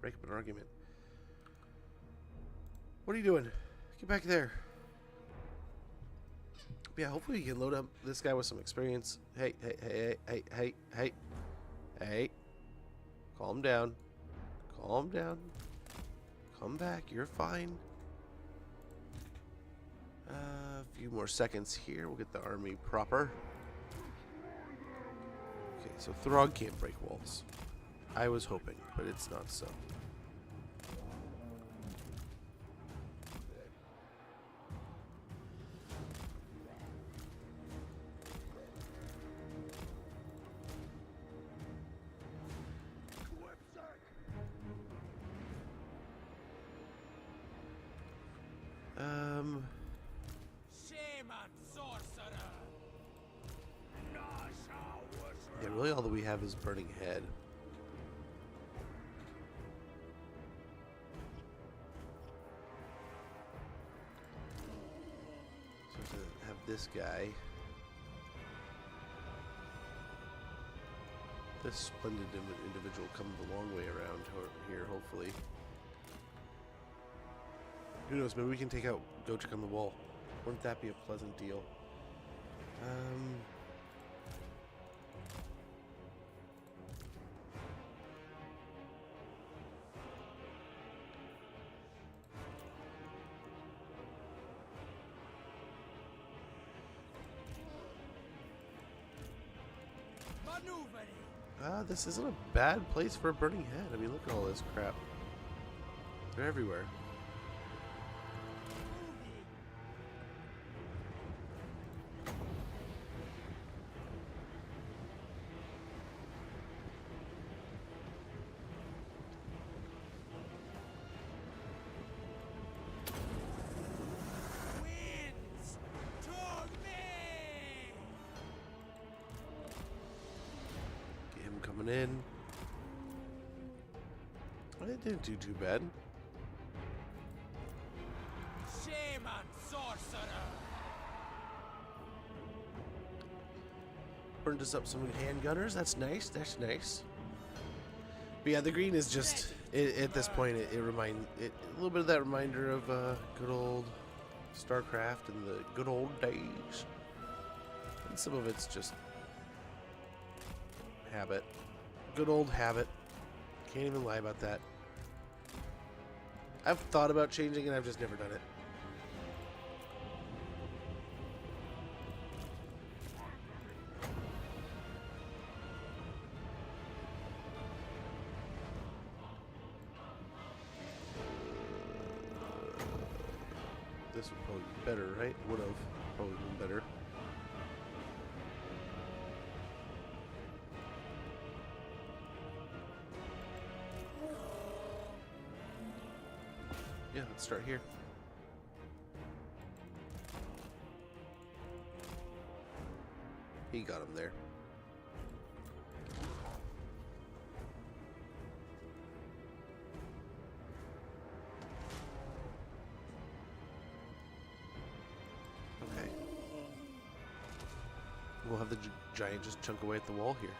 break up an argument. What are you doing? Get back there. Yeah, hopefully you can load up this guy with some experience. Hey. Calm down. Calm down. Come back, you're fine. A few more seconds here. We'll get the army proper. Okay, so Throg can't break walls. I was hoping, but it's not so. Yeah, really all that we have is Burning Head. So to have this guy, this splendid individual, come the long way around here, hopefully. Who knows, maybe we can take out Gotrek on the wall. Wouldn't that be a pleasant deal? This isn't a bad place for a Burning Head. I mean, look at all this crap. They're everywhere. Coming in. Well, it didn't do too bad. Shame on sorcerer! Burned us up some handgunners. That's nice. That's nice. But yeah, the green is just at this point. It reminds a little bit of that reminder of good old StarCraft and the good old days. And some of it's just habit. Good old habit. Can't even lie about that. I've thought about changing it, I've just never done it. This would probably be better, right? Would have probably been better. Yeah, let's start here. He got him there. Okay. We'll have the giant just chunk away at the wall here.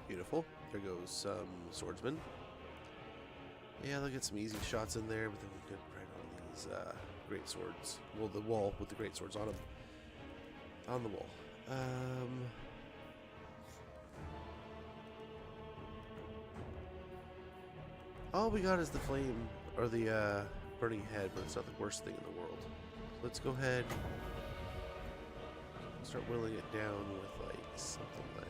Beautiful. There goes some swordsmen. Yeah, they'll get some easy shots in there, but then we get right on these great swords. Well, the wall with the great swords on them. On the wall. All we got is the flame, or the burning head, but it's not the worst thing in the world. Let's go ahead and start whittling it down with like something like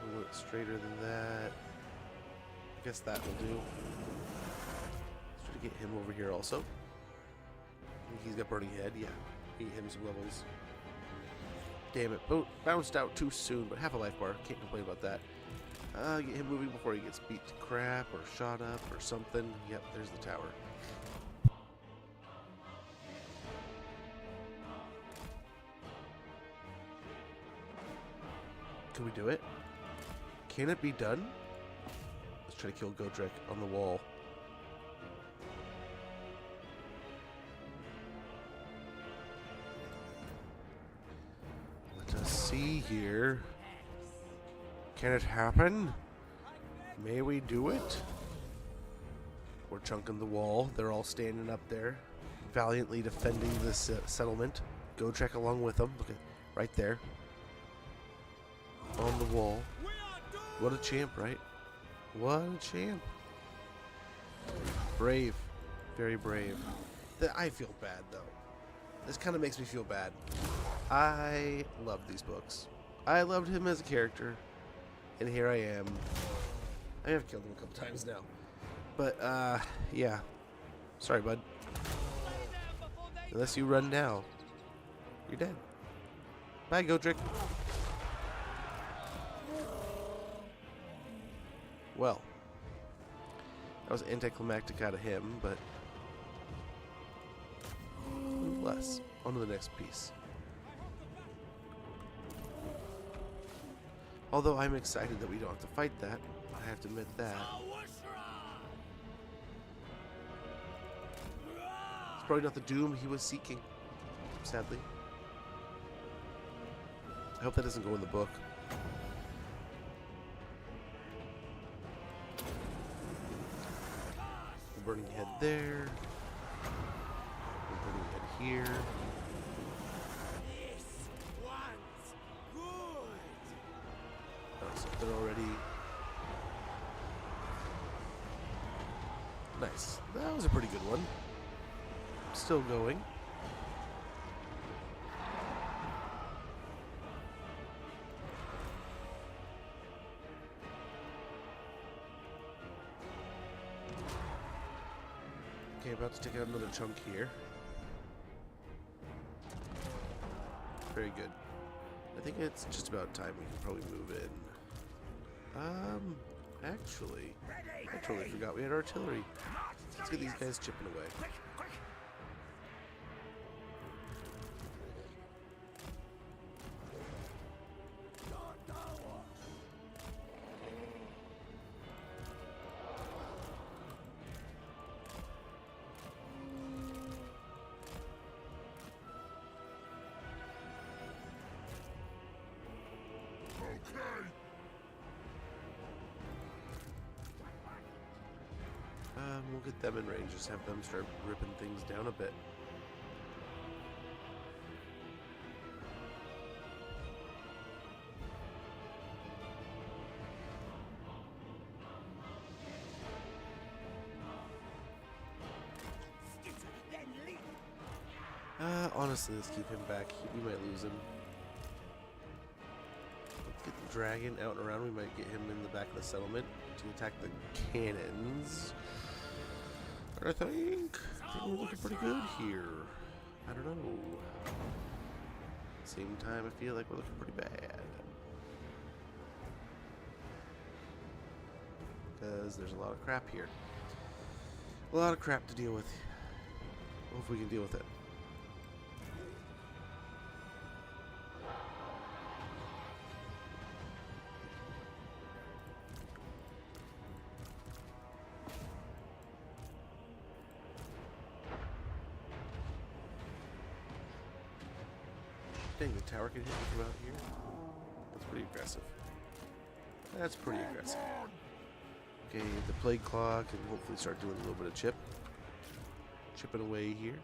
a little bit straighter than that. I guess that will do. Let's try to get him over here also. He's got burning head, yeah. He hit him some levels. Damn it, bounced out too soon, but half a life bar. Can't complain about that. Get him moving before he gets beat to crap or shot up or something. Yep, there's the tower. Can we do it? Can it be done? Let's try to kill Godric on the wall. Let us see here. Can it happen? May we do it? We're chunking the wall. They're all standing up there, valiantly defending this settlement. Godric along with them. Look at right there. On the wall. What a champ, right? What a champ. Brave. Very brave. I feel bad, though. This kind of makes me feel bad. I love these books. I loved him as a character. And here I am. I have killed him a couple times now. But, yeah. Sorry, bud. Unless you run now, you're dead. Bye, Godric. Well, that was anticlimactic out of him, but nonetheless, on to the next piece. Although I'm excited that we don't have to fight that, I have to admit that. It's probably not the doom he was seeking, sadly. I hope that doesn't go in the book. Burning head there. Burning head here. Oh, so they're already nice. That was a pretty good one. Still going. Okay, about to take out another chunk here. Very good. I think it's just about time we can probably move in. Actually, I totally forgot we had artillery. Let's get these guys chipping away. We'll get them in range, just have them start ripping things down a bit. Honestly, let's keep him back. We might lose him. Let's get the dragon out and around. We might get him in the back of the settlement to attack the cannons. I think we're looking pretty good here. I don't know. Same time, I feel like we're looking pretty bad. Because there's a lot of crap here. A lot of crap to deal with. Hope we can deal with it. Dang, the tower can hit me from out here. That's pretty aggressive. That's pretty aggressive. Okay, the plague claw can hopefully start doing a little bit of chipping away here.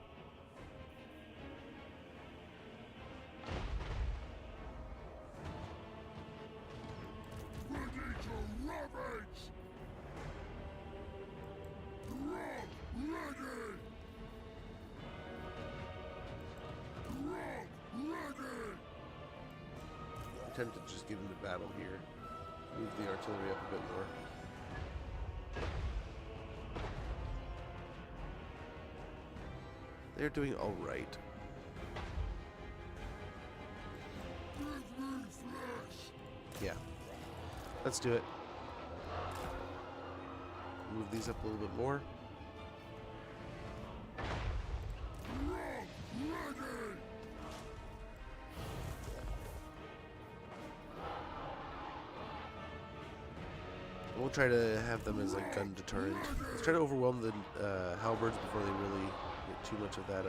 Ready to ravage! Rock ready! Rock ready! I'm tempted to just get into battle here. Move the artillery up a bit more. They're doing all right. Yeah. Let's do it. Move these up a little bit more. We'll try to have them as a gun deterrent. Let's try to overwhelm the halberds before they really get too much of that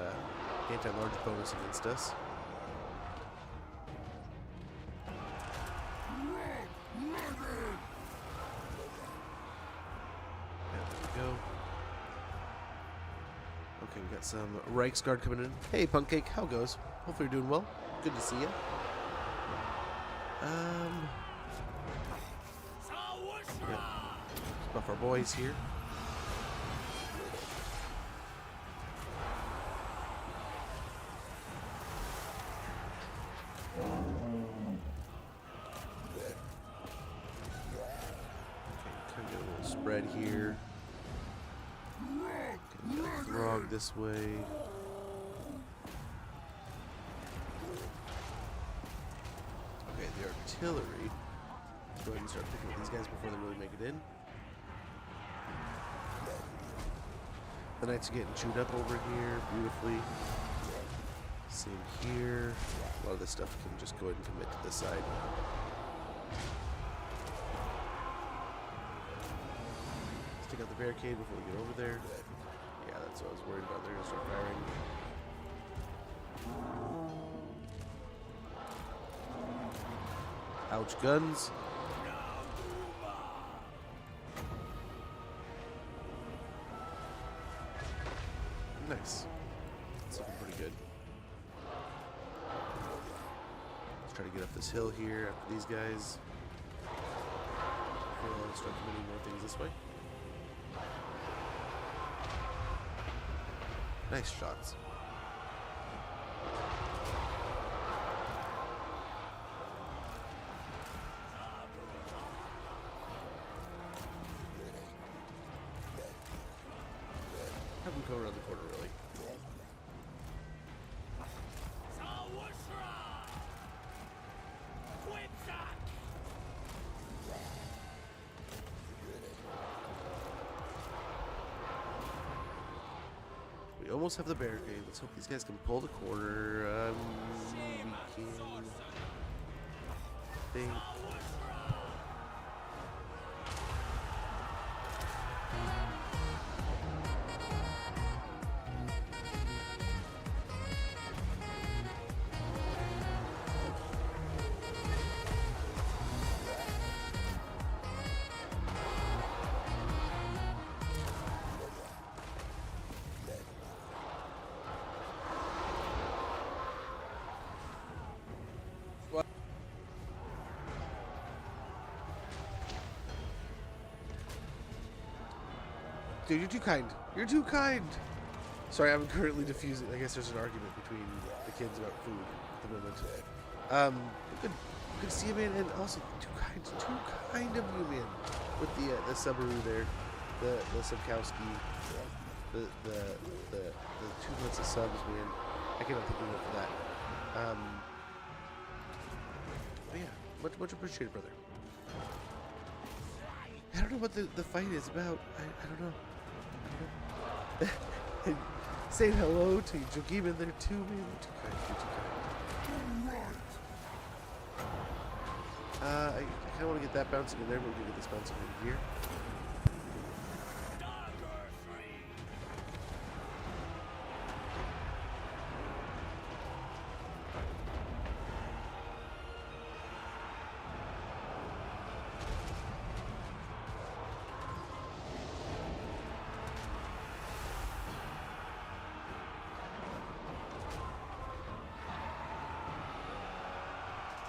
anti-large bonus against us. Go. Okay, we got some Reichsguard coming in. Hey, Punkcake, how goes? Hopefully you're doing well. Good to see you. Yeah. Let's buff our boys here. Okay, kind of get a little spread here. Throg this way. Okay, the artillery. Let's go ahead and start picking up these guys before they really make it in. The knights are getting chewed up over here beautifully. Same here. A lot of this stuff can just go ahead and commit to this side. Let's take out the barricade before we get over there. Yeah, that's what I was worried about. They're gonna start firing. Ouch, guns. Nice. That's looking pretty good. Let's try to get up this hill here after these guys. We'll start committing more things this way. Nice shots. Have them come around the corner, really. We almost have the barricade. Let's hope these guys can pull the corner. We can. I think. Dude, you're too kind. You're too kind. Sorry, I'm currently diffusing. I guess there's an argument between the kids about food at the moment. Good to see you, man. And also, too kind of you, man. With the Subaru there, the Subkowski, the 2 months of subs, man. I cannot thank you enough for that. But yeah, much appreciated, brother. I don't know what the fight is about. I don't know. Saying hello to Joachim in there too, man. You're too kind. You're too kind. I kind of want to get that bouncing in there, but we're going to get this bouncing in here.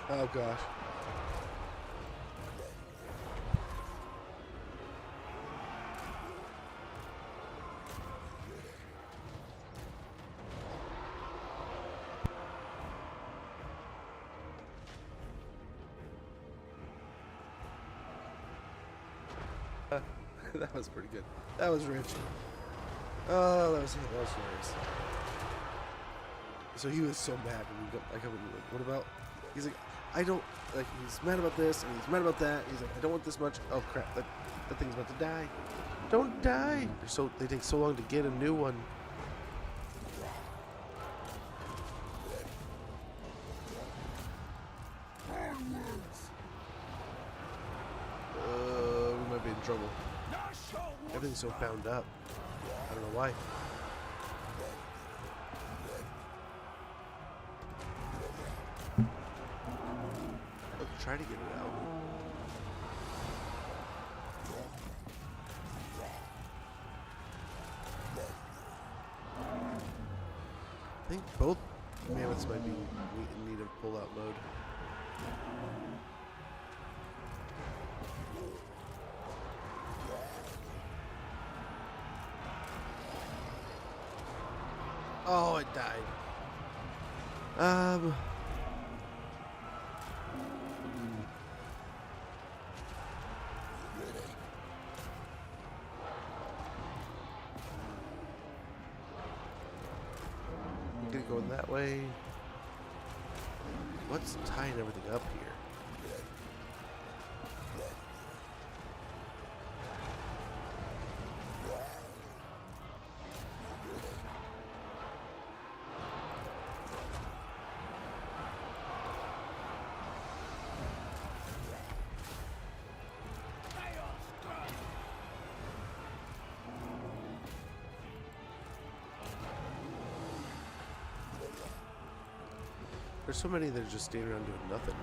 Oh gosh. That was pretty good. That was rich. Oh, that was hilarious. So he was so mad when we got, I come like, what about? He's like, I don't, like, he's mad about this, and he's mad about that. He's like, I don't want this much. Oh, crap, that thing's about to die. Don't die. They take so long to get a new one. We might be in trouble. Everything's so bound up. I don't know why. Look, try to get it out. I think both mammoths might be in need of pull-out mode. Oh, it died. I'm gonna go in that way. What's tying everything up here? There's so many that are just standing around doing nothing.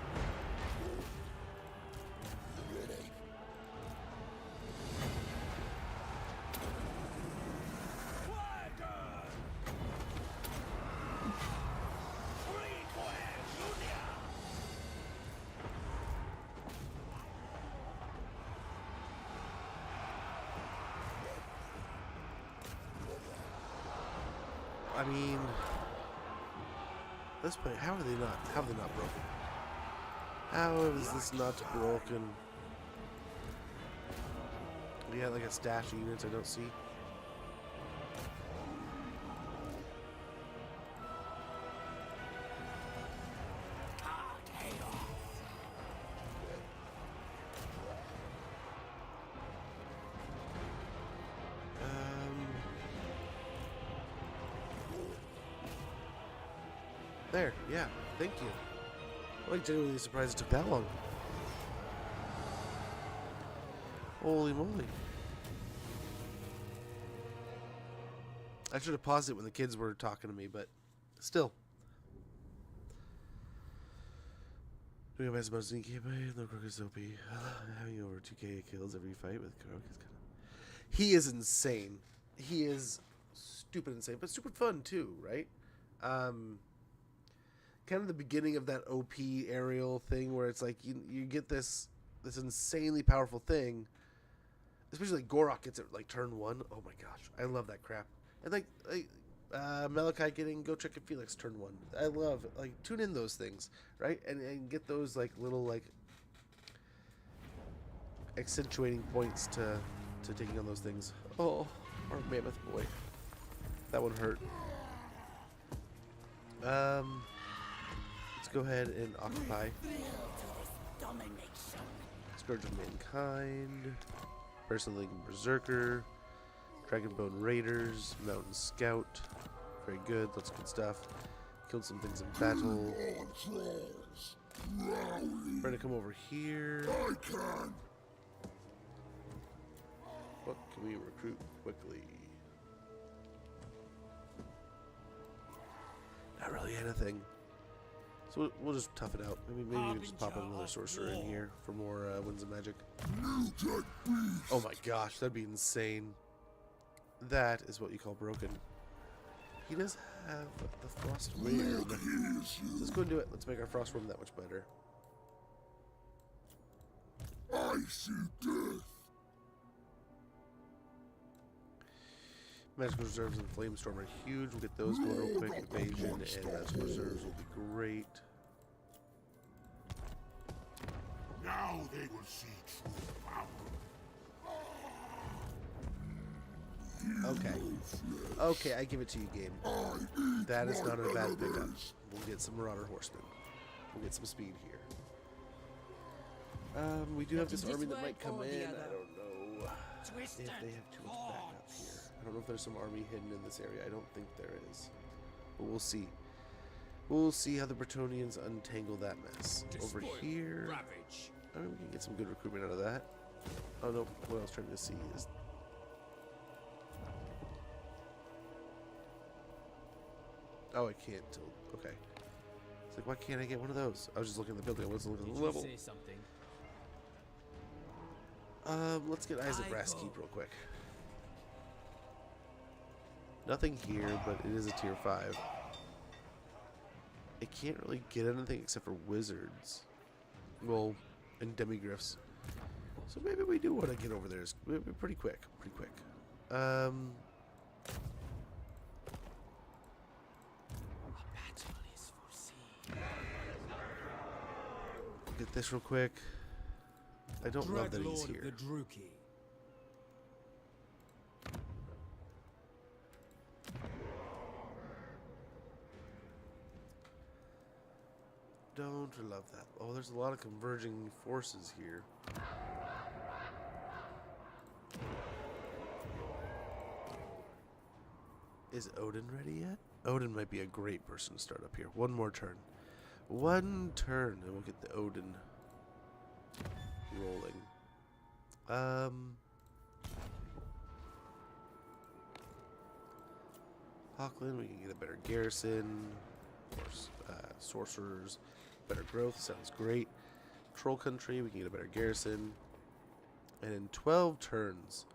I mean, this point, how are they not broken? How is this not broken? We got like a stash of units I don't see. There, yeah, thank you. I'm like genuinely surprised it took that long. Holy moly. I should have paused it when the kids were talking to me, but still. Doing my best about sneak campaign, no Croak is OP. Having over 2k kills every fight with Croak is kind of... He is insane. He is stupid insane, but stupid fun too, right? Kind of the beginning of that OP aerial thing where it's like you get this insanely powerful thing, especially like Gorok gets it like turn 1. Oh my gosh, I love that crap. And like Malachi getting Go Check and Felix turn 1. I love like tune in those things, right? And get those like little like accentuating points to taking on those things. Oh, our mammoth boy, that one hurt. Let's go ahead and occupy. Scourge of Mankind, Personal Berserker, Dragonbone Raiders, Mountain Scout. Very good, lots of good stuff. Killed some things in battle. We're gonna come over here. What can we recruit quickly? Not really anything. So we'll just tough it out. Maybe we just pop another sorcerer in here for more Winds of Magic. Oh my gosh, that'd be insane. That is what you call broken. He does have the Frost Wyrm. Let's go and do it. Let's make our Frost Wyrm that much better. I see death. Magical reserves and Flamestorm are huge. We'll get those going real quick. Evasion and magical reserves will be great. Now they will see true power. Okay. Okay, I give it to you, game. That is not a bad pickup. We'll get some Marauder Horsemen. We'll get some speed here. We do have this army that might come in. I don't know if they have too much backup here. I don't know if there's some army hidden in this area. I don't think there is. But we'll see. We'll see how the Bretonians untangle that mess. Over here, I mean, we can get some good recruitment out of that. Oh no, what I was trying to see is... Oh, I can't tilt. Okay. It's like, why can't I get one of those? I was just looking at the building. I wasn't looking at the level. Say something. Let's get Eyes of Brass Keep real quick. Nothing here, but it is a tier 5. I can't really get anything except for wizards. Well, and demigriffs. So maybe we do want to get over there. It's pretty quick. Pretty quick. Get this real quick. I don't love that he's here. The Druki. Don't love that. Oh, there's a lot of converging forces here. Is Odin ready yet? Odin might be a great person to start up here. One more turn. One turn, and we'll get the Odin rolling. Hawkland, we can get a better garrison. Of course, sorcerers, better growth, sounds great. Troll country, we can get a better garrison. And in 12 turns,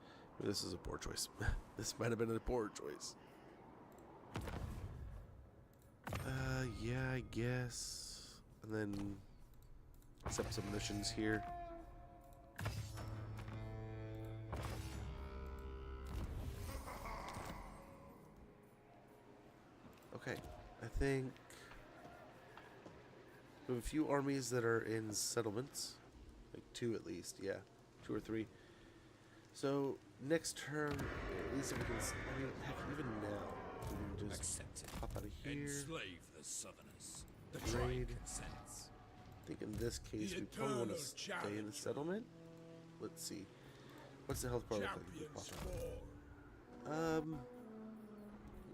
this is a poor choice. This might have been a poor choice. Yeah, I guess. And then accept some missions here. Okay, I think we have a few armies that are in settlements, like 2 at least, yeah, 2 or 3. So next turn, at least if we can, I mean, heck, even now, we can just pop out of here. Enslave the Southerners. The Raid. tribe consents. I think in this case, we probably want to stay in the settlement. Let's see. What's the health bar look like if we pop out?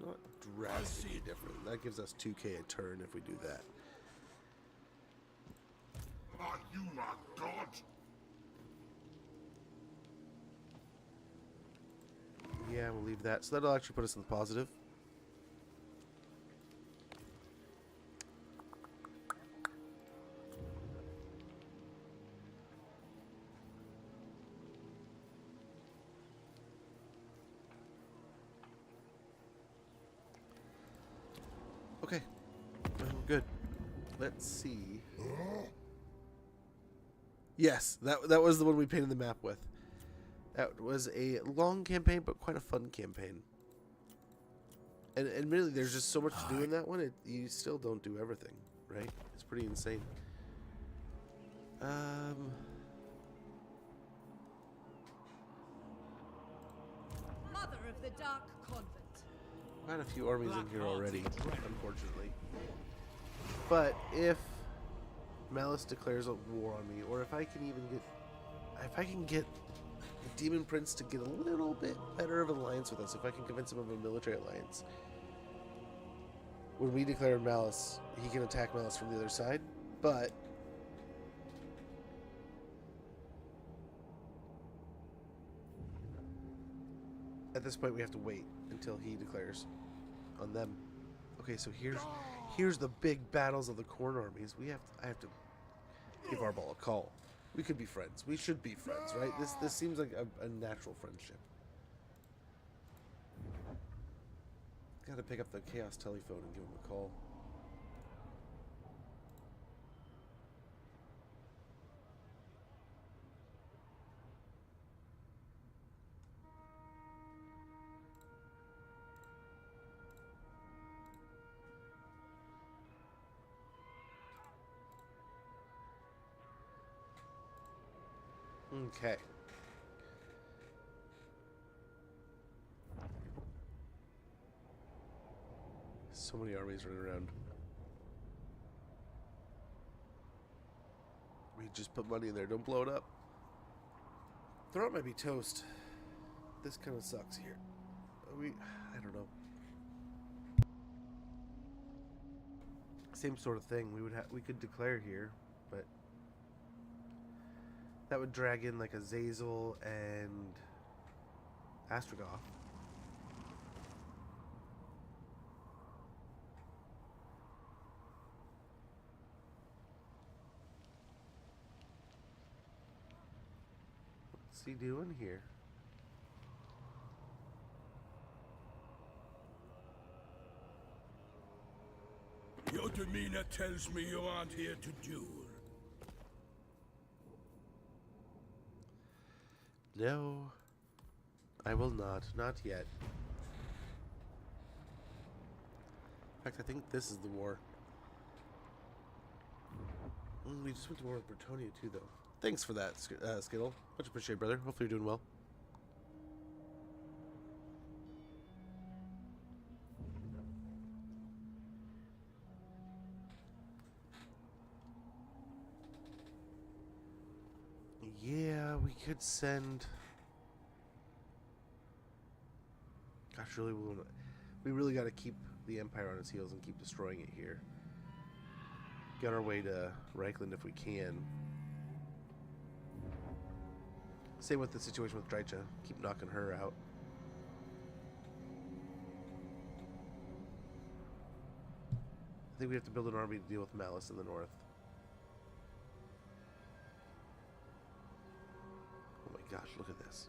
Not drastically different. That gives us 2k a turn if we do that. Are you a god? Yeah, we'll leave that. So that'll actually put us in the positive. Okay, good. Let's see. Yes, that was the one we painted the map with. That was a long campaign, but quite a fun campaign. And admittedly, there's just so much to do in that one. You still don't do everything, right? It's pretty insane. Mother of the Dark Convent. Quite a few armies in here already, unfortunately. But if Malice declares a war on me, or if I can get the Demon Prince to get a little bit better of an alliance with us, if I can convince him of a military alliance, when we declare Malice, he can attack Malice from the other side, but at this point we have to wait until he declares on them. Okay, so here's the big battles of the corn armies. I have to give Arbol a call. We could be friends. We should be friends, right? This seems like a natural friendship. Gotta pick up the Chaos telephone and give him a call. Okay. So many armies running around. We just put money in there. Don't blow it up. Throat might be toast. This kind of sucks here. I don't know. Same sort of thing. We could declare here, but That would drag in like a Zazel and Astrogoth. What's he doing here? Your demeanor tells me you aren't here to duel. No, I will not. Not yet. In fact, I think this is the war. We just went to war with Bretonia too, though. Thanks for that, Skittle. Much appreciated, brother. Hopefully you're doing well. Yeah, we could send... Gosh, we really got to keep the Empire on its heels and keep destroying it here. Get our way to Reichland if we can. Same with the situation with Drycha. Keep knocking her out. I think we have to build an army to deal with Malice in the north. Oh my gosh, look at this.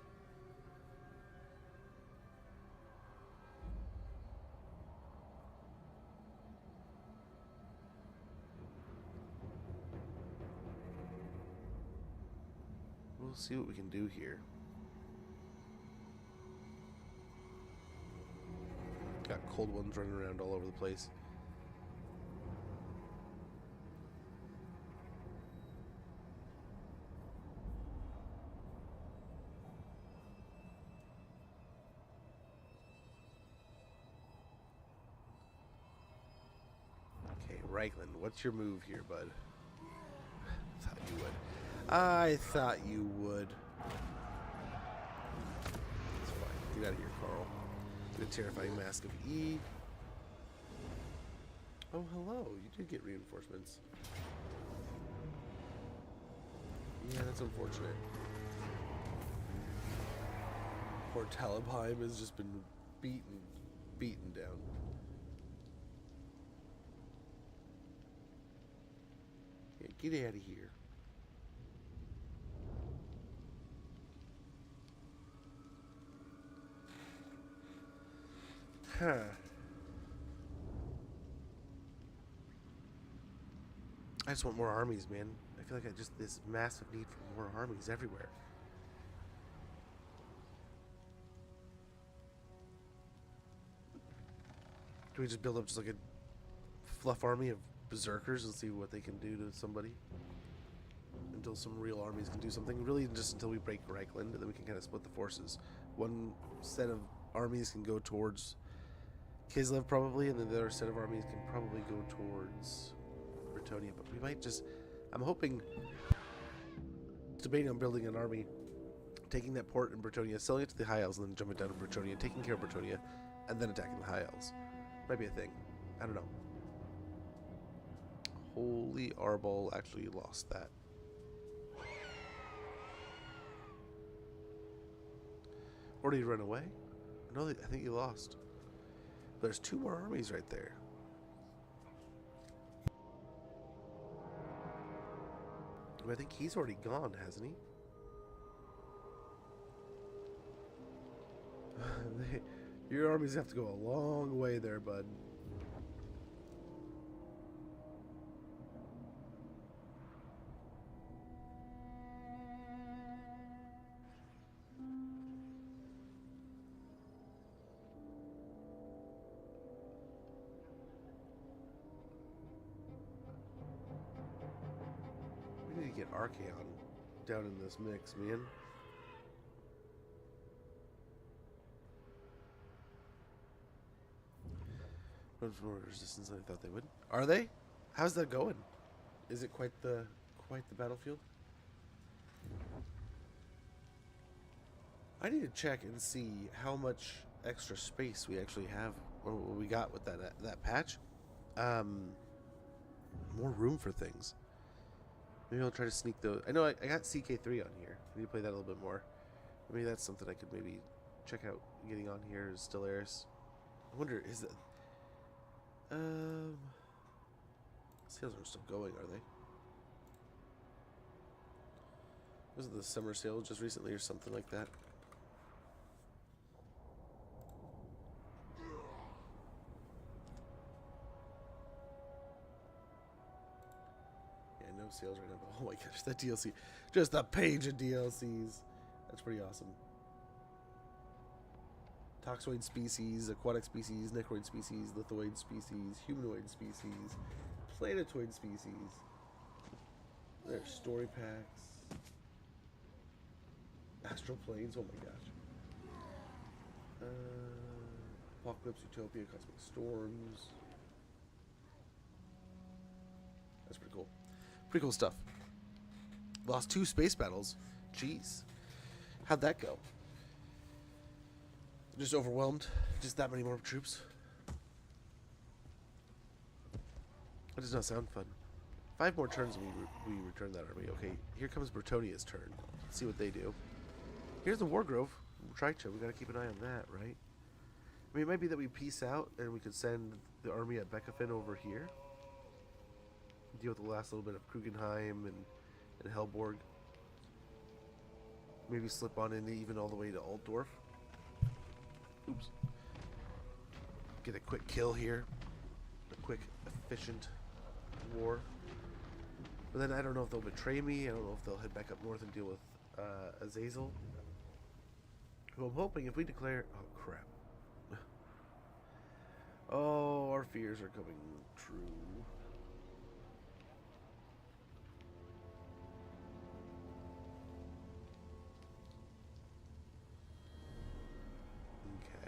We'll see what we can do here. Got cold ones running around all over the place. Okay, Reichland, what's your move here, bud? Thought you would. I thought you would. That's fine. Get out of here, Carl. The terrifying mask of E. Oh, hello. You did get reinforcements. Yeah, that's unfortunate. Poor Talabheim has just been beaten down. Yeah, get out of here. Huh. I just want more armies, man. I feel like this massive need for more armies everywhere. Do we just build up just like a fluff army of berserkers and see what they can do to somebody? Until some real armies can do something. Really just until we break Reichland, and then we can kind of split the forces. One set of armies can go towards Kislev probably, and then the other set of armies can probably go towards Bretonia. But we might just... I'm hoping... debating on building an army, taking that port in Bretonia, selling it to the High Elves, and then jumping down to Bretonia, taking care of Bretonia, and then attacking the High Elves. Might be a thing. I don't know. Holy Arbol actually lost that. Or did he run away? No, I think he lost. There's 2 more armies right there. I think he's already gone, hasn't he? Your armies have to go a long way there, bud. We need to get Archaon down in this mix, man. More resistance than I thought they would. Are they? How's that going? Is it quite the battlefield? I need to check and see how much extra space we actually have, or what we got with that patch. More room for things. Maybe I'll try to sneak those. I know I got CK3 on here. I need to play that a little bit more. Maybe that's something I could maybe check out getting on here is Stellaris. I wonder, is it... Sales are still going, are they? Wasn't the summer sale just recently or something like that? Yeah, no sales right now, but oh my gosh, that DLC. Just a page of DLCs. That's pretty awesome. Toxoid species, aquatic species, necroid species, lithoid species, humanoid species, planetoid species. There's story packs. Astral planes, oh my gosh. Apocalypse, Utopia, Cosmic Storms. That's pretty cool. Pretty cool stuff. Lost 2 space battles. Jeez. How'd that go? Just overwhelmed? Just that many more troops? That does not sound fun. 5 more turns and we return that army. Okay, here comes Bretonia's turn. Let's see what they do. Here's the Wargrove. Tricha, we gotta keep an eye on that, right? I mean, it might be that we peace out and we could send the army at Beckafin over here. Deal with the last little bit of Krugenheim and Helborg. Maybe slip on in even all the way to Altdorf. Oops. Get a quick kill here. A quick, efficient war. But then I don't know if they'll betray me. I don't know if they'll head back up north and deal with Azazel. Who I'm hoping if we declare... Oh, crap. Oh, our fears are coming true.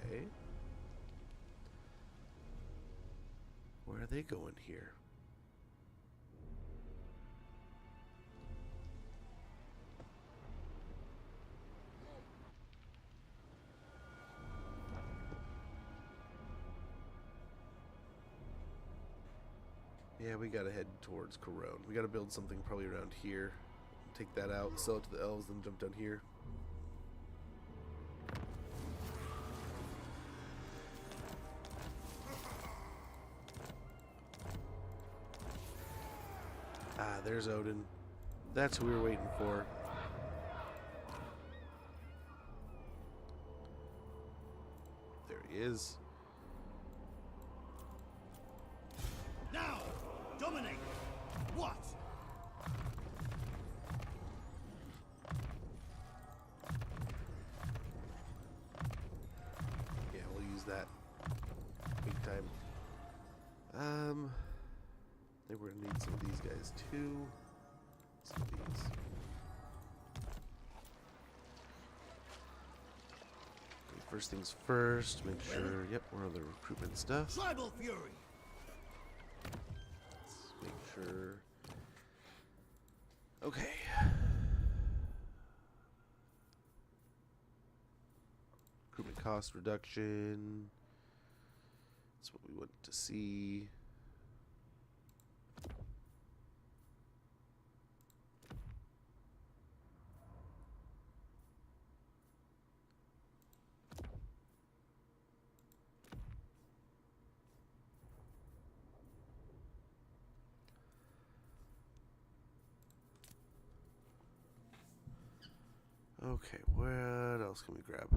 Okay. Where are they going here? Yeah, we gotta head towards Corone. We gotta build something probably around here. Take that out, sell it to the elves, then jump down here. Ah, there's Odin. That's who we were waiting for. There he is. Now! Dominate! What? Yeah, we'll use that big time. I think we're gonna need some of these guys too. Some of these. Okay, first things first, make sure, yep, we're on the recruitment stuff. Tribal fury! Let's make sure. Okay. Recruitment cost reduction. That's what we want to see. Okay, what else can we grab?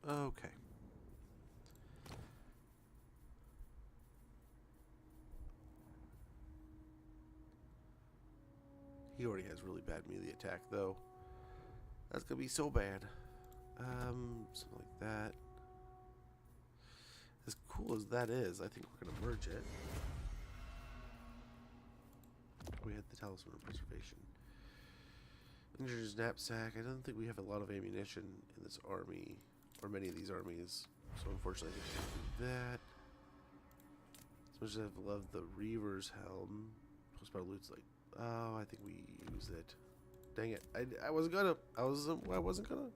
Okay. He already has really bad melee attack, though. That's gonna be so bad. Something like that. As cool as that is, I think we're gonna merge it. We had the Talisman of Preservation. Ninja's Knapsack. I don't think we have a lot of ammunition in this army, or many of these armies. So unfortunately, I think we can do that. Which I've loved the Reaver's Helm. Post-battle loot's like, oh, I think we used it. Dang it! I wasn't gonna. I wasn't gonna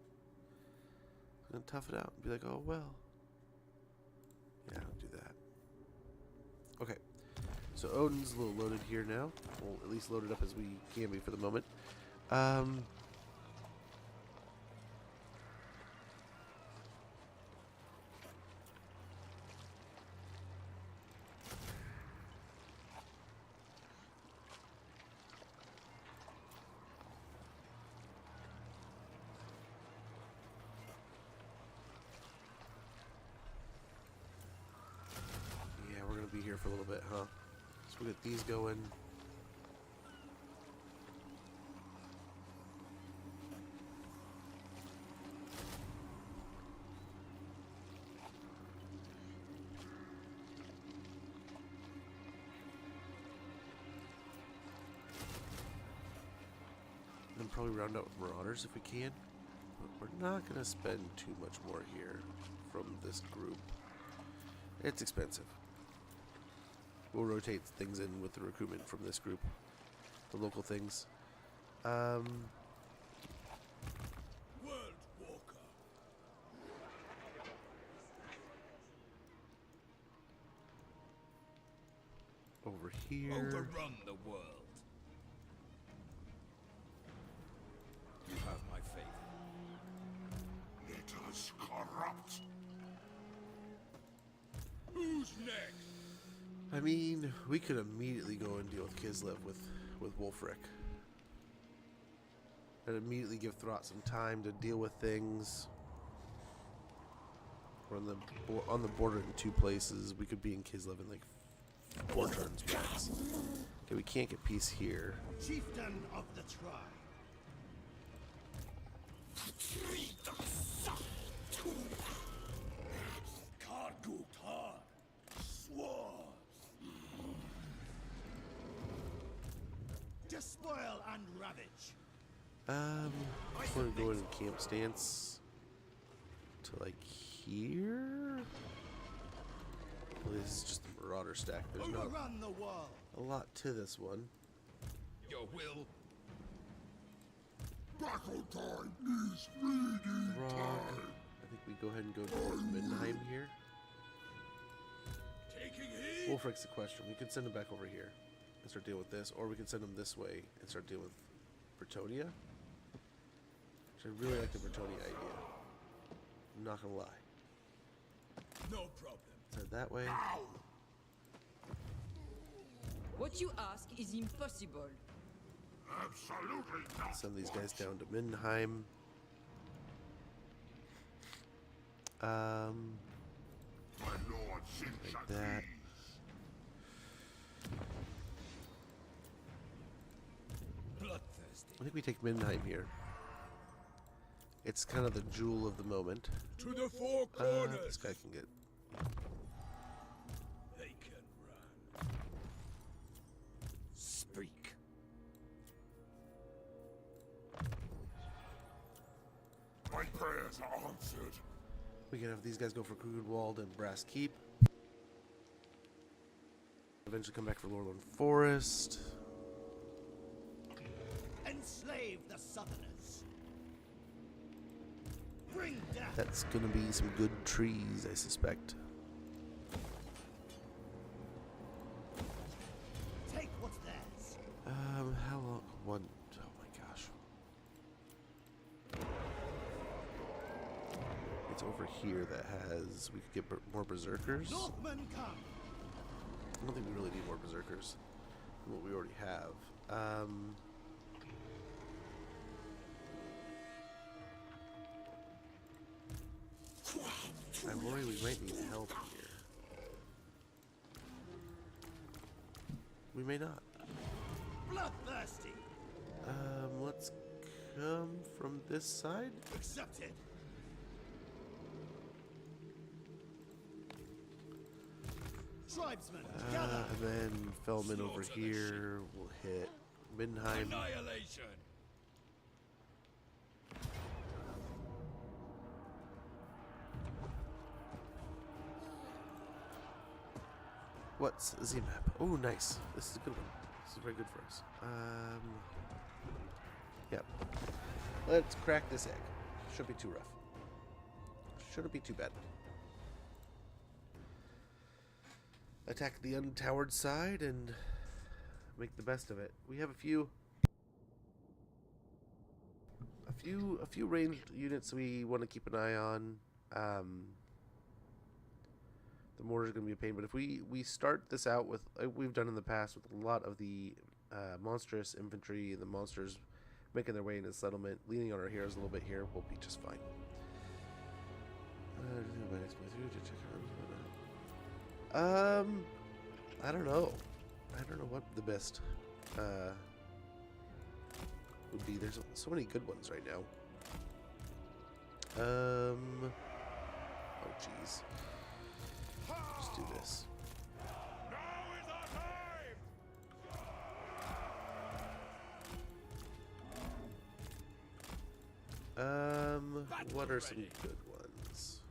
tough it out and be like, oh well. Yeah, don't do that. Okay, so Odin's a little loaded here now. Well, at least loaded up as we can be for the moment. Be here for a little bit, huh? So we'll get these going. Then probably round out Marauders if we can. But we're not going to spend too much more here from this group. It's expensive. We'll rotate things in with the recruitment from this group. The local things. World Walker. Over here. Overrun the world. You have my favor. Let us corrupt. Who's next? I mean, we could immediately go and deal with Kislev with Wulfrik. And immediately give Throt some time to deal with things. We're on the border in 2 places. We could be in Kislev in like 4 turns max. Okay, we can't get peace here. Chieftain of the tribe. Despoil and ravage. We're gonna go in camp stance to like here. Well, this is just the Marauder stack. There's not Overrun the world. a lot to this one. Your will. Battle time is feeding Rock. time. I think we go ahead and go towards Middenheim here. Taking heed. Wulfrik's the question. We could send him back over here and start dealing with this, or we can send him this way and start dealing with Bretonia. Which I really like the Bretonia idea. I'm not gonna lie. No problem. Send it that way. What you ask is impossible. Absolutely not. Send these guys down to Middenheim. My lord sings Like at that. ease. Bloodthirsty. I think we take Middenheim here. It's kind of the jewel of the moment. To the 4 corners. This guy can get. They can run. Speak. My prayers are answered. We can have these guys go for Kugenwald and Brass Keep. Eventually come back for Lorelorn Forest. Enslave the Southerners. Bring death. That's gonna be some good trees, I suspect. Take what's theirs. How long? One. Oh my gosh. It's over here that has. We could get more berserkers. Northmen come. I don't think we really need more berserkers than what we already have. I worry we might need help here. We may not. Bloodthirsty. Let's come from this side. Accepted. Tribesmen, gather. And then Fellman over here will hit Middenheim. Annihilation. What's the map? Oh, nice. This is a good one. This is very good for us. Yep. Let's crack this egg. Shouldn't be too rough. Shouldn't be too bad. Attack the untowered side and make the best of it. We have a few ranged units we want to keep an eye on. The mortar's going to be a pain, but if we start this out with, like we've done in the past, with a lot of the monstrous infantry, the monsters making their way into the settlement, leaning on our heroes a little bit here, we'll be just fine. I don't know. I don't know what the best would be. There's so many good ones right now. Oh jeez. Just do this. What are some good ones?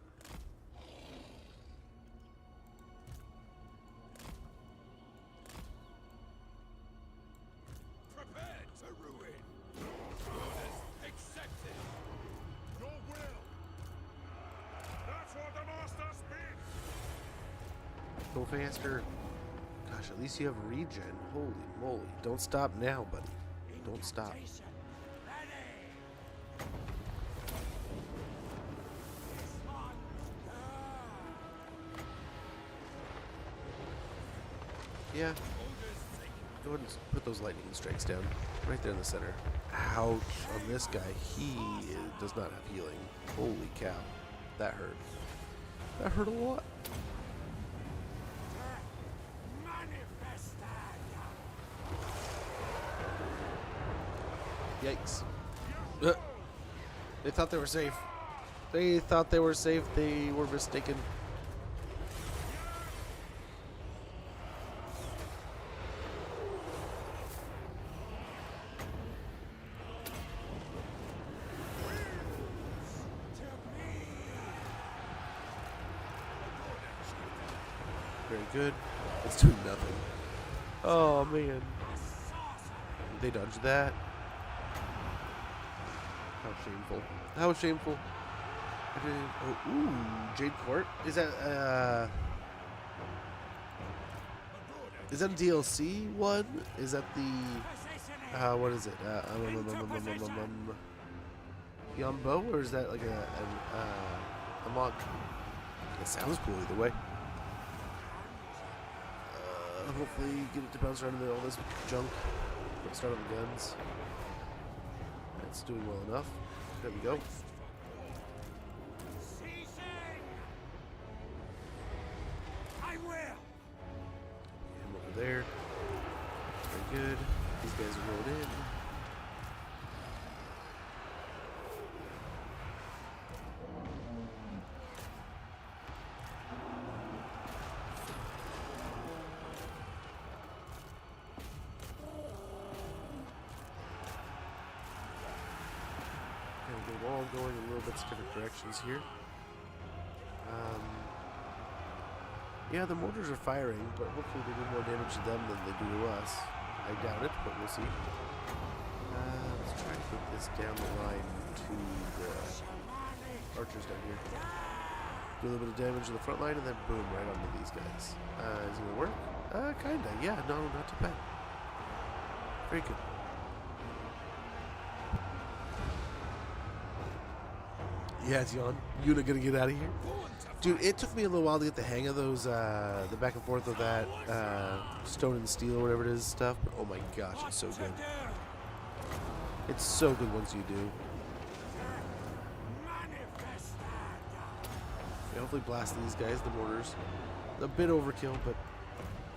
Prepared to ruin. Orders accepted. Your will. That's what the master speaks. Go faster. Gosh, at least you have regen. Holy moly. Don't stop now, buddy. Don't stop. Yeah. Go ahead and put those lightning strikes down. Right there in the center. Ouch. On this guy, he does not have healing. Holy cow. That hurt. That hurt a lot. Yikes. They thought they were safe. They thought they were safe. They were mistaken. Very good. It's doing nothing. Oh man. They dodged that. How shameful. How shameful. Oh, ooh, Jade Court? Is that a DLC one? Is that the what is it? Yambo, or is that like a mod? It sounds cool either way. Hopefully get it to bounce around in all this junk. Start on the guns. It's doing well enough. There we go. I will. Him over there. Very good. These guys are rolled in. We're all going in a little bit different directions here. Yeah, the mortars are firing, but hopefully they do more damage to them than they do to us. I doubt it, but we'll see. Let's try to get this down the line to the archers down here. Do a little bit of damage to the front line, and then boom, right onto these guys. Is it gonna work? Kinda, yeah, no, not too bad. Very good. Yeah, it's Yon. Yuna gonna get out of here. Dude, it took me a little while to get the hang of those, the back and forth of that, stone and steel or whatever it is stuff, but oh my gosh, it's so good. It's so good once you do. Yeah, hopefully blast these guys, the mortars. A bit overkill, but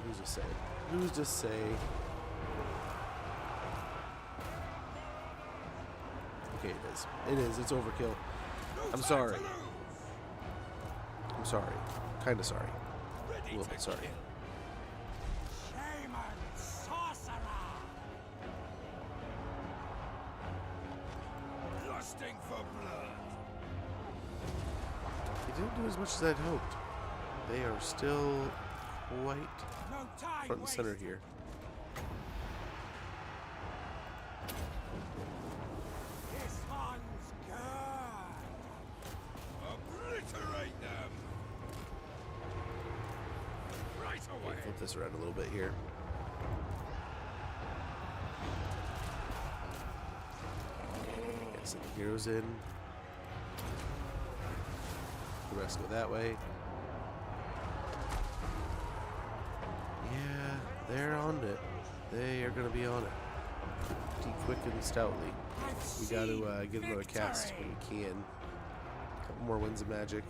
who's to say? Who's to say? Okay, it is. It is. It's overkill. I'm sorry. I'm sorry. Kinda sorry. A little bit sorry. Shaman sorcerer. Lusting for blood. They didn't do as much as I'd hoped. They are still quite time front and center wasted. here. This one's good. Obliterate them! Right away! Flip this around a little bit here. Get some heroes in. The rest go that way. Yeah, they're on it. They are going to be on it. Pretty quick and stoutly. We got to get another cast when we can. A couple more winds of magic.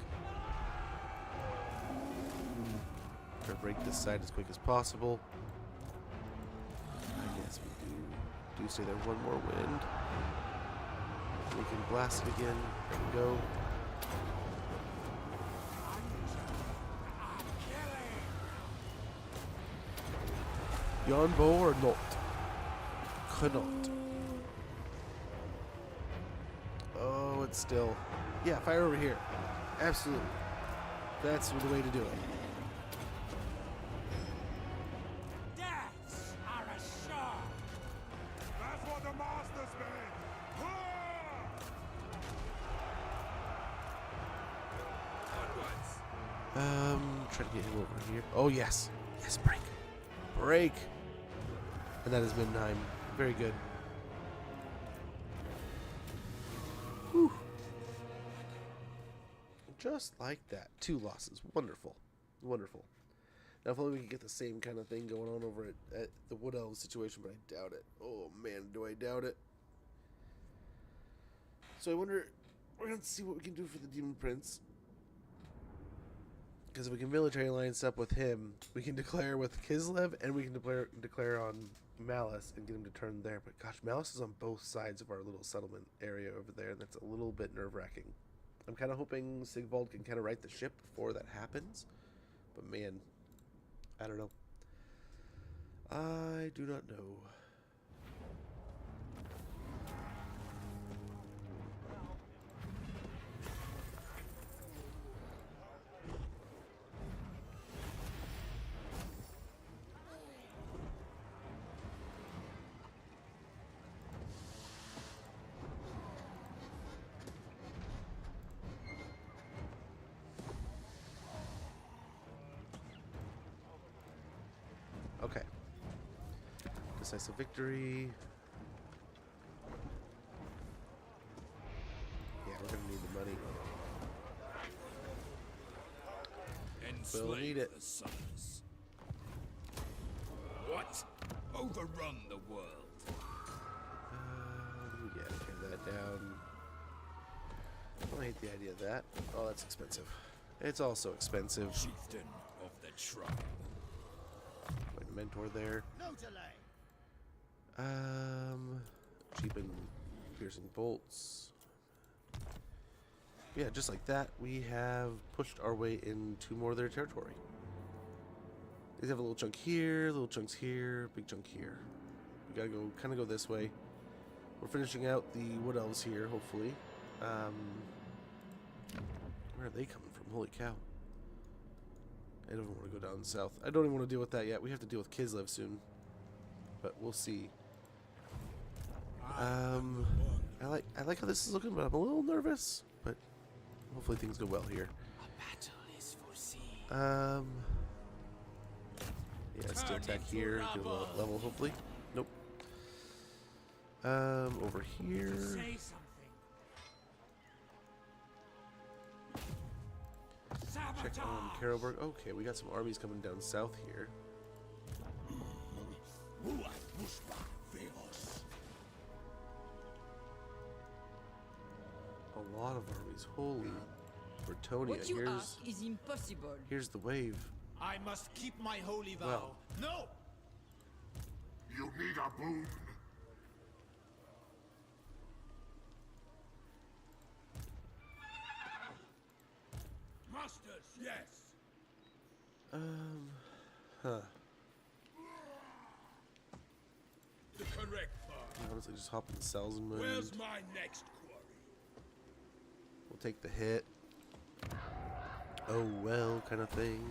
Try to break this side as quick as possible. I guess we do stay there. One more wind. We can blast it again. There we go. Yon bow or not? Cannot. Oh, it's still. Yeah, fire over here. Absolutely. That's the way to do it. Deaths are assured. That's what the masters mean! Try to get him over here. Oh, yes. Yes, break. Break. And that has been time. Very good. Whew. Just like that. 2 losses. Wonderful. Wonderful. Now, if only we could get the same kind of thing going on over at the Wood Elves situation, but I doubt it. Oh, man, do I doubt it. So I wonder, we're going to see what we can do for the Demon Prince. Because if we can military alliance up with him, we can declare with Kislev, and we can declare on Malice and get him to turn there. But gosh, Malice is on both sides of our little settlement area over there, and that's a little bit nerve-wracking. I'm kind of hoping Sigvald can kind of right the ship before that happens. But man, I don't know. I do not know. Okay. Decisive victory. Yeah, we're gonna need the money. We'll need it. The summers. What? Overrun the world. Yeah, tear that down. I hate the idea of that. Oh, that's expensive. It's also expensive. Chieftain of the tribe. Find a mentor there. No delay. Cheapen piercing bolts. Yeah, just like that, we have pushed our way into more of their territory. They have a little chunk here, little chunks here, big chunk here. We gotta go, kind of go this way. We're finishing out the Wood Elves here, hopefully. Where are they coming from? Holy cow. I don't even want to go down south. I don't even want to deal with that yet. We have to deal with Kislev soon. But we'll see. I like how this is looking, but I'm a little nervous. But hopefully things go well here. Yeah, still attack here. Get a level, hopefully. Nope. Over here. Say something. Check on Karlberg. Okay, we got some armies coming down south here. A lot of armies. Holy Bertonia. What you ask is impossible. Here's the wave. I must keep my holy vow. Well. No! You need a boon. Masters, yes. Huh. The correct path. Honestly, just hop in the Salzman. Where's my next quarry? We'll take the hit. Oh well, kind of thing.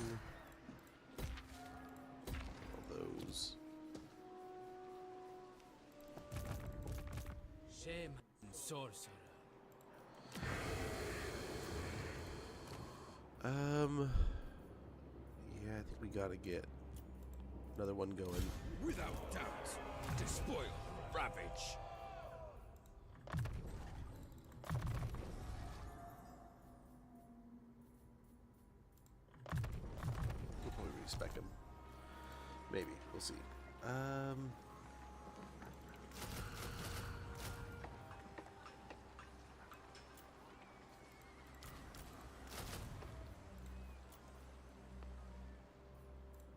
Shame and sorcerer. Yeah, I think we gotta get another one going. Without doubt, despoil and ravage. We'll probably respec him. Maybe. We'll see.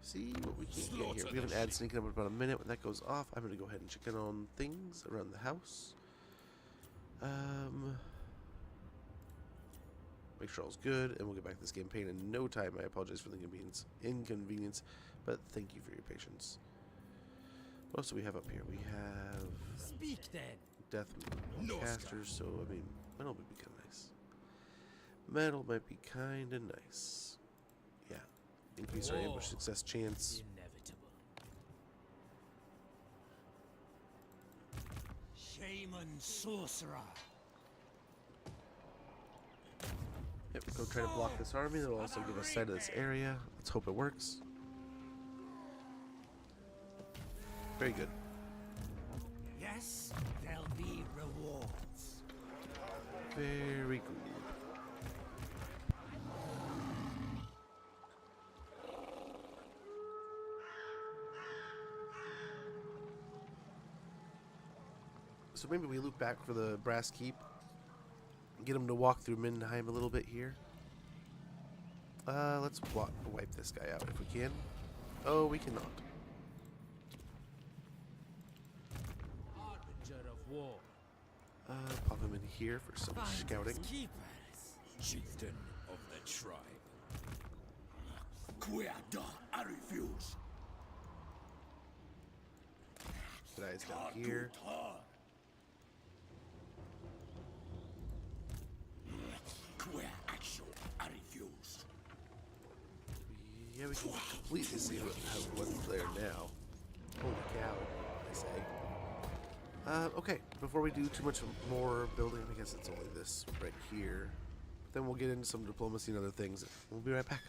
See what we can get here. We have an ad sneaking up in about a minute. When that goes off, I'm going to go ahead and check in on things around the house. Make sure all's good, and we'll get back to this campaign in no time. I apologize for the inconvenience, but thank you for your patience. What else do we have up here? We have Speak then. death casters, so I mean, metal might be kind of nice. Metal might be kind of nice. Yeah, increase our ambush success chance. Inevitable. Shaman sorcerer. Yep, go try to block this army. That'll also give us sight of this area. Let's hope it works. Very good. Yes, there'll be rewards. Very good. So maybe we loop back for the Brass Keep. Get him to walk through Mindenheim a little bit here. Let's wipe this guy out if we can. Oh, we cannot. Harbinger of war. Pop him in here for some scouting. Keepers. Chieftain of the tribe. Quieta, I refuse. Guy's down here. Queer action, I refuse. Yeah, we can completely see what's there now. Holy cow, I say. Okay, before we do too much more building, I guess it's only this right here. Then we'll get into some diplomacy and other things. We'll be right back.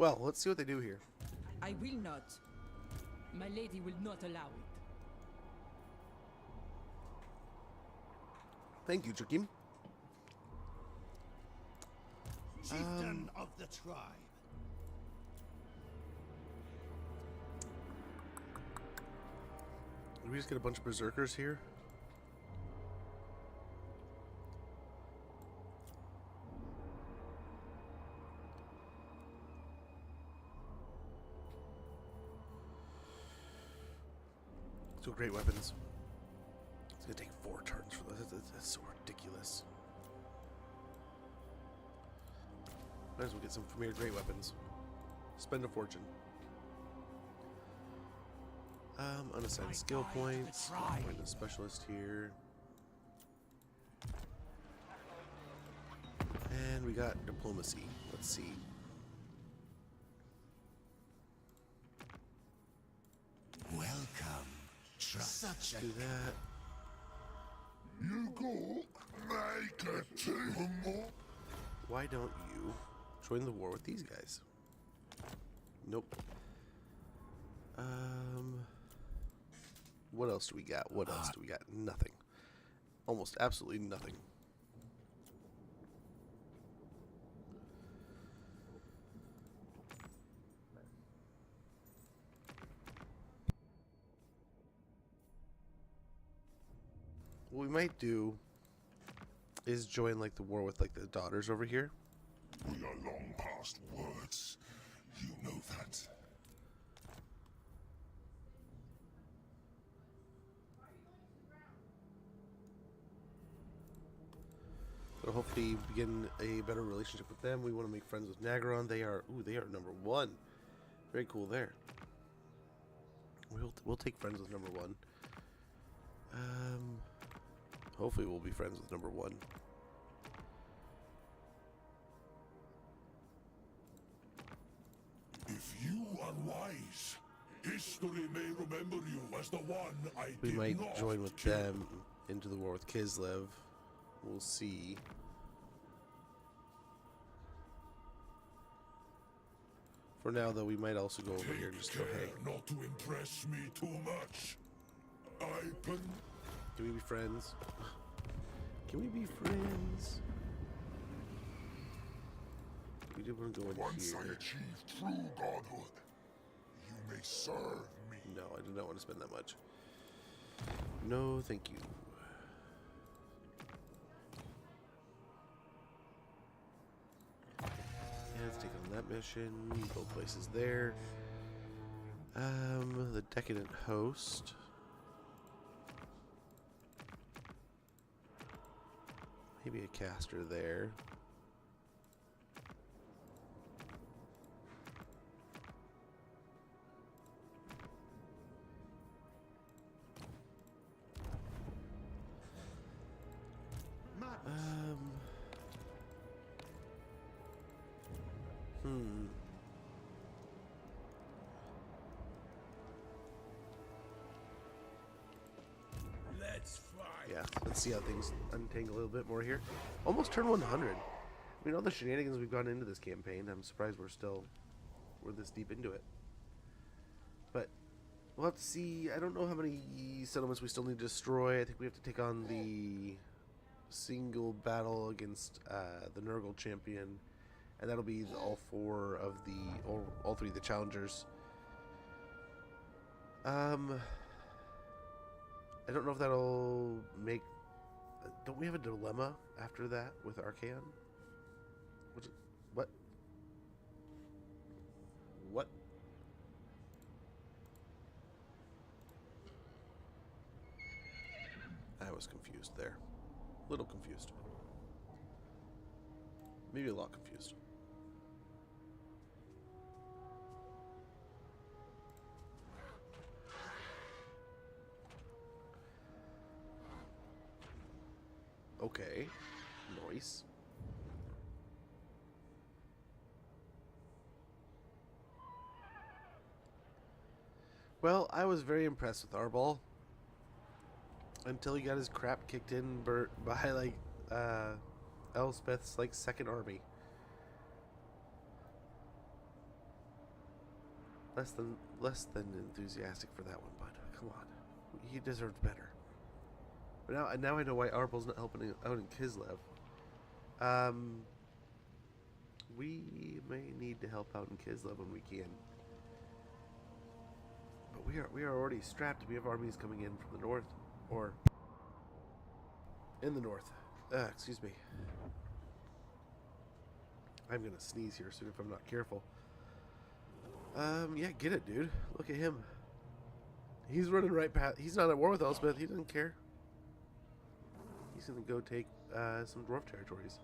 Well, let's see what they do here. I will not. My lady will not allow it. Thank you, Jakim. Chieftain of the tribe. Did we just get a bunch of berserkers here? So great weapons. It's gonna take 4 turns for this. That's so ridiculous. Might as well get some familiar great weapons. Spend a fortune. Unassigned skill points. Find a specialist here. And we got diplomacy. Let's see. Welcome. Such Do that. You go make a team more. Why don't you join the war with these guys? Nope. What else do we got? What else do we got? Nothing. Almost absolutely nothing. What we might do is join like the war with like the daughters over here. We are long past words. You know that. So hopefully begin a better relationship with them. We want to make friends with Nagaron. They are number 1. Very cool there. We'll take friends with number 1. Hopefully we'll be friends with number 1. If you are wise, history may remember you as the one I We did might not join with kill. them into the war with Kislev. We'll see. For now, though, we might also go over here and just go, Take hey, care not to impress me too much. Ipen. can we be friends? Can we be friends? We do want to go in Once I here. achieve true godhood, you may serve me. No, I do not want to spend that much. No, thank you. Yeah, let's take on that mission. Both places there. The Decadent Host. Maybe a caster there. Let's fight. Yeah, let's see how things untangle a little bit more here. Almost turn 100. I mean, all the shenanigans we've gone into this campaign, I'm surprised we're this deep into it. But we'll have to see. I don't know how many settlements we still need to destroy. I think we have to take on the single battle against the Nurgle champion, and that'll be all 3 of the challengers. I don't know if that'll make. Don't we have a dilemma after that with Archaon? What? What? I was confused there. A little confused. Maybe a lot confused. Okay. Nice. Well, I was very impressed with Arbol. Until he got his crap kicked in by, like, Elspeth's, like, second army. less than enthusiastic for that one, bud. Come on, he deserved better. But now I know why Arbel's not helping out in Kislev. We may need to help out in Kislev when we can. But we are already strapped. We have armies coming in from the north, or in the north. Excuse me. I'm gonna sneeze here soon if I'm not careful. Yeah, get it, dude. Look at him. He's running right past. He's not at war with Elspeth. He doesn't care. He's gonna go take some dwarf territories.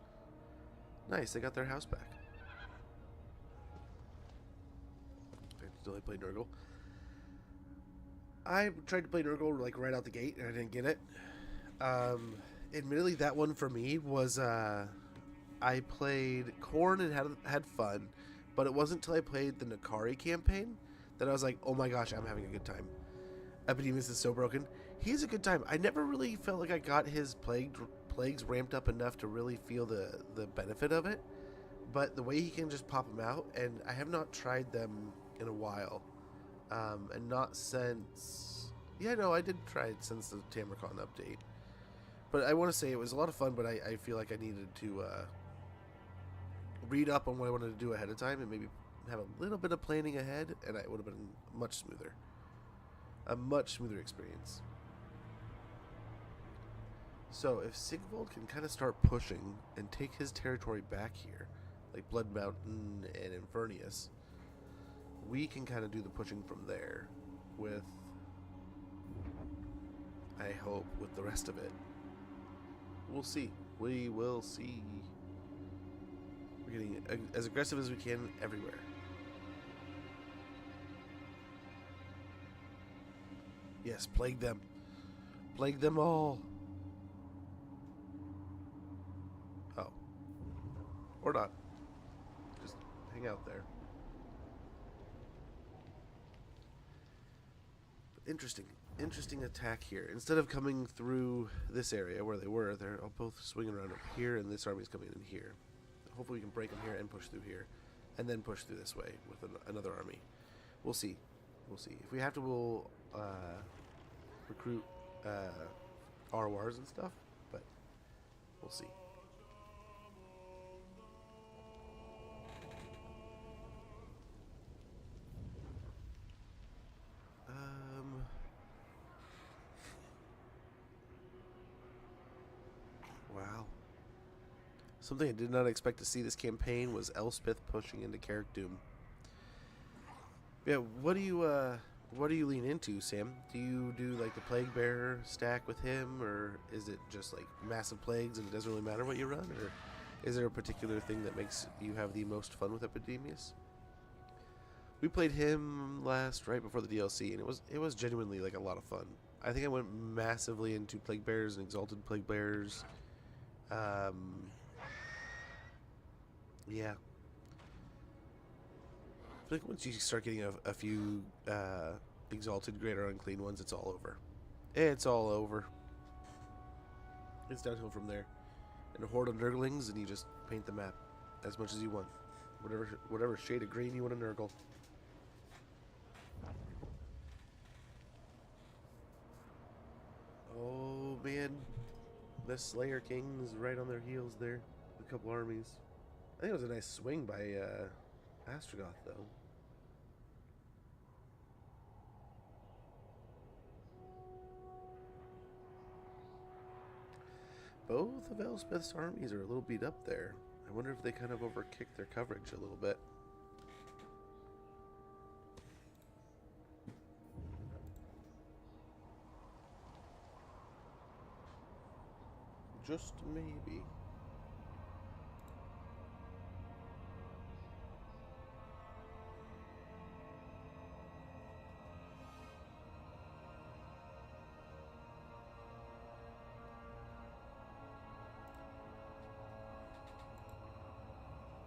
Nice, they got their house back. Until I play Nurgle. I tried to play Nurgle like right out the gate and I didn't get it. Admittedly, that one for me was I played Khorne and had fun, but it wasn't until I played the Nakari campaign that I was like, oh my gosh, I'm having a good time. Epidemius is so broken. He's a good time. I never really felt like I got his plagues ramped up enough to really feel the benefit of it, but the way he can just pop them out, and I have not tried them in a while, and not since, yeah, no, I did try it since the Tamarcon update, but I want to say it was a lot of fun, but I feel like I needed to read up on what I wanted to do ahead of time and maybe have a little bit of planning ahead, and it would have been much smoother. A much smoother experience. So if Sigvald can kind of start pushing and take his territory back here, like Blood Mountain and Infernius, we can kind of do the pushing from there with, I hope, with the rest of it. We'll see. We will see. We're getting as aggressive as we can everywhere. Yes, plague them. Plague them all. Oh. Or not. Just hang out there. Interesting attack here. Instead of coming through this area where they were, they're both swinging around up here, and this army's coming in here. Hopefully we can break them here and push through here, and then push through this way with another army. We'll see. We'll see. If we have to, we'll recruit RWARs and stuff, but we'll see. Wow. Something I did not expect to see this campaign was Elspeth pushing into Carrick Doom. Yeah, what do you lean into, Sam? Do you do like the Plague Bearer stack with him, or is it just like massive plagues and it doesn't really matter what you run, or is there a particular thing that makes you have the most fun with Epidemius? We played him last right before the DLC, and it was genuinely like a lot of fun. I think I went massively into Plague Bearers and Exalted Plague Bearers. Yeah. I think once you start getting a few Exalted Greater Unclean ones, it's all over. It's all over. It's downhill from there. And a horde of Nurglings, and you just paint the map as much as you want. Whatever shade of green you want to Nurgle. Oh man, the Slayer King's right on their heels there. A couple armies. I think it was a nice swing by Astrogoth though. Both of Elspeth's armies are a little beat up there. I wonder if they kind of overkicked their coverage a little bit. Just maybe.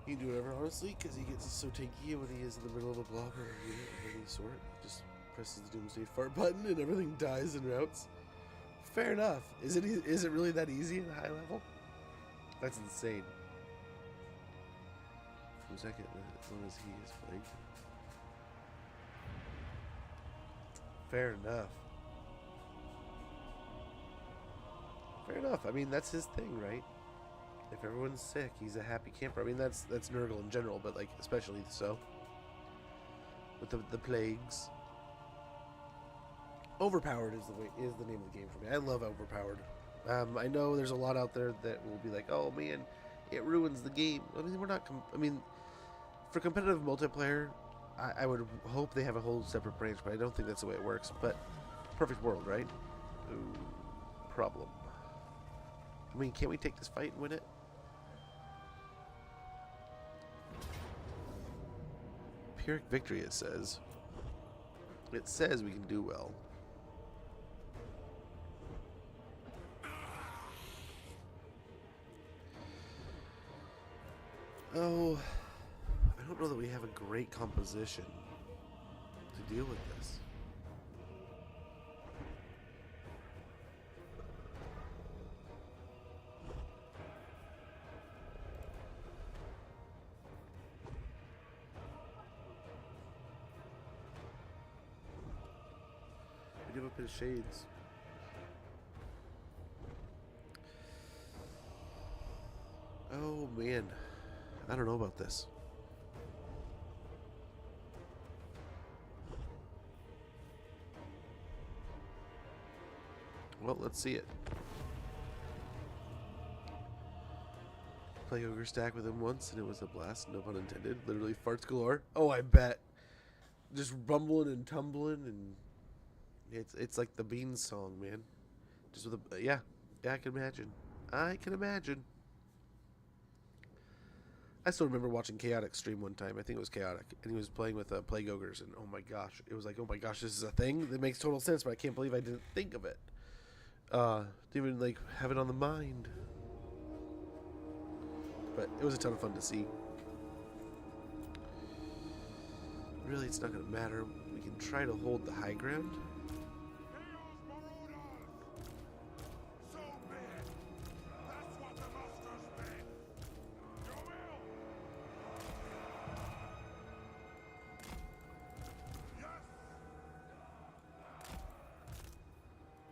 He can do whatever, honestly, because he gets so tanky when he is in the middle of a block or a unit of any sort. Just presses the Doomsday Fart button and everything dies and routes. Fair enough. Is it really that easy at a high level? That's insane. For a second, as long as he is plagued. Fair enough. Fair enough. I mean, that's his thing, right? If everyone's sick, he's a happy camper. I mean, that's Nurgle in general, but like especially so with the plagues. Overpowered is the name of the game for me. I love Overpowered. I know there's a lot out there that will be like, "Oh man, it ruins the game." I mean, we're not. I mean, for competitive multiplayer, I would hope they have a whole separate branch, but I don't think that's the way it works. But perfect world, right? Ooh, problem. I mean, can't we take this fight and win it? Pyrrhic victory, it says. It says we can do well. Oh, I don't know that we have a great composition to deal with this. We do have a bit of shades. Oh man, I don't know about this. Well, let's see it. Play ogre stack with him once, and it was a blast. No pun intended. Literally farts galore. Oh, I bet. Just rumbling and tumbling, and it's like the Beans song, man. Just with a yeah, I can imagine. I can imagine. I still remember watching Chaotic stream one time. I think it was Chaotic, and he was playing with Plague Ogres, and oh my gosh, it was like, oh my gosh, this is a thing that makes total sense, but I can't believe I didn't think of it. Didn't even like have it on the mind. But it was a ton of fun to see. Really, it's not going to matter. We can try to hold the high ground.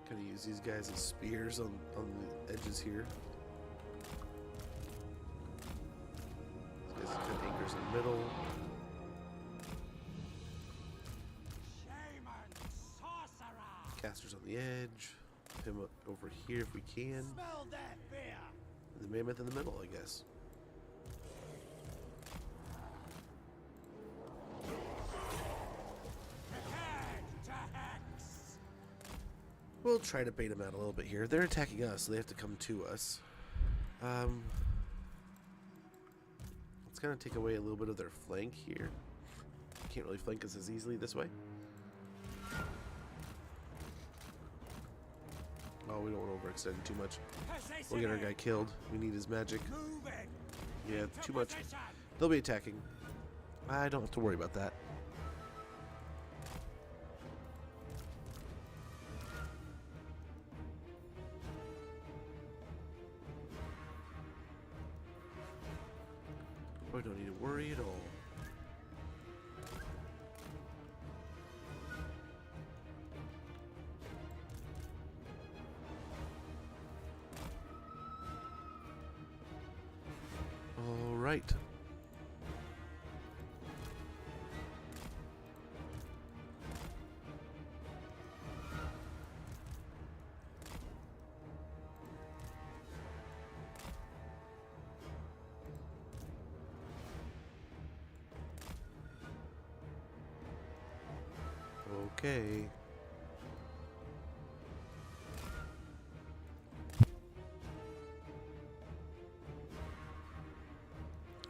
Gonna use these guys as spears on the edges here. This guy's kind of anchors in the middle. Casters on the edge. Put him up over here if we can. Smell that beer. And the mammoth in the middle, I guess. We'll try to bait them out a little bit here. They're attacking us, so they have to come to us. It's going to take away a little bit of their flank here. Can't really flank us as easily this way. Oh, we don't want to overextend too much. We'll get our guy killed. We need his magic. Yeah, too much. They'll be attacking. I don't have to worry about that. I don't need to worry at all. All right. Okay.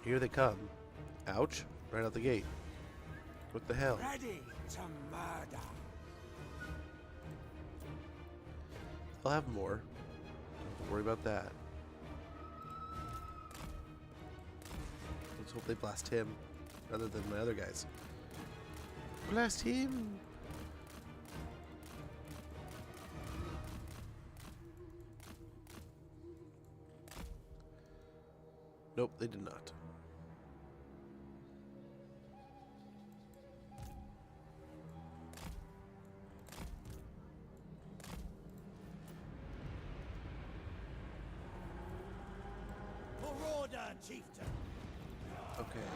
Here they come. Ouch. Right out the gate. What the hell? Ready to murder. I'll have more. Don't have to worry about that. Let's hope they blast him rather than my other guys. Blast him! Nope, they did not. Marauder, chieftain. Okay.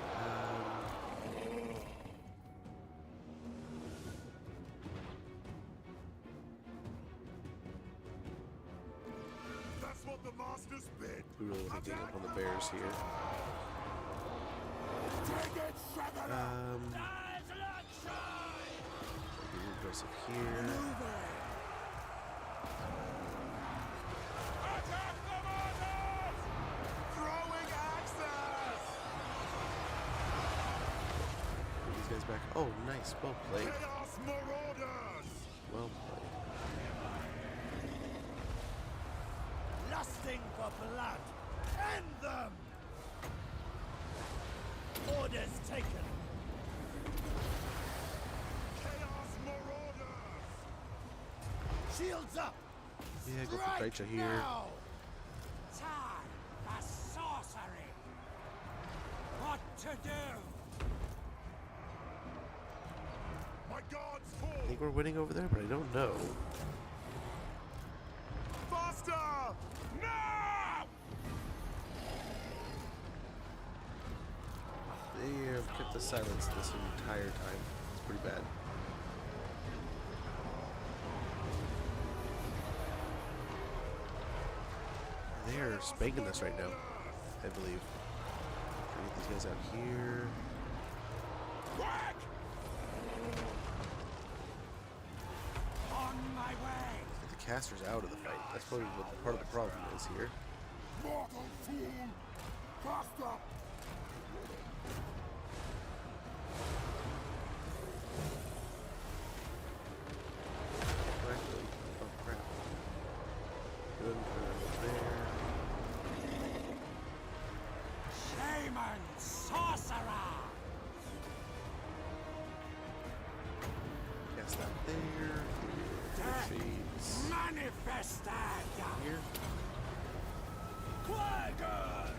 That's what the masters bid. We really want to gang up on the bears here. Take it, Shagala! Be aggressive here. Attack the marauders! Throwing axes! Put these guys back. Oh, nice. Well played. Chaos Marauders! Well played. Lusting for blood. End them! Orders taken. Chaos Marauders! Shields up. Yeah, go for Strike Kreitzer here. now. Time for sorcery. What to do? My gods I fall! think we're winning over there, but I don't know. Faster! Now! They have kept the silence this entire time. It's pretty bad. They're spanking this right now, I believe. Try to get these guys out here. Quick! On my way. Get the casters out of the fight. That's probably what part of the problem is here. Mortal fool! Faster! Actually, oh crap. Good, there. Shaman sorcerer. Cast that there. Shades Manifested. here. Quagger.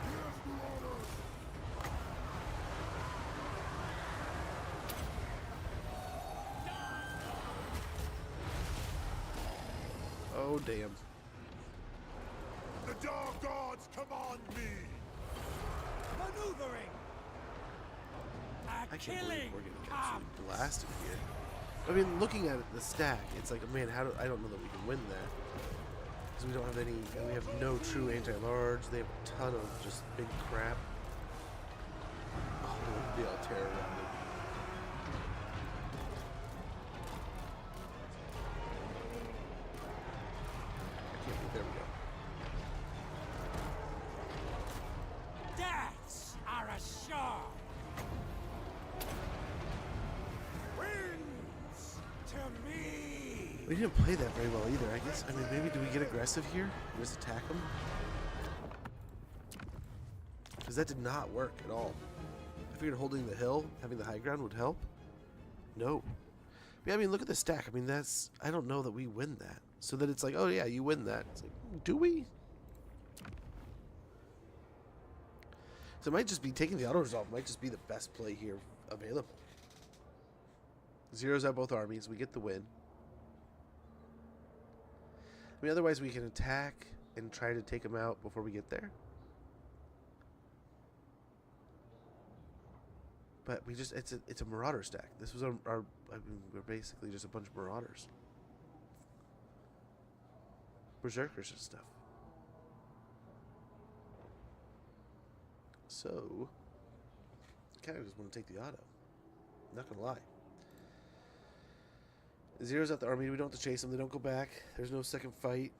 Here's Marauders! Oh damn. The Dark Gods command me! Maneuvering. I can't believe we're getting Come. absolutely blasted here. I mean, looking at it, the stack, it's like, man, I don't know that we can win that. Because we don't have any, and we have no true anti-large. They have a ton of just big crap. Oh, the Altera around it. I can't believe, there we go. Deaths are assured. Wins to me. We didn't play that very well either, I guess. I mean, maybe do we get aggressive here? Just attack them? Because that did not work at all. I figured holding the hill, having the high ground would help. No. Yeah, I mean, look at the stack. I mean, that's... I don't know that we win that. So that it's like, oh yeah, you win that. It's like, do we? So it might just be taking the auto-resolve. Might just be the best play here available. Zeroes out both armies. We get the win. I mean, otherwise we can attack and try to take them out before we get there. But we just, it's a Marauder stack. This was our I mean, we're basically just a bunch of Marauders. Berserkers and stuff. So, I kind of just want to take the auto. Not gonna lie. Zeroes out the army. We don't have to chase them. They don't go back. There's no second fight.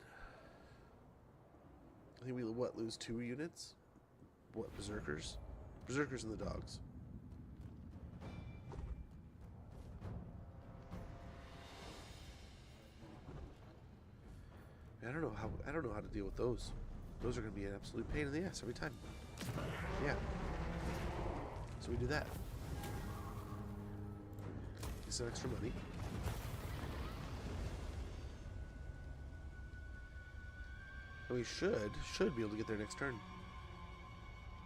I think we, what, lose 2 units? What, Berserkers? Berserkers and the dogs. I don't know how to deal with those. Those are going to be an absolute pain in the ass every time. Yeah. So we do that. Get some extra money. And we should be able to get there next turn.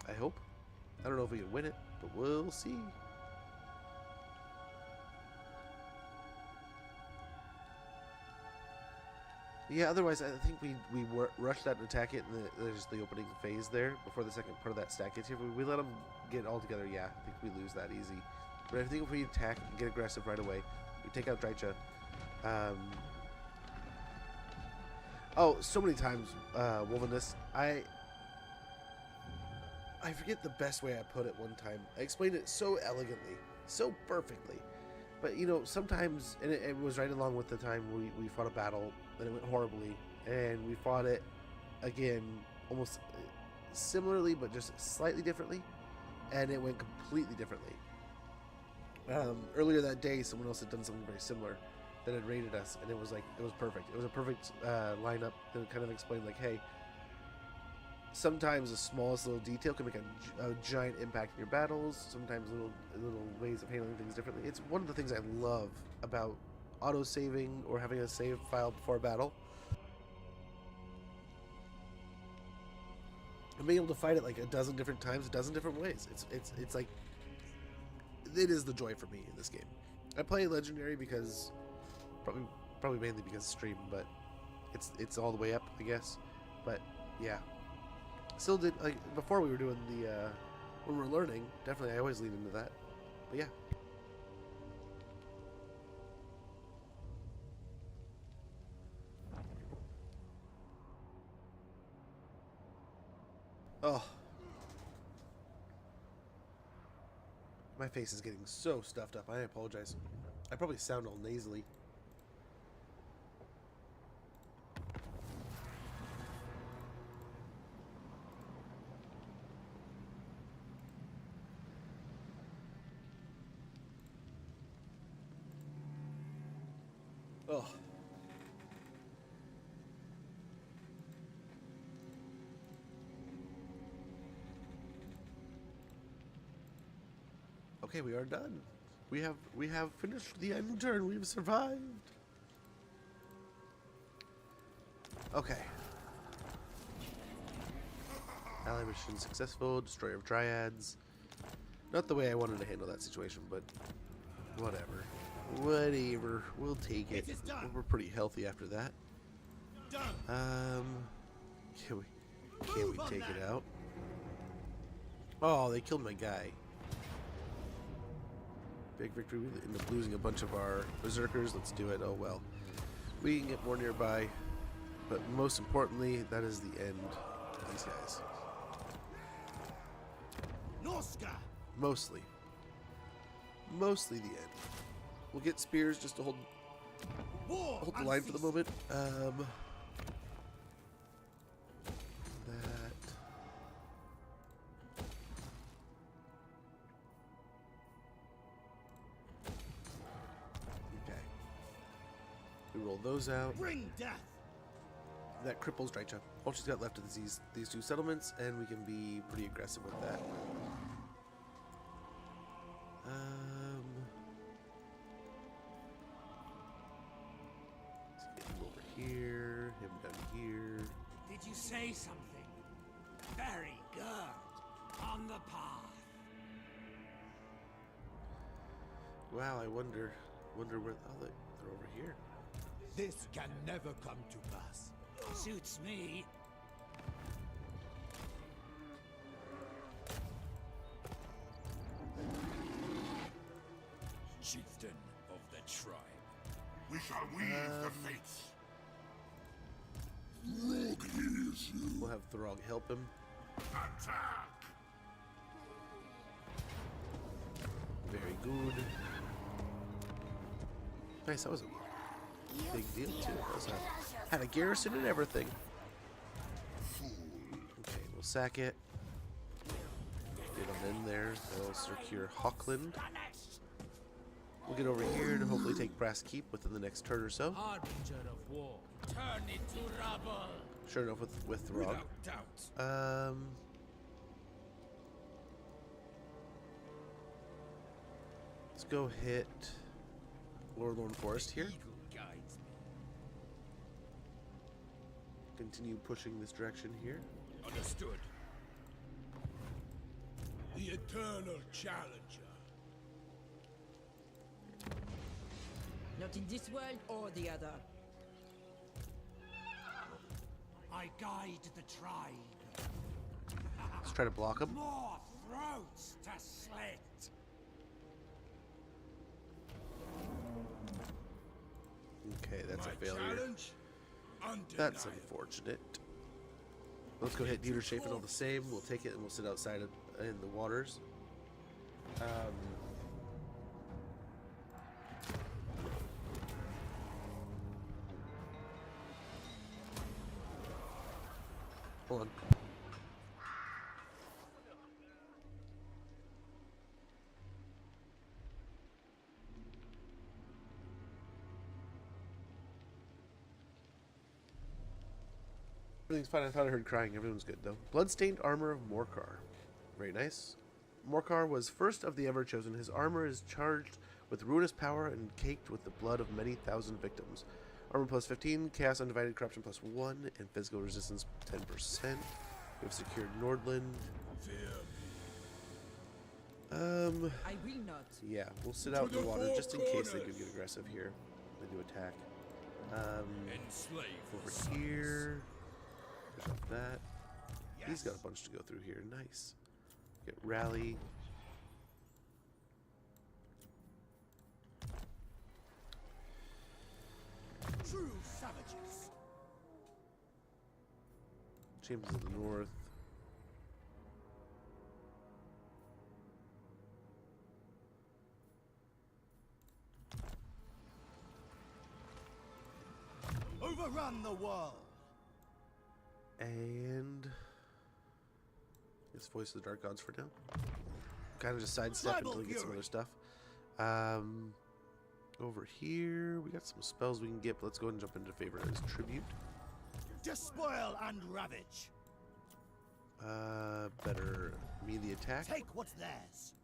I hope. I don't know if we can win it, but we'll see. Yeah, otherwise I think we rush that and attack it, and there's the opening phase there before the second part of that stack gets here. If we let them get all together, yeah, I think we lose that easy. But I think if we attack and get aggressive right away, we take out Drycha. Oh, so many times, Wolveness, I forget the best way I put it one time. I explained it so elegantly, so perfectly. But, you know, sometimes, and it was right along with the time we fought a battle, and it went horribly, and we fought it again, almost similarly, but just slightly differently, and it went completely differently. Earlier that day, someone else had done something very similar that had raided us, and it was perfect. It was a perfect lineup that kind of explained, like, hey, sometimes the smallest little detail can make a giant impact in your battles. Sometimes little ways of handling things differently. It's one of the things I love about auto-saving or having a save file before a battle. And being able to fight it like a dozen different times, a dozen different ways. It's like, it is the joy for me in this game. I play Legendary because, probably mainly because of stream, but it's all the way up, I guess. But yeah. Still did, like, before we were doing the, when we were learning, definitely I always lean into that. But yeah. Oh. My face is getting so stuffed up. I apologize. I probably sound all nasally. Oh. Okay, we are done. We have finished the end turn. We've survived. Okay. Ally mission successful. Destroyer of Dryads. Not the way I wanted to handle that situation, but whatever. Whatever. We'll take it. We're pretty healthy after that. Can we take it out? Oh, they killed my guy. Big victory. We end up losing a bunch of our berserkers. Let's do it. Oh well. We can get more nearby. But most importantly, that is the end of these guys. Mostly the end. We'll get spears just to hold the line for the moment. That. Okay. We roll those out. Bring death. That cripples Drycha. All she's got left is these two settlements, and we can be pretty aggressive with that. Let's get him over here, him down here. Did you say something? Very good. On the path. Wow, I wonder where. Oh, they're over here. This can never come to pass. Suits me. Chieftain of the tribe. We shall weave the fates. Throg hears you. We'll have Throg help him. Attack! Very good. Nice, that was a big deal too. Had a garrison and everything. Okay, we'll sack it. Get them in there. They'll secure Hawkland. We'll get over here to hopefully take Brass Keep within the next turn or so. Harbinger of war. Turn it to rubble. Sure enough, with Throg. Without doubt. Let's go hit Lorn Forest here. Eagle guides me. Continue pushing this direction here. Understood. The eternal challenger. Not in this world or the other. I guide the tribe. Let's try to block him. More throats to slit. Okay, that's a failure. Challenge? That's Undeniable. unfortunate. Let's go hit Dieter Shapen all the same. We'll take it and we'll sit outside in the waters. Hold on. Everything's fine. I thought I heard crying. Everyone's good, though. Bloodstained armor of Morcar. Very nice. Morcar was first of the Ever-Chosen. His armor is charged with ruinous power and caked with the blood of many thousand victims. Armor plus 15, Chaos Undivided Corruption plus 1, and Physical Resistance 10%. We have secured Nordland. I will not. Yeah, we'll sit out in the water just in case they do get aggressive here. They do attack. Over here. Push off that. He's got a bunch to go through here. Nice. Get rally. True savages. Chambers of the North. Overrun the world. And it's Voice of the Dark Gods for now. Kind of just sidestep until we get some other stuff. Over here, we got some spells we can get, but let's go ahead and jump into Favor as Tribute. Despoil and ravage. Better melee attack. Take what's theirs.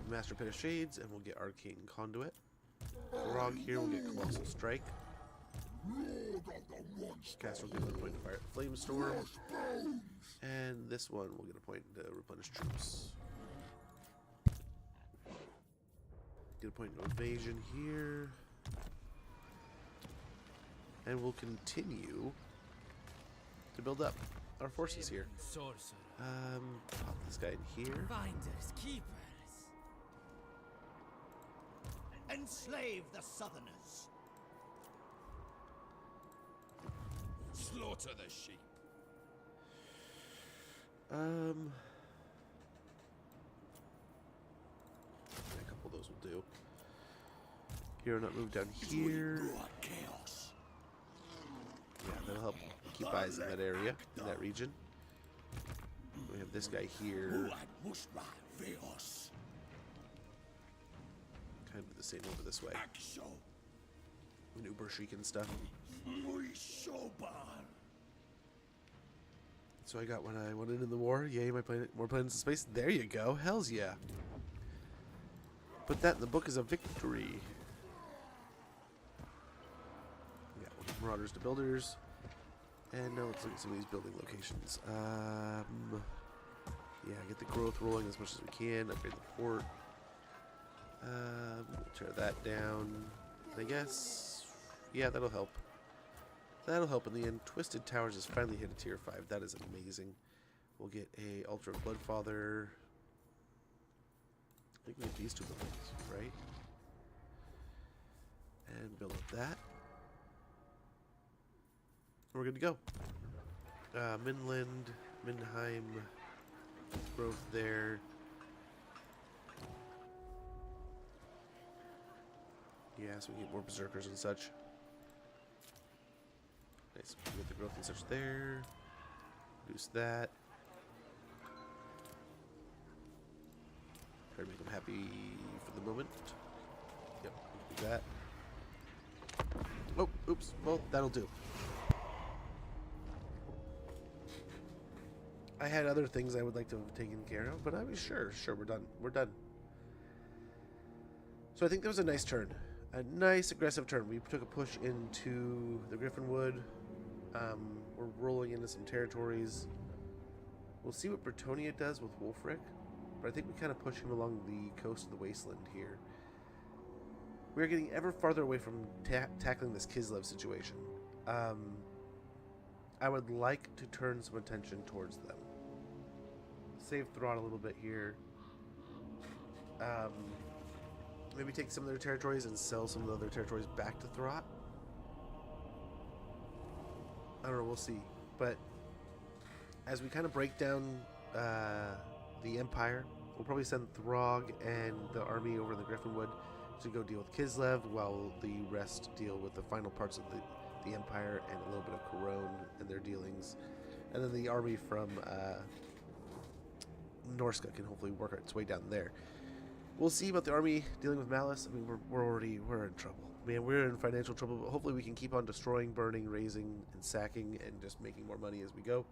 Master Pit of Shades, and we'll get Arcane Conduit. Grog here, we'll get Colossal Strike. Caster will get a point to fire Flame Storm. And this one will get a point to replenish troops. Get a point to evasion here. And we'll continue to build up our forces here. Pop this guy in here. Finders, keepers. Enslave the Southerners. Slaughter the sheep. A couple of those will do. Hero not move down here. Chaos. Yeah, that'll help keep eyes in that area, in that region. We have this guy here. Kind of the same over this way. New Bershik and stuff. So I got when I went into the war. Yay, my planet, more planets in space. There you go. Hells yeah. Put that in the book as a victory. Yeah, we'll get Marauders to Builders. And now let's look at some of these building locations. Yeah, get the growth rolling as much as we can. Upgrade the port. We'll tear that down. I guess. Yeah, that'll help. That'll help in the end. Twisted Towers has finally hit a tier 5. That is amazing. We'll get a Altar of Bloodfather. I think we get these two buildings, right? And build up that. We're good to go. Midland, Mindheim, growth there. Yeah, so we can get more berserkers and such. Nice. We get the growth and such there. Reduce that. Try to make them happy for the moment. Yep, do that. Oh, oops. Well, that'll do. I had other things I would like to have taken care of, but I was sure, we're done. We're done. So I think that was a nice turn. A nice aggressive turn. We took a push into the Griffinwood. We're rolling into some territories. We'll see what Bretonia does with Wulfrik, but I think we kind of push him along the coast of the wasteland here. we're getting ever farther away from tackling this Kislev situation. I would like to turn some attention towards them. Save Throt a little bit here. Maybe take some of their territories and sell some of the other territories back to Throt. I don't know, we'll see. But as we kind of break down the Empire, we'll probably send Throg and the army over in the Griffinwood to go deal with Kislev, while the rest deal with the final parts of the Empire and a little bit of Corone and their dealings. And then the army from Norska can hopefully work its way down there. We'll see about the army dealing with Malice. I mean, we're in trouble. Man, we're in financial trouble, but hopefully we can keep on destroying, burning, razing, and sacking, and just making more money as we go.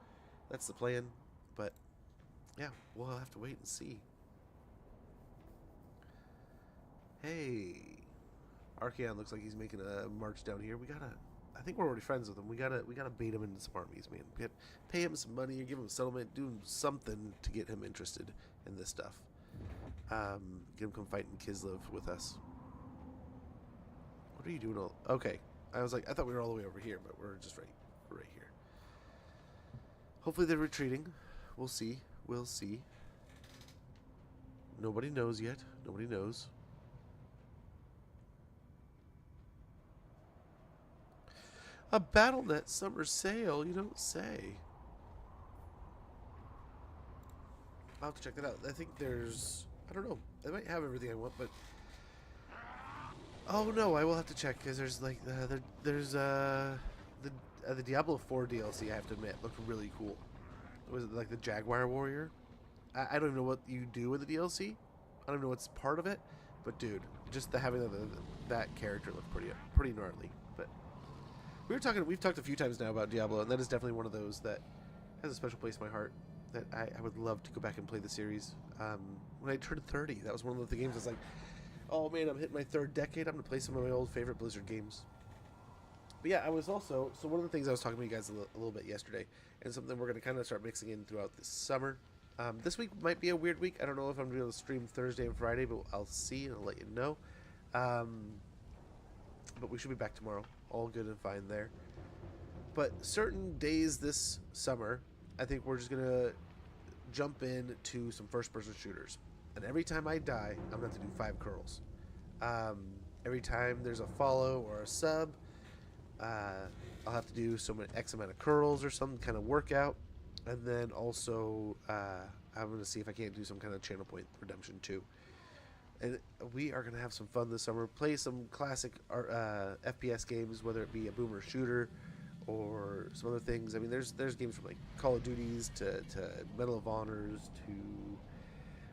That's the plan. But, yeah, we'll have to wait and see. Hey, Archaon looks like he's making a march down here. I think we're already friends with him. We gotta bait him into some armies, man. We gotta pay him some money or give him a settlement, do him something to get him interested in this stuff. Get him come fight in Kislev with us. What are you doing okay. I was like, I thought we were all the way over here, but we're just right here. Hopefully they're retreating. We'll see. We'll see. Nobody knows yet. Nobody knows. A BattleNet summer sale? You don't say. I'll have to check that out. I think there's... I don't know. I might have everything I want, but... Oh, no, I will have to check, because there's, like, the Diablo 4 DLC, I have to admit, looked really cool. Was it, like, the Jaguar Warrior? I don't even know what you do in the DLC. I don't even know what's part of it. But, dude, just having that character looked pretty gnarly. But we've talked a few times now about Diablo, and that is definitely one of those that has a special place in my heart. That I would love to go back and play the series. When I turned 30, that was one of the games I was like, oh man, I'm hitting my third decade. I'm going to play some of my old favorite Blizzard games. But yeah, I was also... So one of the things I was talking to you guys a little bit yesterday, and something we're going to kind of start mixing in throughout this summer. This week might be a weird week. I don't know if I'm going to be able to stream Thursday and Friday, but I'll see and I'll let you know. But we should be back tomorrow. All good and fine there. But certain days this summer, I think we're just going to jump into some first-person shooters. And every time I die, I'm going to have to do 5 curls. Every time there's a follow or a sub, I'll have to do X amount of curls or some kind of workout. And then also, I'm going to see if I can't do some kind of channel point redemption too. And we are going to have some fun this summer. Play some classic FPS games, whether it be a boomer shooter or some other things. I mean, there's games from like Call of Duties to Medal of Honors to...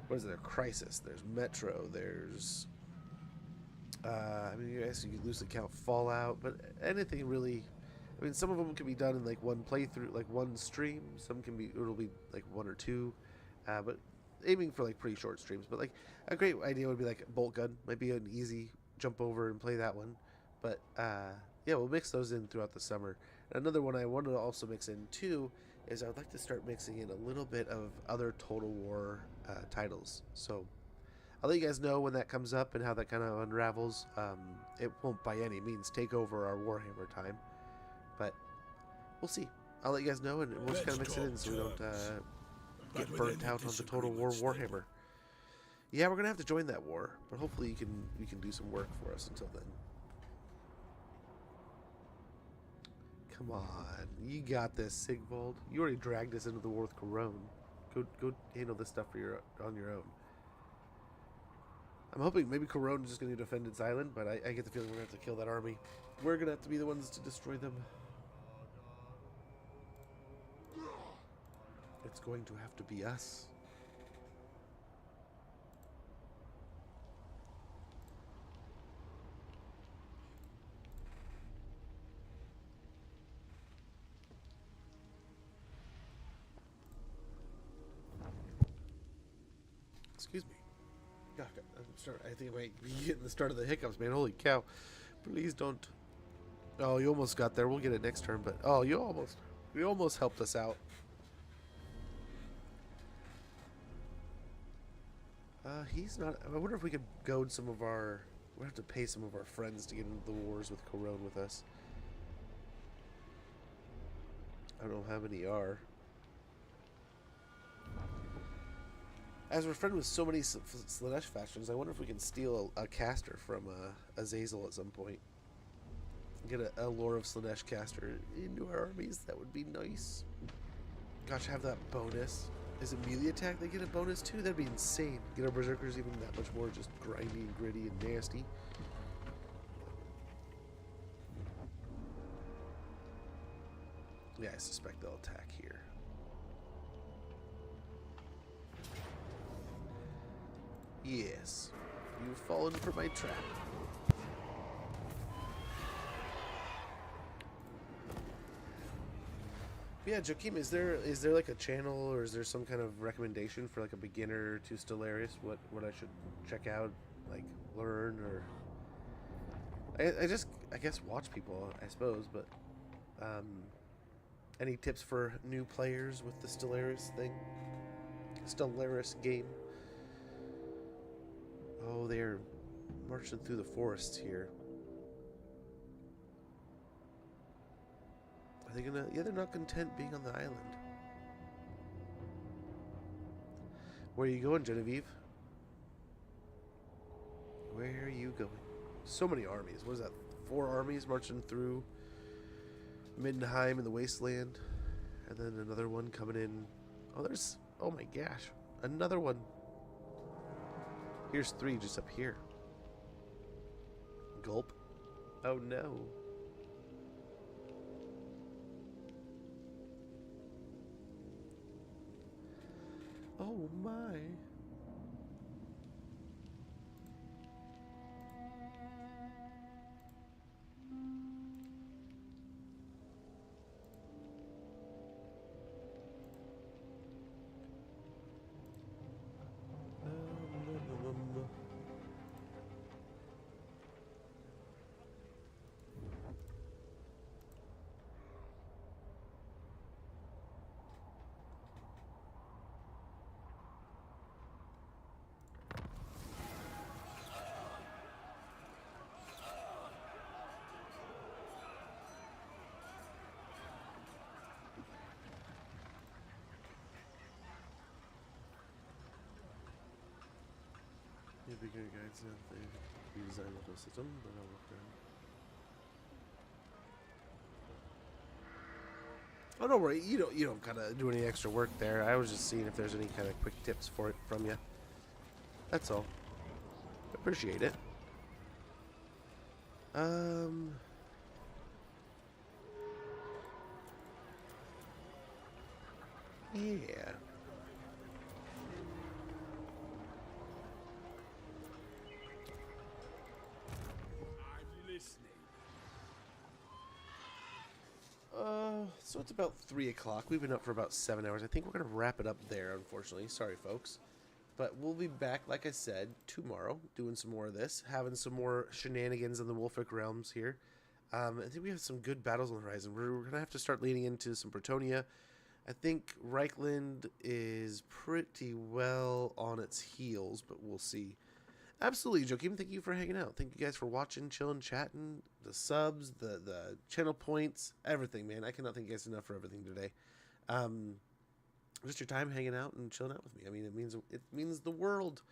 What is there? Crisis. There's Metro. There's... I mean, I guess you could loosely count Fallout, but anything really... I mean, some of them can be done in like one playthrough, like one stream. Some it'll be like 1 or 2, but aiming for like pretty short streams. But like a great idea would be like Bolt Gun. Might be an easy jump over and play that one. But yeah, we'll mix those in throughout the summer. And another one I wanted to also mix in too is I would like to start mixing in a little bit of other Total War titles. So I'll let you guys know when that comes up and how that kind of unravels. It won't by any means take over our Warhammer time. But we'll see. I'll let you guys know, and we'll just kind of mix it in so we don't get burnt out on the Total War Warhammer. Yeah, we're gonna have to join that war, but hopefully you can do some work for us until then. Come on, you got this, Sigvald. You already dragged us into the war with Corone. Go handle this stuff on your own. I'm hoping maybe Corone is just going to defend its island, but I get the feeling we're going to have to kill that army. We're going to have to be the ones to destroy them. It's going to have to be us. Excuse me. God, I think I might be getting the start of the hiccups, man. Holy cow. Please don't. Oh, you almost got there. We'll get it next turn, but... Oh, you almost helped us out. He's not... I wonder if we could goad some of our We'll have to pay some of our friends to get into the wars with Corone with us. I don't know how many are. As we're friends with so many Slaanesh factions, I wonder if we can steal a caster from Azazel at some point. Get a Lore of Slaanesh caster into our armies. That would be nice. Gosh, have that bonus. Is it melee attack they get a bonus too? That'd be insane. Get our berserkers even that much more just grindy and gritty and nasty. Yeah, I suspect they'll attack here. Yes, you've fallen for my trap. Yeah, Joachim, is there like a channel or is there some kind of recommendation for like a beginner to Stellaris? What I should check out, like learn, or I guess watch people, I suppose, but any tips for new players with the Stellaris thing? Stellaris game. Oh, they're marching through the forests here. Are they gonna... Yeah, they're not content being on the island. Where are you going, Genevieve? Where are you going? So many armies. What is that? 4 armies marching through Middenheim in the wasteland. And then another one coming in. Oh, there's... Oh my gosh. Another one. Here's 3 just up here. Gulp. Oh no. Oh my. Beginner guides now they redesign the whole system, but I'll work on. Oh, don't worry, you don't gotta do any extra work there. I was just seeing if there's any kind of quick tips for it from you. That's all. Appreciate it. Yeah. So it's about 3 o'clock. We've been up for about 7 hours. I think we're going to wrap it up there, unfortunately. Sorry, folks. But we'll be back, like I said, tomorrow, doing some more of this, having some more shenanigans in the Wulfrik realms here. I think we have some good battles on the horizon. We're going to have to start leaning into some Bretonia. I think Reichland is pretty well on its heels, but we'll see. Absolutely, Joachim. Thank you for hanging out. Thank you guys for watching, chilling, chatting, the subs, the channel points, everything, man. I cannot thank you guys enough for everything today. Just your time hanging out and chilling out with me. I mean, it means the world.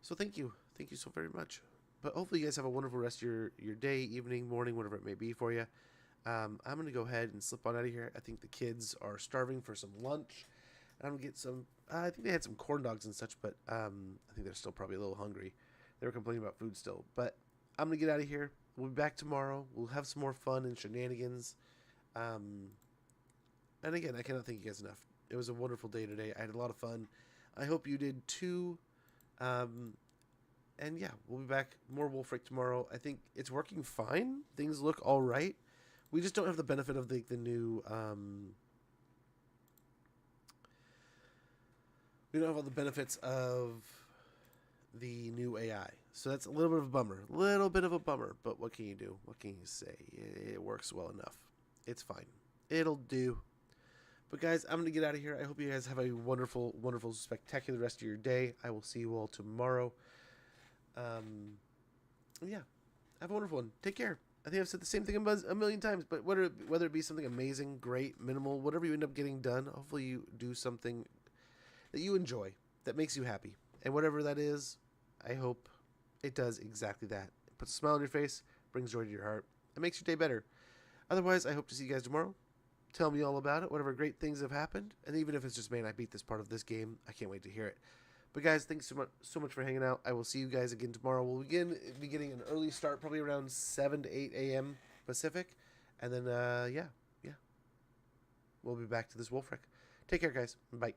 So thank you so very much. But hopefully you guys have a wonderful rest of your day, evening, morning, whatever it may be for you. I'm gonna go ahead and slip on out of here. I think the kids are starving for some lunch. I'm gonna get some. I think they had some corn dogs and such, but I think they're still probably a little hungry. They were complaining about food still. But I'm going to get out of here. We'll be back tomorrow. We'll have some more fun and shenanigans. And again, I cannot thank you guys enough. It was a wonderful day today. I had a lot of fun. I hope you did too. And yeah, we'll be back. More Wulfrik tomorrow. I think it's working fine. Things look all right. We just don't have the benefit of the new... we don't have all the benefits of... the new AI. So that's a little bit of a bummer. But what can you do? What can you say? It works well enough. It's fine. It'll do. But guys, I'm going to get out of here. I hope you guys have a wonderful, wonderful, spectacular rest of your day. I will see you all tomorrow. yeah, have a wonderful one. Take care. I think I've said the same thing a million times, but whether it be something amazing, great, minimal, whatever you end up getting done, hopefully you do something that you enjoy, that makes you happy. And whatever that is, I hope it does exactly that. It puts a smile on your face, brings joy to your heart, and makes your day better. Otherwise, I hope to see you guys tomorrow. Tell me all about it, whatever great things have happened. And even if it's just, man, I beat this part of this game, I can't wait to hear it. But guys, thanks so much for hanging out. I will see you guys again tomorrow. We'll be getting an early start, probably around 7 to 8 a.m. Pacific. And then, yeah. We'll be back to this Wulfrik. Take care, guys. Bye.